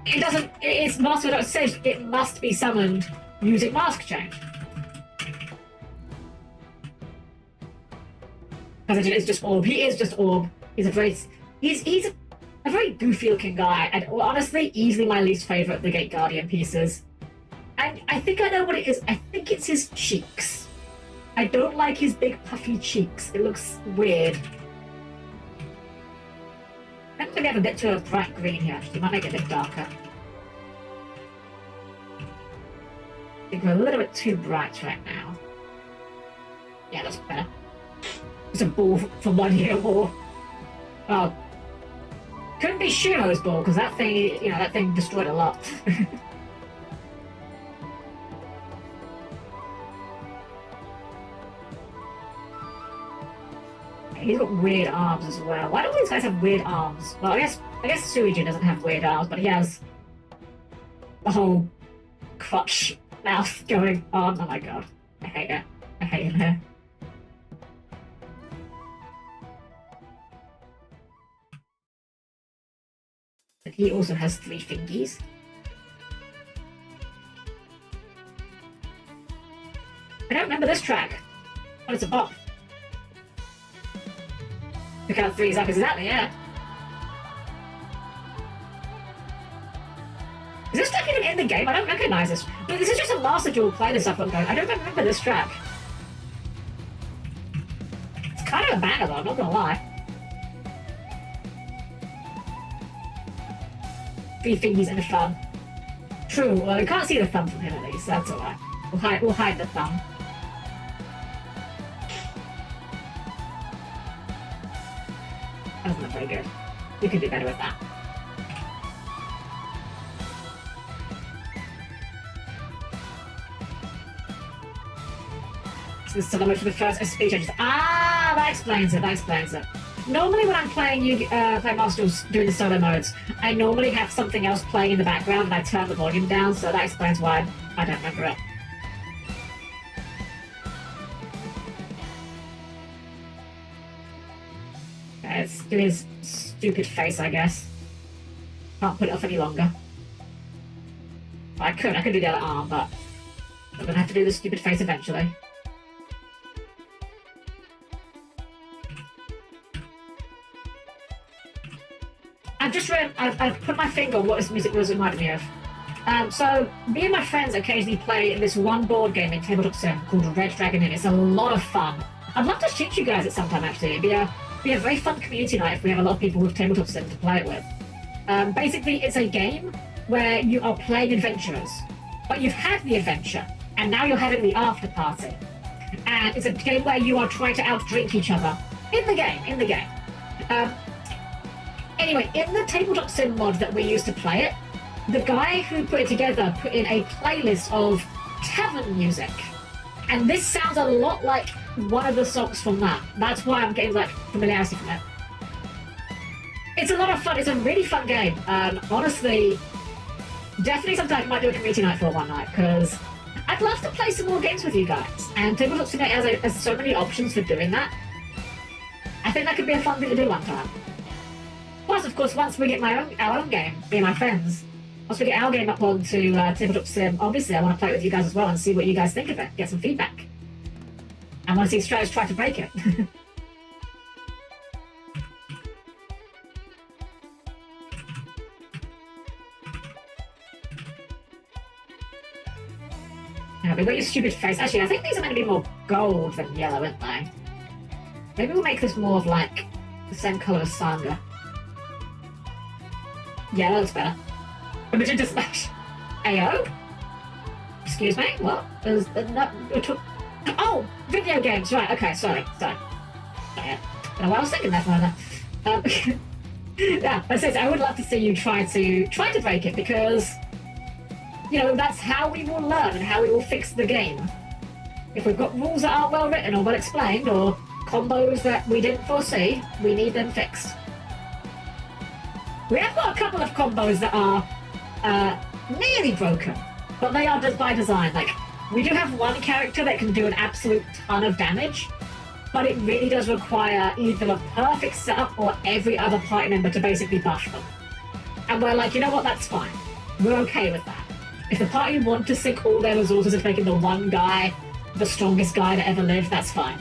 It doesn't. It's Masked Hero says it must be summoned using Mask Change. Because it's just Orb. He is just Orb. He's a very goofy looking guy, and honestly, easily my least favourite of the Gate Guardian pieces. And I think I know what it is. I think it's his cheeks. I don't like his big puffy cheeks. It looks weird. I think we have a bit too bright green here, actually. Might make it a bit darker. I think we're a little bit too bright right now. Yeah, that's better. It's a ball for 1 year more. Oh. Couldn't be Shumo's ball, because that thing, you know, that thing destroyed a lot. He's got weird arms as well. Why do all these guys have weird arms? Well, I guess Suijin doesn't have weird arms, but he has the whole crutch mouth going on. Oh my god. I hate it. I hate him here. And he also has 3 fingies. I don't remember this track. But it's a bop. Pick out 3 exactly, yeah. Is this track even in the game? I don't recognise this. But this is just a Master Duel playlist I've got going. I don't remember this track. It's kind of a banger though, I'm not gonna lie. 3 fingies and a thumb. True, well, you can't see the thumb from here at least, so that's alright. We'll hide the thumb. That's not very good. We could do better with that. So this is so much for the first SP changes. Ah, that explains it. That explains it. Normally, when I'm playing play Masters doing the solo modes, I normally have something else playing in the background, and I turn the volume down. So that explains why I don't remember it. Let's do his stupid face, I guess. Can't put it off any longer. I could do the other arm, but I'm gonna have to do the stupid face eventually. I've put my finger on what this music was reminding me of. So me and my friends occasionally play this one board game in Tabletop Sim called Red Dragon Inn. It's a lot of fun. I'd love to teach you guys it sometime actually. It'd be a very fun community night if we have a lot of people with Tabletop Sim to play it with. Basically, it's a game where you are playing adventurers, but you've had the adventure, and now you're having the after party. And it's a game where you are trying to outdrink each other in the game. Anyway, in the Tabletop Sim mod that we used to play it, the guy who put it together put in a playlist of tavern music. And this sounds a lot like one of the songs from that. That's why I'm getting like familiarity from it. It's a lot of fun. It's a really fun game. Honestly, definitely something I might do a community night for one night, because I'd love to play some more games with you guys. And Tabletop Simulator has so many options for doing that. I think that could be a fun thing to do one time. Plus, of course, once we get our own game, me and my friends, once we get our game up onto Tabletop Sim, obviously I want to play it with you guys as well and see what you guys think of it, get some feedback. I want to see Stratos try to break it. We've got your stupid face. Actually, I think these are meant to be more gold than yellow, aren't they? Maybe we'll make this more of like the same colour as Sandra. Yeah, that looks better. Magenta Smash. AO? Excuse me? What? Oh! Video games! Right, okay, sorry. I don't know what I was thinking there for a minute. Yeah, I would love to see you try to break it, because you know, that's how we will learn and how we will fix the game. If we've got rules that aren't well written or well explained, or combos that we didn't foresee, we need them fixed. We have got a couple of combos that are nearly broken, but they are by design. Like, we do have one character that can do an absolute ton of damage, but it really does require either a perfect setup or every other party member to basically buff them. And we're like, you know what, that's fine. We're okay with that. If the party want to sink all their resources into making the one guy the strongest guy that ever lived, that's fine.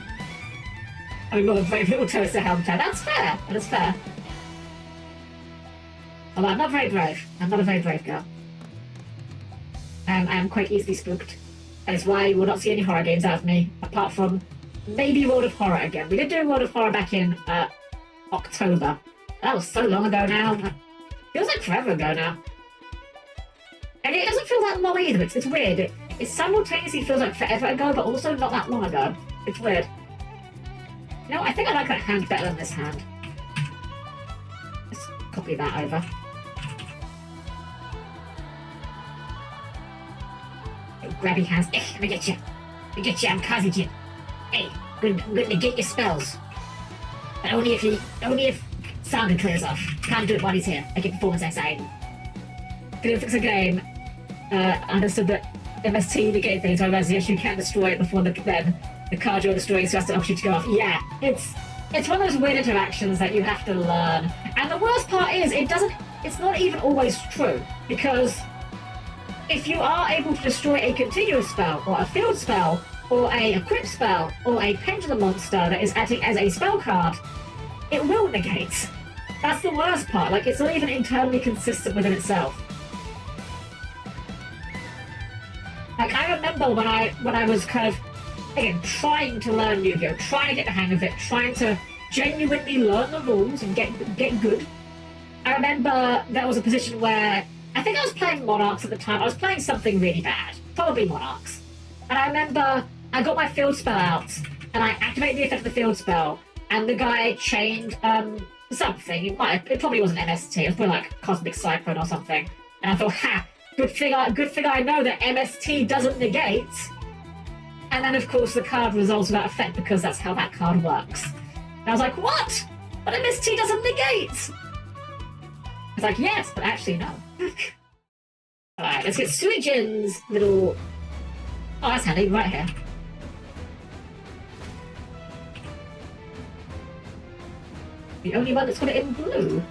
I mean, not a brave little toaster Helm-Chan. That's fair. That is fair. Although I'm not very brave. I'm not a very brave girl. I am quite easily spooked. That is why you will not see any horror games out of me, apart from maybe World of Horror again. We did do World of Horror back in October. That was so long ago now. It feels like forever ago now. And it doesn't feel that long either. It's weird. It simultaneously feels like forever ago, but also not that long ago. It's weird. You know, I think I like that hand better than this hand. Let's copy that over. Oh, grabby hands. Let me get you. Let me get you. I'm Kazi-jin. Hey, I'm gonna negate your spells. But only if Saga clears off. Can't do it while he's here. I get performance anxiety. Gonna fix a game. Understood that MST negated things, otherwise yes, you can destroy it before then the card you're destroying so has to option to go off. Yeah, it's one of those weird interactions that you have to learn. And the worst part is it's not even always true, because if you are able to destroy a continuous spell, or a field spell, or a equip spell, or a pendulum monster that is acting as a spell card, it will negate. That's the worst part. Like, it's not even internally consistent within itself. Like, I remember when I was kind of, again, trying to learn Yu-Gi-Oh!, trying to get the hang of it, trying to genuinely learn the rules and get good. I remember there was a position where, I think I was playing Monarchs at the time. I was playing something really bad, probably Monarchs. And I remember I got my field spell out, and I activated the effect of the field spell, and the guy chained something. It probably wasn't MST, it was probably like Cosmic Cyclone or something. And I thought, ha! Good thing I know that MST doesn't negate. And then, of course, the card resolves without effect, because that's how that card works. And I was like, what? But MST doesn't negate! I was like, yes, but actually, no. Alright, let's get Suijin's little... Oh, that's handy, right here. The only one that's got it in blue.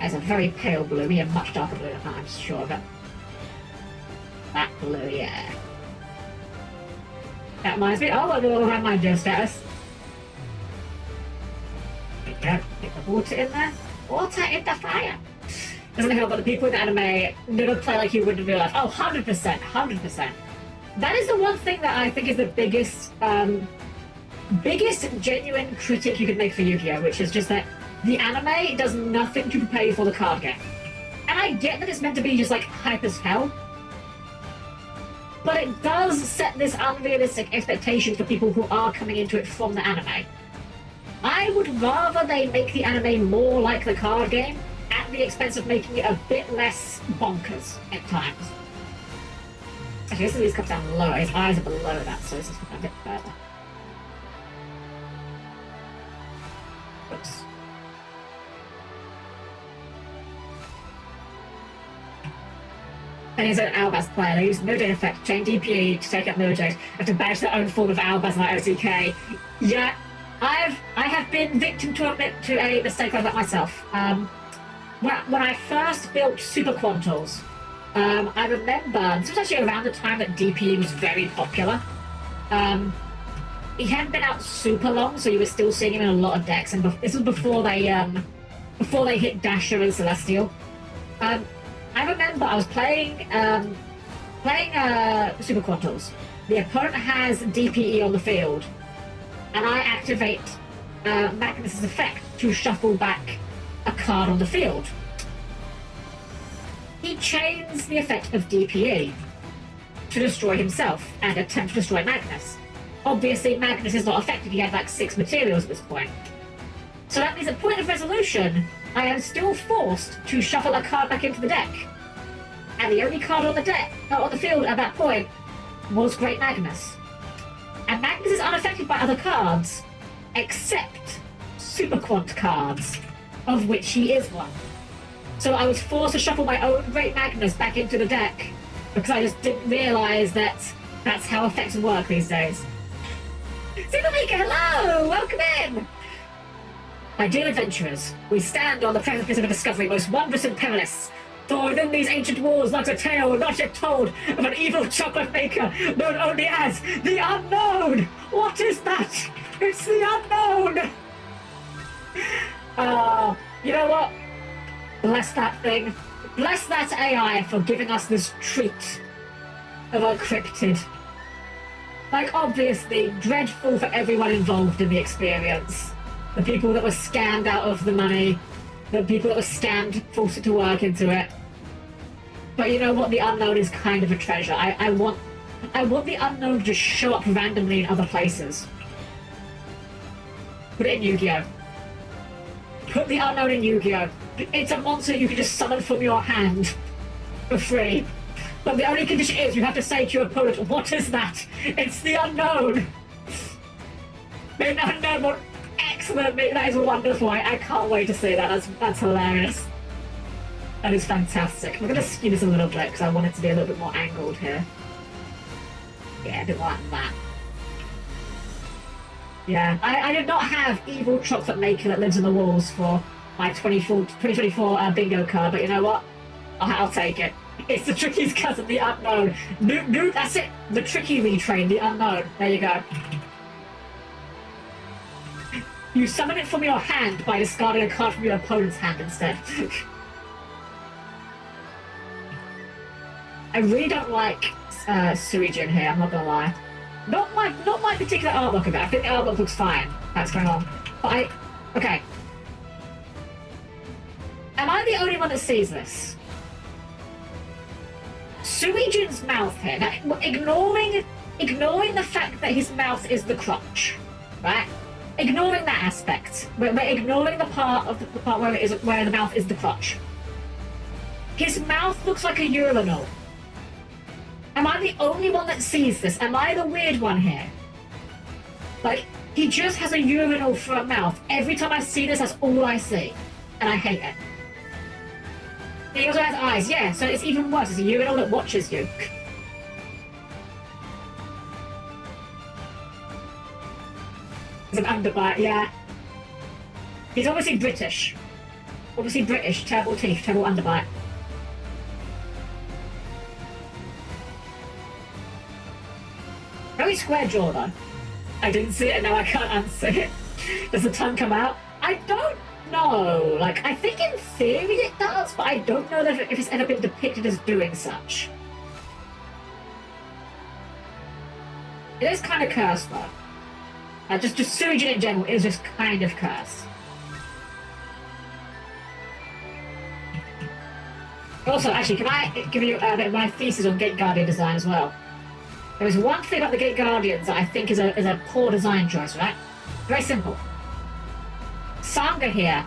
It's a very pale blue, a much darker blue than that, I'm sure of it. That blue, yeah. That reminds me, oh, a little reminder status. There you go, get the water in there. Water in the fire! Doesn't help, but the people in the anime never play like you would in real life. Oh, 100%, 100%. That is the one thing that I think is the biggest genuine critic you could make for Yu-Gi-Oh!, which is just that the anime does nothing to prepare you for the card game. And I get that it's meant to be just like hype as hell, but it does set this unrealistic expectation for people who are coming into it from the anime. I would rather they make the anime more like the card game, at at the expense of making it a bit less bonkers at times. Actually, this at least comes down lower. His eyes are below that, so this is a bit further. Oops. And he's an Albaz player. They use no data effect, chain DPE to take out Mojang, and to banish their own form of Albaz like OTK. Yeah, I have been victim to a mistake like that myself. When I first built Super Quantals, I remember this was actually around the time that DPE was very popular. He hadn't been out super long, so you were still seeing him in a lot of decks, and this was before they hit Dasher and Celestial. I remember I was playing Super Quantals. The opponent has DPE on the field, and I activate Magnus's effect to shuffle back a card on the field. He chains the effect of DPE to destroy himself and attempt to destroy Magnus. Obviously, Magnus is not affected. He had like 6 materials at this point. So that means at point of resolution, I am still forced to shuffle a card back into the deck. And the only card on the deck, on the field at that point, was Great Magnus. And Magnus is unaffected by other cards, except Super Quant cards, of which he is one. So I was forced to shuffle my own Great Magnus back into the deck, because I just didn't realise that that's how effects work these days. Supermaker, hello! Welcome in! My dear adventurers, we stand on the precipice of a discovery most wondrous and perilous. For within these ancient walls lies a tale not yet told of an evil chocolate maker known only as the Unknown! What is that? It's the Unknown! You know what? Bless that thing. Bless that AI for giving us this treat of a cryptid. Like, obviously, dreadful for everyone involved in the experience. The people that were scammed out of the money, the people that were scammed, forced to work into it. But you know what? The Unknown is kind of a treasure. I want the Unknown to just show up randomly in other places. Put it in Yu-Gi-Oh! Put the Unknown in Yu-Gi-Oh! It's a monster you can just summon from your hand for free. But the only condition is you have to say to your opponent, what is that? It's the Unknown! The Unknown, excellent, that is wonderful. I can't wait to see that. That's hilarious. That is fantastic. I'm going to skew this a little bit because I want it to be a little bit more angled here. Yeah, a bit more like that. Yeah, I did not have Evil Chocolate Maker that lives in the walls for my 2024 bingo card, but you know what? I'll take it. It's the Tricky's cousin, the Unknown. New, that's it. The Tricky retrain, the Unknown. There you go. You summon it from your hand by discarding a card from your opponent's hand instead. I really don't like Suijin here, I'm not gonna lie. Not my particular artwork of it. I think the artwork looks fine. That's going on. But okay. Am I the only one that sees this? Suijin's mouth here. Now, ignoring the fact that his mouth is the crotch, right? Ignoring that aspect. We're ignoring the part where the mouth is the crotch. His mouth looks like a urinal. Am I the only one that sees this? Am I the weird one here? Like, he just has a urinal for a mouth. Every time I see this, that's all I see. And I hate it. He also has eyes, yeah, so it's even worse. It's a urinal that watches you. It's an underbite, yeah. He's obviously British. Obviously British. Terrible teeth, terrible underbite. Very square jaw, though. I didn't see it, and now I can't unsee it. Does the tongue come out? I don't know. Like, I think in theory it does, but I don't know if it's ever been depicted as doing such. It is kind of cursed, though. Just Suijin in general is just kind of cursed. Also, actually, can I give you a bit of my thesis on Gate Guardian design as well? There is one thing about the Gate Guardians that I think is a poor design choice, right? Very simple. Sangha here.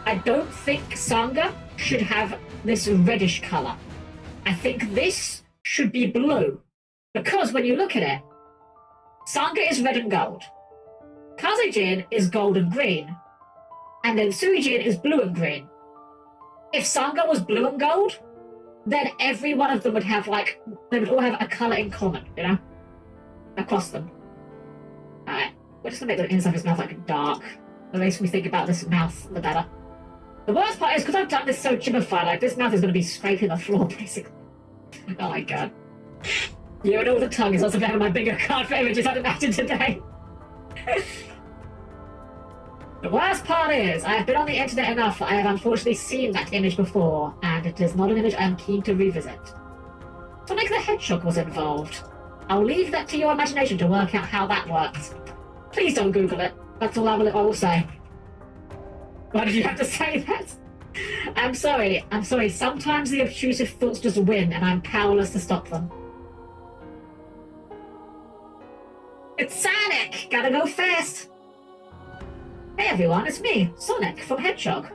I don't think Sangha should have this reddish color. I think this should be blue. Because when you look at it, Sangha is red and gold. Kazejin is gold and green. And then Suijin is blue and green. If Sangha was blue and gold, then every one of them would have, like, they would all have a color in common, you know? Across them. Alright, we're just gonna make the inside of his mouth, like, dark. The makes me think about this mouth, the better. The worst part is, because I've done this so Chibified, like, this mouth is gonna be scraping the floor, basically. Oh my god. You and all the tongue is also having my bigger card for images I'd imagine today. The worst part is, I have been on the internet enough that I have unfortunately seen that image before, and it is not an image I am keen to revisit. Sonic the Hedgehog was involved. I'll leave that to your imagination to work out how that works. Please don't Google it. That's all I will say. Why did you have to say that? I'm sorry. Sometimes the obtrusive thoughts just win, and I'm powerless to stop them. It's Sonic! Gotta go fast! Hey everyone, it's me, Sonic from Hedgehog.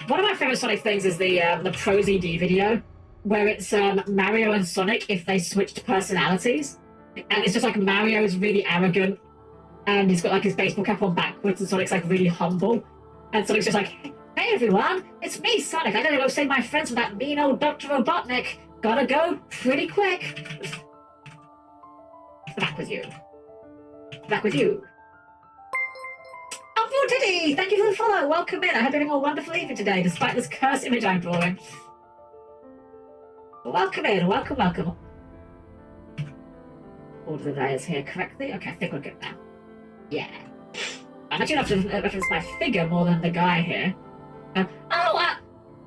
One of my favourite Sonic things is the Prosy D video, where it's Mario and Sonic if they switched personalities. And it's just like Mario's really arrogant, and he's got like his baseball cap on backwards, and Sonic's like really humble. And Sonic's just like, hey everyone, it's me, Sonic. I gotta go save my friends from that mean old Dr. Robotnik. Gotta go pretty quick. Back with you. Back with you. Oh, Teddy! Thank you for the follow. Welcome in. I hope you're having a wonderful evening today, despite this cursed image I'm drawing. Welcome in. Welcome. Order the layers here correctly. Okay, I think we're good now. Yeah. I'm actually going to have to reference my figure more than the guy here.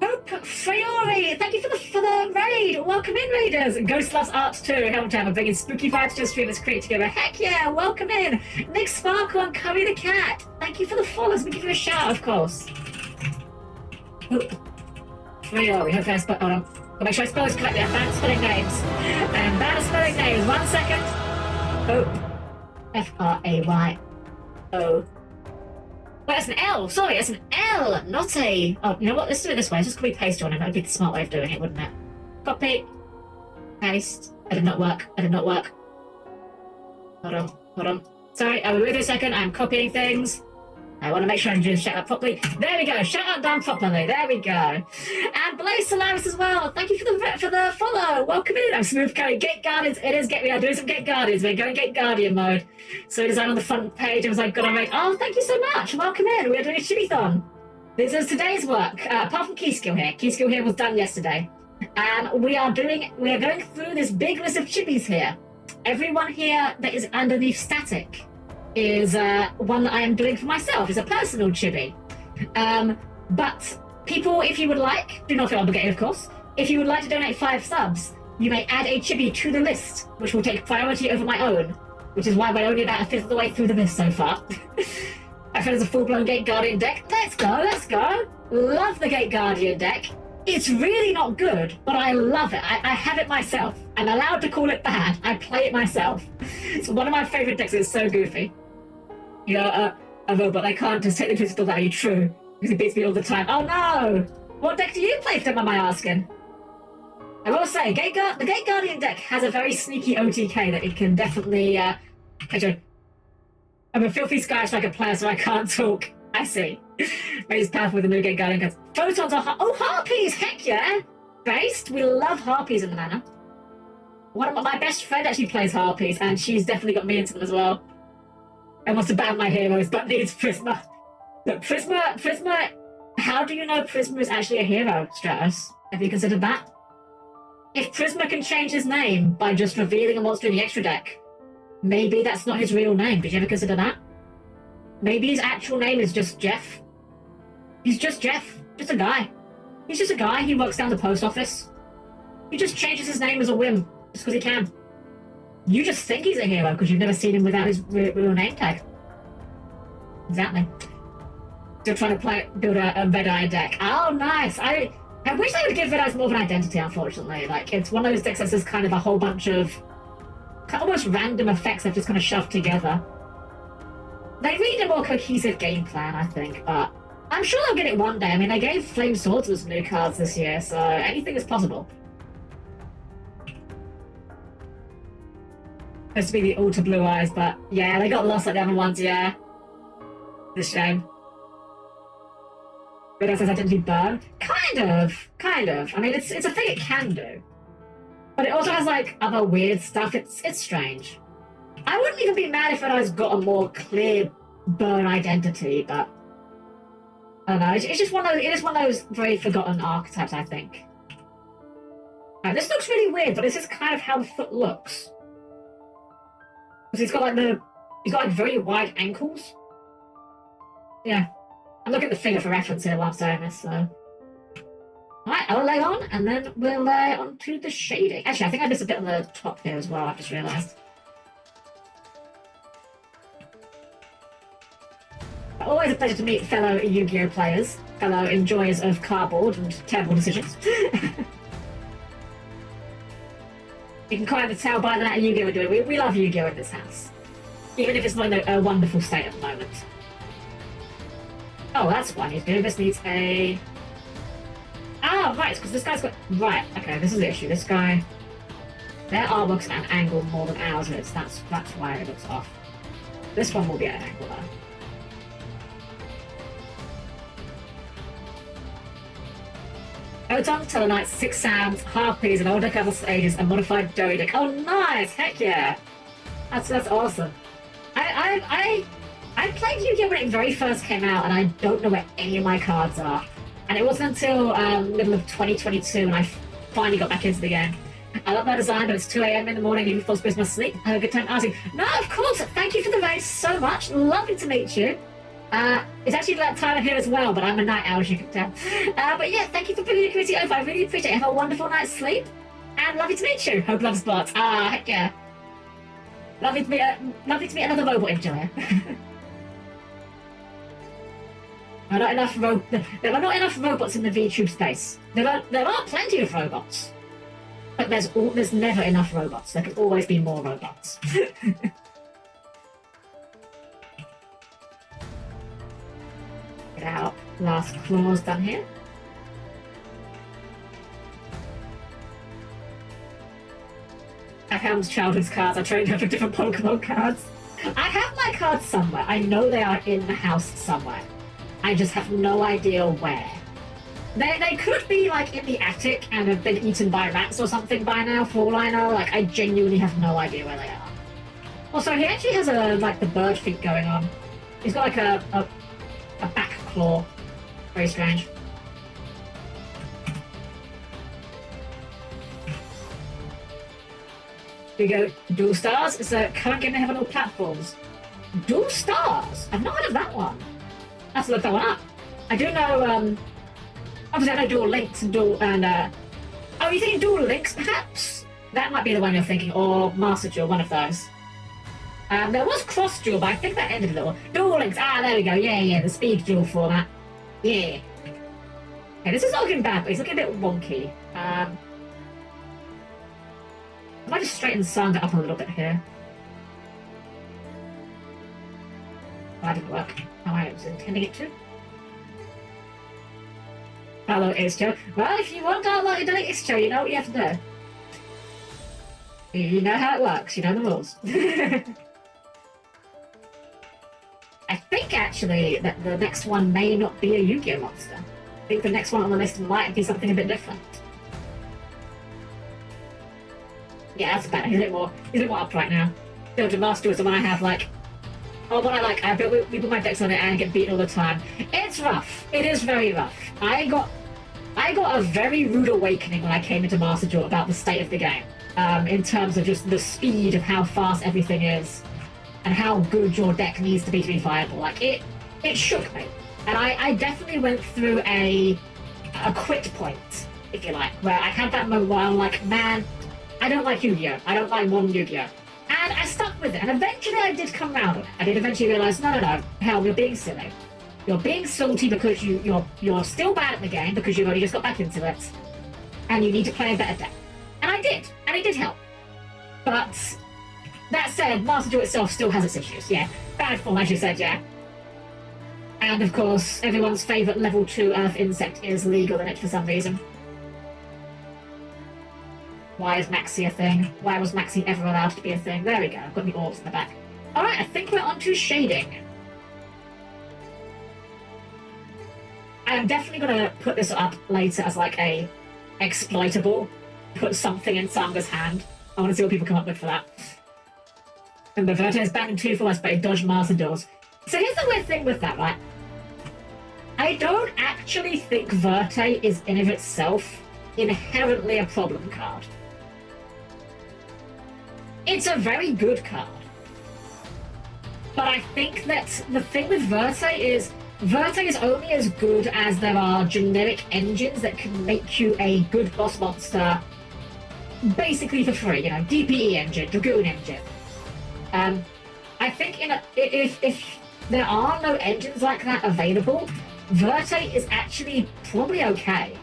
Hope Friori, thank you for the raid. Welcome in, raiders. Ghost loves art too. Helm-Chan, we're bringing spooky vibes to your stream. Let's create together. Heck yeah, welcome in. Nick Sparkle and Curry the Cat. Thank you for the follows. We give you a shout, of course. Friori, hope I spell. Hold on. I'll make sure I spell this correctly. I'm bad at spelling names. I'm bad at spelling names. 1 second. Hope. F-R-A-Y-O. Wait, that's an L. Sorry, it's an L, not a... Oh, you know what? Let's do it this way. Let's just copy paste on it. That would be the smart way of doing it, wouldn't it? Copy. Paste. That did not work. Hold on. Sorry, I will wait a second. I'm copying things. I want to make sure I'm doing shout out properly. There we go. Shout out done properly. There we go. And Blaze Solaris as well. Thank you for the follow. Welcome in. I'm Smooth Curry. Gate Guardians. We are doing some Gate Guardians. We're going Gate Guardian mode. So design on the front page. I was like, oh, thank you so much. Welcome in. We are doing a Chibithon. This is today's work. Apart from Key Skill here. Key Skill here was done yesterday. And we are going through this big list of chibis here. Everyone here that is underneath static is one that I am doing for myself. It's a personal chibi. But people, if you would like, do not feel obligated, of course. If you would like to donate 5 subs, you may add a chibi to the list, which will take priority over my own, which is why we're only about a fifth of the way through the list so far. I feel there's a full-blown Gate Guardian deck. Let's go. Love the Gate Guardian deck. It's really not good, but I love it. I have it myself. I'm allowed to call it bad. I play it myself. It's one of my favorite decks. It's so goofy. You know, a robot, I can't just take the critical value true, because it beats me all the time. Oh no! What deck do you play, Tim, am I asking? I will say, the Gate Guardian deck has a very sneaky OTK that it can definitely, actually, I'm a filthy Sky Striker player, so I can't talk. I see. Maybe it's powerful with the new Gate Guardian cards. Photons are Harpies! Heck yeah! Based? We love Harpies in the manner. My best friend actually plays Harpies, and she's definitely got me into them as well. I wants to ban my heroes, but needs Prisma. Look, Prisma, how do you know Prisma is actually a hero, Stratus? Have you considered that? If Prisma can change his name by just revealing a monster in the extra deck, maybe that's not his real name. Did you ever consider that? Maybe his actual name is just Jeff. He's just Jeff. Just a guy. He's just a guy. He works down the post office. He just changes his name as a whim, just because he can. You just think he's a hero because you've never seen him without his real name tag. Exactly. Still trying to build a Red Eye deck. Oh, nice. I wish I would give Red Eyes more of an identity, unfortunately. Like, it's one of those decks that's just kind of a whole bunch of almost random effects they've just kind of shoved together. They need a more cohesive game plan, I think, but I'm sure they'll get it one day. I mean, they gave Flame Swords as new cards this year, so anything is possible. Supposed to be the Ultra Blue Eyes, but yeah, they got lost like the other ones, yeah. It's a shame. But it says identity burn. Kind of. I mean, it's a thing it can do. But it also has, like, other weird stuff. It's strange. I wouldn't even be mad if it has got a more clear burn identity, but I don't know. It's just one of those. It is one of those very forgotten archetypes, I think. Right, this looks really weird, but this is kind of how the foot looks. Because he's got like very wide ankles. Yeah, I'm looking at the figure for reference here while I'm saying this. So, alright, I'll lay on, and then we'll lay onto the shading. Actually, I think I missed a bit on the top here as well. I've just realised. Always a pleasure to meet fellow Yu-Gi-Oh players, fellow enjoyers of cardboard and terrible decisions. You can kind of tell by that Yu-Gi-Oh we're doing. We love Yu-Gi-Oh in this house, even if it's not in a wonderful state at the moment. Oh, that's what I need to do. This needs a... Ah, right, because this guy's got... Right, okay, this is the issue. This guy... Their artwork's at an angle more than ours is. That's why it looks off. This one will be at an angle, though. Oton, Telenites, 6 Sounds, Harpies, and older cover stages, and modified Doughy deck. Oh, nice! Heck yeah! That's awesome. I played Yu-Gi-Oh when it very first came out, and I don't know where any of my cards are. And it wasn't until middle of 2022 when I finally got back into the game. I love my design, but it's 2 a.m. in the morning, even before space my sleep. I have a good time asking. No, of course! Thank you for the raid so much. Lovely to meet you. It's actually that time of here as well, but I'm a night owl, as you can tell. But yeah, thank you for bringing the community over. I really appreciate it. Have a wonderful night's sleep, and lovely to meet you. Hope love spots. Ah, heck yeah. Lovely to meet another robot enjoyer. There are not enough robots in the VTube space. There are plenty of robots, but there's never enough robots. There can always be more robots. Get out. Last claws done here. I found childhood's cards. I traded them for different Pokemon cards. I have my cards somewhere. I know they are in the house somewhere. I just have no idea where. They could be like in the attic and have been eaten by rats or something by now, for all I know. Like, I genuinely have no idea where they are. Also, he actually has the bird feet going on. He's got like a back claw. Very strange. We go Dual Stars. It's a current game they have on all platforms. Dual Stars? I've not heard of that one. I have to look that one up. I do know, obviously I know Dual Links and oh, you thinking Dual Links, perhaps? That might be the one you're thinking, or Master Duel, one of those. There was Cross Duel, but I think that ended a little. Dual Links, there we go, yeah, the speed duel format. Yeah. Okay, this is not looking bad, but it's looking a bit wonky. I might just straighten the sound up a little bit here. That didn't work how I was intending it to. Hello, Ischo. Well, if you want to outlaw your delete Ischo, you know what you have to do. You know how it works, you know the rules. I think, actually, that the next one may not be a Yu-Gi-Oh monster. I think the next one on the list might be something a bit different. Yeah, that's better. He's a bit more upright now. Build Master is the one I have, like... Oh, what I like, we put my decks on it and get beaten all the time. It's rough. It is very rough. I got a very rude awakening when I came into Master Duel about the state of the game. In terms of just the speed of how fast everything is, and how good your deck needs to be viable. Like, it shook me. And I definitely went through a quit point, if you like, where I had that moment where I'm like, man, I don't like Yu-Gi-Oh! I don't like modern Yu-Gi-Oh! And I stuck with it, and eventually I did come around on it. I did eventually realise, no, Helm, you're being silly. You're being salty because you're still bad at the game because you've only just got back into it, and you need to play a better deck. And I did, and it did help. But that said, Master Duel itself still has its issues, yeah. Bad form, as you said, yeah. And of course, everyone's favourite level 2 earth insect is legal in it for some reason. Why is Maxi a thing? Why was Maxi ever allowed to be a thing? There we go, I've got the orbs in the back. Alright, I think we're on to shading. I'm definitely going to put this up later as like a exploitable. Put something in Sanga's hand. I want to see what people come up with for that. And the Verte is banned in 2 force, but it dodged master doors. So here's the weird thing with that, right? I don't actually think Verte is in of itself inherently a problem card. It's a very good card. But I think that the thing with Verte is only as good as there are generic engines that can make you a good boss monster basically for free, you know, DPE engine, Dragoon engine. I think if there are no engines like that available, Verte is actually probably okay.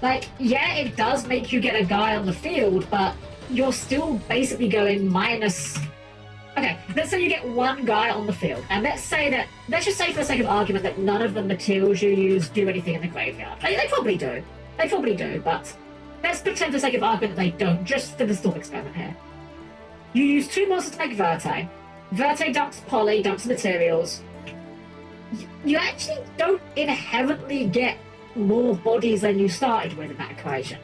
Like, yeah, it does make you get a guy on the field, but you're still basically going minus... Okay, let's say you get one guy on the field, and let's just say for the sake of argument that none of the materials you use do anything in the graveyard. They probably do. They probably do, but let's pretend for the sake of argument that they don't, just for the thought experiment here. You use 2 monsters to make Verte. Verte dumps poly, dumps materials. You actually don't inherently get more bodies than you started with in that equation.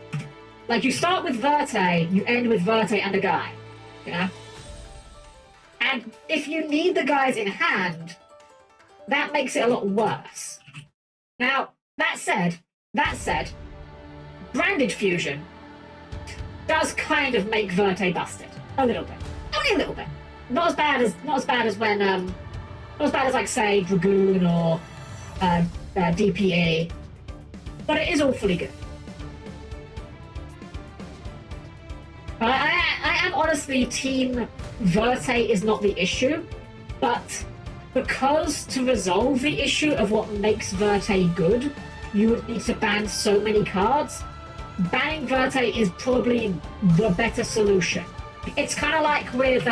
Like, you start with Verte, you end with Verte and a guy, you know? And if you need the guys in hand, that makes it a lot worse. Now, that said, Branded Fusion does kind of make Verte busted. A little bit. Only a little bit. Not as bad as when, not as bad as, like, say, Dragoon or DPA, but it is awfully good. I am honestly team Verte is not the issue, but because to resolve the issue of what makes Verte good, you would need to ban so many cards, banning Verte is probably the better solution. It's kind of like with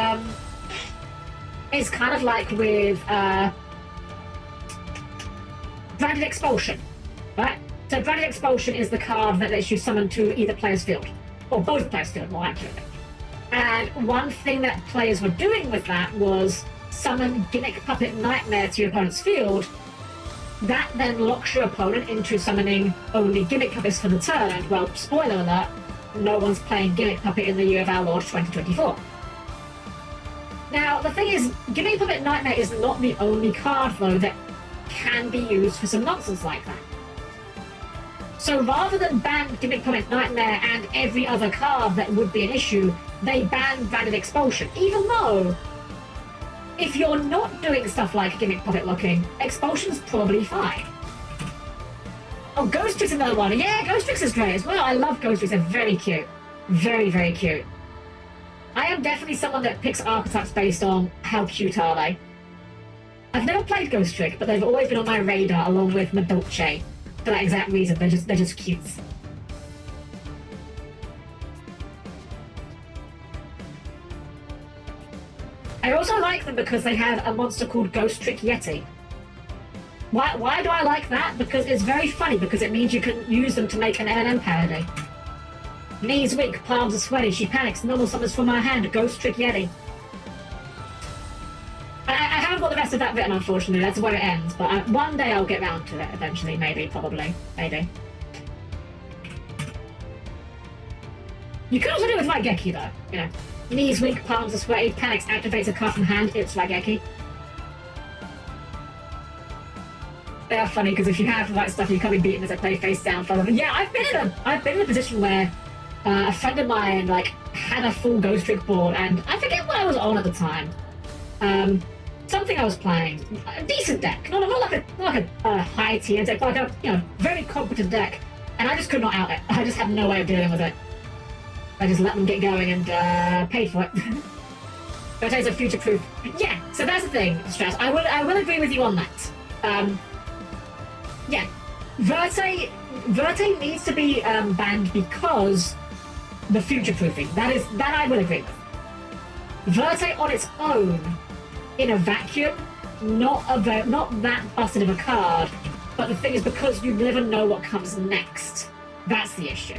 Branded Expulsion, right? So Branded Expulsion is the card that lets you summon to either player's field, or both players' field, more accurately. And one thing that players were doing with that was summon Gimmick Puppet Nightmare to your opponent's field. That then locks your opponent into summoning only Gimmick Puppets for the turn, and, well, spoiler alert, no one's playing Gimmick Puppet in the year of our Lord 2024. Now, the thing is, Gimmick Puppet Nightmare is not the only card, though, that can be used for some nonsense like that. So rather than ban Gimmick Puppet Nightmare and every other card that would be an issue, they ban Branded Expulsion, even though if you're not doing stuff like Gimmick Puppet locking, Expulsion's probably fine. Oh, Ghost Trick's another one. Yeah, Ghost Tricks is great as well. I love Ghost Tricks. They're very cute. Very, very cute. I am definitely someone that picks archetypes based on how cute are they. I've never played Ghost Trick, but they've always been on my radar along with Madolce. For that exact reason, they're just cute. I also like them because they have a monster called Ghost Trick Yeti. Why do I like that? Because it's very funny, because it means you can use them to make an M&M parody. Knees weak, palms are sweaty, she panics, normal summons from my hand, Ghost Trick Yeti. I haven't got the rest of that written, unfortunately, that's where it ends, but one day I'll get round to it, eventually, maybe, probably, maybe. You could also do it with Raigeki, though, you know. Knees weak, palms are sweaty, panics, activates a card from hand, it's Raigeki. They are funny, because if you have the right stuff, you can't be beaten as I play face down for them. Yeah, I've been in a position where a friend of mine, like, had a full Ghost Trick board, and I forget what I was on at the time. Something I was playing, a decent deck, not like a high tier deck, but like a very competent deck, and I just could not out it. I just had no way of dealing with it. I just let them get going and paid for it. But it's a future-proof. Yeah, so that's the thing, Strauss. I will agree with you on that. Yeah, Verte needs to be banned because the future-proofing. That I will agree with. Verte on its own, in a vacuum, not that busted of a card, but the thing is, because you never know what comes next, that's the issue.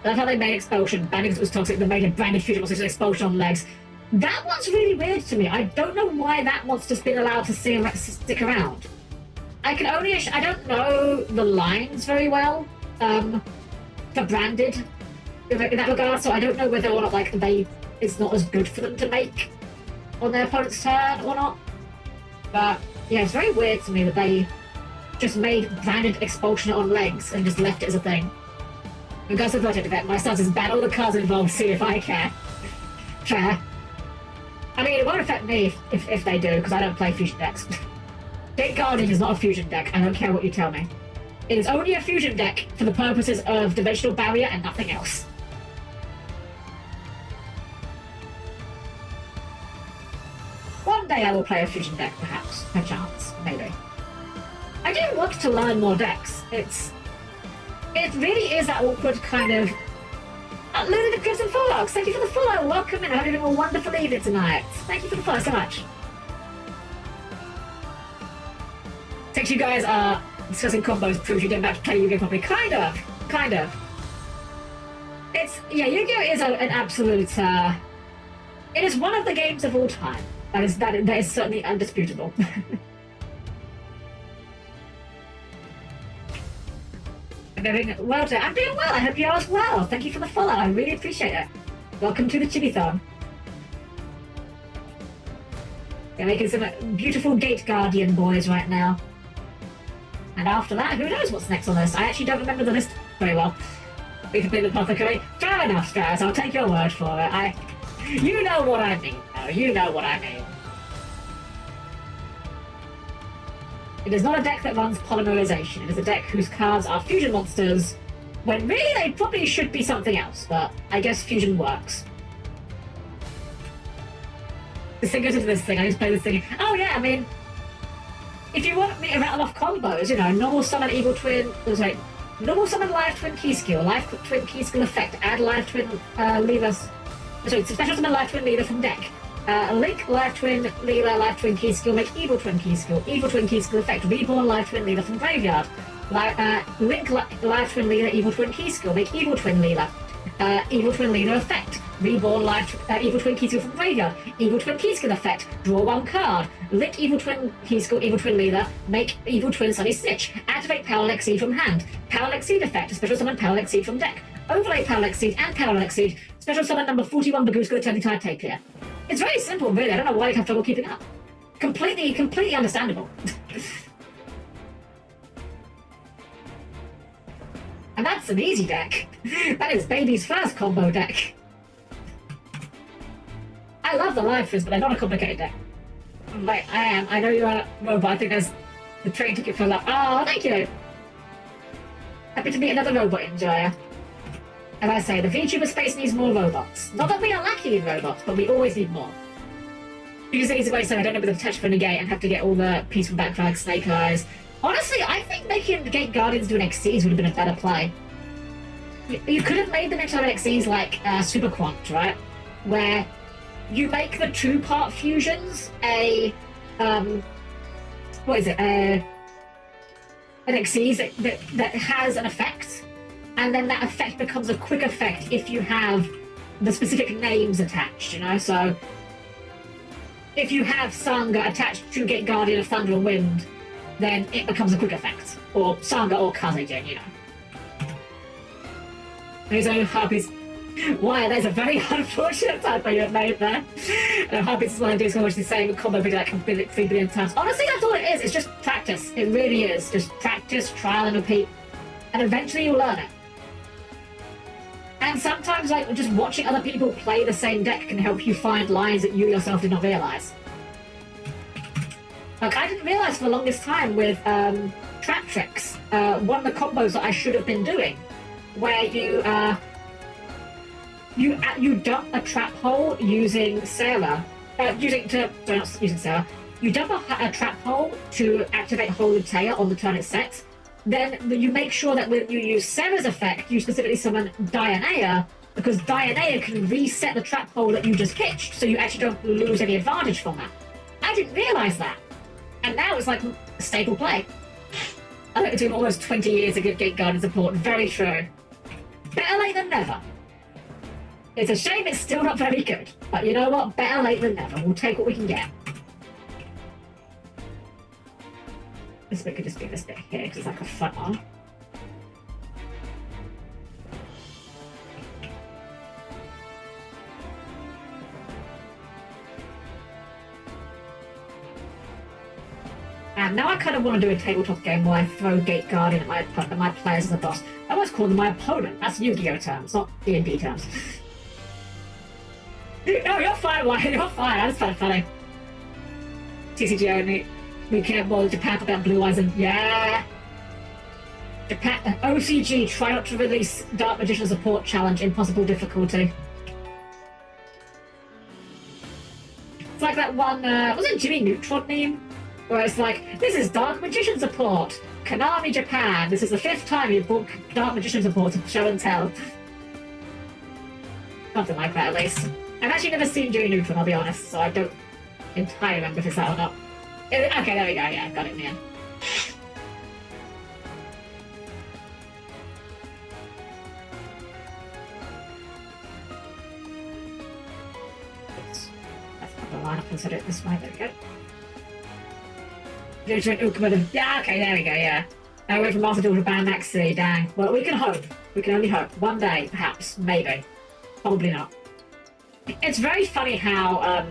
That's how they made Expulsion. Banning it was toxic, they made a branded fusion monster Expulsion on legs. That one's really weird to me. I don't know why that monster's been allowed to stick around. I don't know the lines very well for branded in that regard, so I don't know whether or not like it's not as good for them to make on their opponent's turn or not. But yeah, it's very weird to me that they just made branded Expulsion on legs and just left it as a thing. Regards to the budget event, my stance is ban all the cards involved, see if I care. Fair. I mean, it won't affect me if they do, because I don't play fusion decks. Gate Guardian is not a fusion deck, I don't care what you tell me. It is only a fusion deck for the purposes of Dimensional Barrier and nothing else. One day I will play a fusion deck, perhaps. A chance, maybe. I do want to learn more decks. It really is that awkward kind of... Luna the Crimson Fox, thank you for the follow. Welcome in. I hope you're having a wonderful evening tonight. Thank you for the follow so much. Since you guys are discussing combos proves you didn't have to play Yu-Gi-Oh! Properly. Kind of. Yu-Gi-Oh! Is an absolute... it is one of the games of all time. That is certainly undisputable. Well done. I'm doing well. I hope you are as well. Thank you for the follow. I really appreciate it. Welcome to the Chibithon. They're making some beautiful Gate Guardian boys right now. And after that, who knows what's next on this? I actually don't remember the list very well. We could be the apothecary. Fair enough, Strauss. I'll take your word for it. You know what I mean, though. You know what I mean. It is not a deck that runs polymerization. It is a deck whose cards are fusion monsters, when really they probably should be something else, but I guess fusion works. This thing goes into this thing, I just play this thing. Oh yeah, I mean, if you want me to rattle off combos, you know, normal summon evil twin, normal summon live twin key skill, live twin key skill effect, add live twin special summon live twin leader from deck. Link live twin leader, live twin key skill, make evil twin key skill effect, reborn live twin leader from graveyard. Link live twin leader, evil twin key skill, make evil twin leader effect, reborn evil twin key skill from graveyard, evil twin key skill effect, draw one card, link evil twin key skill, evil twin leader, make evil twin sunny stitch, activate Parallax Seed from hand, Parallax Seed effect, special summon Parallax Seed from deck, overlay Parallax Seed and Parallax Seed, special summon number 41 Bagooska the Turning Tide tape here. It's very simple, really. I don't know why you'd have trouble keeping up. Completely understandable. And that's an easy deck. That is baby's first combo deck. I love the live frizz, but they're not a complicated deck. Like, I am. I know you are a robot. I think there's the train ticket for love. Oh, thank you. Happy to meet another robot enjoyer. As I say, the VTuber space needs more robots. Not that we are lacking in robots, but we always need more. Use the easy way so I don't know the potential for negate and have to get all the peaceful backflag snake eyes. Honestly, I think making the Gate Guardians do an Xyz would have been a better play. You could have made them into an Xyz like Super Quant, right? Where you make the two-part fusions an Xyz that has an effect. And then that effect becomes a quick effect if you have the specific names attached, you know? So, if you have Sangha attached to Gate Guardian of Thunder and Wind, then it becomes a quick effect. Or Sangha or Kazejin, you know. His own Harpies. Why, there's a very unfortunate typo you have made there. Harpies is one of the so much the same combo video that can be 3 billion times. Honestly, that's all it is. It's just practice. It really is. Just practice, trial and repeat. And eventually you'll learn it. And sometimes, like, just watching other people play the same deck can help you find lines that you yourself did not realise. Like, I didn't realise for the longest time with Trap Tricks, one of the combos that I should have been doing, where you dump a trap hole using Sarah, you dump a trap hole to activate Holy Tear on the turn it's set. Then you make sure that when you use Sarah's effect, you specifically summon Dionea, because Dionea can reset the trap hole that you just pitched, so you actually don't lose any advantage from that. I I didn't realise that. And now it's like a staple play. I think it's been almost 20 years of good Gate Guardian support. Very true. Better late than never. It's a shame it's still not very good. But you know what? Better late than never. We'll take what we can get. This bit could just be this bit here, because it's like a front arm. And now I kind of want to do a tabletop game where I throw Gate Guardian at my players as a boss. I always call them my opponent. That's Yu-Gi-Oh terms, not D&D terms. No, you're fine, Wyatt. You're fine. That's kind of funny. TCG only. We can't bother Japan put that blue eyes in. Yeah. Japan. OCG. Try not to release Dark Magician support challenge. Impossible difficulty. It's like that one. Was it Jimmy Neutron meme? Where it's like, this is Dark Magician support. Konami Japan. This is the 5th time you've bought Dark Magician support to show and tell. Something like that, at least. I've actually never seen Jimmy Neutron, I'll be honest, so I don't entirely remember if it's that or not. Okay, there we go, yeah, got it in the end. That's not the line, I'll consider it this way, there we go. Yeah, okay, there we go, yeah. I went from Master Duel to Band Maxi, dang. Well, we can hope. We can only hope. One day, perhaps, maybe. Probably not. It's very funny how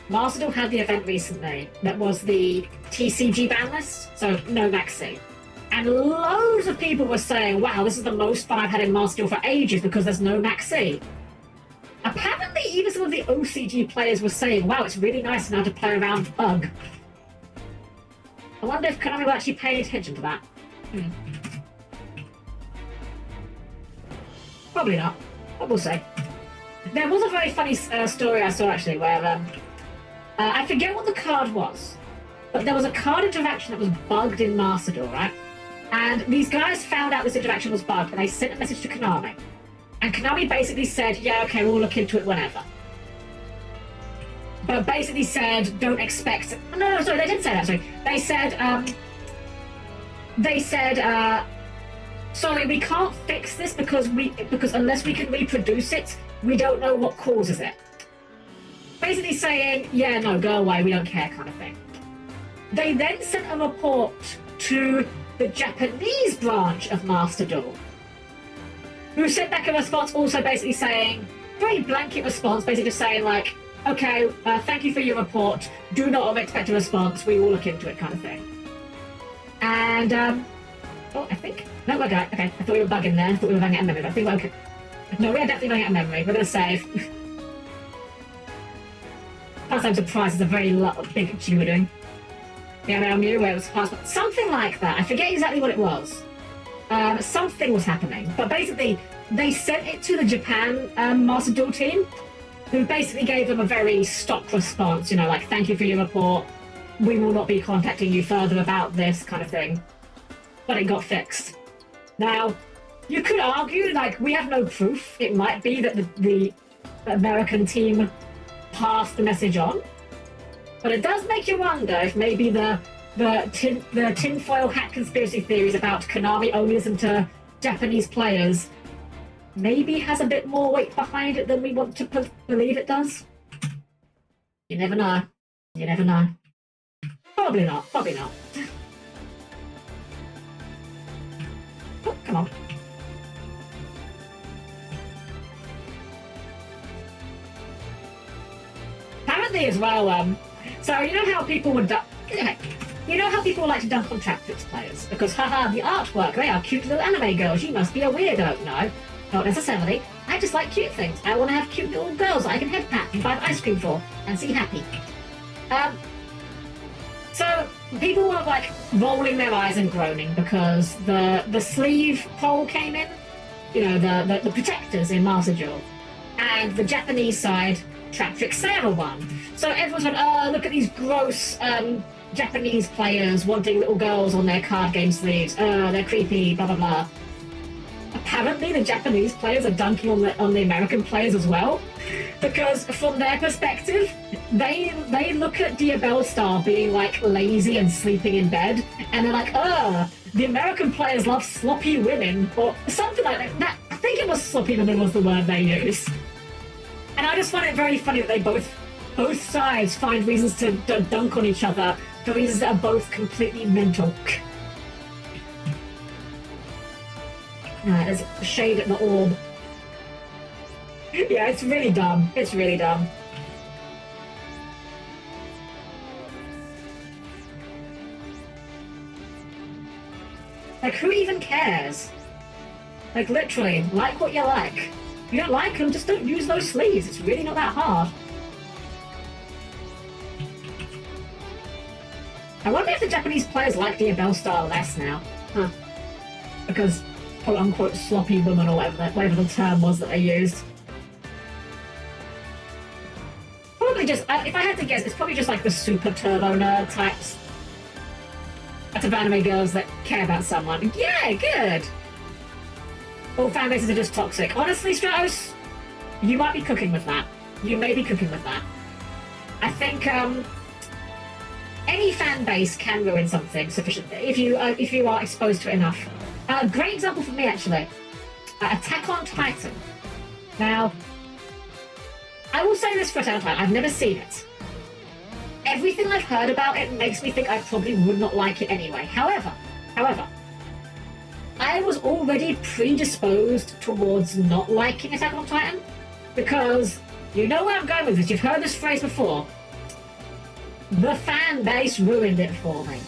Master Duel had the event recently that was the TCG ban list, so no Maxi. And loads of people were saying, wow, this is the most fun I've had in Master Duel for ages because there's no Maxi. Apparently, even some of the OCG players were saying, wow, it's really nice now to play around Bug. I wonder if Konami will actually pay attention to that. Probably not, but we'll see. There was a very funny story I saw actually where I forget what the card was, but there was a card interaction that was bugged in Master Duel, right? And these guys found out this interaction was bugged and they sent a message to Konami. And Konami basically said, yeah, okay, we'll look into it whenever. But basically said, don't expect... No, sorry, they didn't say that, sorry. They said, sorry, we can't fix this because unless we can reproduce it, we don't know what causes it. Basically saying, yeah, no, go away, we don't care kind of thing. They then sent a report to the Japanese branch of Master Duel, who sent back a response also basically saying, very blanket response, basically just saying like, okay, thank you for your report, do not expect a response, we will look into it kind of thing. And, oh, I think, no, we're good, okay, I thought we were bugging there, I thought we were running out of memory, but I think we're okay. No, we are definitely running out of memory, we're going to save. Pastime Surprise is a very big achievement we're doing. Yeah, I knew where it was past, but something like that. I forget exactly what it was. Something was happening, but basically they sent it to the Japan Master Duel team, who basically gave them a very stock response, you know, like, thank you for your report, we will not be contacting you further about this kind of thing. But it got fixed. Now, you could argue, like, we have no proof. It might be that the American team passed the message on, but it does make you wonder if maybe the tinfoil hat conspiracy theories about Konami only listen to Japanese players maybe has a bit more weight behind it than we want to believe it does. You never know. You never know. Probably not. Probably not. Oh, come on. Apparently as well, so you know how people would you know how people like to dunk on Traptrix players? Because haha, the artwork, they are cute little anime girls, you must be a weirdo. No, not necessarily. I just like cute things. I want to have cute little girls that I can head pat and buy ice cream for and see happy. So people were like rolling their eyes and groaning because the sleeve poll came in, you know, the protectors in Master Duel, and the Japanese side Traptrix Sarah won. So everyone's like, oh, look at these gross Japanese players wanting little girls on their card game sleeves. Oh, they're creepy, blah, blah, blah. apparently the Japanese players are dunking on the American players as well, because from their perspective, they look at Diabell Star being like lazy and sleeping in bed, and they're like, the American players love sloppy women, or something like that. I think it was sloppy women was the word they used. And I just find it very funny that they both sides find reasons to dunk on each other for reasons that are both completely mental. There's shade at the orb. Yeah, it's really dumb. It's really dumb. Like, who even cares? Like, literally, like what you like. If you don't like them, just don't use those sleeves. It's really not that hard. I wonder if the Japanese players like Diabell Star less now. Huh. Because, quote-unquote, sloppy woman, or whatever the term was that they used. Probably just, if I had to guess, it's probably just like the super turbo nerd types. That's of anime girls that care about someone. Yeah, good! All fan bases are just toxic. Honestly, Stratos, you might be cooking with that. You may be cooking with that. I think any fan base can ruin something sufficiently if you are exposed to it enough. Great example for me, actually. Attack on Titan. Now, I will say this for Attack on Titan. I've never seen it. Everything I've heard about it makes me think I probably would not like it anyway. However, I was already predisposed towards not liking Attack on Titan because you know where I'm going with this. You've heard this phrase before. The fan base ruined it for me.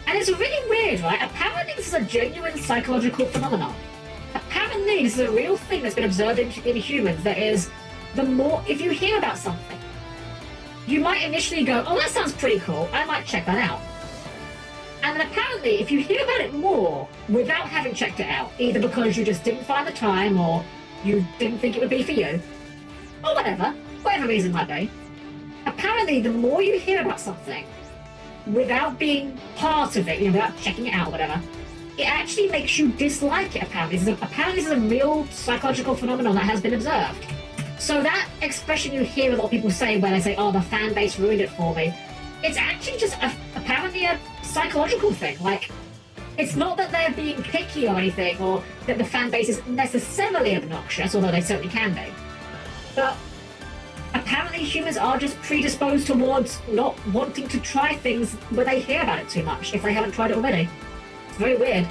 And it's really weird, right? Apparently this is a genuine psychological phenomenon. Apparently this is a real thing that's been observed in humans. That is, the more, if you hear about something, you might initially go, oh, that sounds pretty cool, I might check that out. And then apparently, if you hear about it more without having checked it out, either because you just didn't find the time or you didn't think it would be for you, or whatever reason might be, apparently the more you hear about something without being part of it, without checking it out or whatever, it actually makes you dislike it, apparently. This is a real psychological phenomenon that has been observed. So that expression you hear a lot of people say where they say, oh, the fan base ruined it for me, it's actually just apparently a psychological thing. Like, it's not that they're being picky or anything, or that the fan base is necessarily obnoxious, although they certainly can be. But apparently humans are just predisposed towards not wanting to try things where they hear about it too much, if they haven't tried it already. It's very weird.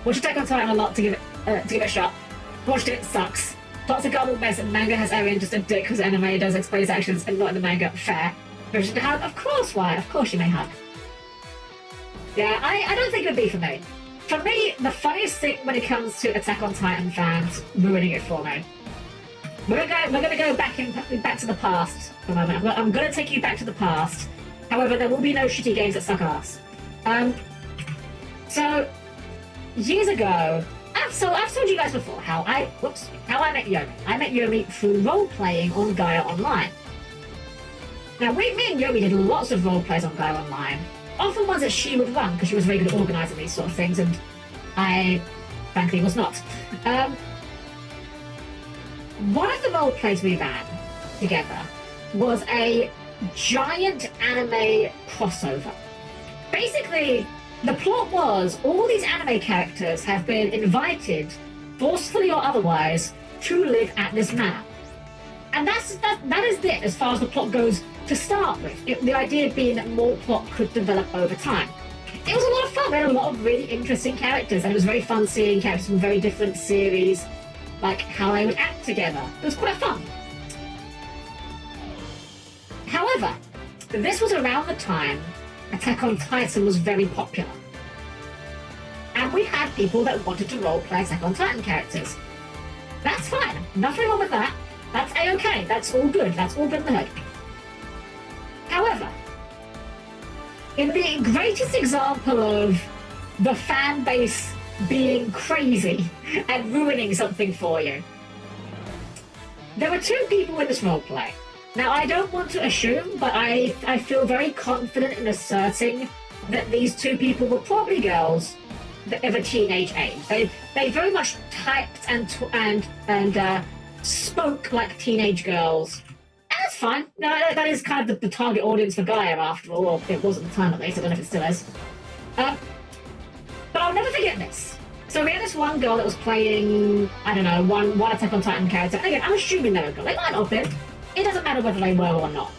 Watched Attack on Titan a lot to give it a shot. Watched it, sucks. Lots of garbled mess, and manga has Eren just a dick because anime does explain his actions and not in the manga. Fair. Version to hug? Of course, why? Of course you may hug. Yeah, I don't think it would be for me. For me, the funniest thing when it comes to Attack on Titan fans ruining it for me. We're gonna go back to the past for a moment. I'm gonna take you back to the past. However, there will be no shitty games that suck ass. So years ago, I've told you guys before how I met Yomi. I met Yomi through role-playing on Gaia Online. Now, me and Yomi did lots of role-plays on Gaia Online. Often ones that she would run, because she was very good at organising these sort of things, and I, frankly, was not. One of the role-plays we ran together was a giant anime crossover. Basically, the plot was all these anime characters have been invited, forcefully or otherwise, to live at this map. And that is it as far as the plot goes to start with. The idea being that more plot could develop over time. It was a lot of fun. We had a lot of really interesting characters, and it was very fun seeing characters from very different series, like how they would act together. It was quite fun. However, this was around the time Attack on Titan was very popular. And we had people that wanted to roleplay Attack on Titan characters. That's fine. Nothing wrong with that. That's A-okay. That's all good. That's all good in the hood. However, in the greatest example of the fan base being crazy and ruining something for you, there were two people in this roleplay. Now, I don't want to assume, but I feel very confident in asserting that these two people were probably girls of a teenage age. They very much typed and spoke like teenage girls. And that's fine. No, that is kind of the target audience for Gaia, after all. Or it was at the time, at least. I don't know if it still is. But I'll never forget this. So we had this one girl that was playing, I don't know, one Attack on Titan character. And again, I'm assuming they were a girl. They might not have been. It doesn't matter whether they were or not.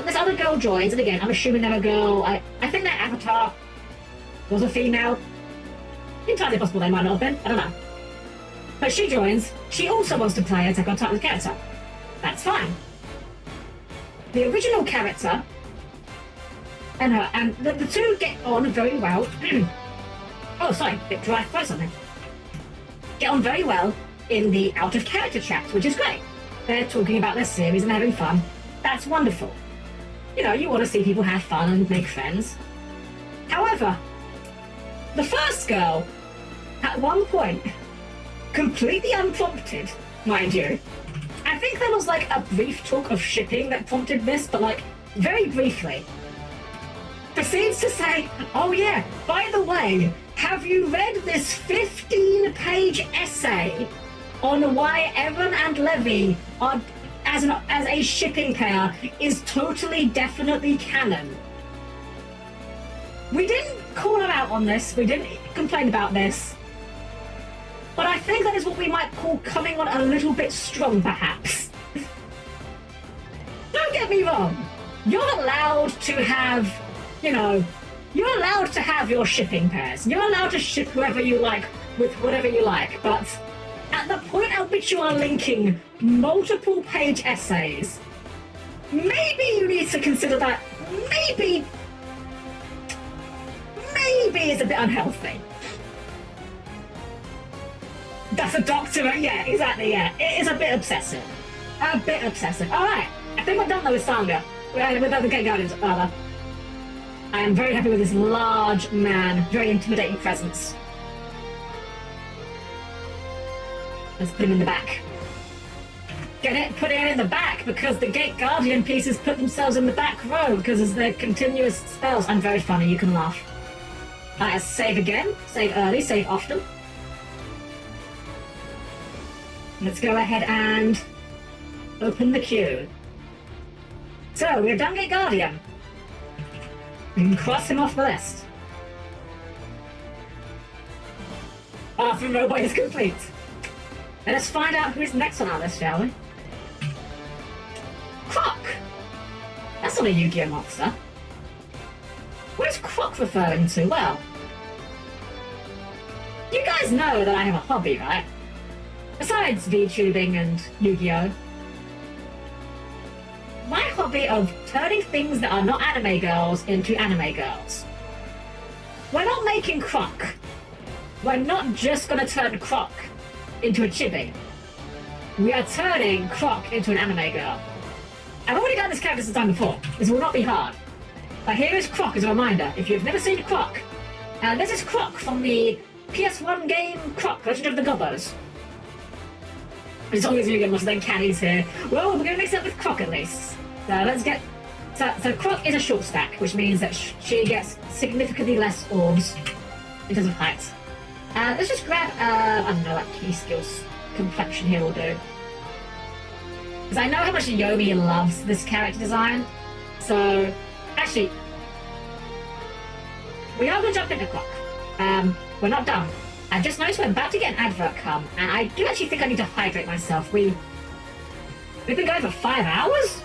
This other girl joins, and again, I'm assuming they're a girl. I think their avatar was a female. Entirely possible they might not have been. I don't know. But she joins. She also wants to play Attack on Titan's character. That's fine. The original character and her, and the two get on very well. Oh, sorry, bit dry throat something. Get on very well in the out of character chat, which is great. They're talking about their series and having fun. That's wonderful. You know, you want to see people have fun and make friends. However, the first girl, at one point, completely unprompted, mind you, I think there was like a brief talk of shipping that prompted this, but like, very briefly, proceeds to say, oh yeah, by the way, have you read this 15-page essay on why Evan and Levi are, as a shipping pair, is totally, definitely canon? We didn't call her out on this, we didn't complain about this, but I think that is what we might call coming on a little bit strong, perhaps. Don't get me wrong, you're allowed to have, you know, you're allowed to have your shipping pairs. You're allowed to ship whoever you like with whatever you like, but at the point at which you are linking multiple page essays, maybe you need to consider that maybe it's a bit unhealthy. That's a doctor, yeah, exactly, yeah. It is a bit obsessive. A bit obsessive. Alright, I think we're done though with Sangha. Without the Gate Guardians, rather. I am very happy with this large man, very intimidating presence. Let's put him in the back. Get it? Put it in the back, because the Gate Guardian pieces put themselves in the back row because of their continuous spells. I'm very funny, you can laugh. Save again, save early, save often. Let's go ahead and open the queue. So, we've done Gate Guardian. We can cross him off the list. Bathroom robot is complete. Let us find out who's next on our list, shall we? Croc! That's not a Yu-Gi-Oh monster. What is Croc referring to? Well, you guys know that I have a hobby, right? Besides VTubing and Yu-Gi-Oh! My hobby of turning things that are not anime girls into anime girls. We're not making Croc. We're not just gonna turn Croc into a chibi. We are turning Croc into an anime girl. I've already done this character some time before. This will not be hard. But here is Croc as a reminder. If you've never seen Croc, this is Croc from the PS1 game Croc, Legend of the Gobbos. As long as you get much then Canny's here. Well, we're gonna mix it up with Croc at least. So let's get... So Croc is a short stack, which means that she gets significantly less orbs in terms of height. Let's just grab, I don't know, like key skills complexion here will do. Because I know how much Yomi loves this character design. So, actually, we are going to jump into Croc. We're not done. I've just noticed we're about to get an advert come, and I do actually think I need to hydrate myself. We've been going for 5 hours?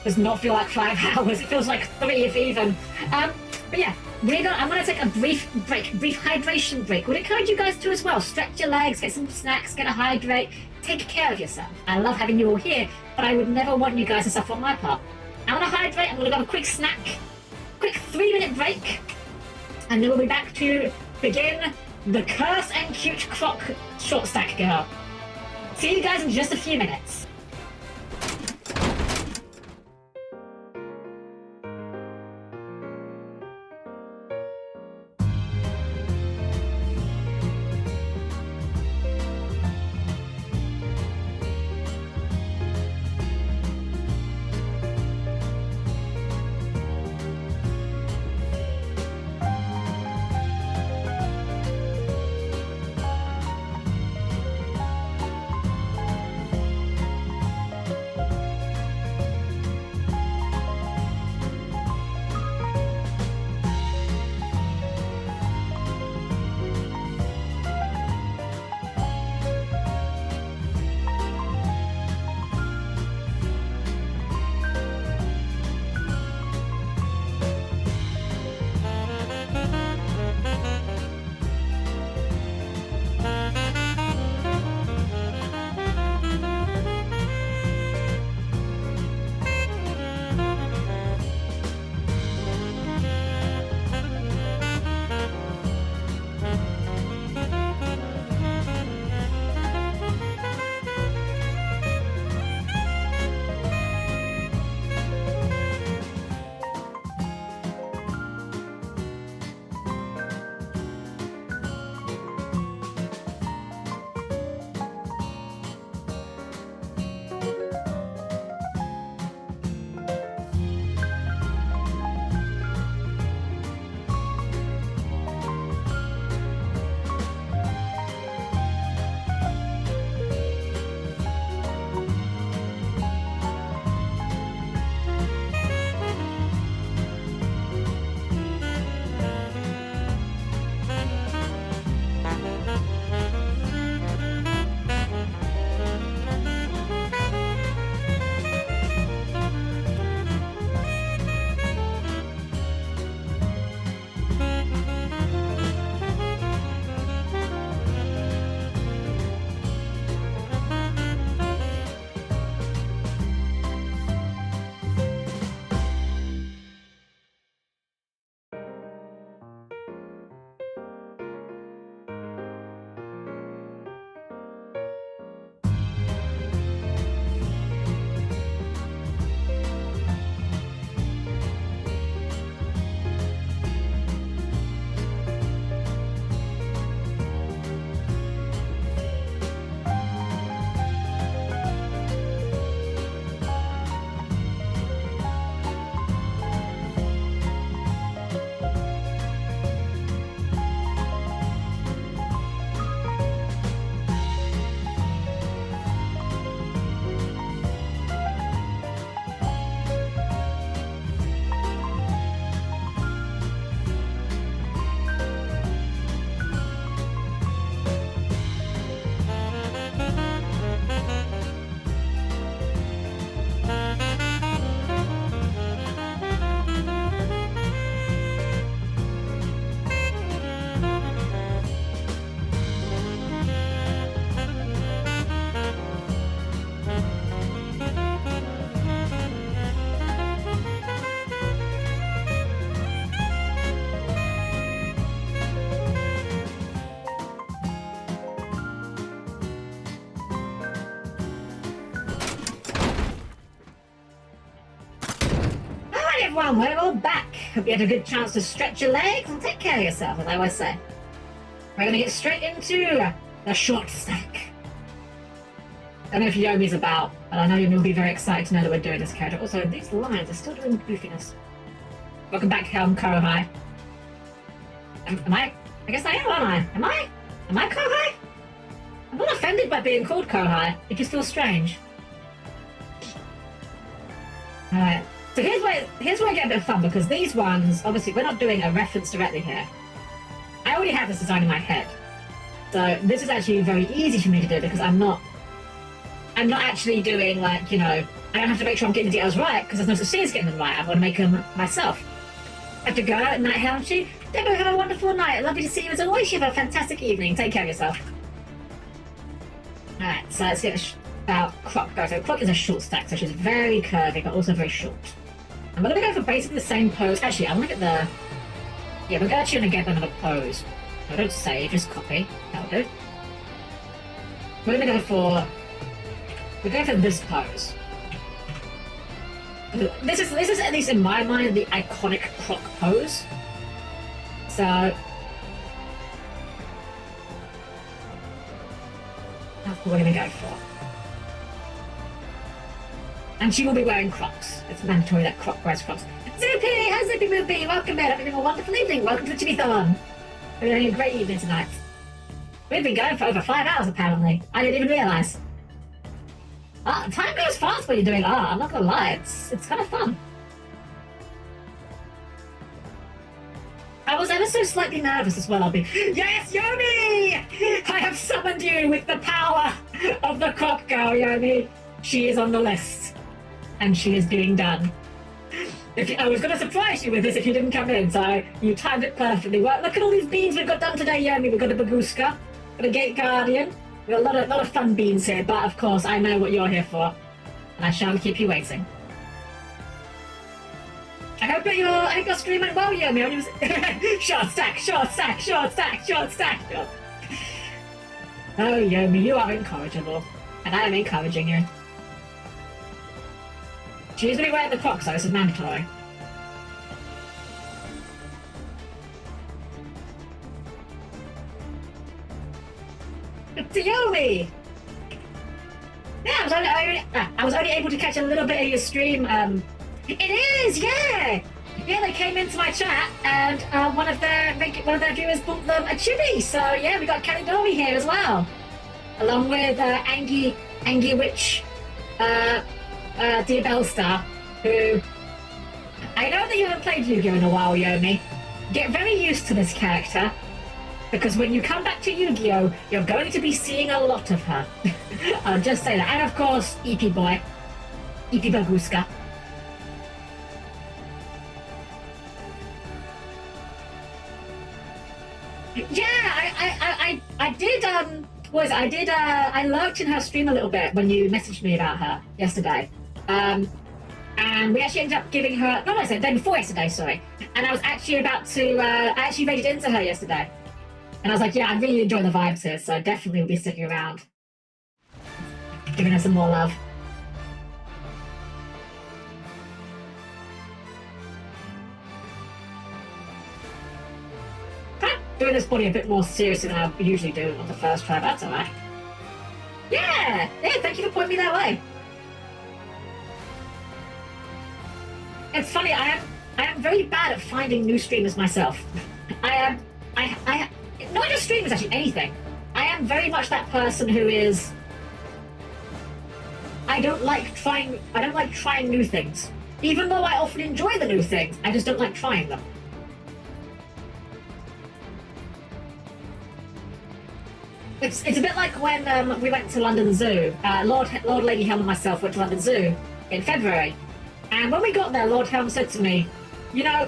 Does not feel like 5 hours. It feels like 3 if even. But yeah, I'm gonna take a brief hydration break. Would encourage you guys to as well. Stretch your legs, get some snacks, get a hydrate, take care of yourself. I love having you all here, but I would never want you guys to suffer on my part. I'm gonna hydrate, I'm gonna grab a quick snack, quick 3-minute break, and then we'll be back to begin the Curse and Cute Croc short stack girl. See you guys in just a few minutes. everyone, we're all back. Hope you had a good chance to stretch your legs and take care of yourself, as I always say. We're going to get straight into the short stack. I don't know if Yomi's about, but I know Yomi will be very excited to know that we're doing this character. Also, these lines are still doing goofiness. Welcome back, Helm-Chan. Am I? I guess I am, aren't I? Am I? Am I Kohai? I'm not offended by being called Kohai. It just feels strange. Alright. So here's where I get a bit of fun, because these ones, obviously, we're not doing a reference directly here. I already have this design in my head. So this is actually very easy for me to do, because I'm not actually doing, like, you know, I don't have to make sure I'm getting the details right, because there's no such thing as getting them right. I want to make them myself. I have to go. Night, Helm-Chan. Deborah, have a wonderful night. Lovely to see you as always. You have a fantastic evening. Take care of yourself. Alright, so let's get about Croc go. So Croc is a short stack, so she's very curvy, but also very short. I'm going to go for basically the same pose. Actually, I'm going to get the... Yeah, we're actually going to get another pose. So don't save, just copy. That'll do. We're going to go for... We're going for this pose. This is at least in my mind the iconic Croc pose. So that's what we're going to go for. And she will be wearing Crocs. It's mandatory that Croc wears Crocs. Zippy! How's Zippy Moopy? Welcome in. Having a wonderful evening. Welcome to the Chibithon. We're having a great evening tonight. We've been going for over 5 hours apparently. I didn't even realise. Time goes fast when you're doing art, I'm not gonna lie, it's kind of fun. I was ever so slightly nervous as well. I'll be, yes, Yomi! I have summoned you with the power of the Croc girl, Yomi. She is on the list, and she is being done. I was going to surprise you with this if you didn't come in, so you timed it perfectly. Well, look at all these beans we've got done today, Yomi. We've got a Baguska, got a Gate Guardian. We've got a lot of fun beans here, but of course I know what you're here for, and I shan't keep you waiting. I hope your stream went well, Yomi. Short stack, short stack, short stack, short stack, short. Oh, Yomi, you are incorrigible, and I am encouraging you. She's going to be wearing the Crocs, so this is mandatory. It's Yomi! Yeah, I was only able to catch a little bit of your stream. It is, yeah! Yeah, they came into my chat, and one of their viewers booked them a chibi. So yeah, we got Kalidori here as well, along with Angie Witch, Dear Bellstar, who I know that you haven't played Yu-Gi-Oh in a while, Yomi. Get very used to this character, because when you come back to Yu-Gi-Oh, you're going to be seeing a lot of her. I'll just say that. And of course, EP Boy. EP Baguska. Yeah, I did, I lurked in her stream a little bit when you messaged me about her yesterday. And we actually ended up giving her, no, I said, the day before yesterday, sorry. And I was actually about to, I actually raided into her yesterday. And I was like, yeah, I really enjoy the vibes here, so definitely will be sticking around. Giving her some more love. Doing this body a bit more seriously than I usually do on the first try, but that's alright. Yeah! Yeah, thank you for pointing me that way. It's funny, I am very bad at finding new streamers myself. Not just streamers, actually, anything. I am very much that person who is... I don't like trying new things. Even though I often enjoy the new things, I just don't like trying them. It's a bit like when we went to London Zoo. Lord Lady Helm and myself went to London Zoo in February. And when we got there, Lord Helm said to me, you know,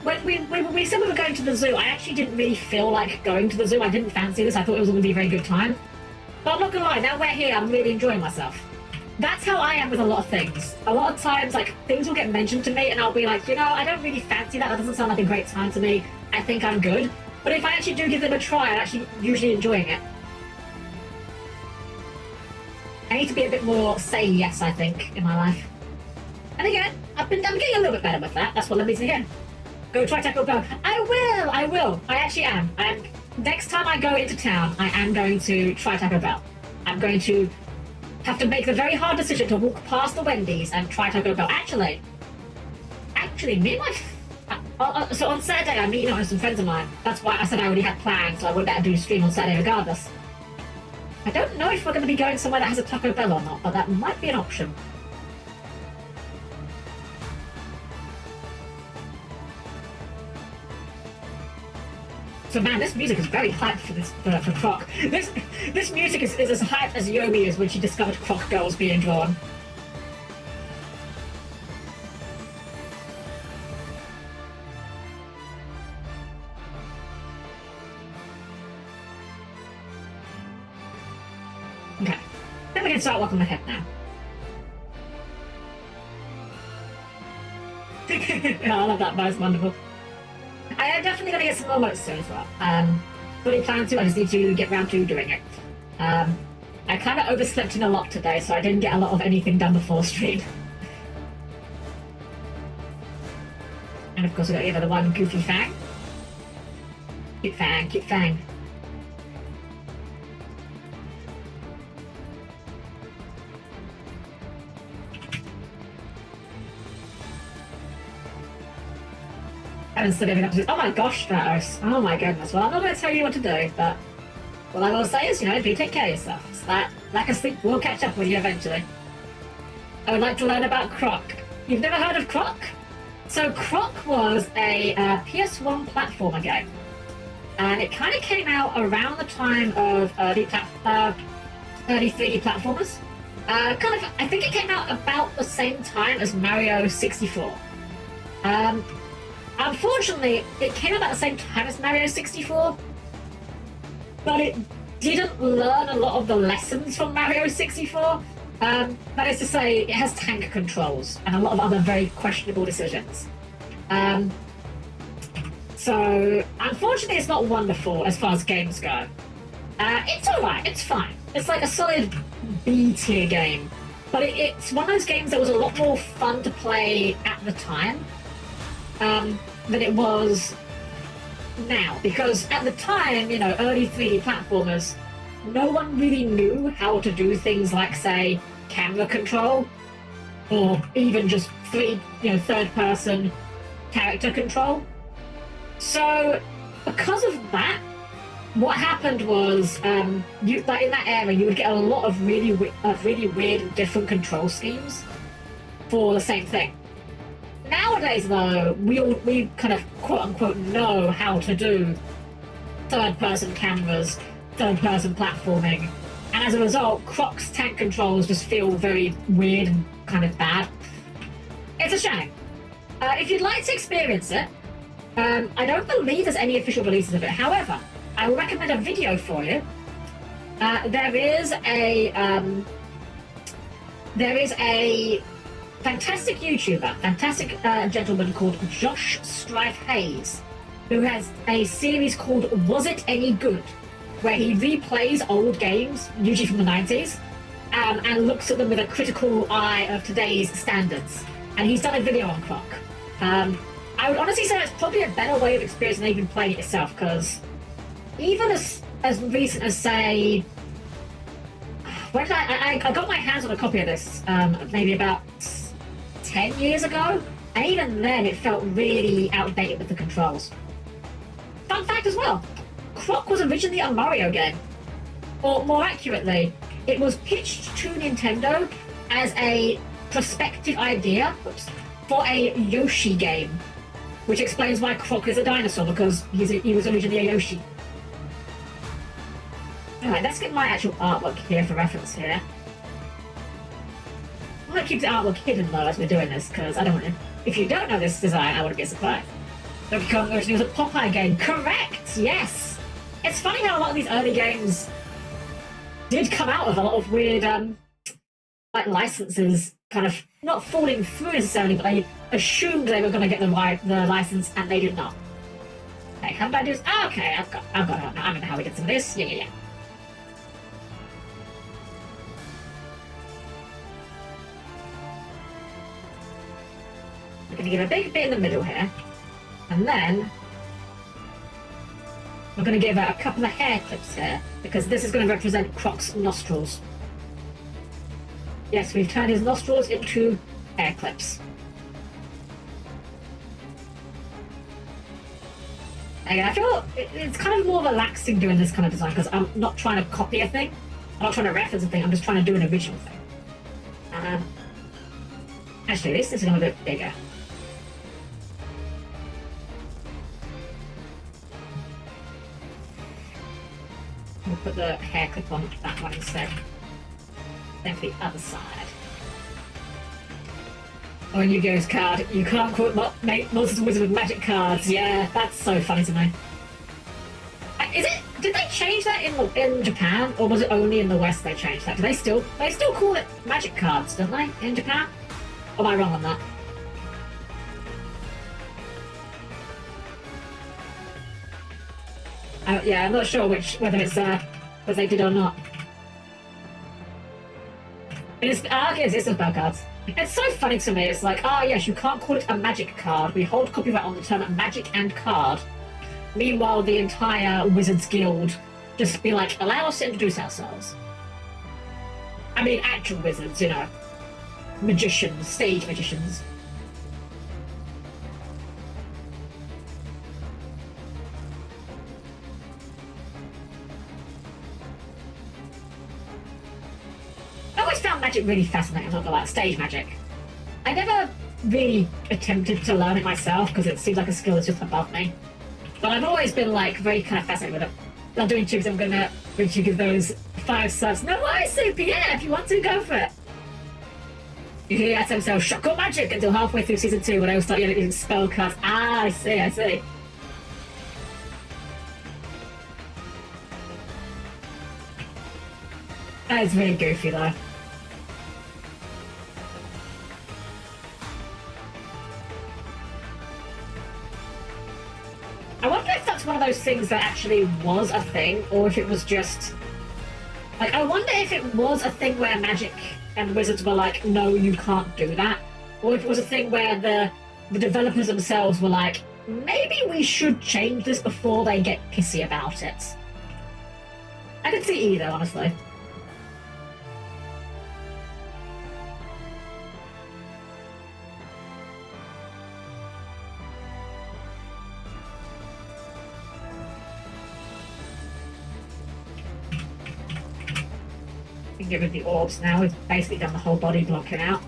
when we said we were going to the zoo, I actually didn't really feel like going to the zoo. I didn't fancy this. I thought it was going to be a very good time. But I'm not going to lie, now we're here, I'm really enjoying myself. That's how I am with a lot of things. A lot of times, like, things will get mentioned to me and I'll be like, you know, I don't really fancy that. That doesn't sound like a great time to me. I think I'm good. But if I actually do give them a try, I'm actually usually enjoying it. I need to be a bit more say yes, I think, in my life. And again, I'm getting a little bit better with that. That's what let me say here. Go try Taco Bell. I will. I actually am. Next time I go into town, I am going to try Taco Bell. I'm going to have to make the very hard decision to walk past the Wendy's and try Taco Bell. Actually, me and my... so on Saturday, I'm meeting up with some friends of mine. That's why I said I already had plans, so I would better do a stream on Saturday regardless. I don't know if we're going to be going somewhere that has a Taco Bell or not, but that might be an option. So man, this music is very hyped for Croc. This music is as hyped as Yomi is when she discovered Croc girls being drawn. Okay, then we can start walking ahead now. Yeah, I love that, that was wonderful. I am definitely going to get some more modes soon as well. Fully plan to, I just need to get round to doing it. I kind of overslept in a lot today, so I didn't get a lot of anything done before stream. And of course we got the other one, Goofy Fang. Cute Fang, cute Fang. Oh my gosh, Stratos. Oh my goodness. Well, I'm not going to tell you what to do, but what I will say is, you know, do take care of yourself. So that lack of sleep will catch up with you eventually. I would like to learn about Croc. You've never heard of Croc? So Croc was a PS1 platformer game. And it kind of came out around the time of early 3D platformers. I think it came out about the same time as Mario 64. Unfortunately, it came about the same time as Mario 64, but it didn't learn a lot of the lessons from Mario 64. That is to say, it has tank controls and a lot of other very questionable decisions. So, unfortunately, it's not wonderful as far as games go. It's alright, it's fine. It's like a solid B-tier game, but it's one of those games that was a lot more fun to play at the time. Than it was now, because at the time, you know, early 3D platformers, no one really knew how to do things like, say, camera control, or even just third-person character control. So, because of that, what happened was, in that era, you would get a lot of really weird and different control schemes for the same thing. Nowadays, though, we kind of quote-unquote know how to do third-person cameras, third-person platforming, and as a result, Croc's tank controls just feel very weird and kind of bad. It's a shame. If you'd like to experience it, I don't believe there's any official releases of it. However, I will recommend a video for you. There is a fantastic YouTuber, fantastic gentleman called Josh Strife Hayes, who has a series called Was It Any Good?, where he replays old games, usually from the 90s, and looks at them with a critical eye of today's standards. And he's done a video on Croc. I would honestly say it's probably a better way of experiencing than even playing it yourself, because even as recent as, say, when did I got my hands on a copy of this maybe about 10 years ago, and even then it felt really outdated with the controls. Fun fact as well, Croc was originally a Mario game. Or more accurately, it was pitched to Nintendo as a prospective idea for a Yoshi game, which explains why Croc is a dinosaur, because he was originally a Yoshi. Alright, let's get my actual artwork here for reference here. I'm going to keep the artwork hidden though as we're doing this, because I don't want to... If you don't know this design, I want to be surprised. Donkey Kong originally was a Popeye game. Correct! Yes! It's funny how a lot of these early games did come out with a lot of weird, like, licenses kind of not falling through necessarily, but they assumed they were going to get the license, and they did not. Okay, how did I do this? Oh, okay, I've got it now. I don't know how we did some of this. Yeah. We're going to give a big bit in the middle here. And then we're going to give her a couple of hair clips here, because this is going to represent Croc's nostrils. Yes, we've turned his nostrils into hair clips. Again, I feel it's kind of more relaxing doing this kind of design, because I'm not trying to copy a thing. I'm not trying to reference a thing, I'm just trying to do an original thing. Actually, this is a little bit bigger. We'll put the hair clip on that one instead. Then for the other side. Oh, and Yu-Gi-Oh's card. You can't quote Monsters and Wizards with magic cards. Yeah, that's so funny to me. Is it? Did they change that in Japan, or was it only in the West they changed that? Do they still call it magic cards, don't they, in Japan? Or am I wrong on that? Yeah, I'm not sure whether they did or not. I guess it's spell cards. It's so funny to me. It's like, yes, you can't call it a magic card. We hold copyright on the term magic and card. Meanwhile, the entire Wizards Guild just be like, allow us to introduce ourselves. I mean, actual wizards, you know. Magicians, stage magicians. I always found magic really fascinating, not like stage magic. I never really attempted to learn it myself because it seems like a skill that's just above me. But I've always been like very kind of fascinated with it. I'm doing tubes, I'm gonna make you give those 5 subs. No, I super, yeah, if you want to, go for it. You hear that themselves shock or magic until halfway through season 2 when I will start using spell cards. I see. That is really goofy though. I wonder if that's one of those things that actually was a thing, or if it was just... Like, I wonder if it was a thing where Magic and Wizards were like, no, you can't do that. Or if it was a thing where the developers themselves were like, maybe we should change this before they get pissy about it. I could see either, honestly. We can get rid of the orbs now. We've basically done the whole body blocking out.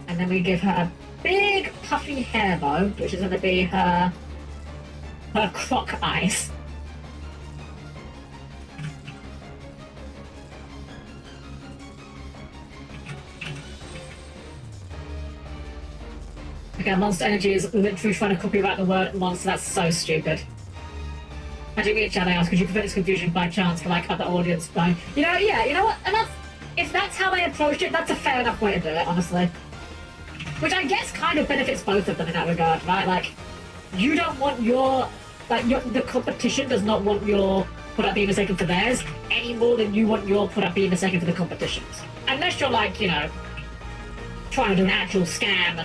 And then we give her a big puffy hair bow, which is going to be her croc eyes. Okay, Monster Energy is literally trying to copyright the word monster. That's so stupid. Magic Media Chat, I asked, could you prevent this confusion by chance for like other audience by... You know, yeah, you know what? And if that's how they approached it, that's a fair enough way to do it, honestly. Which I guess kind of benefits both of them in that regard, right? Like, you don't want your... Like, the competition does not want your product being mistaken for theirs any more than you want your product being mistaken for the competition's. Unless you're like, you know, trying to do an actual scam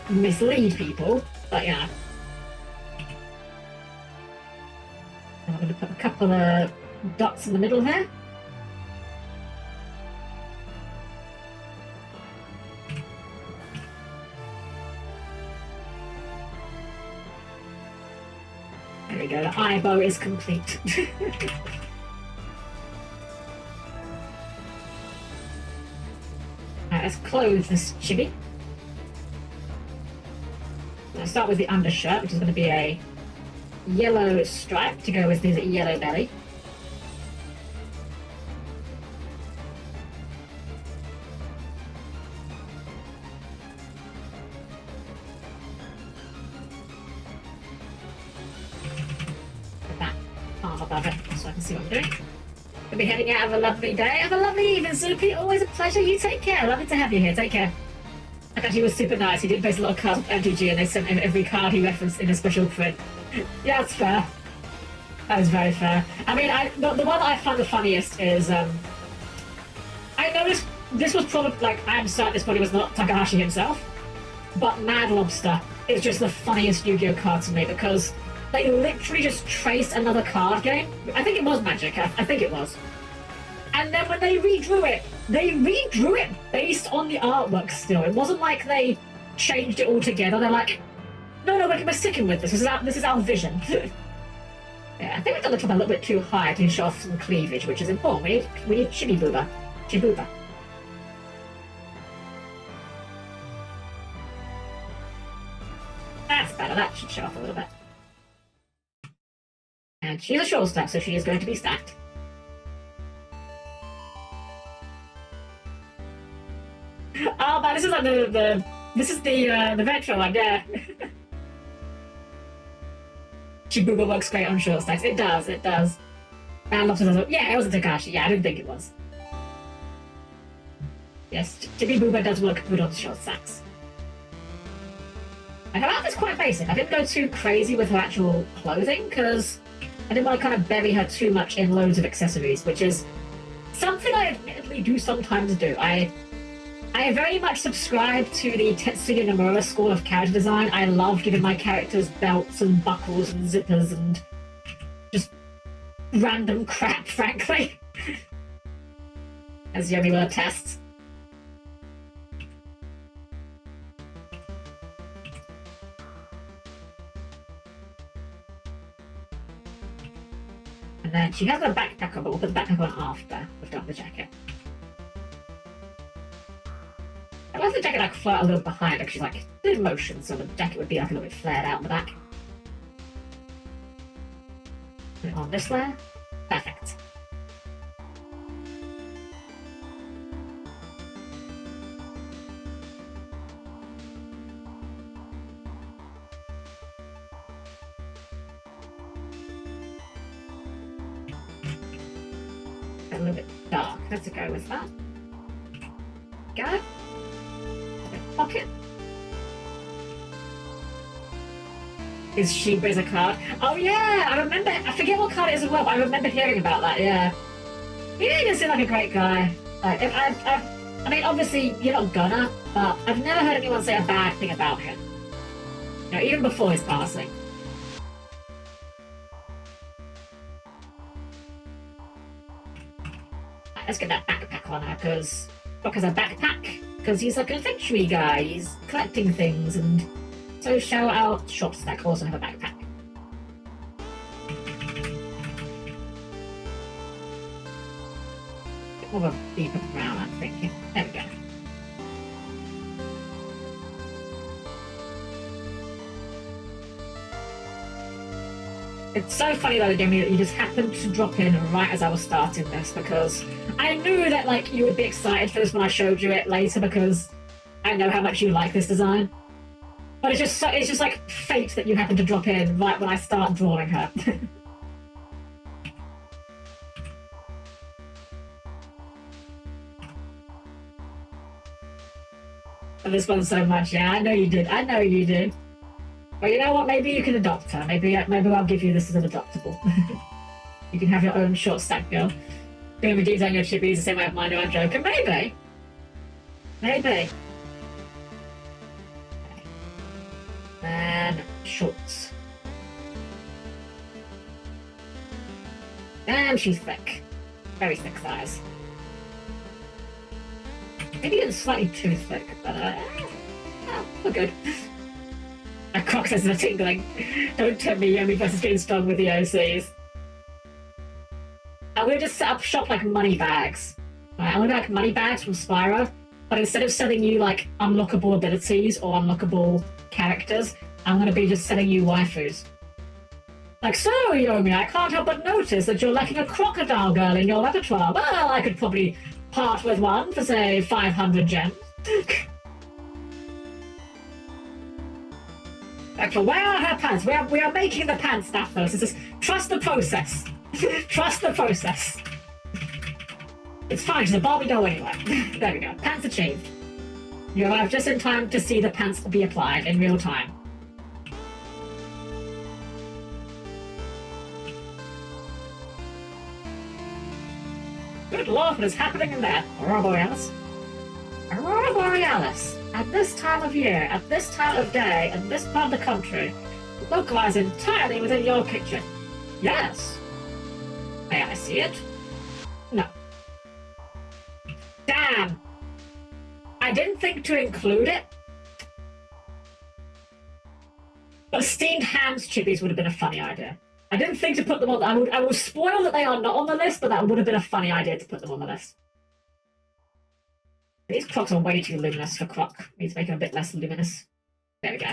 and mislead people, but you know. I'm going to put a couple of dots in the middle here. There we go, the eye bow is complete. Alright, let's close this chibi. Let's start with the undershirt, which is going to be a yellow stripe to go with his yellow belly. Put that arm above it so I can see what I'm doing. We'll be heading out. Have a lovely day. Have a lovely evening, Suki. Always a pleasure. You take care. Lovely to have you here. Take care. Like, actually, was super nice. He did base a lot of cards with MTG, and they sent him every card he referenced in a special print. Yeah, that's fair. That is very fair. I mean, the one I find the funniest is, I noticed this was probably, like, I'm certain this probably was not Takahashi himself, but Mad Lobster is just the funniest Yu-Gi-Oh card to me because they literally just traced another card game. I think it was Magic, I think it was. And then when they redrew it based on the artwork still. It wasn't like they changed it altogether. They're like, no, we're sticking with this. This is our vision. Yeah, I think we've done the top a little bit too high to show off some cleavage, which is important. We need Chibibuba. Chibuba. That's better. That should show off a little bit. And she's a short stack, so she is going to be stacked. Oh man, this is like the retro one, yeah. Chibuba works great on short stacks. It does. And Lobster does. Yeah, it was a Takashi. Yeah, I didn't think it was. Yes, Chibibuba does work good on short stacks. And her outfit's quite basic. I didn't go too crazy with her actual clothing because I didn't want to kind of bury her too much in loads of accessories, which is something I admittedly do sometimes do. I very much subscribe to the Tetsuya Nomura school of character design. I love giving my characters belts and buckles and zippers and just random crap, frankly. As Yomi will attest. And then she has a backpack on, but we'll put the backpack on after we've done the jacket. I love the jacket like flat a little behind her because she's like in motion, so the jacket would be like a little bit flared out in the back. Put it on this layer. Perfect. A little bit dark. Let's go with that. Go. Pocket. Is Sheba's a card? Oh yeah, I remember. I forget what card it is as well, but I remember hearing about that. Yeah, he didn't seem like a great guy. Like, I mean, obviously you're not gonna, but I've never heard anyone say a bad thing about him. You know, even before his passing. Right, let's get that backpack on her because Brock has a backpack. Because he's like an adventure guy, he's collecting things, and so shall our short stack also have a backpack. Bit more of a deeper brown, I'm thinking. There we go. It's so funny though, Jamie, that you just happened to drop in right as I was starting this because I knew that like you would be excited for this when I showed you it later because I know how much you like this design. But it's just like fate that you happen to drop in right when I start drawing her. And this one so much, yeah, I know you did. Well, you know what? Maybe you can adopt her. Maybe I'll give you this as an adoptable. You can have your own short stack girl. Doing the design your chippies the same way of mine. I'm joking. Maybe. And shorts. And she's thick. Very thick thighs. Maybe it's slightly too thick, but we're good. My cock says the tingling. Don't tempt me, Yomi versus getting stung with the OCs. I'm gonna just set up shop like money bags. Right, I'm gonna be like money bags from Spyro, but instead of selling you like unlockable abilities or unlockable characters, I'm gonna be just selling you waifus. Like, so Yomi, I can't help but notice that you're lacking a crocodile girl in your repertoire. Well, I could probably part with one for say 500 gems. Actually, where are her pants? We are making the pants stuff first. It's just trust the process. Trust the process. It's fine, she's a Barbie doll anyway. There we go. Pants achieved. You arrived just in time to see the pants be applied in real time. Good lord, what is happening in there? Robo-ass. Aurora Borealis, at this time of year, at this time of day, in this part of the country, localized entirely within your kitchen. Yes. May I see it? No. Damn. I didn't think to include it. But steamed hams chippies would have been a funny idea. I didn't think to put them on. I will spoil that they are not on the list, but that would have been a funny idea to put them on the list. These crocs are way too luminous for croc. Need to make them a bit less luminous. There we go.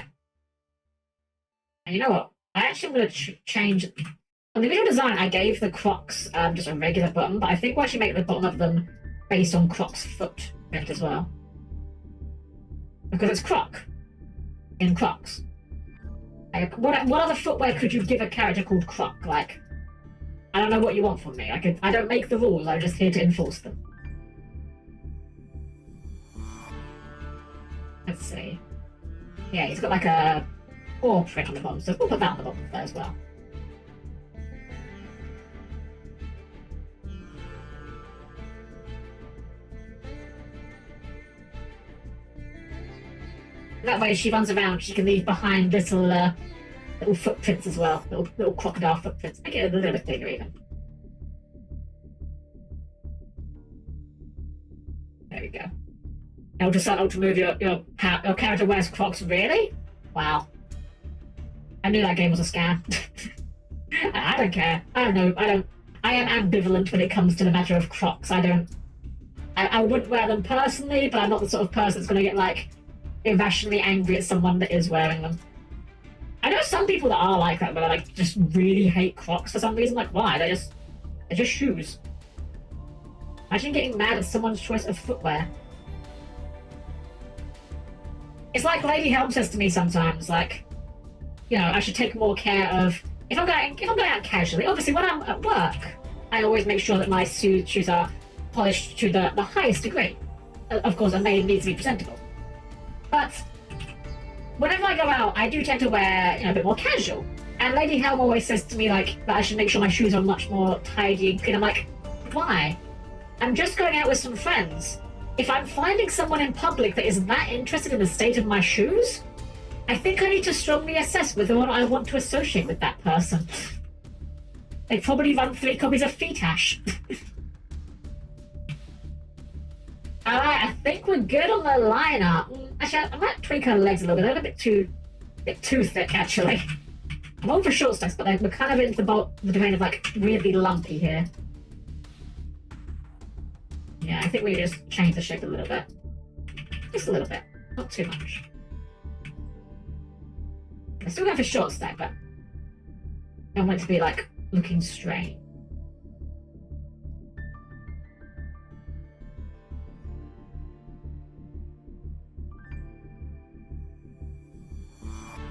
And you know what? I actually am going to change. On the original design, I gave the crocs just a regular button, but I think we'll actually make the bottom of them based on croc's footprint as well. Because it's croc in crocs. Like, what other footwear could you give a character called croc? Like, I don't know what you want from me. I don't make the rules. I'm just here to enforce them. Let's see. Yeah, he's got like a paw print on the bottom, so we'll put that on the bottom there as well. That way, she runs around. She can leave behind little footprints as well, little crocodile footprints. Make it a little bit bigger even. There we go. Elder to move your character wears Crocs. Really? Wow. I knew that game was a scam. I don't care. I don't know. I am ambivalent when it comes to the matter of Crocs. I wouldn't wear them personally, but I'm not the sort of person that's going to get like irrationally angry at someone that is wearing them. I know some people that are like that, but I like just really hate Crocs for some reason. Like, why? They're just shoes. Imagine getting mad at someone's choice of footwear. It's like Lady Helm says to me sometimes, like, you know, I should take more care of if I'm going out casually. Obviously, when I'm at work, I always make sure that my shoes are polished to the highest degree. Of course, and they need to be presentable. But whenever I go out, I do tend to wear, a bit more casual. And Lady Helm always says to me, like, that I should make sure my shoes are much more tidy and clean. I'm like, why? I'm just going out with some friends. If I'm finding someone in public that is that interested in the state of my shoes, I think I need to strongly assess whether or not I want to associate with that person. They probably run 3 copies of Feetash. Alright, I think we're good on the lineup. Actually, I might tweak her legs a little bit. They're a bit too thick, actually. I'm on for short stacks, but we're kind of into the domain of, like, weirdly lumpy here. Yeah, I think we just change the shape a little bit. Just a little bit. Not too much. I still go for short stack, but I don't want it to be, like, looking strange.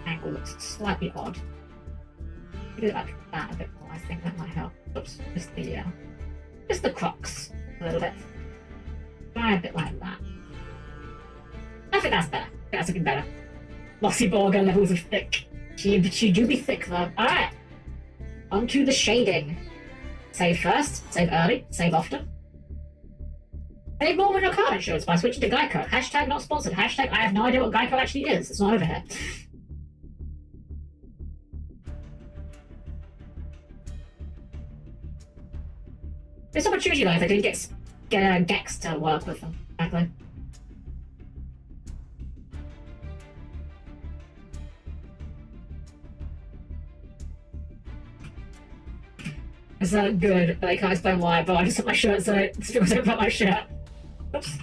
Angle looks slightly odd. Do it like that a bit more. I think that might help. Oops, just the Crocs a little bit. Try a bit like that. I think that's better. I think that's looking better. Mossy Borger levels of thick. She do be thick though. Alright. On to the shading. Save first, save early, save often. Save more with your car insurance by switching to Geico. Hashtag not sponsored. Hashtag I have no idea what Geico actually is. It's not over here. This opportunity though, if they didn't get Gex to work with them, exactly. It's not good, but I can't explain why, but I just put my shirt so it feels like my shirt. Oops.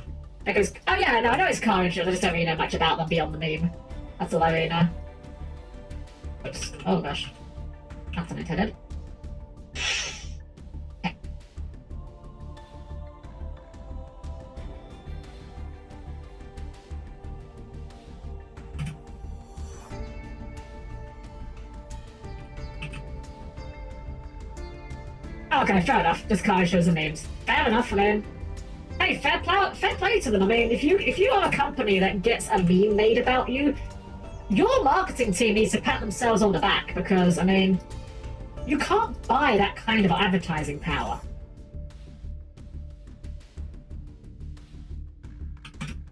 That goes, oh yeah, no, I know it's car insurance, I just don't really know much about them beyond the meme. That's all I really know. Oops. Oh gosh. That's unintended. Okay, fair enough. Just kind of shows the names. Fair enough, I mean. Hey, fair play to them. I mean, if you are a company that gets a meme made about you, your marketing team needs to pat themselves on the back because, I mean, you can't buy that kind of advertising power.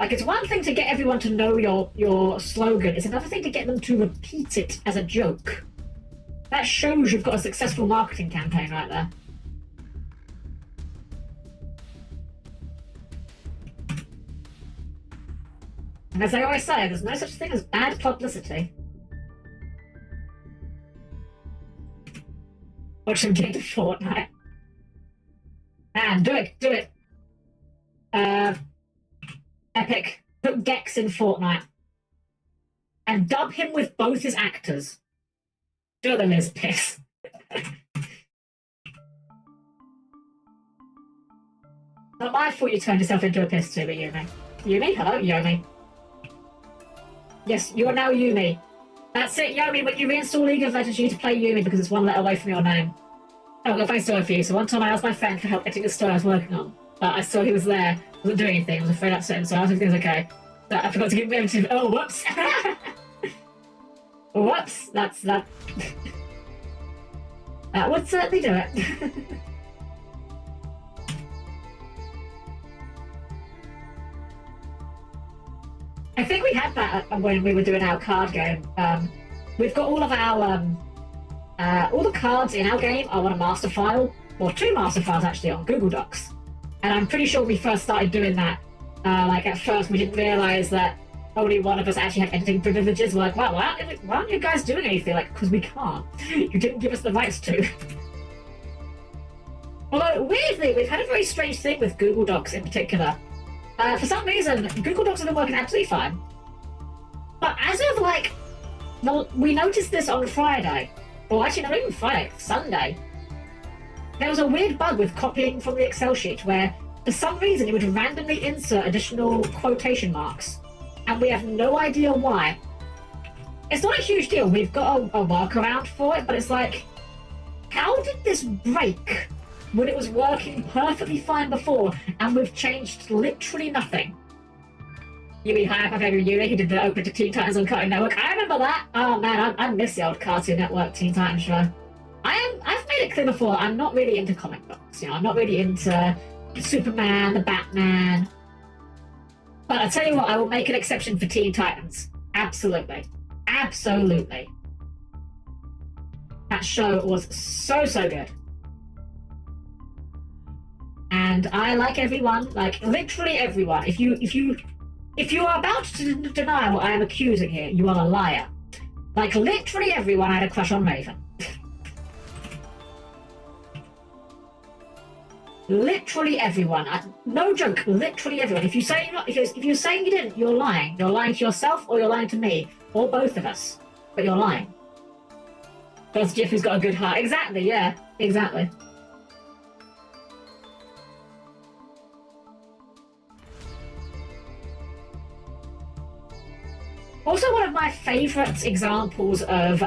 Like, it's one thing to get everyone to know your slogan. It's another thing to get them to repeat it as a joke. That shows you've got a successful marketing campaign right there. And as I always say, there's no such thing as bad publicity. Watch him get to Fortnite. Man, do it. Epic. Put Gex in Fortnite. And dub him with both his actors. Do them his piss. Not my fault you turned yourself into a piss tuber, Yumi. Yumi? Hello, Yomi. Yes, you are now Yumi. That's it, Yomi. When you reinstall League of Legends, you need to play Yumi because it's one letter away from your name. I've got a funny story for you. So one time I asked my friend for help editing a story I was working on, but I saw he was there, wasn't doing anything. I was afraid I'd upset him, so I asked if everything was okay. So I forgot to give him to. Oh, whoops. Whoops. That would certainly do it. I think we had that when we were doing our card game. We've got all of our all the cards in our game are on a master file, or 2 master files actually, on Google Docs. And I'm pretty sure when we first started doing that, like at first we didn't realise that only one of us actually had editing privileges. We're like, wow, why aren't you guys doing anything? Like, because we can't. You didn't give us the rights to. Although, weirdly, we've had a very strange thing with Google Docs in particular. For some reason, Google Docs have been working absolutely fine. But as of like, well, we noticed this on Friday. Or actually, not even Friday, Sunday. There was a weird bug with copying from the Excel sheet where, for some reason, it would randomly insert additional quotation marks. And we have no idea why. It's not a huge deal. We've got a workaround for it, but it's like, how did this break when it was working perfectly fine before, and we've changed literally nothing? You mean hi, my favorite Yuri who did the open to Teen Titans on Cartoon Network? I remember that. Oh man, I miss the old Cartoon Network Teen Titans show. I've made it clear before, I'm not really into comic books. You know, I'm not really into Superman, the Batman. But I tell you what, I will make an exception for Teen Titans. Absolutely. Absolutely. That show was so good. And I like everyone, like literally everyone. If you are about to deny what I am accusing here, you are a liar. Like literally everyone had a crush on Raven. Literally everyone. No joke. Literally everyone. If you say you're not, if you're saying you didn't, you're lying. You're lying to yourself, or you're lying to me, or both of us. But you're lying. Because Jeffrey's got a good heart. Exactly. Yeah. Exactly. Also, one of my favourite examples of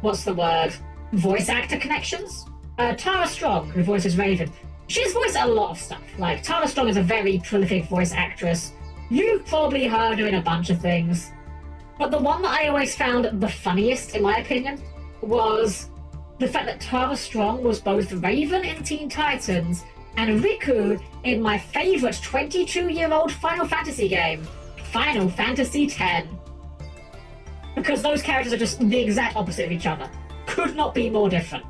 what's the word? Voice actor connections. Tara Strong, who voices Raven, she's voiced a lot of stuff. Like, Tara Strong is a very prolific voice actress. You've probably heard her in a bunch of things. But the one that I always found the funniest, in my opinion, was the fact that Tara Strong was both Raven in Teen Titans and Riku in my favourite 22-year-old Final Fantasy game, Final Fantasy X. Because those characters are just the exact opposite of each other. Could not be more different.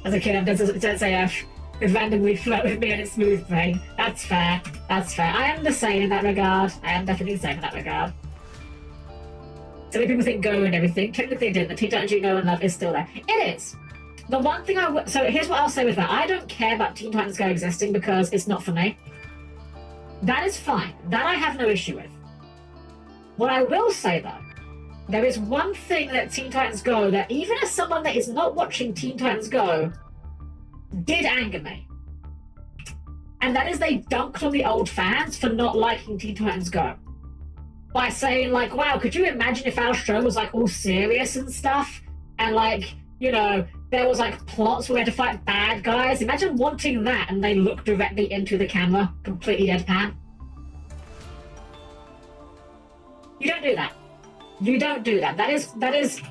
As a kid, I don't say F. It randomly flirt with me and it's smooth brain. That's fair. That's fair. I am the same in that regard. I am definitely the same in that regard. So many people think Go and everything. Technically it didn't. The Teen Titans you know and love is still there. It is. The one thing so here's what I'll say with that. I don't care about Teen Titans Go existing because it's not for me. That is fine. That I have no issue with. What I will say though, there is one thing that Teen Titans Go that even as someone that is not watching Teen Titans Go did anger me. And that is they dunked on the old fans for not liking Teen Titans Go. By saying like, wow, could you imagine if our show was like all serious and stuff? And like, you know, there was like plots where we had to fight bad guys. Imagine wanting that and they look directly into the camera, completely deadpan. You don't do that. You don't do that. That is.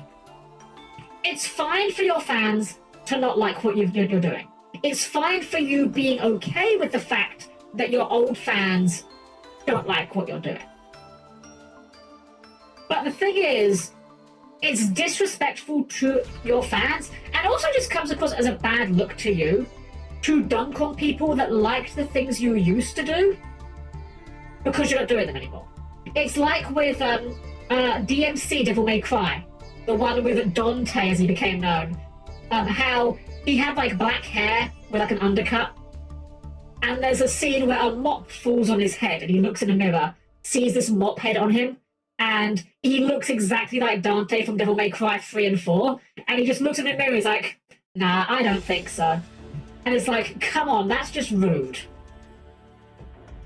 It's fine for your fans to not like what you're doing. It's fine for you being okay with the fact that your old fans don't like what you're doing. But the thing is, it's disrespectful to your fans, and also just comes across as a bad look to you to dunk on people that liked the things you used to do because you're not doing them anymore. It's like with DMC Devil May Cry, the one with Dante as he became known, how he had like black hair with like an undercut, and there's a scene where a mop falls on his head and he looks in a mirror, sees this mop head on him, and he looks exactly like Dante from Devil May Cry 3 and 4, and he just looks in the mirror, he's like, nah, I don't think so. And it's like, come on, that's just rude.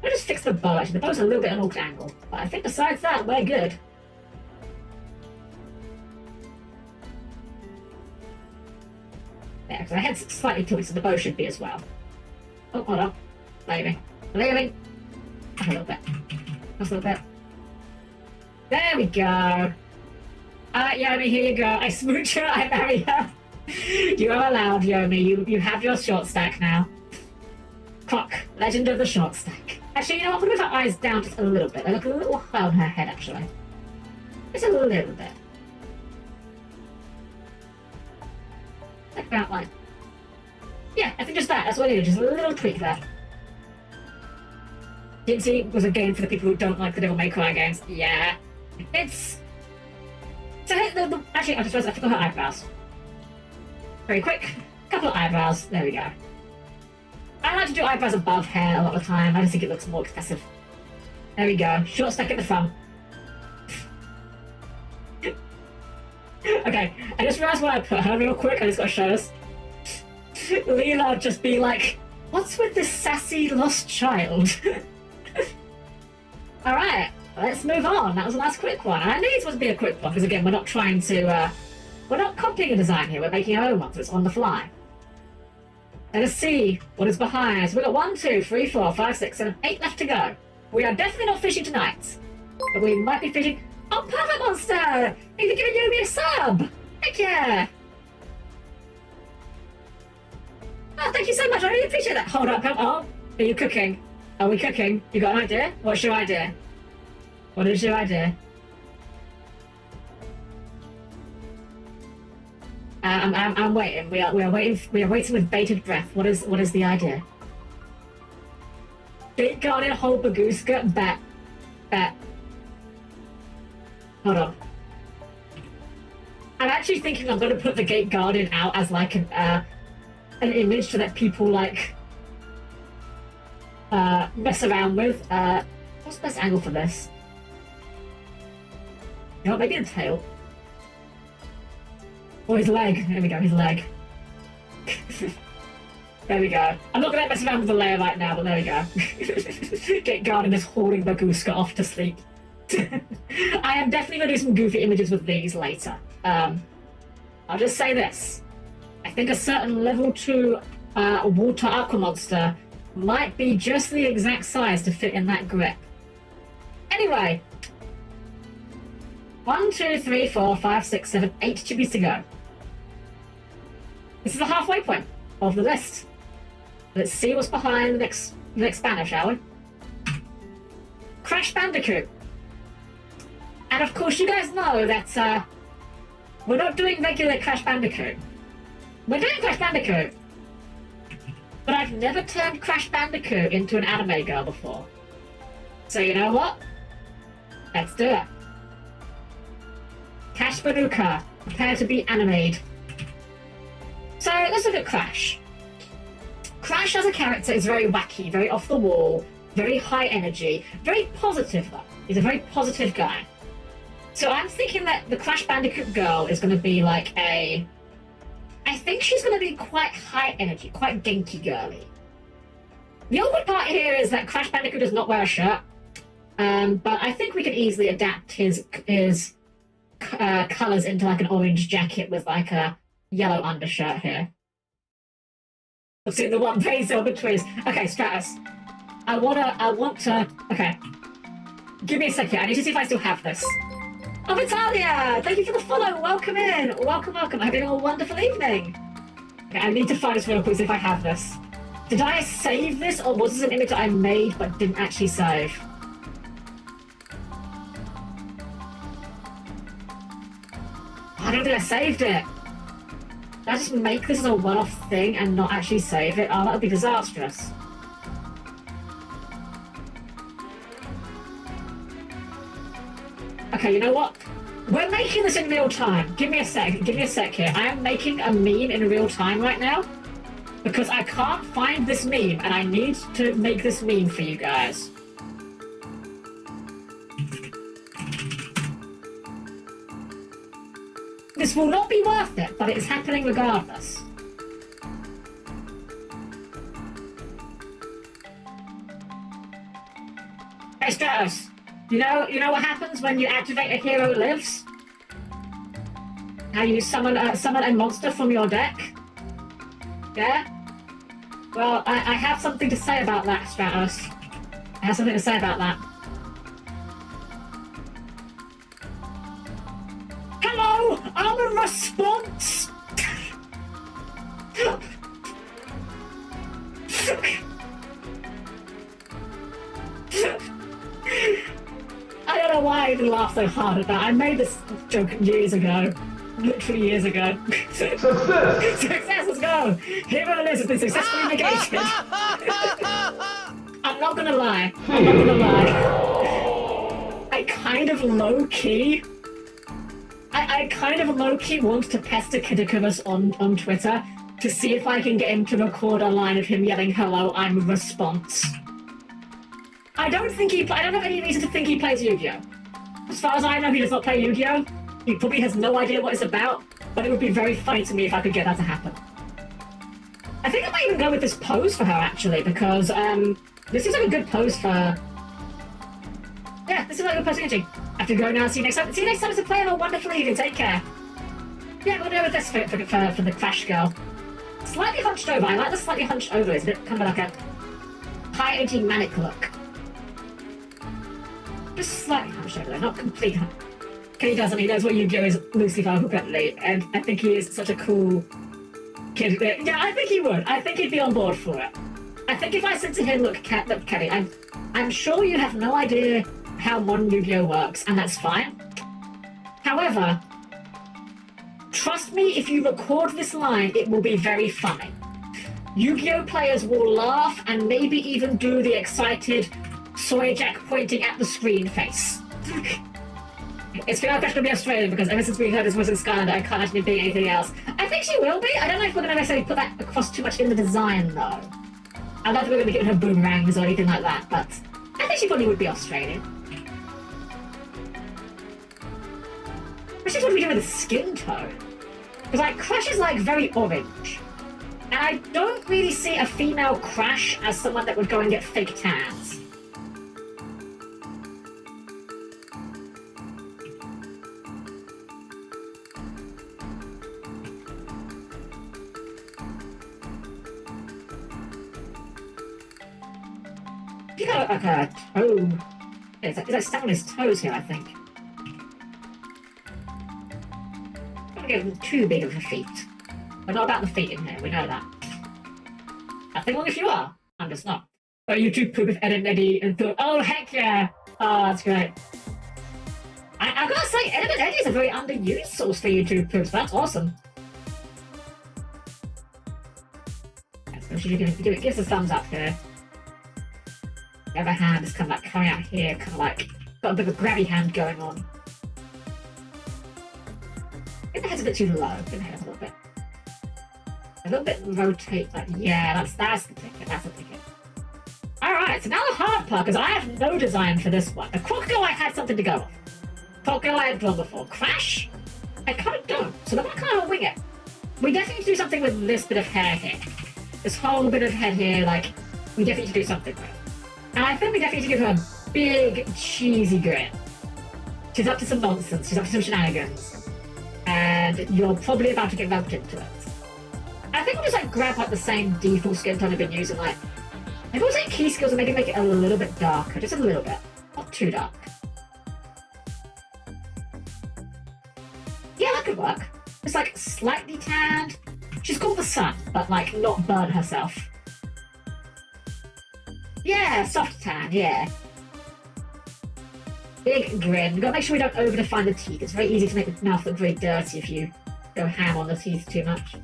I'll just fix the bow, actually. The bow's a little bit at an awkward angle, but I think besides that, we're good. Yeah, because my head's slightly tilted, so the bow should be as well. Oh, hold on. Leaving. Leaving. Up a little bit. Just a little bit. There we go. Yomi, here you go. I smooch her, I marry her. You are allowed, Yomi. You have your short stack now. Clock. Legend of the short stack. Actually, you know what? I'm going to move her eyes down just a little bit. They look a little high on her head, actually. Just a little bit. Like that line. Yeah, I think just that. That's what it is. Just a little tweak there. DMC was a game for the people who don't like the Devil May Cry games. Yeah. It's... Actually, I just realized I forgot her eyebrows. Very quick. Couple of eyebrows. There we go. I like to do eyebrows above hair a lot of the time. I just think it looks more expressive. There we go. Short stack at the front. Okay, I just realized why I put her real quick. I just gotta show us. Leela just be like, what's with this sassy lost child? Alright, let's move on. That was a nice quick one. And I knew it was to be a quick one because, again, we're not trying to... we're not copying a design here. We're making our own one, so it's on the fly. Let us see what is behind us. We've got 1, 2, 3, 4, 5, 6, 7, 8 left to go. We are definitely not fishing tonight. But we might be fishing... Oh, Perfect Monster! You've given Yomi a sub! Heck yeah! Oh, thank you so much. I really appreciate that. Hold up. Oh, are you cooking? Are we cooking? You got an idea? What's your idea? What is your idea? I'm waiting. We are waiting. We are waiting with bated breath. What is the idea? Gate Guardian, hold Baguska, bet. Hold on. I'm actually thinking I'm going to put the Gate Guardian out as like an image to let people like mess around with. What's the best angle for this? You know, maybe the tail. Or his leg. There we go, his leg. There we go. I'm not going to mess around with the layer right now, but there we go. Gate Guardian is hauling Baguska off to sleep. I am definitely going to do some goofy images with these later. I'll just say this. I think a certain level 2 water aqua monster might be just the exact size to fit in that grip. Anyway. 1, 2, 3, 4, 5, 6, 7, 8 chibis to go. This is the halfway point of the list. Let's see what's behind the next banner, shall we? Crash Bandicoot. And of course, you guys know that we're not doing regular Crash Bandicoot. We're doing Crash Bandicoot. But I've never turned Crash Bandicoot into an anime girl before. So you know what? Let's do it. Cash Banuka, prepare to be animated. So let's look at Crash. Crash as a character is very wacky, very off the wall, very high energy, very positive though. He's a very positive guy. So I'm thinking that the Crash Bandicoot girl is going to be like I think she's going to be quite high energy, quite dinky girly. The awkward part here is that Crash Bandicoot does not wear a shirt, but I think we can easily adapt his colours into like an orange jacket with like a yellow undershirt here. I've seen the one page on the twist. Okay, Stratus. I want to. Okay. Give me a second. I need to see if I still have this. Oh, Vitalia! Thank you for the follow. Welcome in. Welcome. I hope you're having a wonderful evening. Okay, I need to find this real quick, see if I have this. Did I save this, or was this an image that I made but didn't actually save? I don't think I saved it. Did I just make this as a one-off thing and not actually save it? Oh, that would be disastrous. Okay, you know what? We're making this in real time. Give me a sec. Give me a sec here. I am making a meme in real time right now because I can't find this meme and I need to make this meme for you guys. This will not be worth it, but it's happening regardless. Hey Stratos, you know what happens when you activate a hero lives? How you summon a monster from your deck? Yeah? Well, I have something to say about that, Stratos. I have something to say about that. Hello! I'm a response! I don't know why I even laugh so hard at that. I made this joke years ago. Literally years ago. Success! Success, let's go! Hero Liz has been successfully negated. I'm not gonna lie. I'm not gonna lie. I kind of low-key want to pester Kidikumus on Twitter to see if I can get him to record a line of him yelling, "Hello, I'm a response." I don't have any reason to think he plays Yu-Gi-Oh! As far as I know, he does not play Yu-Gi-Oh! He probably has no idea what it's about, but it would be very funny to me if I could get that to happen. I think I might even go with this pose for her, actually, because this seems like a good pose for her. Yeah, this is like a good pose for energy. I have to go now. See you next time. See you next time as a player. Have a wonderful evening. Take care. Yeah, we'll do with this for the Crash Girl. Slightly hunched over. I like the slightly hunched over. It's a bit kind of like a high energy manic look. Just slightly hunched over there, not complete hunch. He doesn't. He knows what Yu-Gi-Oh! Is loosely completely, and I think he is such a cool kid. Yeah, I think he would. I think he'd be on board for it. I think if I said to him, look, Kenny, I'm sure you have no idea how modern Yu-Gi-Oh! Works, and that's fine. However, trust me, if you record this line, it will be very funny. Yu-Gi-Oh! Players will laugh and maybe even do the excited Soy Jack pointing at the screen face. It's going to be Australian because ever since we heard this was in Skylander, I can't imagine it being anything else. I think she will be. I don't know if we're going to necessarily put that across too much in the design, though. I don't think we're going to give her boomerangs or anything like that, but I think she probably would be Australian. But she's what we do with the skin tone. Because, like, Crash is, like, very orange. And I don't really see a female Crash as someone that would go and get fake tans. He got like a toe. He's like stuck on his toes here, I think. Don't give him too big of a feet. We're not about the feet in here, we know that. Nothing wrong if you are. I'm just not. But you too poop with Ed and Eddie and thought, oh heck yeah! Oh, that's great. I've got to say, Ed and Eddie is a very underused source for YouTube poops. That's awesome. So should you give us a thumbs up here. The other hand is kind of like coming out here, kind of like got a bit of a grabby hand going on. I think the head's a bit too low. I think the head's a little bit rotate. Like yeah, that's the ticket. That's the ticket. All right, so now the hard part because I have no design for this one. The Crocodile I had something to go off. Crocodile I had drawn before. Crash, I kind of don't. So I'm gonna kind of wing it. We definitely need to do something with this bit of hair here. This whole bit of head here, like we definitely need to do something with. And I think we definitely need to give her a big, cheesy grin. She's up to some nonsense. She's up to some shenanigans. And you're probably about to get roped into it. I think we'll just like grab like the same default skin tone I've been using. Like, maybe we'll take key skills and maybe make it a little bit darker. Just a little bit. Not too dark. Yeah, that could work. It's like slightly tanned. She's called the sun, but like not burn herself. Yeah, soft tan, yeah. Big grin. We've got to make sure we don't over-define the teeth. It's very easy to make the mouth look very dirty if you go ham on the teeth too much.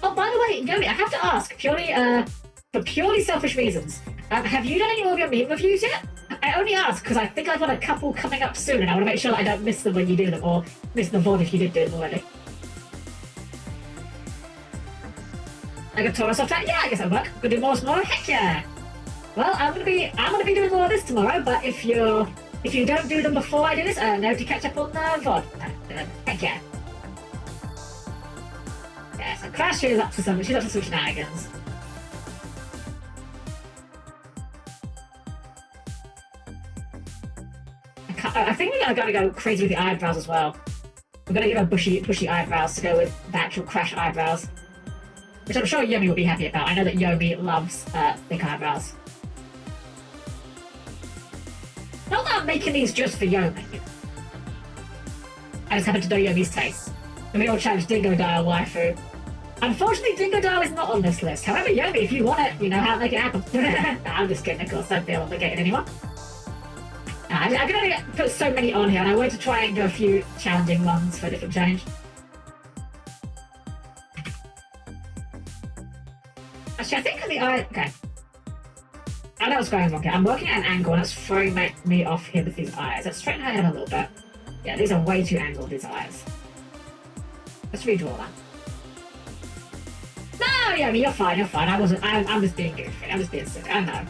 Oh, by the way, Yomi, I have to ask, purely for purely selfish reasons, have you done any more of your meme reviews yet? I only ask because I think I've got a couple coming up soon, and I want to make sure that I don't miss them when you do them, or miss the VOD if you did do them already. I got Taurus off that? Yeah, I guess that'll work. Gonna do more tomorrow? Heck yeah! Well, I'm gonna be doing more of this tomorrow, but if you don't do them before I do this, know to catch up on the VOD. Heck yeah. Yeah, so Crash is up to some shenanigans. I think we're gonna go crazy with the eyebrows as well. We're gonna give her bushy eyebrows to go with the actual Crash eyebrows, which I'm sure Yomi will be happy about. I know that Yomi loves thick eyebrows. Not that I'm making these just for Yomi. I just happen to know Yomi's taste. And we all challenge Dingodile waifu. Unfortunately, Dingodile is not on this list. However, Yomi, if you want it, you know how to make it happen. Nah, I'm just kidding, of course. Don't feel obligated anyone. I can only put so many on here, and I wanted to try and do a few challenging ones for a different change. Actually, I think the eye... Okay. I know what's going wrong here. I'm working at an angle, and it's throwing me off here with these eyes. Let's straighten her head a little bit. Yeah, these are way too angled, these eyes. Let's redraw that. No, yeah, you're fine, you're fine. I'm just being goofy. I'm just being silly. I know.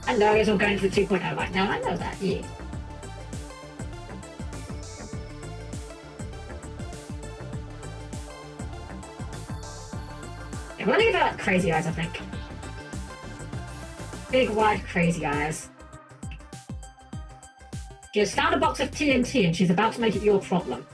I know it's all going to the 2.0 right now. I know that, yeah. Yeah, we'll leave out crazy eyes, I think. Big, wide, crazy eyes. She has found a box of TNT and she's about to make it your problem.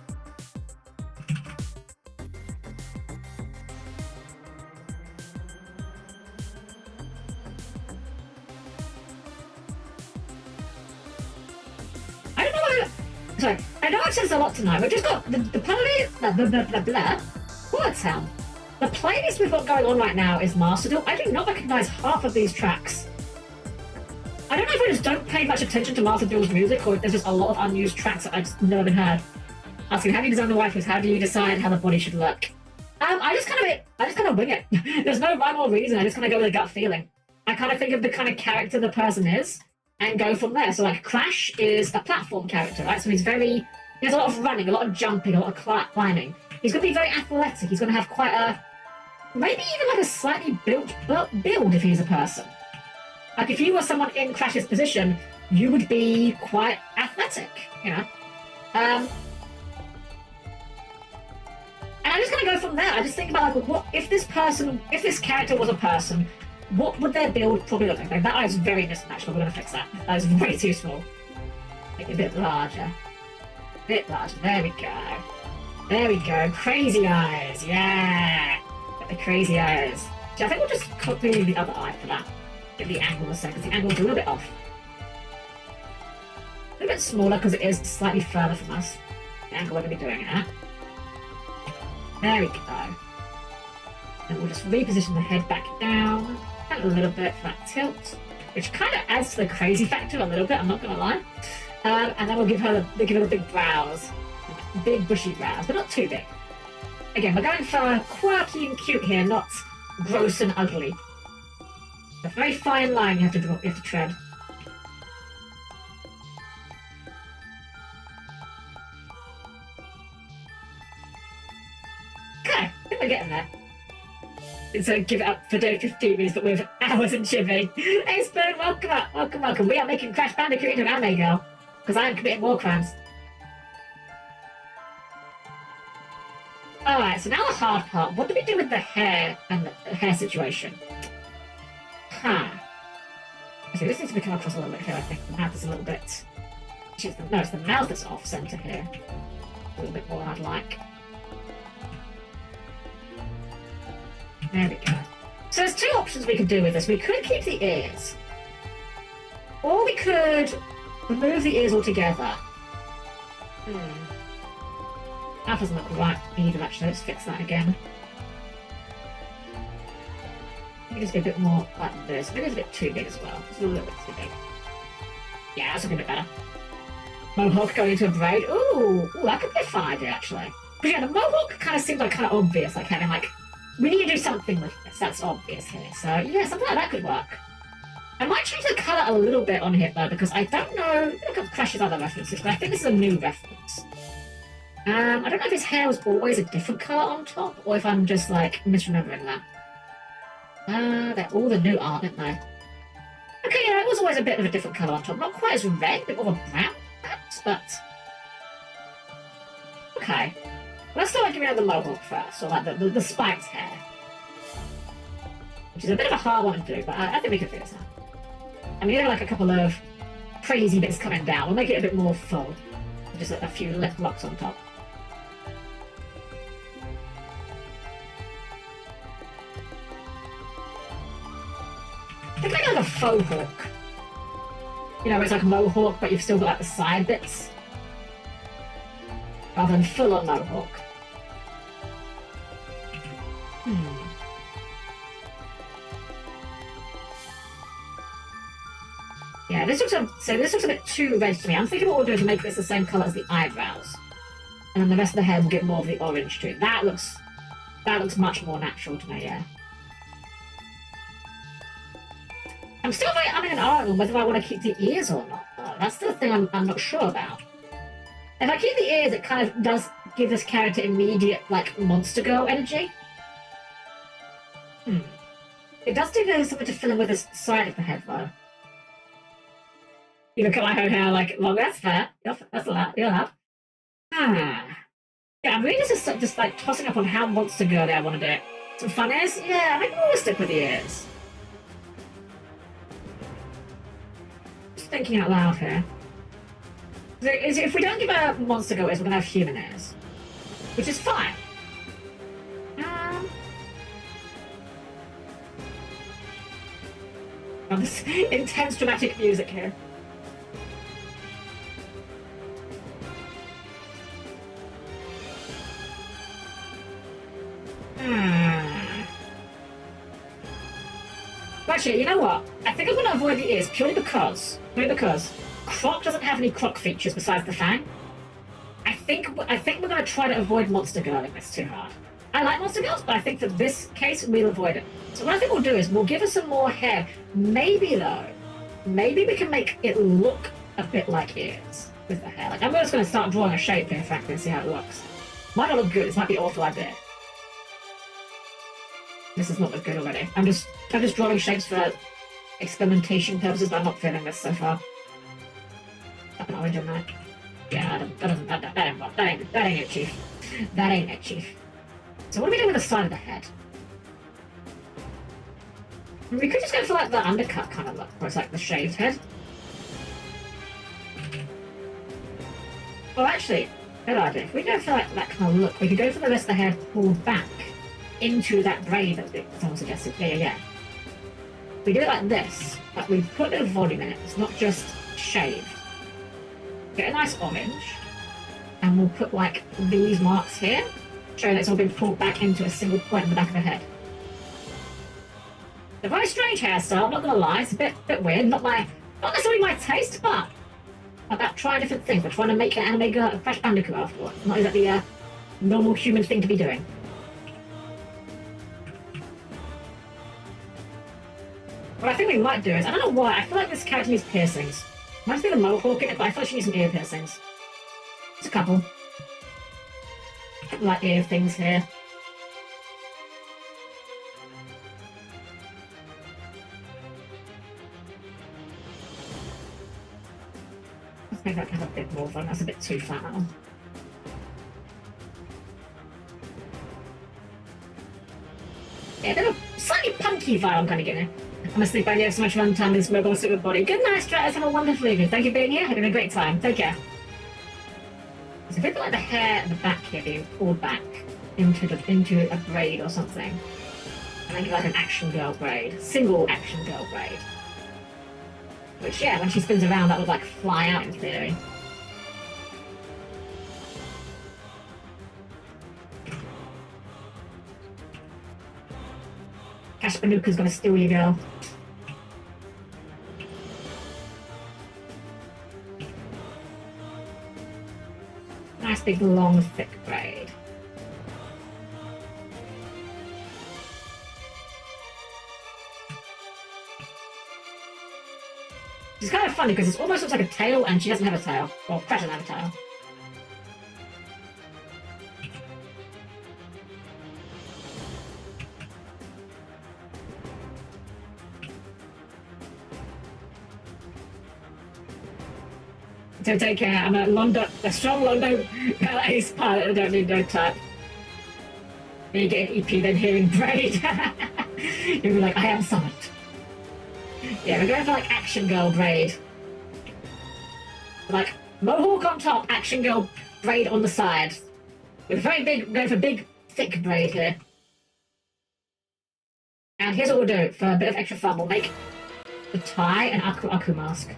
Sorry, I know I've said this a lot tonight. We've just got the word sound. The playlist we've got going on right now is Mastered. I do not recognise half of these tracks. I don't know if I just don't pay much attention to Master Duel's music, or if there's just a lot of unused tracks that I've just never been heard. Asking, how do you design the waifus? How do you decide how the body should look? I just kind of wing it. There's no rhyme or reason. I just kind of go with a gut feeling. I kind of think of the kind of character the person is, and go from there. So like Crash is a platform character, right? So he has a lot of running, a lot of jumping, a lot of climbing. He's going to be very athletic. He's going to have quite a, maybe even like a slightly built build if he's a person. Like if you were someone in Crash's position, you would be quite athletic, you know? And I'm just going to go from there. I just think about like, what if this character was a person, what would their build probably look like? Like that eye is very mismatched, but we're going to fix that. That is way too small. Make it a bit larger. A bit larger. There we go. There we go. Crazy eyes. Yeah. Got the crazy eyes. So I think we'll just copy the other eye for that. Get the angle the same, because the angle's a little bit off. A little bit smaller because it is slightly further from us. The angle we're going to be doing it at. There we go. And we'll just reposition the head back down. A little bit for that tilt, which kind of adds to the crazy factor a little bit, I'm not going to lie. And then we'll give her the big brows. Big bushy brows, but not too big. Again, we're going for quirky and cute here, not gross and ugly. A very fine line you have to tread. Okay, I think we're getting there. So give it up for day 15 minutes, but with hours and chipping. Hey Spoon, welcome up, welcome. We are making Crash Bandicoot into an anime girl, because I am committing war crimes. Alright, so now the hard part. What do we do with the hair and the hair situation? Okay, this needs to come across a little bit here, I think. The mouth is a little bit... No, it's the mouth that's off-centre here. A little bit more I'd like. There we go. So there's two options we could do with this. We could keep the ears. Or we could remove the ears altogether. That doesn't look right either, actually. Let's fix that again. Maybe just be a bit more like this. Maybe it's a bit too big as well. It's a little bit too big. Yeah, that's looking a bit better. Mohawk going into a braid. Ooh, that could be a fun idea, actually. But yeah, the mohawk kind of seems like kind of obvious, like having like, we need to do something with this. That's obvious here. So yeah, something like that could work. I might change the colour a little bit on here though, because I don't know. Look at Crash's other references, but I think this is a new reference. I don't know if his hair was always a different colour on top, or if I'm just like misremembering that. They're all the new art, aren't they? Okay, yeah, it was always a bit of a different colour on top. Not quite as red, a bit more of a brown, perhaps, but... Okay. Let's start giving out the mohawk first, or like the spiked hair. Which is a bit of a hard one to do, but I think we can figure this out. And we have like a couple of crazy bits coming down. We'll make it a bit more full. Just a few left locks on top. I think like a faux hawk. You know, where it's like a mohawk, but you've still got like the side bits. Rather than full on mohawk. Yeah, this looks a bit too red to me. I'm thinking what we'll do is make this the same colour as the eyebrows. And then the rest of the hair will get more of the orange to it. That looks much more natural to me, yeah. I'm still very umming and ahhing on whether I want to keep the ears or not, though. That's the thing I'm not sure about. If I keep the ears, it kind of does give this character immediate, like, Monster Girl energy. It does do something to fill in with this side of the head, though. You look at my hair like, well, that's fair. That's a lot. You're allowed. Yeah, I'm really just like tossing up on how Monster Girl I want to do it. Some fun ears? Yeah, maybe we'll stick with the ears. Just thinking out loud here. If we don't give her Monster Girl ears, we're going to have human ears. Which is fine. Oh, this intense dramatic music here. Actually, you know what? I think I'm going to avoid the ears purely because Croc doesn't have any Croc features besides the fang. I think we're going to try to avoid Monster Girl if it's too hard. I like Monster Girls, but I think for this case we'll avoid it. So what I think we'll do is we'll give her some more hair. Maybe we can make it look a bit like ears with the hair. Like I'm just going to start drawing a shape here, frankly, and see how it looks. Might not look good. This might be an awful idea. This does not look good already. I'm just drawing shapes for experimentation purposes, but I'm not feeling this so far. Up an orange on that. Yeah, that ain't it, Chief. That ain't it, Chief. So what do we do with the side of the head? We could just go for like the undercut kind of look, where it's like the shaved head. Well, actually, good idea. If we go for like that kind of look, we could go for the rest of the hair pulled back into that braid that someone suggested. Yeah. We do it like this, but we put a bit of volume in it. It's not just shaved. Get a nice orange, and we'll put like these marks here, showing that it's all been pulled back into a single point in the back of the head. It's a very strange hairstyle, I'm not gonna lie. It's a bit weird. Not necessarily my taste, but about trying different things. We're trying to make an anime girl a Crash Bandicoot after all. Not exactly a normal human thing to be doing. What I think we might do is, I don't know why, I feel like this character needs piercings. Might be the mohawk in it, but I feel like she needs some ear piercings. Just a couple. Like ear things here. Let's make that have a bit more fun. That's a bit too flat now. Yeah, a bit of a slightly punky vibe I'm kind of getting. I must think you have so much fun time in this mobile super body. Good night, Stratus. Have a wonderful evening. Thank you for being here. Having a great time. Take care. It's a bit like the hair at the back here being pulled back into a braid or something. And then like an action girl braid. Single action girl braid. Which, yeah, when she spins around, that would like fly out in theory. Kashpanuka's gonna steal you, girl. Nice big long thick braid. It's kind of funny because it almost looks like a tail and she doesn't have a tail. Well, Crash doesn't have a tail. So take care, I'm a strong Londo ace pilot, I don't need no type. Then you get an EP, then hearing braid. You'll be like, I am summoned. Yeah, we're going for like Action Girl braid. Like mohawk on top, Action Girl braid on the side. With very big, going for big, thick braid here. And here's what we'll do for a bit of extra fun. We'll make the tie an Aku mask.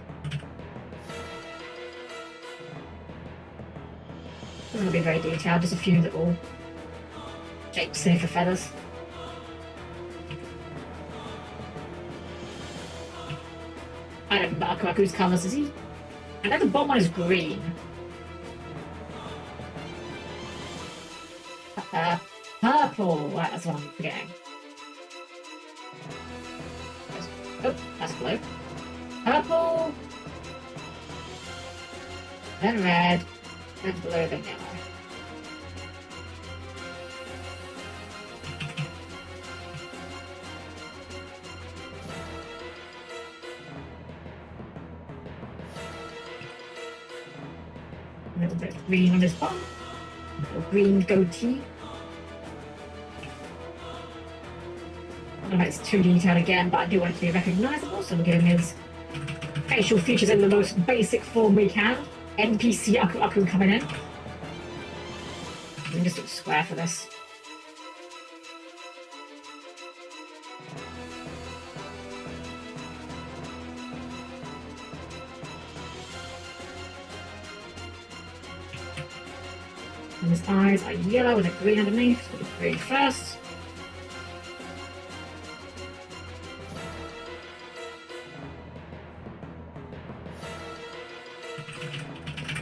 Doesn't look very detailed, just a few little shapes here for feathers. I don't know Aku's colours, is he? I know the bottom one is green. Purple! Right, that's what I'm forgetting. Oh, that's blue. Purple! Then red. Then blue, then yellow. A little bit of green on his bum. A little green goatee. I don't know if it's too detailed again, but I do want it to be recognisable, so we'll give him his facial features in the most basic form we can. NPC Aku coming in. We can just look square for this. And his eyes are yellow with a green underneath. So we'll do green first.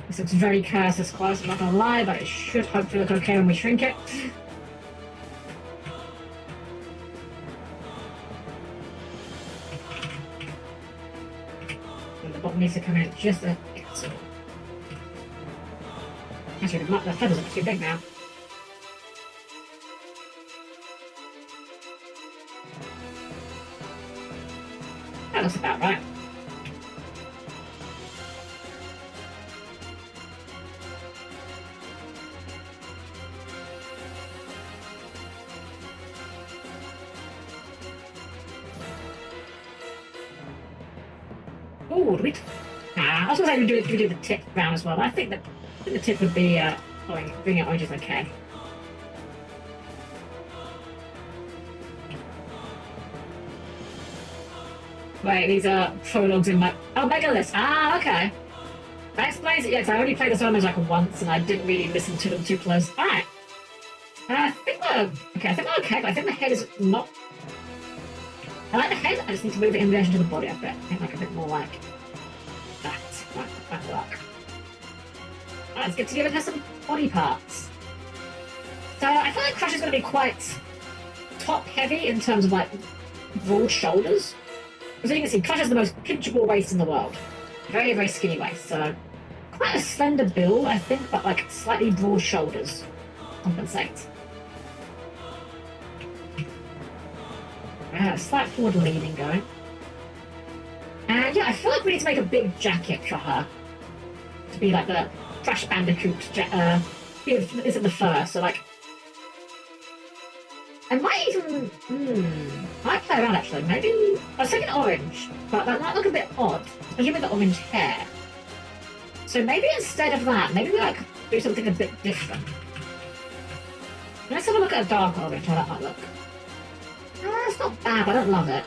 This looks very Cursus close, I'm not gonna lie, but it should hopefully look okay when we shrink it. And the bottom needs to come in just a pixel. Actually, the feathers look too big now. That looks about right. Oh, I was going to say we do the tip brown as well, but I think the tip would be bring it orange is okay. Wait, these are prologues in my mega list. Ah, okay. That explains it. Yeah, because I only played the solo like once and I didn't really listen to them too close. All right. I think we're okay. I think we're okay, but I think the head is not. I like the head. I just need to move it in relation to the body a bit. I think like a bit more like that. That work. Alright, let's get to giving her some body parts. So I feel like Crush is going to be quite top heavy in terms of like broad shoulders. As you can see, Crush has the most pinchable waist in the world. Very, very skinny waist. So quite a slender build, I think, but like slightly broad shoulders compensate. Slight forward leaning going. And yeah, I feel like we need to make a big jacket for her. To be like the Crash Bandicoot is in the fur, so like I might even might play around actually. Maybe I was thinking orange, but that might look a bit odd, especially with the orange hair. So maybe instead of that, maybe we like do something a bit different. Let's have a look at a dark orange, how that might look. It's not bad, I don't love it.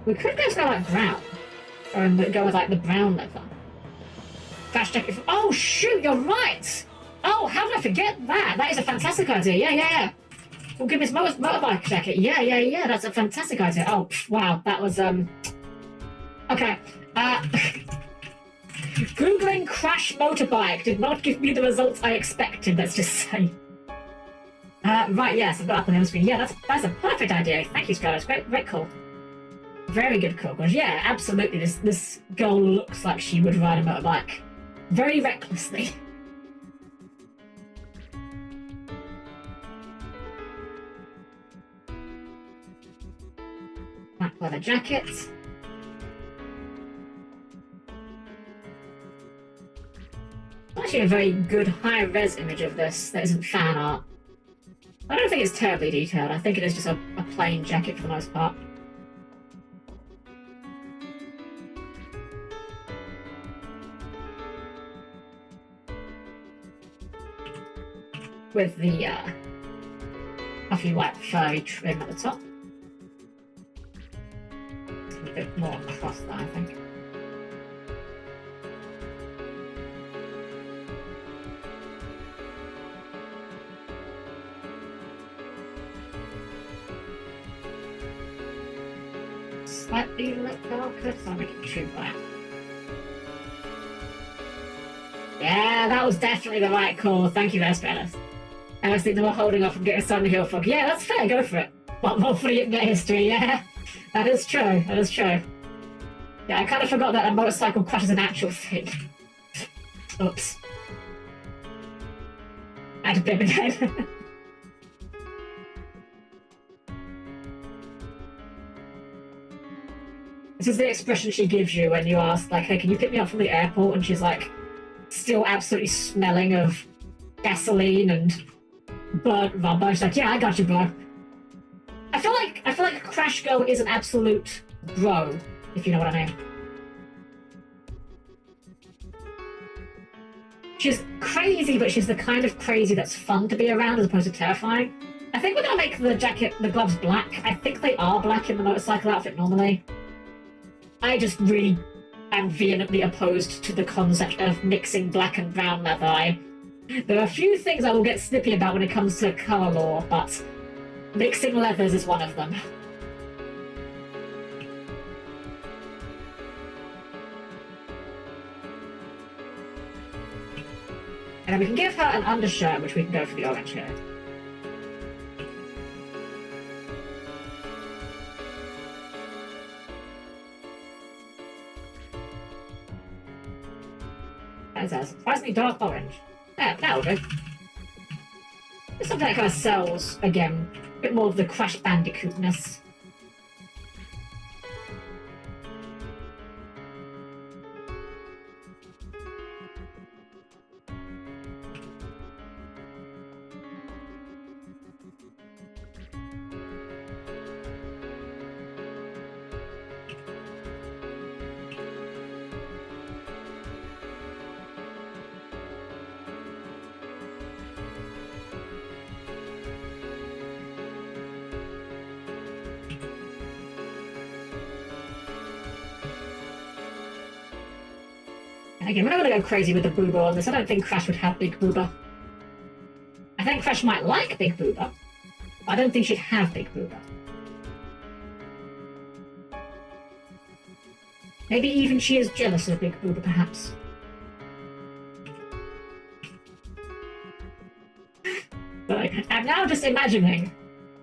We could just go like brown. Or go with like the brown leather. Crash jacket. Oh shoot, you're right! Oh, how did I forget that? That is a fantastic idea. Yeah. We'll give his motorbike jacket. Yeah. That's a fantastic idea. Oh, wow. That was, Okay. Googling crash motorbike did not give me the results I expected, let's just say. Right, yes, I've got up on the screen. Yeah, that's a perfect idea. Thank you, Skylar. Great call. Very good call. Because, yeah, absolutely. This girl looks like she would ride a motorbike. Very recklessly. Black leather jacket. Actually a very good high-res image of this that isn't fan art. I don't think it's terribly detailed. I think it is just a plain jacket for the most part. With the puffy white furry trim at the top. A bit more across that, I think. Slightly darker, so I'll make it too black. Yeah, that was definitely the right call. Thank you, Vesperis. I was thinking we're holding off from getting Sun Hill Fog. Yeah, that's fair, go for it. What more for the history, yeah. That is true, Yeah, I kind of forgot that a motorcycle crash is an actual thing. Oops. I had to blip again. This is the expression she gives you when you ask, like, hey, can you pick me up from the airport? And she's like, still absolutely smelling of gasoline and burnt rubber. She's like, yeah, I got you, bro. I feel like Crash Girl is an absolute bro, if you know what I mean. She's crazy, but she's the kind of crazy that's fun to be around as opposed to terrifying. I think we're gonna make the gloves black. I think they are black in the motorcycle outfit normally. I just really am vehemently opposed to the concept of mixing black and brown leather. There are a few things I will get snippy about when it comes to colour law, but mixing leathers is one of them. And then we can give her an undershirt, which we can go for the orange here. That is a surprisingly dark orange. Yeah, that'll do. It's something that kind of sells, again, a bit more of the Crash Bandicootness. And again, we're not going to go crazy with the booba on this. I don't think Crash would have big booba. I think Crash might like big booba, but I don't think she'd have big booba. Maybe even she is jealous of big booba, perhaps. But I'm now just imagining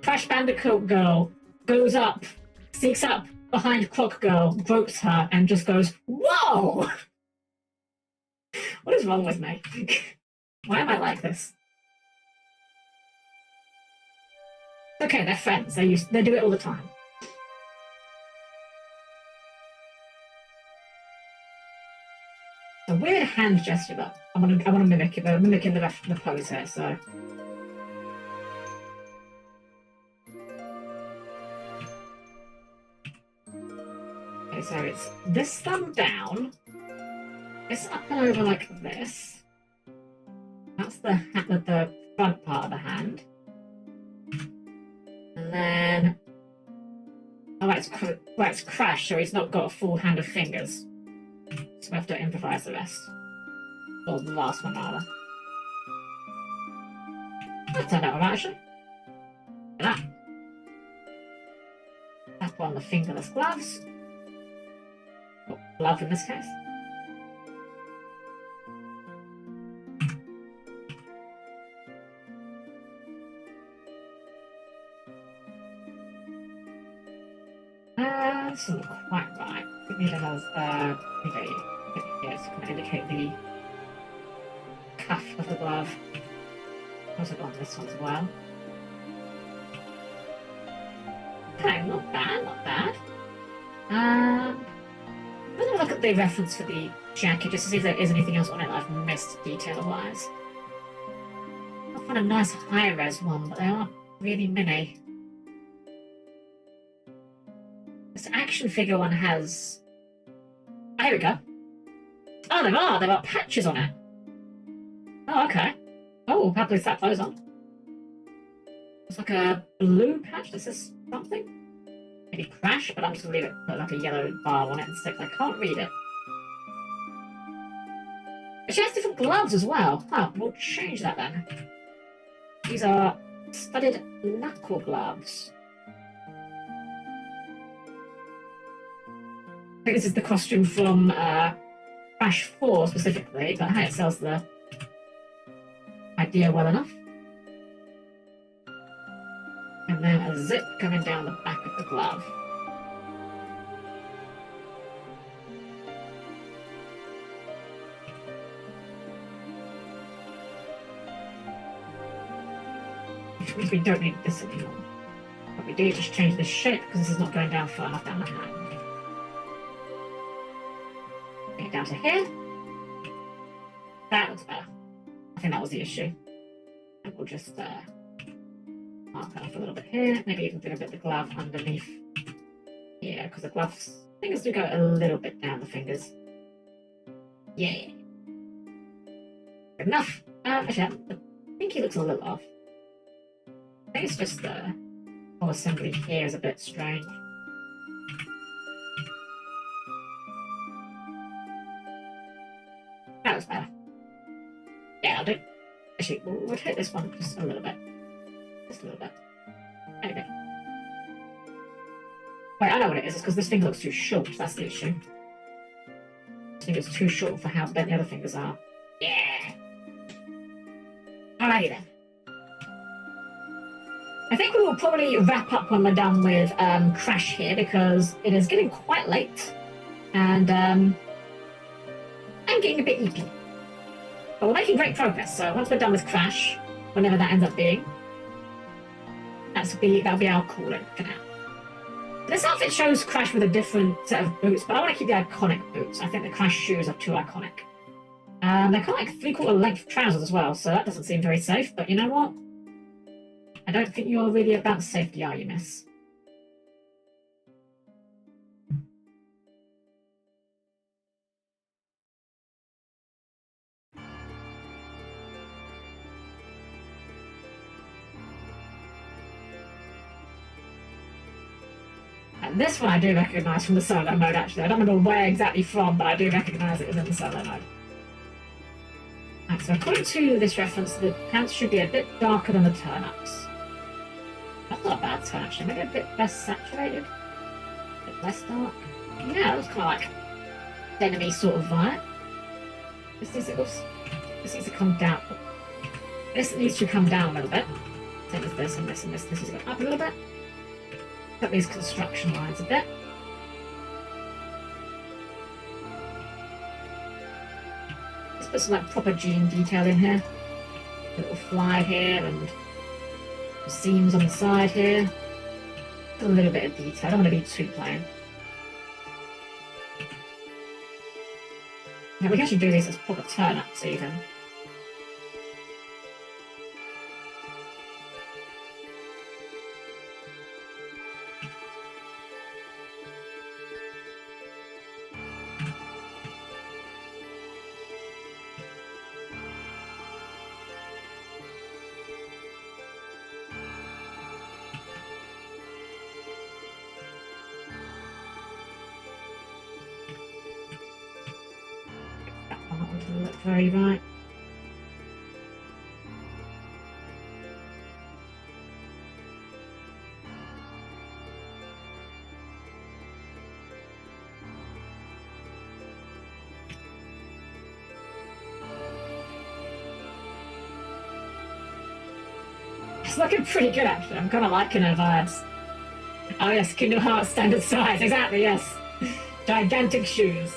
Crash Bandicoot Girl goes up, sneaks up behind Croc Girl, gropes her, and just goes, "Whoa!" What is wrong with me? Why am I like this? Okay, they're friends. They do it all the time. A weird hand gesture, but I want to mimic it. I'm mimicking the pose here. So. Okay, so it's this thumb down. It's up and over like this. That's the front part of the hand. And then... Oh, it's Crash, so he's not got a full hand of fingers. So we have to improvise the rest. Or the last one, rather. That turned out alright, actually. that. Tap on the fingerless gloves. Or glove in this case. This isn't quite right. I think it has yes, to kind of indicate the cuff of the glove. Also got on this one as well. Okay, not bad, not bad. I'm gonna look at the reference for the jacket just to see if there is anything else on it that I've missed detail-wise. I find a nice high-res one, but they are really mini. This action figure one has... Oh, here we go. Oh, there are patches on it. Oh, okay. Oh, happily slap those on. It's like a blue patch that says something. Maybe Crash, but I'm just gonna leave it put like a yellow bar on it instead because I can't read it. She has different gloves as well. Oh, we'll change that then. These are studded knuckle gloves. I think this is the costume from Crash 4 specifically, but hey, it sells the idea well enough. And then a zip coming down the back of the glove. Which means we don't need this anymore. What we do is just change the shape because this is not going down far enough down the hand. Bring it down to here. That looks better. I think that was the issue. And we'll just mark that off a little bit here. Maybe even do a bit of the glove underneath. Yeah, because the gloves fingers do go a little bit down the fingers. Yeah. Good enough. Actually, I think he looks a little off. I think it's just the whole assembly here is a bit strange. That was better. Yeah, I'll do. Actually, we'll hit this one just a little bit. Just a little bit. There we go. Wait, I know what it is. It's because this finger looks too short. That's the issue. This finger's too short for how bent the other fingers are. Yeah. Alrighty then. I think we will probably wrap up when we're done with Crash here because it is getting quite late and I'm getting a bit eepy. But we're making great progress, so once we're done with Crash, whenever that ends up being, that'll be our call-in for now. This outfit shows Crash with a different set of boots, but I want to keep the iconic boots. I think the Crash shoes are too iconic. They're kind of like 3/4 length trousers as well, so that doesn't seem very safe, but you know what? I don't think you're really about safety, are you, miss? And this one I do recognise from the solo mode, actually. I don't remember where exactly from, but I do recognise it was in the solo mode. Right, so according to this reference, the pants should be a bit darker than the turn-ups. That's not a bad turn, actually. Maybe a bit less saturated. A bit less dark. Yeah, it was kind of like denim-y sort of vibe. This needs to come down. This needs to come down a little bit. Same as this and this and this. This needs to go up a little bit. Cut these construction lines a bit. Let's put some like proper jean detail in here. A little fly here and seams on the side here. A little bit of detail. I don't want to be too plain. Now we can actually do these as proper turn-ups even. Doesn't look very right. It's looking pretty good, actually. I'm kind of liking her vibes. Oh, yes, Kingdom Hearts standard size. Exactly, yes. Gigantic shoes.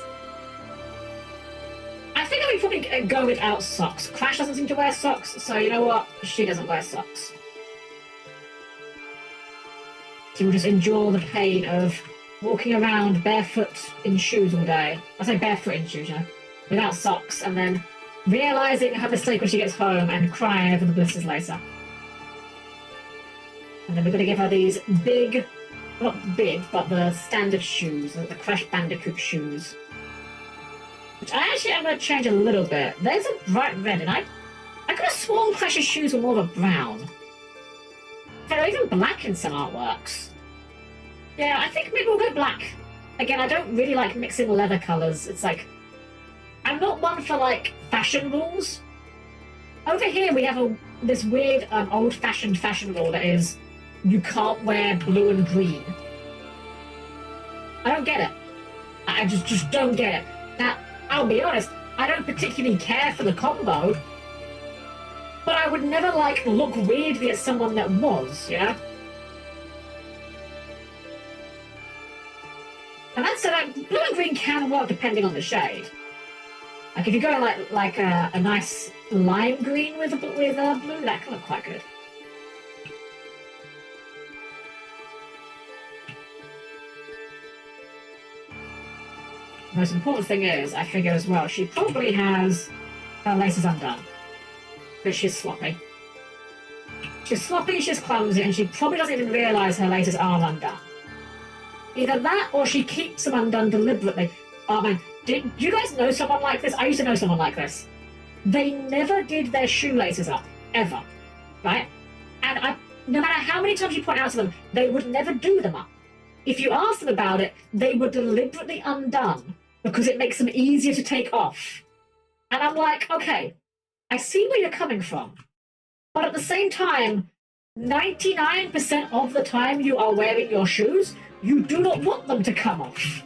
I think I would probably go without socks. Crash doesn't seem to wear socks, so you know what? She doesn't wear socks. She will just endure the pain of walking around barefoot in shoes all day. I say barefoot in shoes, you know, without socks, and then realising her mistake when she gets home and crying over the blisters later. And then we're going to give her these big, not big, but the standard shoes, the Crash Bandicoot shoes. Which I actually am going to change a little bit. There's a bright red, and I could have sworn Crash's shoes were more of a brown. They're even black in some artworks. Yeah, I think maybe we'll go black. Again, I don't really like mixing leather colours. It's like, I'm not one for, like, fashion rules. Over here we have this weird old-fashioned fashion rule that is, you can't wear blue and green. I don't get it. I just don't get it. Now, I'll be honest, I don't particularly care for the combo, but I would never, like, look weirdly at someone that was, you know? And that's so, like, blue and green can work depending on the shade. Like, if you go like a nice lime green with blue, that can look quite good. The most important thing is, I figure as well, she probably has her laces undone. But she's sloppy. She's sloppy, she's clumsy, and she probably doesn't even realise her laces are undone. Either that, or she keeps them undone deliberately. Oh man, do you guys know someone like this? I used to know someone like this. They never did their shoelaces up, ever. Right? And no matter how many times you point out to them, they would never do them up. If you ask them about it, they were deliberately undone because it makes them easier to take off. And I'm like, okay, I see where you're coming from. But at the same time, 99% of the time you are wearing your shoes, you do not want them to come off.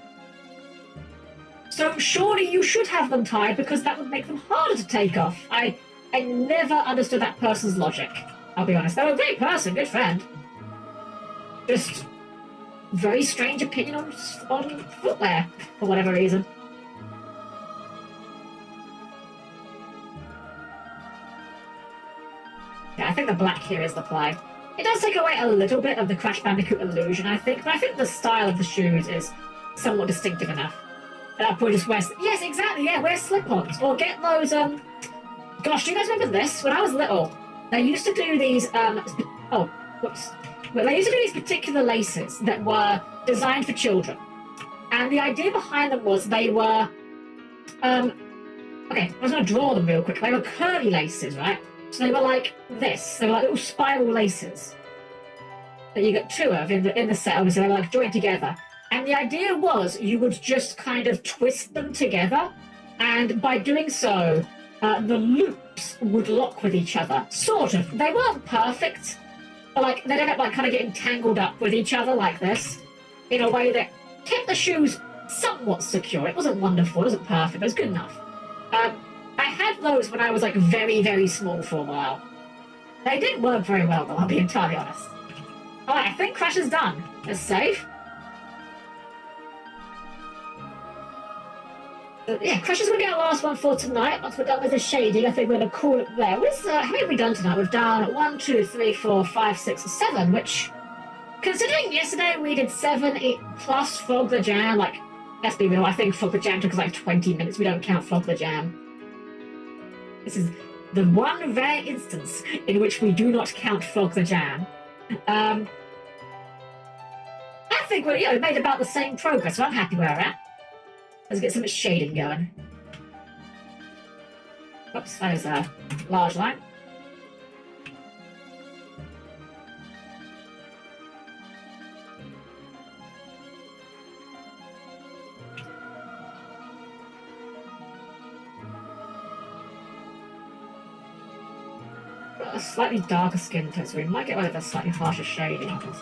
So surely you should have them tied because that would make them harder to take off. I never understood that person's logic, I'll be honest. They were a great person, good friend. Just very strange opinion on footwear, for whatever reason. Yeah, I think the black here is the play. It does take away a little bit of the Crash Bandicoot illusion, I think, but I think the style of the shoes is somewhat distinctive enough. And I'll probably just wear... Yes, exactly, yeah, wear slip-ons. Or get those, Gosh, do you guys remember this? When I was little, they used to do these, Oh, whoops. Well, they used to do these particular laces that were designed for children. And the idea behind them was they were... Okay, I was going to draw them real quick. They were curly laces, right? So they were like this. They were like little spiral laces that you got two of in the set. Obviously, they were like joined together. And the idea was you would just kind of twist them together, and by doing so, the loops would lock with each other. Sort of. They weren't perfect, but like they'd end up like kind of getting tangled up with each other like this, in a way that kept the shoes somewhat secure. It wasn't wonderful. It wasn't perfect. It was good enough. I had those when I was like very, very small for a while. They didn't work very well though, I'll be entirely honest. Alright, I think Crash is done. Let's save. Yeah, Crash is going to be our last one for tonight. Once we're done with the shading, I think we're going to call it there. How many have we done tonight? We've done 1, 2, 3, 4, 5, 6, 7, which, considering yesterday we did 7 plus Frog the Jam, like, let's be real, I think Frog the Jam took us like 20 minutes. We don't count Frog the Jam. This is the one rare instance in which we do not count Frog the Jam. I think we made about the same progress, so I'm happy where we're at. Let's get some shading going. Oops, that is a large line. A slightly darker skin tone, so we might get away with a slightly harsher shading on this.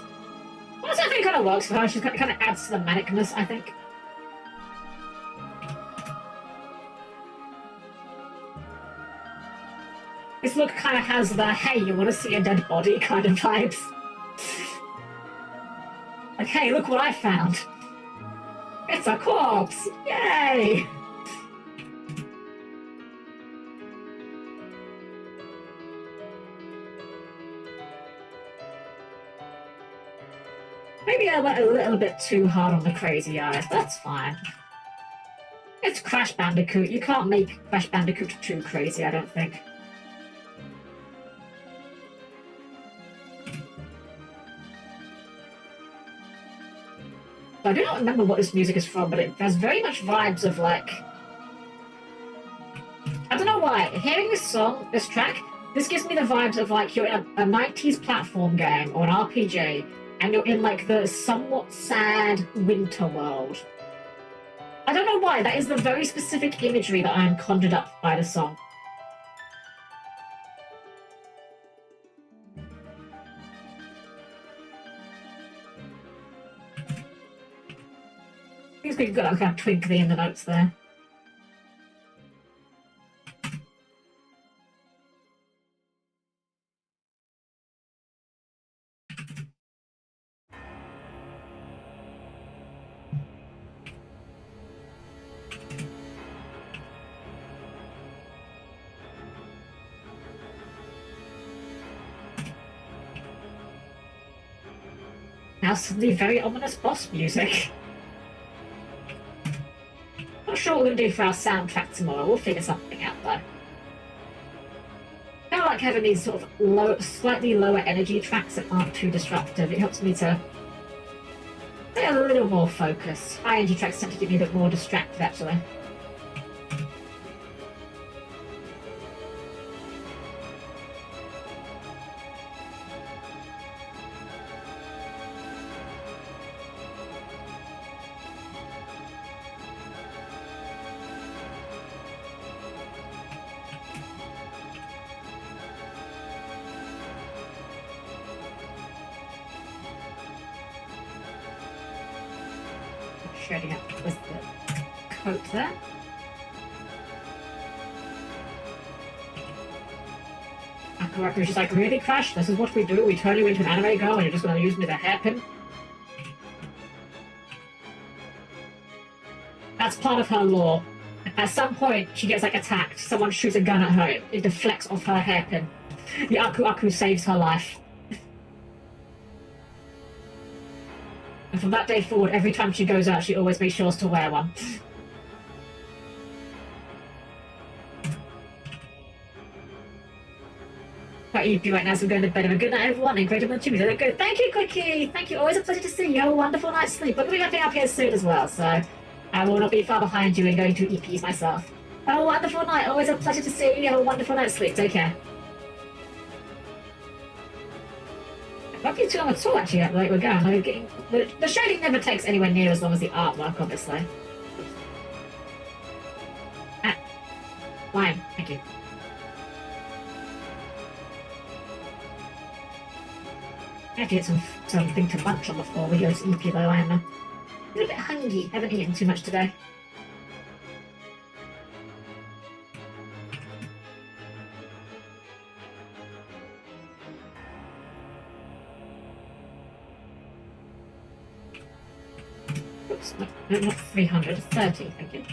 Honestly, I think it kind of works for her. She kind of adds to the manicness, I think. this look kind of has the, hey, you want to see a dead body kind of vibes. Like, hey, look what I found. It's a corpse! Yay! Maybe I went a little bit too hard on the crazy eyes. That's fine. It's Crash Bandicoot. You can't make Crash Bandicoot too crazy, I don't think. I do not remember what this music is from, but it has very much vibes of, like... I don't know why. Hearing this song, this track, this gives me the vibes of, like, you're in a 90s platform game or an RPG, and you're in, like, the somewhat sad winter world. I don't know why. That is the very specific imagery that I am conjured up by the song. It's got that kind of twinkly in the notes there. Now suddenly very ominous boss music. Not sure what we're going to do for our soundtrack tomorrow. We'll figure something out though. I like having these sort of low, slightly lower energy tracks that aren't too disruptive. It helps me to stay a little more focused. High energy tracks tend to get me a bit more distracted actually. Shredding up with the coat there. Akuraku's just like, really, Crash? This is what we do? We turn you into an anime girl and you're just going to use me as a hairpin? That's part of her lore. At some point, she gets, like, attacked. Someone shoots a gun at her. It deflects off her hairpin. The Aku saves her life. And from that day forward, every time she goes out, she always makes sure to wear one. Quite EP right now, so we're going to bed. Have a good night, everyone. Incredible Chibi. There we go. Thank you, Quickie. Thank you. Always a pleasure to see you. Have a wonderful night's sleep. I'm going to be wrapping up here soon as well, so I will not be far behind you in going to EPs myself. Have a wonderful night. Always a pleasure to see you. Have a wonderful night's sleep. Take care. Not be too long at all, actually, at the rate we're going. Like, getting, the shading never takes anywhere near as long as the artwork, obviously. Ah. Wine. Thank you. I have to get something to munch on before we go to EP, though. I am a little bit hungry. Haven't eaten too much today. Oops, no, not 300, 30, thank you.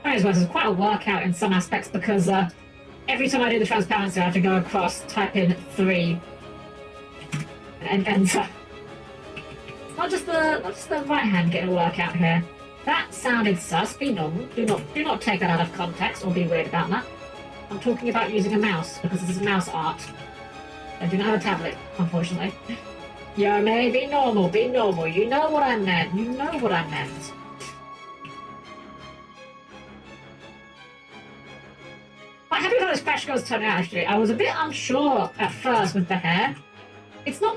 As well, it's quite a workout in some aspects because every time I do the transparency, I have to go across, type in 3, and enter. Not just the right hand getting a workout here. That sounded sus. Be normal. Do not take that out of context or be weird about that. I'm talking about using a mouse because this is mouse art. I do not have a tablet, unfortunately. Yo, May, be normal. Be normal. You know what I meant. You know what I meant. I'm happy with how this Crash Girl's turned out, actually. I was a bit unsure at first with the hair. It's not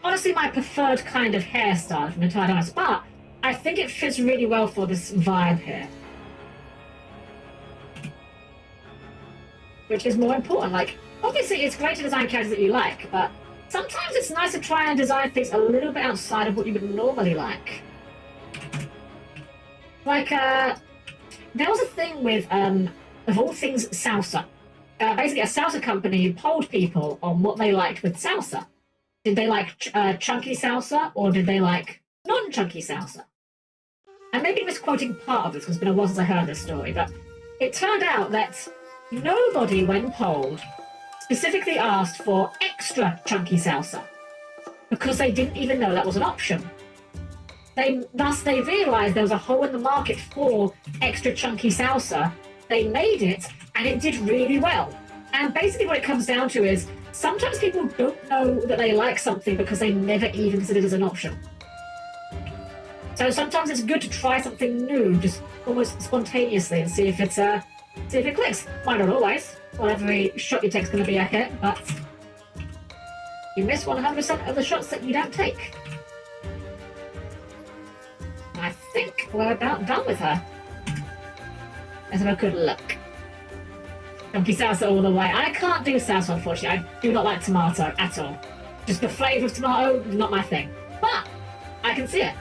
honestly my preferred kind of hairstyle, from entirely honest, but I think it fits really well for this vibe here. Which is more important, like, obviously it's great to design characters that you like, but sometimes it's nice to try and design things a little bit outside of what you would normally like. Like, there was a thing with, of all things, salsa. Basically, a salsa company polled people on what they liked with salsa. Did they like chunky salsa, or did they like non-chunky salsa? I may be misquoting part of this because it's been a while since I heard this story, but it turned out that nobody, when polled, specifically asked for extra chunky salsa because they didn't even know that was an option. Thus, they realized there was a hole in the market for extra chunky salsa. They made it, and it did really well. And basically what it comes down to is sometimes people don't know that they like something because they never even considered it as an option. So sometimes it's good to try something new, just almost spontaneously, and see if it clicks. Might not always. Not every shot you take is going to be a hit, but you miss 100% of the shots that you don't take. I think we're about done with her. Let's have a good look. Chunky salsa all the way. I can't do salsa, unfortunately. I do not like tomato at all. Just the flavour of tomato, not my thing. But I can see it.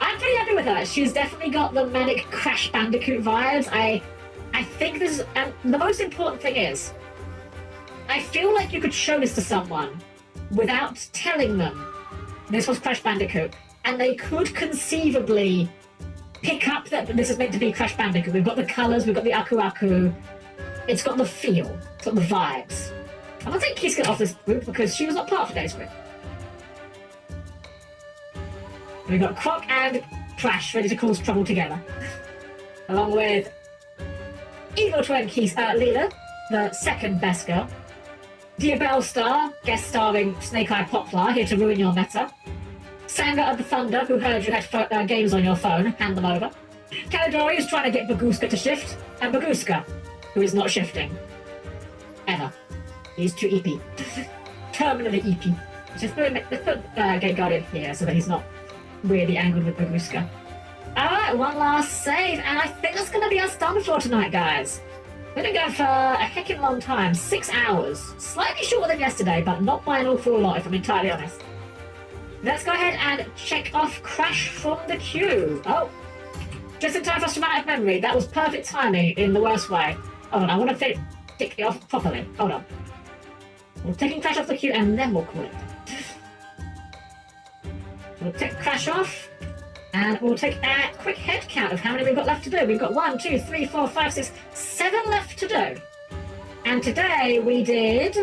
I'm pretty happy with her. She's definitely got the manic Crash Bandicoot vibes. I think this is, and the most important thing is, I feel like you could show this to someone without telling them this was Crash Bandicoot, and they could conceivably pick up that this is meant to be Crash Bandicoot. We've got the colours, we've got the Aku Aku, it's got the feel, it's got the vibes. I'm gonna take Kiska off this group because she was not part of today's group. We've got Croc and Crash ready to cause trouble together. Along with Evil Twin Leela, the second best girl. Diabelle Star, guest starring Snake Eye Poplar, here to ruin your meta. Sanga of the Thunder, who heard you had games on your phone, hand them over. Kalidori, who's trying to get Baguska to shift. And Baguska, who is not shifting. Ever. He's too EP. Terminally EP. Just put Gate Guardian here so that he's not really angered with Baguska. Alright, one last save, and I think that's going to be us done for tonight, guys. We've been going for a heckin' long time, 6 hours. Slightly shorter than yesterday, but not by an awful lot, if I'm entirely honest. Let's go ahead and check off Crash from the queue. Oh, just in time for us to run out of memory. That was perfect timing in the worst way. Hold on, I want to tick it off properly. Hold on. We're taking Crash off the queue, and then we'll call it. We'll take Crash off. And we'll take a quick head count of how many we've got left to do. We've got 1, 2, 3, 4, 5, 6, 7 left to do. And today we did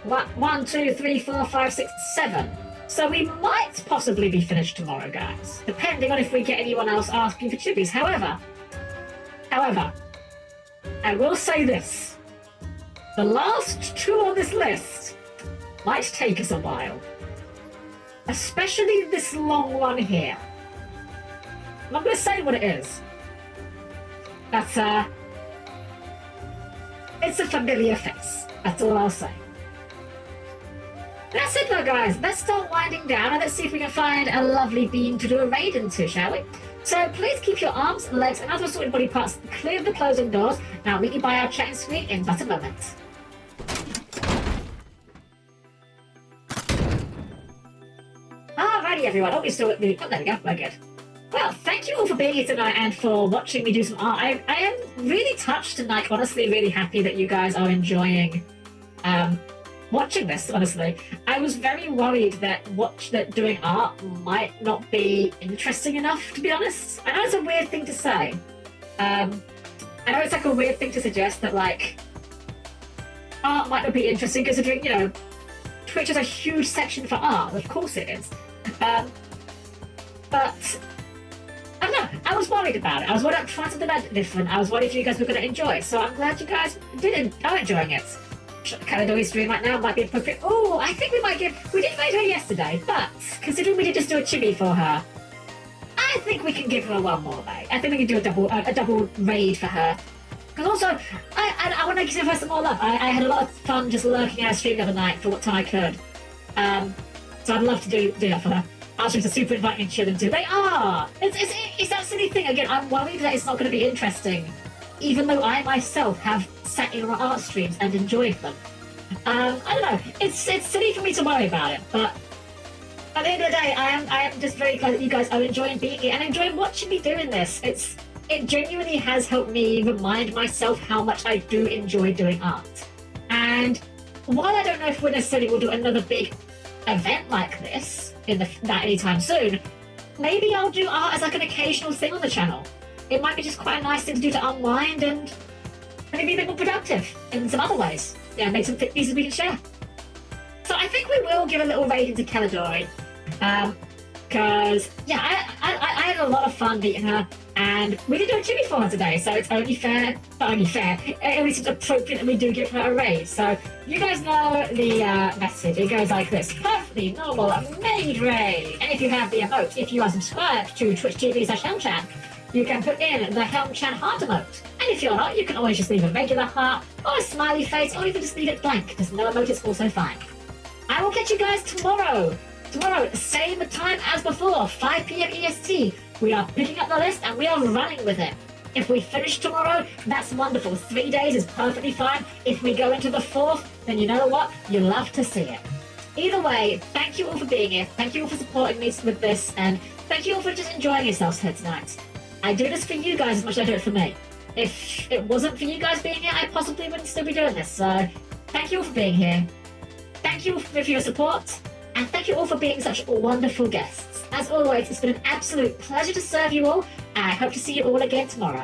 1, 2, 3, 4, 5, 6, 7. So we might possibly be finished tomorrow, guys, depending on if we get anyone else asking for chibis. However, I will say this. The last 2 on this list might take us a while. Especially this long one here. I'm not going to say what it is. That's, it's a familiar face. That's all I'll say. That's it though, guys. Let's start winding down and let's see if we can find a lovely beam to do a raid into, shall we? So please keep your arms, legs, and other assorted body parts clear of the closing doors. And I'll meet you by our chatting screen in but a moment. Alrighty, everyone. Oh, you're still with me. Oh, there we go. We're good. Well, thank you all for being here tonight and for watching me do some art. I am really touched and, like, honestly really happy that you guys are enjoying watching this, honestly. I was very worried that doing art might not be interesting enough, to be honest. I know it's a weird thing to say. I know it's, like, a weird thing to suggest that, like, art might not be interesting considering, you know, Twitch is a huge section for art. Of course it is. But I don't know. I was worried about it. I was worried about trying something different. I was worried if you guys were going to enjoy it. So I'm glad you guys are enjoying it. Kalidori's stream right now might be appropriate. Oh, I think we did raid her yesterday, but considering we did just do a chibi for her, I think we can give her one more raid. I think we can do a double raid for her. Because also, I want to give her some more love. I had a lot of fun just lurking at her stream the other night for what time I could. So I'd love to do that for her. Our streams are super inviting and chill and do. They are! It's that silly thing. Again, I'm worried that it's not going to be interesting even though I myself have sat in on art streams and enjoyed them. I don't know. It's silly for me to worry about it, but at the end of the day, I am just very glad that you guys are enjoying being here and enjoying watching me doing this. It genuinely has helped me remind myself how much I do enjoy doing art. And while I don't know if we necessarily will do another big event like this that anytime soon, maybe I'll do art as like an occasional thing on the channel. It might be just quite a nice thing to do to unwind and maybe be a bit more productive in some other ways. Yeah, make some pieces we can share. So I think we will give a little rating to Kelladori. Because, yeah, I had a lot of fun beating her, and we did do a Chibithon today, so it's only fair, it only seems appropriate that we do give her a raise. So you guys know the message. It goes like this: perfectly normal, made raid. And if you have the emote, if you are subscribed to Twitch TV/Helm-Chan, you can put in the Helm-Chan heart emote. And if you're not, you can always just leave a regular heart, or a smiley face, or even just leave it blank, because no emote is also fine. I will catch you guys tomorrow. Tomorrow, same time as before, 5 PM EST. We are picking up the list and we are running with it. If we finish tomorrow, that's wonderful. 3 days is perfectly fine. If we go into the 4th, then you know what? You love to see it. Either way, thank you all for being here. Thank you all for supporting me with this, and thank you all for just enjoying yourselves here tonight. I do this for you guys as much as I do it for me. If it wasn't for you guys being here, I possibly wouldn't still be doing this. So thank you all for being here. Thank you all for your support. And thank you all for being such wonderful guests. As always, it's been an absolute pleasure to serve you all, and I hope to see you all again tomorrow.